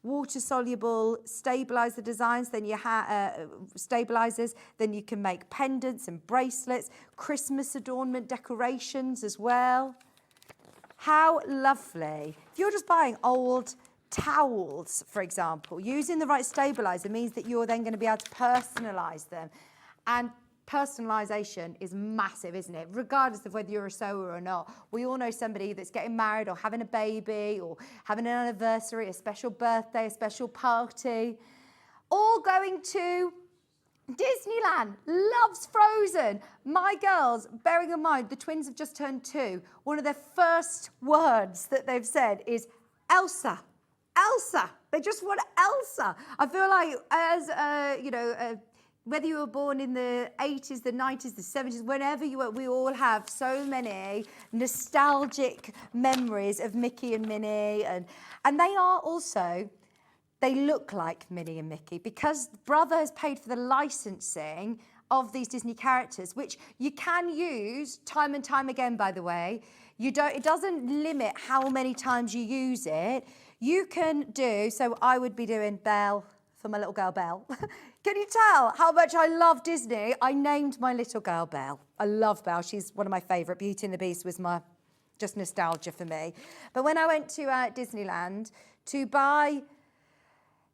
water-soluble stabiliser designs, then you have stabilisers, then you can make pendants and bracelets, Christmas adornment decorations as well. How lovely. If you're just buying old towels, for example, using the right stabiliser means that you're then going to be able to personalise them. And personalisation is massive, isn't it? Regardless of whether you're a sewer or not. We all know somebody that's getting married or having a baby or having an anniversary, a special birthday, a special party, all going to Disneyland loves Frozen. My girls, bearing in mind the twins have just turned 2, one of their first words that they've said is Elsa. Elsa. They just want Elsa. I feel like as, whether you were born in the 80s, the 90s, the 70s, whenever you were, we all have so many nostalgic memories of Mickey and Minnie. And they are also, they look like Minnie and Mickey because Brother has paid for the licensing of these Disney characters, which you can use time and time again, by the way. It doesn't limit how many times you use it. You can do, so I would be doing Belle for my little girl Belle. Can you tell how much I love Disney? I named my little girl Belle. I love Belle. She's one of my favourite. Beauty and the Beast was just nostalgia for me. But when I went to Disneyland to buy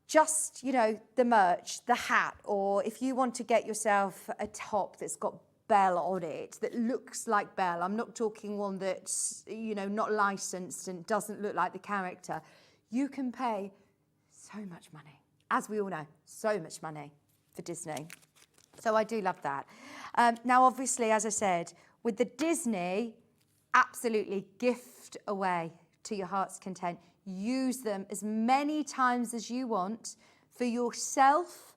just, the merch, the hat, or if you want to get yourself a top that's got Belle on it, that looks like Belle. I'm not talking one that's, not licensed and doesn't look like the character. You can pay so much money. As we all know, so much money for Disney. So I do love that. Now, obviously, as I said, with the Disney, absolutely gift away to your heart's content. Use them as many times as you want for yourself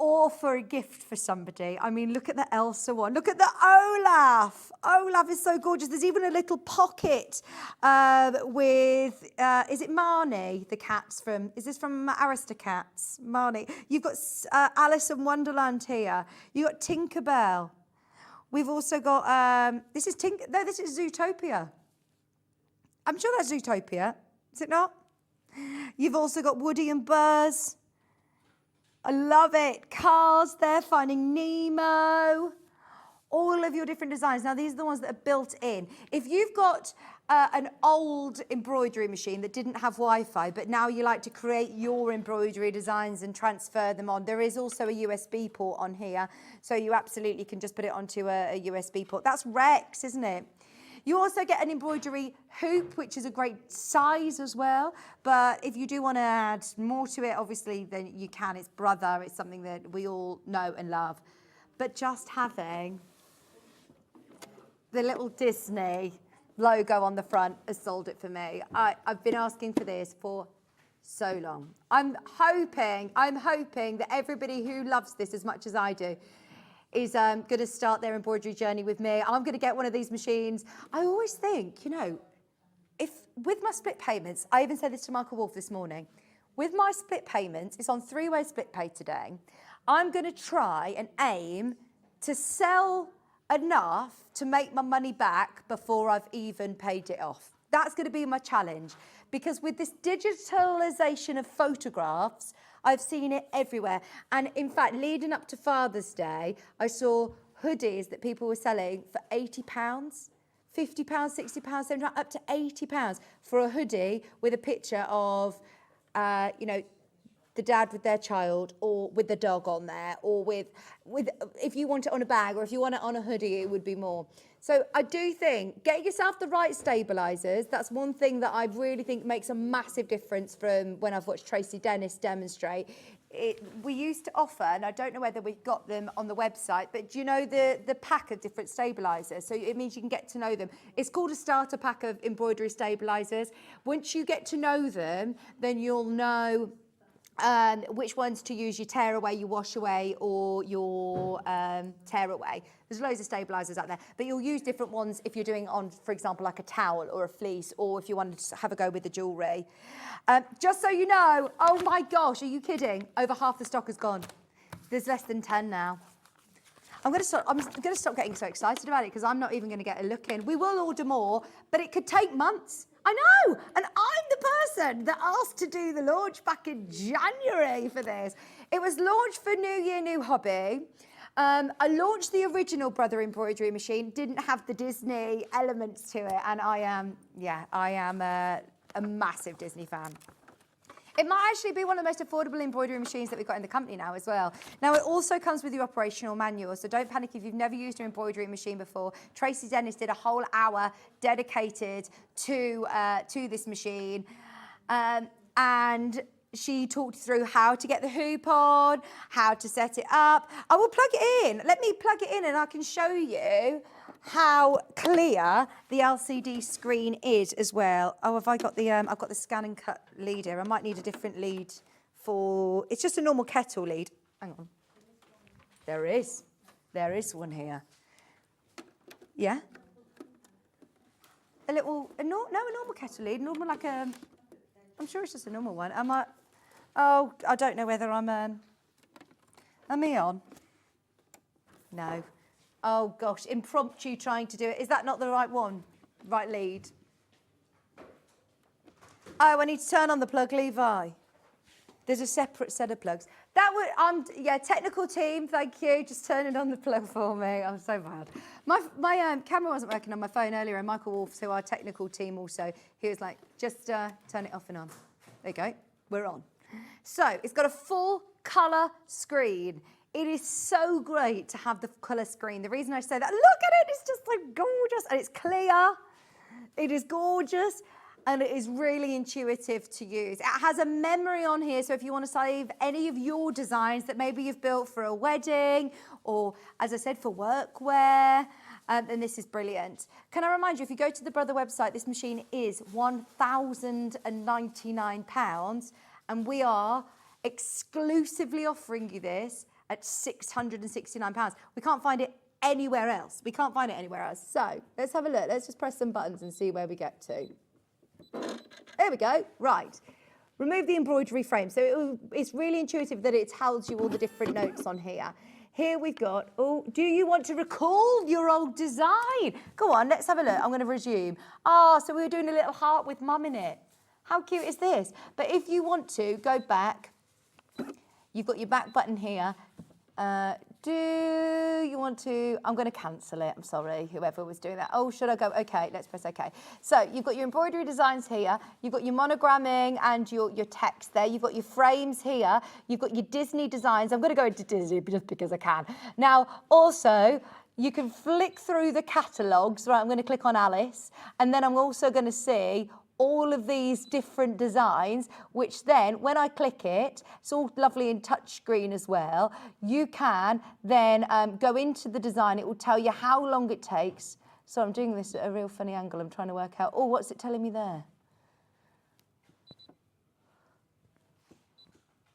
or for a gift for somebody. I mean, look at the Elsa one. Look at the Olaf. Olaf is so gorgeous. There's even a little pocket with, is it Marnie, the cats from, is this from Aristocats? Marnie. You've got Alice in Wonderland here. You've got Tinkerbell. We've also got, this is Zootopia. I'm sure that's Zootopia. Is it not? You've also got Woody and Buzz. I love it. Cars there, Finding Nemo. All of your different designs. Now, these are the ones that are built in. If you've got an old embroidery machine that didn't have Wi-Fi, but now you like to create your embroidery designs and transfer them on, there is also a USB port on here. So you absolutely can just put it onto a USB port. That's Rex, isn't it? You also get an embroidery hoop, which is a great size as well. But if you do want to add more to it, obviously, then you can. It's Brother. It's something that we all know and love. But just having the little Disney logo on the front has sold it for me. I've been asking for this for so long. I'm hoping that everybody who loves this as much as I do is going to start their embroidery journey with me. I'm going to get one of these machines. I always think, if with my split payments, I even said this to Michael Wolf this morning, with my split payments, it's on 3-way split pay today, I'm going to try and aim to sell enough to make my money back before I've even paid it off. That's going to be my challenge, because with this digitalization of photographs, I've seen it everywhere. And in fact, leading up to Father's Day, I saw hoodies that people were selling for £80, £50, £60, £70, up to £80 for a hoodie with a picture of, the dad with their child, or with the dog on there, or with if you want it on a bag, or if you want it on a hoodie, it would be more. So I do think, get yourself the right stabilisers. That's one thing that I really think makes a massive difference from when I've watched Tracy Dennis demonstrate. We used to offer, and I don't know whether we've got them on the website, but do you know the pack of different stabilisers? So it means you can get to know them. It's called a starter pack of embroidery stabilisers. Once you get to know them, then you'll know which ones to use, your tear away, your wash away, or your tear away. There's loads of stabilisers out there, but you'll use different ones if you're doing on, for example, like a towel or a fleece, or if you want to have a go with the jewellery. Just so you know, oh my gosh, are you kidding? Over half the stock is gone. There's less than 10 now. I'm going to stop getting so excited about it, because I'm not even going to get a look in. We will order more, but it could take months. I know, and I'm the person that asked to do the launch back in January for this. It was launched for New Year, New Hobby. I launched the original Brother embroidery machine, didn't have the Disney elements to it, and I am a massive Disney fan. It might actually be one of the most affordable embroidery machines that we've got in the company now as well. Now, it also comes with your operational manual, so don't panic if you've never used an embroidery machine before. Tracy Dennis did a whole hour dedicated to this machine. And she talked through how to get the hoop on, how to set it up. I will plug it in. Let me plug it in and I can show you how clear the LCD screen is as well. Oh, have I got the, I've got the scan and cut lead here. I might need a different lead for, it's just a normal kettle lead. Hang on. There is one here. Yeah? A little, a normal kettle lead, normal like a, I'm sure it's just a normal one. Am I, oh, I don't know whether am I on? No. Oh gosh, impromptu trying to do it. Is that not the right one? Right lead? Oh, I need to turn on the plug, Levi. There's a separate set of plugs. That would, yeah, technical team, thank you. Just turn it on the plug for me. I'm so bad. My camera wasn't working on my phone earlier, and Michael Wolf, who our technical team also, he was like, just turn it off and on. There you go, we're on. So it's got a full colour screen. It is so great to have the colour screen. The reason I say that, look at it, it's just like gorgeous, and it's clear. It is gorgeous. And it is really intuitive to use. It has a memory on here, so if you want to save any of your designs that maybe you've built for a wedding or, as I said, for workwear, then this is brilliant. Can I remind you, if you go to the Brother website, this machine is £1,099, and we are exclusively offering you this at £669. We can't find it anywhere else. We can't find it anywhere else. So let's have a look. Let's just press some buttons and see where we get to. There we go. Right. Remove the embroidery frame. So it's really intuitive that it tells you all the different notes on here. Here we've got, oh, do you want to recall your old design? Go on, let's have a look. I'm going to resume. Ah, so we were doing a little heart with mum in it. How cute is this? But if you want to go back, you've got your back button here. Do you want to, I'm going to cancel it, I'm sorry, whoever was doing that. Oh, should I go? Okay, let's press OK. So you've got your embroidery designs here, you've got your monogramming and your text there, you've got your frames here, you've got your Disney designs. I'm going to go into Disney just because I can. Now, also, you can flick through the catalogues. Right, I'm going to click on Alice, and then I'm also going to see all of these different designs, which then, when I click it, it's all lovely in touchscreen as well. You can then go into the design. It will tell you how long it takes. So I'm doing this at a real funny angle. I'm trying to work out, oh, what's it telling me there?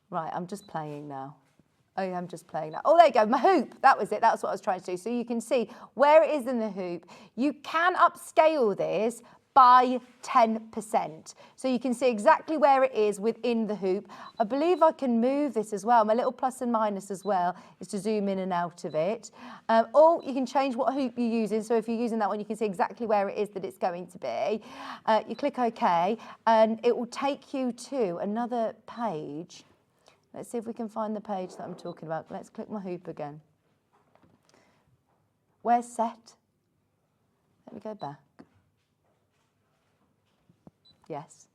Right, I'm just playing now. Oh, yeah, I'm just playing now. Oh, there you go, my hoop. That was it. That's what I was trying to do. So you can see where it is in the hoop. You can upscale this by 10%. So you can see exactly where it is within the hoop. I believe I can move this as well. My little plus and minus as well is to zoom in and out of it. Or you can change what hoop you're using. So if you're using that one, you can see exactly where it is that it's going to be. You click OK, and it will take you to another page. Let's see if we can find the page that I'm talking about. Let's click my hoop again. Where's set? Let me go back. Yes.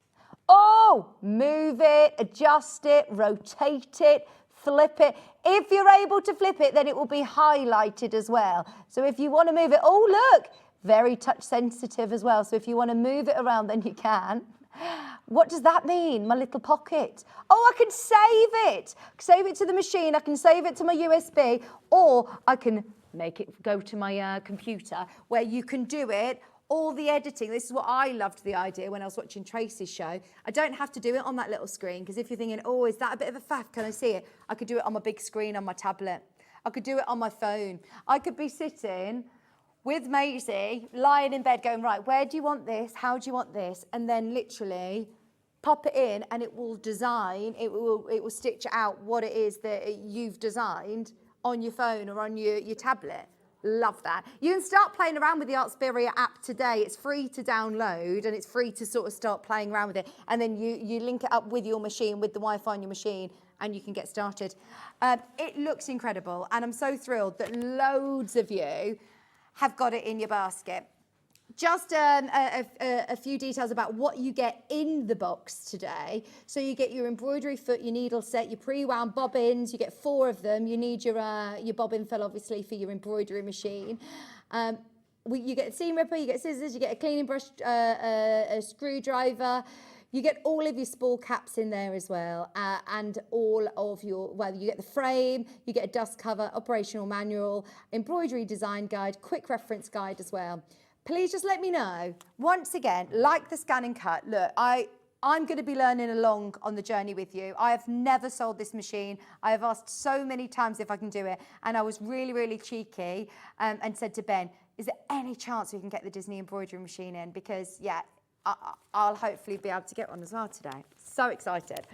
Oh, move it, adjust it, rotate it, flip it. If you're able to flip it, then it will be highlighted as well. So if you want to move it, oh, look, very touch sensitive as well. So if you want to move it around, then you can. What does that mean? My little pocket. Oh, I can save it. Save it to the machine. I can save it to my USB, or I can make it go to my computer where you can do it. All the editing, this is what I loved the idea when I was watching Tracy's show. I don't have to do it on that little screen, because if you're thinking, oh, is that a bit of a faff? Can I see it? I could do it on my big screen on my tablet. I could do it on my phone. I could be sitting with Maisie, lying in bed going, right, where do you want this? How do you want this? And then literally pop it in and it will design, it will stitch out what it is that you've designed on your phone or on your tablet. Love that. You can start playing around with the Artspiria app today. It's free to download and it's free to sort of start playing around with it. And then you link it up with your machine, with the Wi-Fi on your machine, and you can get started. It looks incredible, and I'm so thrilled that loads of you have got it in your basket. Just a few details about what you get in the box today. So you get your embroidery foot, your needle set, your pre-wound bobbins. You get 4 of them. You need your bobbin fill, obviously, for your embroidery machine. You get a seam ripper, you get scissors, you get a cleaning brush, a screwdriver. You get all of your spool caps in there as well, and all of your, well, you get the frame, you get a dust cover, operational manual, embroidery design guide, quick reference guide as well. Please just let me know. Once again, like the scan and cut, look, I'm going to be learning along on the journey with you. I have never sold this machine. I have asked so many times if I can do it, and I was really, really cheeky and said to Ben, is there any chance we can get the Disney embroidery machine in? Because, yeah, I'll hopefully be able to get one as well today. So excited.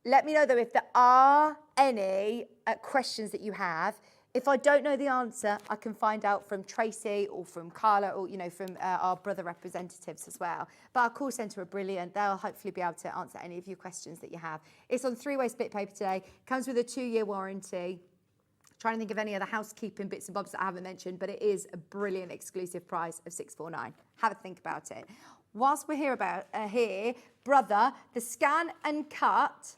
Let me know, though, if there are any questions that you have. If I don't know the answer, I can find out from Tracy or from Carla or, you know, from our brother representatives as well. But our call centre are brilliant. They'll hopefully be able to answer any of your questions that you have. It's on 3-way split paper today. Comes with a 2-year warranty. Trying to think of any other housekeeping bits and bobs that I haven't mentioned, but it is a brilliant exclusive price of $649. Have a think about it. Whilst we're here, brother, the scan and cut.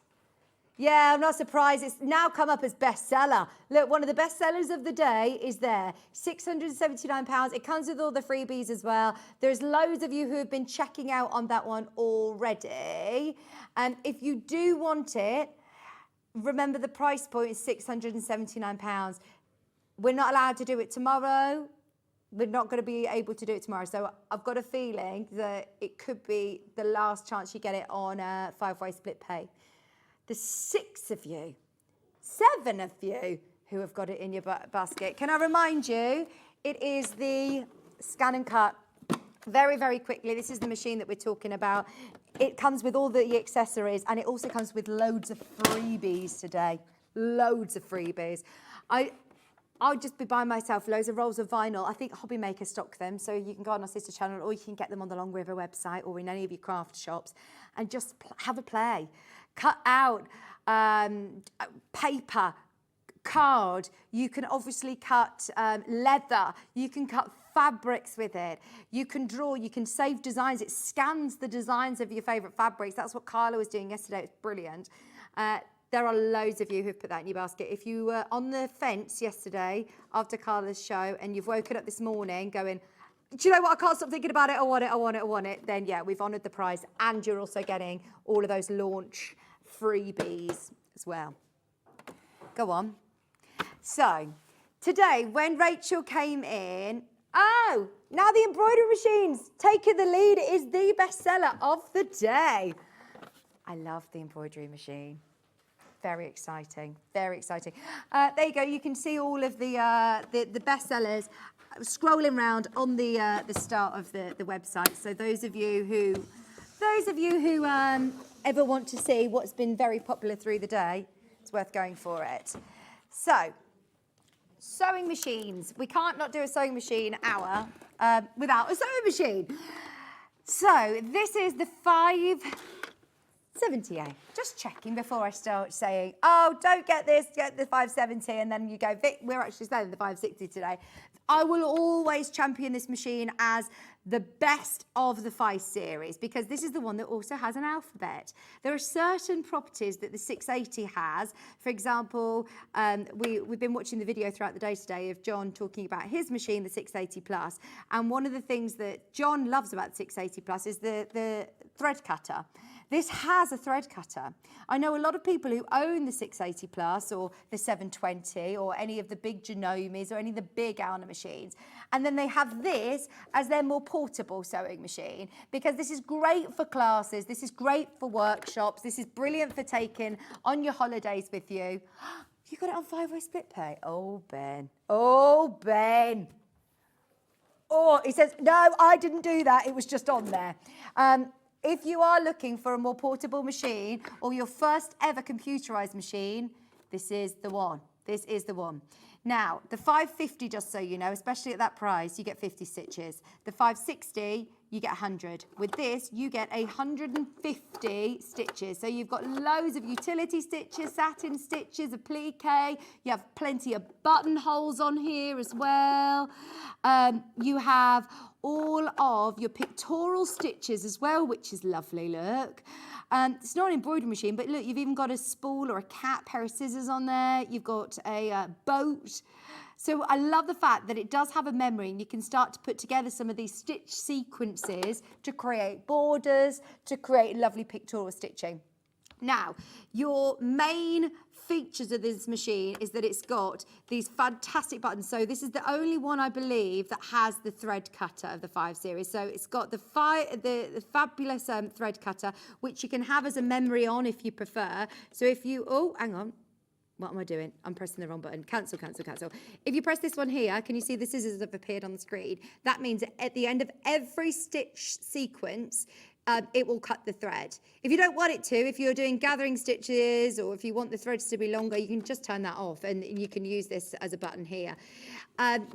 Yeah, I'm not surprised. It's now come up as bestseller. Look, one of the best sellers of the day is there. £679. It comes with all the freebies as well. There's loads of you who have been checking out on that one already. And if you do want it, remember the price point is £679. We're not allowed to do it tomorrow. We're not going to be able to do it tomorrow. So I've got a feeling that it could be the last chance you get it on a 5-way split pay. The 6 of you, 7 of you who have got it in your basket. Can I remind you, it is the scan and cut. Very, very quickly, this is the machine that we're talking about. It comes with all the accessories, and it also comes with loads of freebies today. Loads of freebies. I'll just be buying myself loads of rolls of vinyl. I think Hobbymaker stock them, so you can go on our sister channel, or you can get them on the Long River website or in any of your craft shops, and just have a play. Cut out paper, card. You can obviously cut leather. You can cut fabrics with it. You can draw. You can save designs. It scans the designs of your favourite fabrics. That's what Carla was doing yesterday. It's brilliant. There are loads of you who've put that in your basket. If you were on the fence yesterday after Carla's show and you've woken up this morning going, do you know what? I can't stop thinking about it. I want it. I want it. I want it. Then, yeah, we've honoured the price. And you're also getting all of those launch freebies as well. Go on. So, today, when Rachel came in, oh, now the embroidery machine's taking the lead. It is the bestseller of the day. I love the embroidery machine. Very exciting. Very exciting. There you go. You can see all of the bestsellers scrolling around on the start of the website. So those of you who ever want to see what's been very popular through the day, it's worth going for it. So, sewing machines. We can't not do a sewing machine hour without a sewing machine. So this is the 578. Just checking before I start saying, oh, don't get this, get the 570, and then you go, Vic, we're actually selling the 560 today. I will always champion this machine as the best of the 5 series because this is the one that also has an alphabet. There are certain properties that the 680 has. For example, we've been watching the video throughout the day today of John talking about his machine, the 680 Plus. And one of the things that John loves about the 680 Plus is the thread cutter. This has a thread cutter. I know a lot of people who own the 680 Plus or the 720 or any of the big Genomes or any of the big Alna machines. And then they have this as their more portable sewing machine because this is great for classes. This is great for workshops. This is brilliant for taking on your holidays with you. You got it on 5-way split pay. Oh, Ben. Oh, Ben. Oh, he says, no, I didn't do that. It was just on there. If you are looking for a more portable machine or your first ever computerized machine, this is the one. This is the one. Now, the 550, just so you know, especially at that price, you get 50 stitches. The 560, you get 100. With this, you get 150 stitches. So you've got loads of utility stitches, satin stitches, applique. You have plenty of buttonholes on here as well. You have all of your pictorial stitches as well, which is lovely, look. It's not an embroidery machine, but look, you've even got a spool or a cat, pair of scissors on there. You've got a boat. So I love the fact that it does have a memory, and you can start to put together some of these stitch sequences to create borders, to create lovely pictorial stitching. Now, your main features of this machine is that it's got these fantastic buttons. So this is the only one, I believe, that has the thread cutter of the 5 series. So it's got the fabulous thread cutter, which you can have as a memory on if you prefer. So if you, oh, hang on. What am I doing? I'm pressing the wrong button. Cancel, cancel, cancel. If you press this one here, can you see the scissors have appeared on the screen? That means at the end of every stitch sequence, it will cut the thread. If you don't want it to, if you're doing gathering stitches or if you want the threads to be longer, you can just turn that off and you can use this as a button here.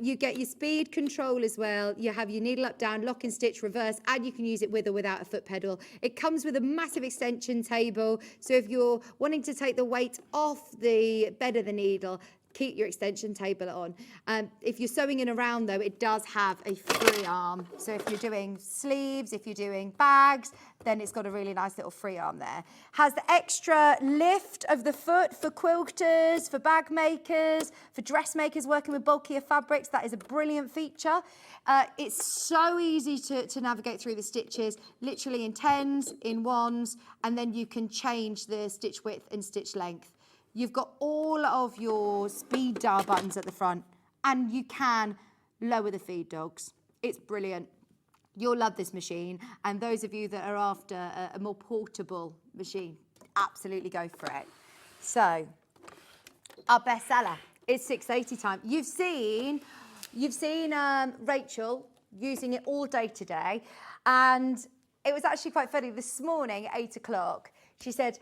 You get your speed control as well. You have your needle up, down, lock and stitch, reverse, and you can use it with or without a foot pedal. It comes with a massive extension table. So if you're wanting to take the weight off the bed of the needle, keep your extension table on. If you're sewing in around though, it does have a free arm. So if you're doing sleeves, if you're doing bags, then it's got a really nice little free arm there. Has the extra lift of the foot for quilters, for bag makers, for dressmakers working with bulkier fabrics. That is a brilliant feature. It's so easy to navigate through the stitches, literally in 10s, in 1s, and then you can change the stitch width and stitch length. You've got all of your speed dial buttons at the front, and you can lower the feed dogs. It's brilliant. You'll love this machine, and those of you that are after a more portable machine, absolutely go for it. So, our bestseller is 680 time. You've seen Rachel using it all day today, and it was actually quite funny. This morning at 8 o'clock, she said,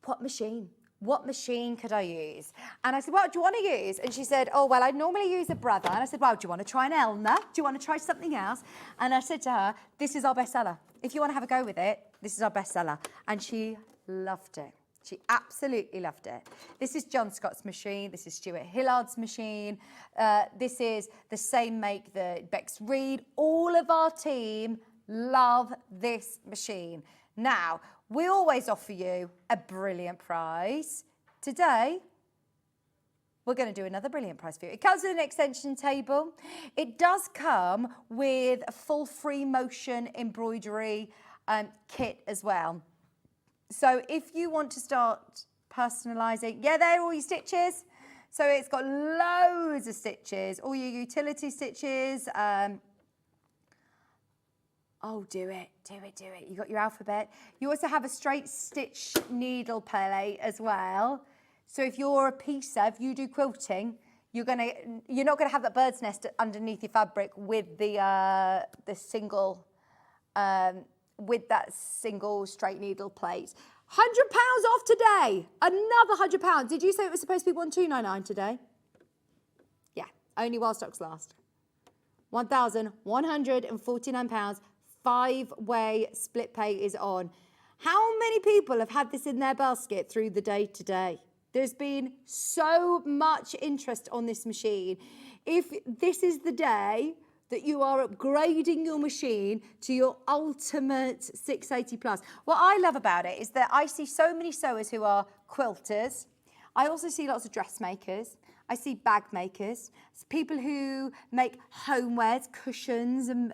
"What machine? What machine could I use?" And I said, "What do you want to use?" And she said, "Oh, well, I normally use a Brother." And I said, "Well, do you want to try an Elna? Do you want to try something else?" And I said to her, "This is our bestseller. If you want to have a go with it, this is our bestseller." And she loved it. She absolutely loved it. This is John Scott's machine. This is Stuart Hillard's machine. This is the same make that Bex Reed. All of our team love this machine. Now, we always offer you a brilliant prize. Today, we're going to do another brilliant prize for you. It comes with an extension table. It does come with a full free motion embroidery kit as well. So if you want to start personalising, yeah, there are all your stitches. So it's got loads of stitches, all your utility stitches. Oh, do it, do it, do it. You got your alphabet. You also have a straight stitch needle plate as well. So if you're a piecer, if you do quilting, you're not gonna have that bird's nest underneath your fabric with the single, with that single straight needle plate. £100 off today. Another £100. Did you say it was supposed to be £1,299 today? Yeah, only while stocks last. £1,149. 5-way split pay is on. How many people have had this in their basket through the day today? There's been so much interest on this machine. If this is the day that you are upgrading your machine to your ultimate 680 plus. What I love about it is that I see so many sewers who are quilters. I also see lots of dressmakers. I see bag makers, people who make homewares, cushions, and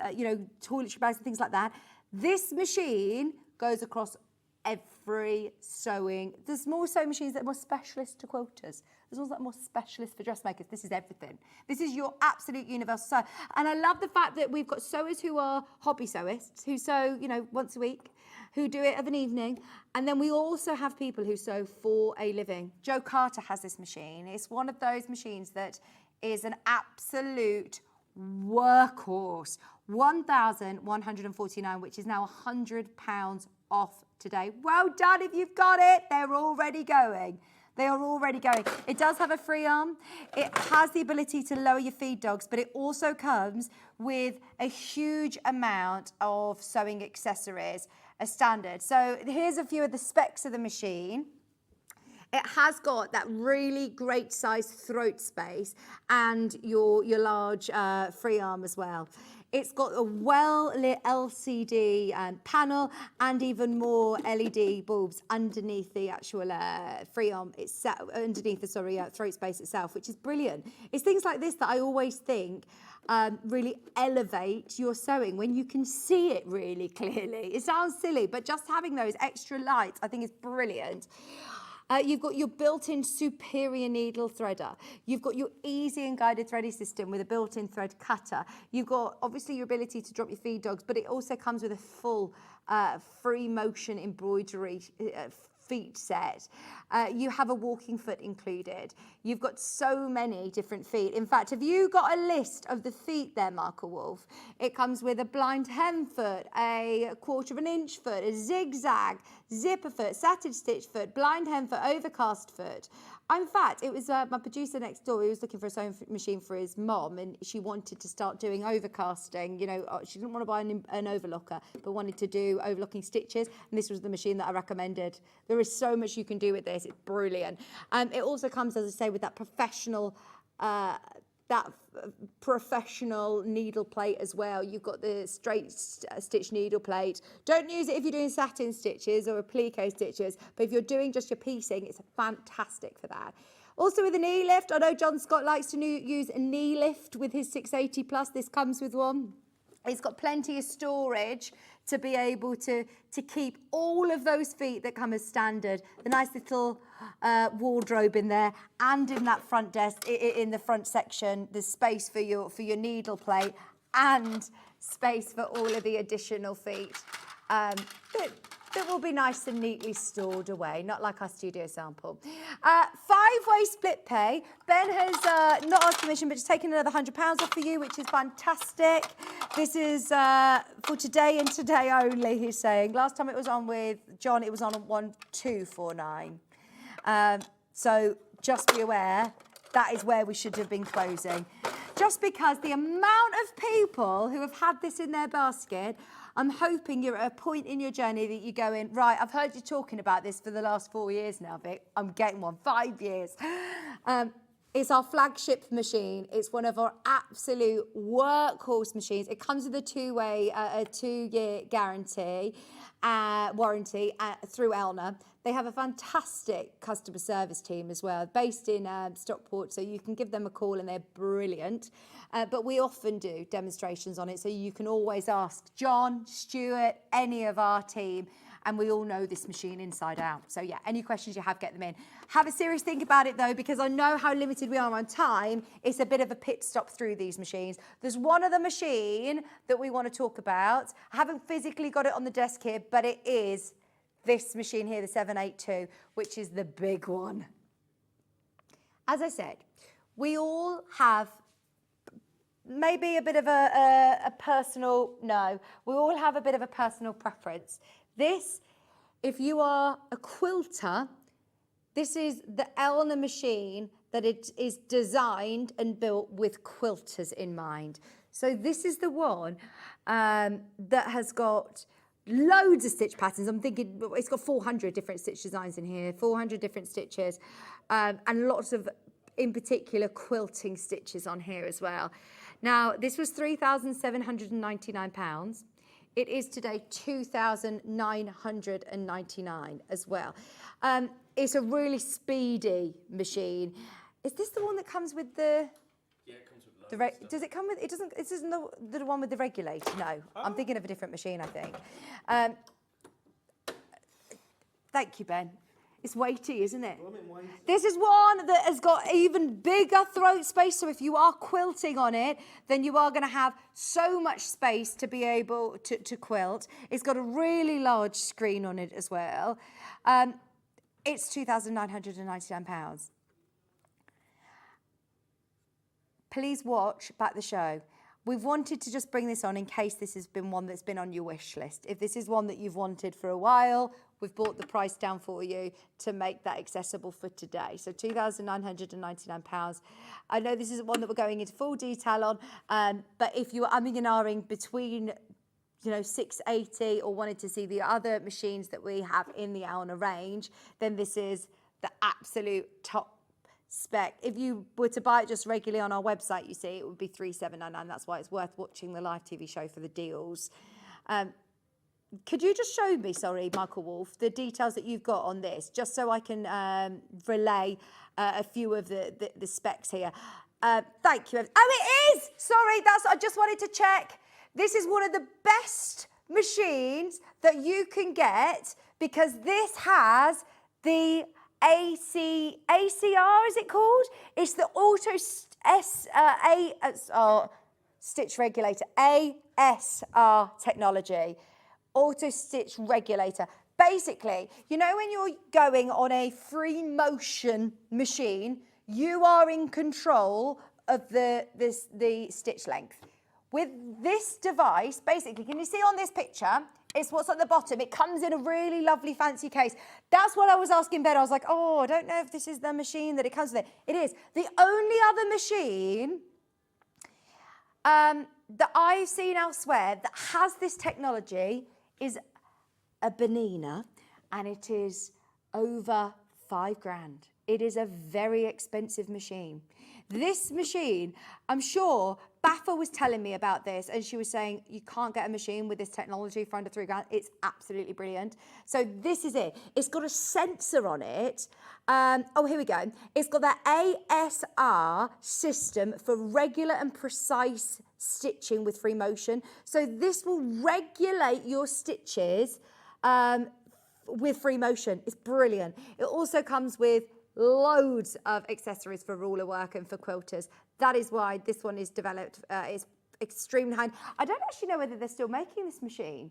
toiletry bags and things like that. This machine goes across every sewing. There's more sewing machines that are more specialist to quilters. There's ones that are more specialist for dressmakers. This is everything. This is your absolute universal sew. And I love the fact that we've got sewers who are hobby sewists, who sew, once a week, who do it of an evening. And then we also have people who sew for a living. Joe Carter has this machine. It's one of those machines that is an absolute workhorse. £1,149, which is now £100 off today. Well done if you've got it. They're already going. They are already going. It does have a free arm. It has the ability to lower your feed dogs, but it also comes with a huge amount of sewing accessories as standard. So here's a few of the specs of the machine. It has got that really great size throat space and your large free arm as well. It's got a well-lit LCD panel and even more LED bulbs underneath the actual Freon itself, underneath the throat space itself, which is brilliant. It's things like this that I always think really elevate your sewing when you can see it really clearly. It sounds silly, but just having those extra lights, I think is brilliant. You've got your built-in superior needle threader. You've got your easy and guided threading system with a built-in thread cutter. You've got obviously your ability to drop your feed dogs, but it also comes with a full free motion embroidery feet set. You have a walking foot included. You've got so many different feet. In fact, have you got a list of the feet there, Marco Wolf? It comes with a blind hem foot, a 1/4 inch foot, a zigzag, zipper foot, satin stitch foot, blind hem foot, overcast foot. In fact, it was my producer next door. He was looking for a sewing machine for his mom, and she wanted to start doing overcasting. You know, she didn't want to buy an overlocker, but wanted to do overlocking stitches. And this was the machine that I recommended. There is so much you can do with this. It's brilliant. It also comes, as I say, with that professional needle plate as well. You've got the straight stitch needle plate. Don't use it if you're doing satin stitches or applique stitches, but if you're doing just your piecing, it's fantastic for that. Also with a knee lift, I know John Scott likes to use a knee lift with his 680 plus. This comes with one. It's got plenty of storage to be able to keep all of those feet that come as standard, the nice little wardrobe in there, and in that front desk, in the front section, there's space for your needle plate and space for all of the additional feet. That will be nice and neatly stored away, not like our studio sample. 5-way split pay. Ben has not asked permission, but just taken another £100 off for you, which is fantastic. This is for today and today only, he's saying. Last time it was on with John, it was on 1249. So just be aware, that is where we should have been closing. Just because the amount of people who have had this in their basket, I'm hoping you're at a point in your journey that you're going, right, I've heard you talking about this for the last 4 years now, Vic. I'm getting one, 5 years. It's our flagship machine. It's one of our absolute workhorse machines. It comes with a 2-year guarantee, warranty through Elna. They have a fantastic customer service team as well, based in Stockport, so you can give them a call and they're brilliant. But we often do demonstrations on it, so you can always ask John, Stuart, any of our team, and we all know this machine inside out. So yeah, any questions you have, get them in. Have a serious think about it though, because I know how limited we are on time. It's a bit of a pit stop through these machines. There's one other machine that we want to talk about. I haven't physically got it on the desk here, but it is this machine here, the 782, which is the big one. As I said, we all have maybe a bit of a personal, no, we all have a bit of a personal preference. This, if you are a quilter, this is the Elna machine that it is designed and built with quilters in mind. So this is the one that has got loads of stitch patterns. I'm thinking it's got 400 different stitch designs in here, 400 different stitches, and lots of, in particular, quilting stitches on here as well. Now, this was £3,799. It is today £2,999 as well. It's a really speedy machine. Is this the one that comes with the? Yeah, it comes with the. Does it come with? It doesn't. This isn't the one with the regulator. No, I'm thinking of a different machine. I think. Thank you, Ben. It's weighty, isn't it? This is one that has got even bigger throat space. So if you are quilting on it, then you are going to have so much space to be able to quilt. It's got a really large screen on it as well. It's £2,999. Please watch back the show. We've wanted to just bring this on in case this has been one that's been on your wish list. If this is one that you've wanted for a while, we've brought the price down for you to make that accessible for today. So £2,999. I know this isn't one that we're going into full detail on, but if you're umming and ahhing between, you know, 680 or wanted to see the other machines that we have in the Elna range, then this is the absolute top spec. If you were to buy it just regularly on our website, you see, it would be $3,799. That's why it's worth watching the live TV show for the deals. Could you just show me, sorry, Michael Wolf, the details that you've got on this, just so I can relay a few of the specs here. Thank you. Oh, it is! Sorry, I just wanted to check. This is one of the best machines that you can get because this has the ACR, is it called? It's the stitch regulator, ASR technology. Auto stitch regulator. Basically, you know when you're going on a free motion machine, you are in control of the stitch length. With this device, basically, can you see on this picture? It's what's at the bottom. It comes in a really lovely fancy case. That's what I was asking Ben. I was like, oh, I don't know if this is the machine that it comes with. It is. The only other machine that I've seen elsewhere that has this technology is a Benina, and it is over £5,000. It is a very expensive machine. This machine, I'm sure, Baffa was telling me about this, and she was saying, you can't get a machine with this technology for under £3,000. It's absolutely brilliant. So this is it. It's got a sensor on it. Oh, here we go. It's got that ASR system for regular and precise stitching with free motion. So this will regulate your stitches with free motion. It's brilliant. It also comes with loads of accessories for ruler work and for quilters. That is why this one is developed. It's extremely high. I don't actually know whether they're still making this machine.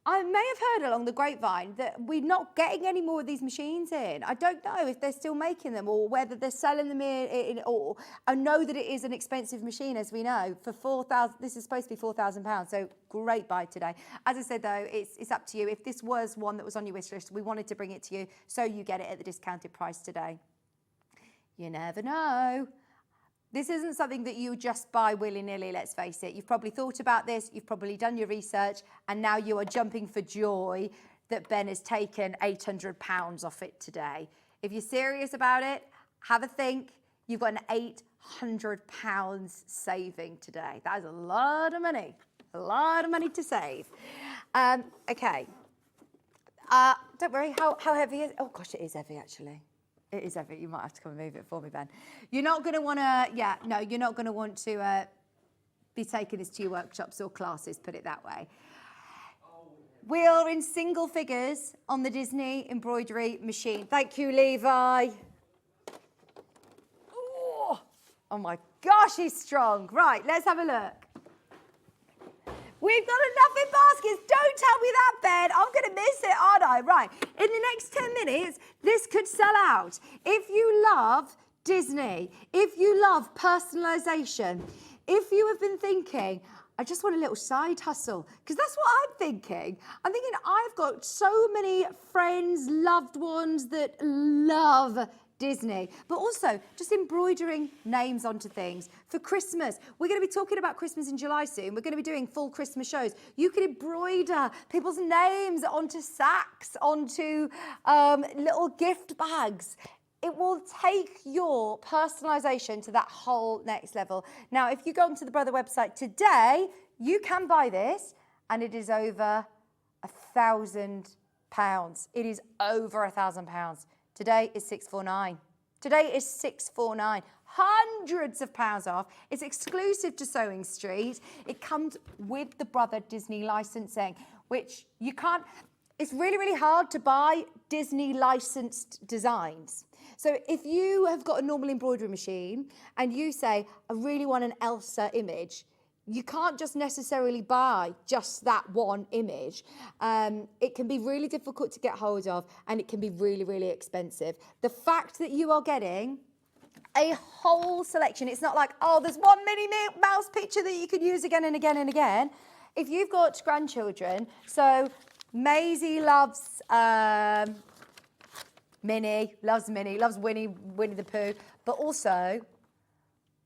I may have heard along the grapevine that we're not getting any more of these machines in. I don't know if they're still making them or whether they're selling them in or I know that it is an expensive machine, as we know, for £4,000. This is supposed to be £4,000, so great buy today. As I said, though, it's up to you. If this was one that was on your wish list, we wanted to bring it to you, so you get it at the discounted price today. You never know. This isn't something that you just buy willy-nilly, let's face it. You've probably thought about this, you've probably done your research, and now you are jumping for joy that Ben has taken £800 off it today. If you're serious about it, have a think. You've got an £800 saving today. That is a lot of money to save. Okay. Don't worry, how heavy is it? Oh gosh, it is heavy actually. It is heavy. You might have to come and move it for me, Ben. You're not going to want to, you're not going to want to be taking this to your workshops or classes, put it that way. We are in single figures on the Disney embroidery machine. Thank you, Levi. Oh my gosh, he's strong. Right, let's have a look. We've got enough in baskets. Don't tell me that, Ben. I'm going to miss it, aren't I? Right. In the next 10 minutes, this could sell out. If you love Disney, if you love personalisation, if you have been thinking, I just want a little side hustle, because that's what I'm thinking. I'm thinking I've got so many friends, loved ones that love Disney, but also just embroidering names onto things. For Christmas, we're going to be talking about Christmas in July soon. We're going to be doing full Christmas shows. You can embroider people's names onto sacks, onto little gift bags. It will take your personalisation to that whole next level. Now, if you go onto the Brother website today, you can buy this, and it is over £1,000. It is over £1,000. Today is $649. Today is $649. Hundreds of pounds off. It's exclusive to Sewing Street. It comes with the Brother Disney licensing, which you can't. It's really, really hard to buy Disney licensed designs. So if you have got a normal embroidery machine and you say, I really want an Elsa image, you can't just necessarily buy just that one image. It can be really difficult to get hold of, and it can be really, really expensive. The fact that you are getting a whole selection, it's not like, oh, there's one Minnie Mouse picture that you could use again and again and again. If you've got grandchildren, so Maisie loves Minnie, loves Winnie the Pooh, but also,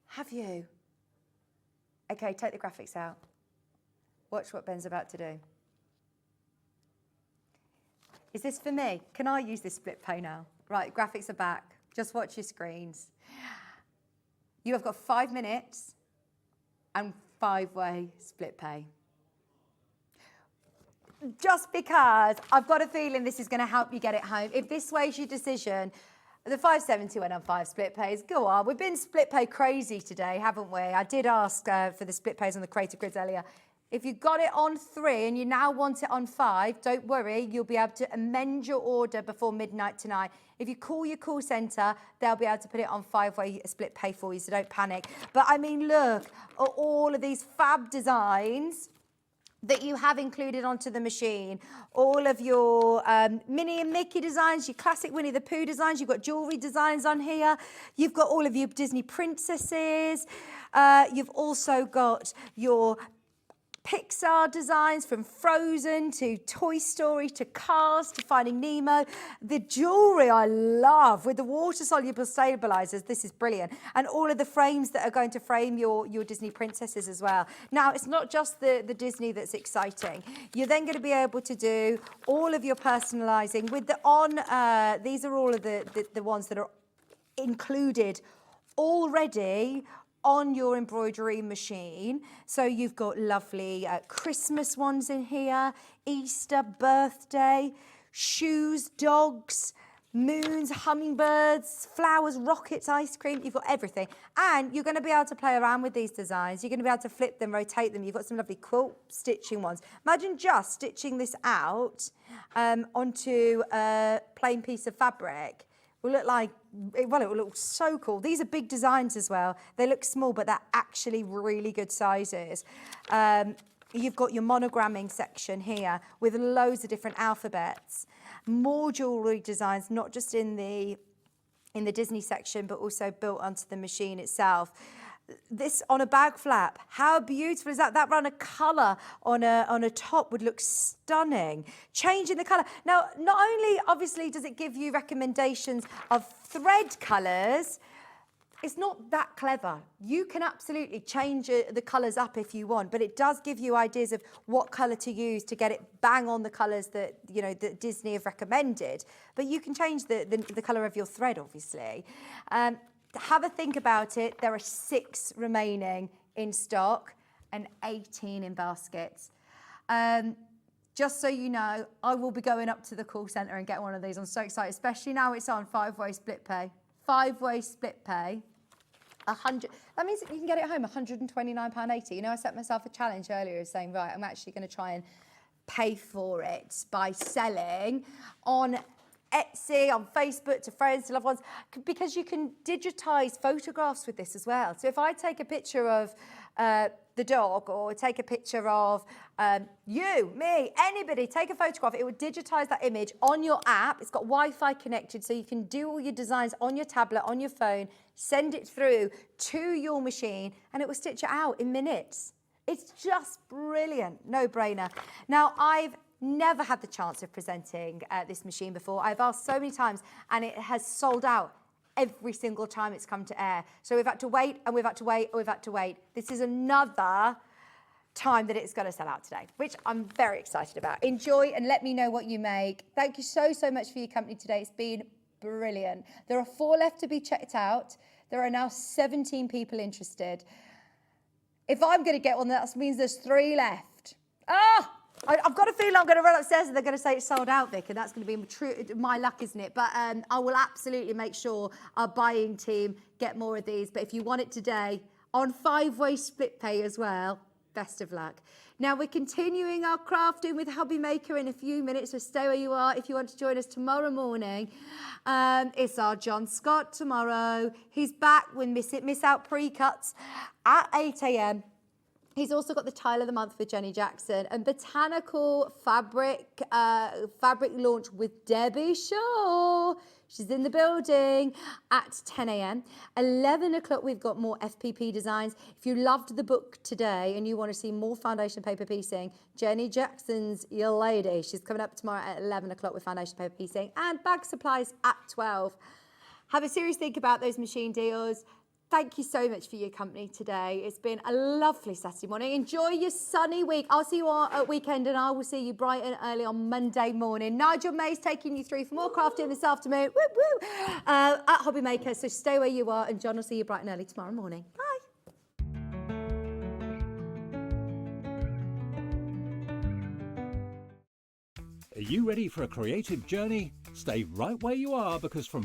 have you? Okay, take the graphics out. Watch what Ben's about to do. Is this for me? Can I use this split pay now? Right, graphics are back. Just watch your screens. You have got 5 minutes and 5-way split pay. Just because I've got a feeling this is going to help you get it home. If this sways your decision, the 570 went on 5 split pays. Go on. We've been split pay crazy today, haven't we? I did ask for the split pays on the Creative Grids earlier. If you got it on 3 and you now want it on 5, don't worry, you'll be able to amend your order before midnight tonight. If you call your call centre, they'll be able to put it on 5-way split pay for you, so don't panic. But I mean, look at all of these fab designs that you have included onto the machine. All of your Minnie and Mickey designs, your classic Winnie the Pooh designs, you've got jewellery designs on here, you've got all of your Disney princesses, you've also got your Pixar designs from Frozen to Toy Story to Cars to Finding Nemo. The jewellery I love with the water-soluble stabilisers. This is brilliant. And all of the frames that are going to frame your Disney princesses as well. Now, it's not just the Disney that's exciting. You're then going to be able to do all of your personalising with the these are all of the ones that are included already on your embroidery machine. So you've got lovely Christmas ones in here, Easter, birthday, shoes, dogs, moons, hummingbirds, flowers, rockets, ice cream. You've got everything. And you're going to be able to play around with these designs. You're going to be able to flip them, rotate them. You've got some lovely quilt stitching ones. Imagine just stitching this out onto a plain piece of fabric. Will look like, well, it will look so cool. These are big designs as well. They look small, but they're actually really good sizes. You've got your monogramming section here with loads of different alphabets. More jewellery designs, not just in the Disney section, but also built onto the machine itself. This on a bag flap, how beautiful is that? That run of colour on a top would look stunning. Changing the colour. Now, not only obviously does it give you recommendations of thread colours, it's not that clever. You can absolutely change the colours up if you want, but it does give you ideas of what colour to use to get it bang on the colours that, you know, that Disney have recommended. But you can change the colour of your thread, obviously. Have a think about it. There are 6 remaining in stock and 18 in baskets. Just so you know, I will be going up to the call centre and get one of these. I'm so excited, especially now it's on 5-way split pay. 5-way split pay. 100. That means that you can get it home £129.80. You know, I set myself a challenge earlier of saying, right, I'm actually going to try and pay for it by selling on Etsy, on Facebook, to friends, to loved ones, because you can digitise photographs with this as well. So if I take a picture of the dog, or take a picture of you, me, anybody, take a photograph, it would digitise that image on your app. It's got Wi-Fi connected, so you can do all your designs on your tablet, on your phone, send it through to your machine, and it will stitch it out in minutes. It's just brilliant, no-brainer. Now, I've never had the chance of presenting this machine before. I've asked so many times, and it has sold out every single time it's come to air. So we've had to wait, and we've had to wait, and we've had to wait. This is another time that it's going to sell out today, which I'm very excited about. Enjoy and let me know what you make. Thank you so, so much for your company today. It's been brilliant. There are 4 left to be checked out. There are now 17 people interested. If I'm going to get one, that means there's 3 left. I've got a feeling I'm going to run upstairs and they're going to say it's sold out, Vic, and that's going to be my luck, isn't it? But I will absolutely make sure our buying team get more of these. But if you want it today, on 5-way split pay as well, best of luck. Now, we're continuing our crafting with Hobby Maker in a few minutes, so stay where you are if you want to join us tomorrow morning. It's our John Scott tomorrow. He's back with Miss Out Pre-Cuts at 8 a.m. He's also got the Tile of the Month with Jenny Jackson and Botanical Fabric launch with Debbie Shaw. She's in the building at 10 a.m. 11 o'clock, we've got more FPP designs. If you loved the book today and you want to see more foundation paper piecing, Jenny Jackson's your lady. She's coming up tomorrow at 11 o'clock with foundation paper piecing and bag supplies at 12. Have a serious think about those machine deals. thank you so much for your company today. It's been a lovely Saturday morning. Enjoy your sunny week. I'll see you all at weekend, and I will see you bright and early on Monday morning. Nigel May's taking you through for more crafting this afternoon. Woo woo! At Hobby Maker, so stay where you are, and John will see you bright and early tomorrow morning. Bye. Are you ready for a creative journey? Stay right where you are, because from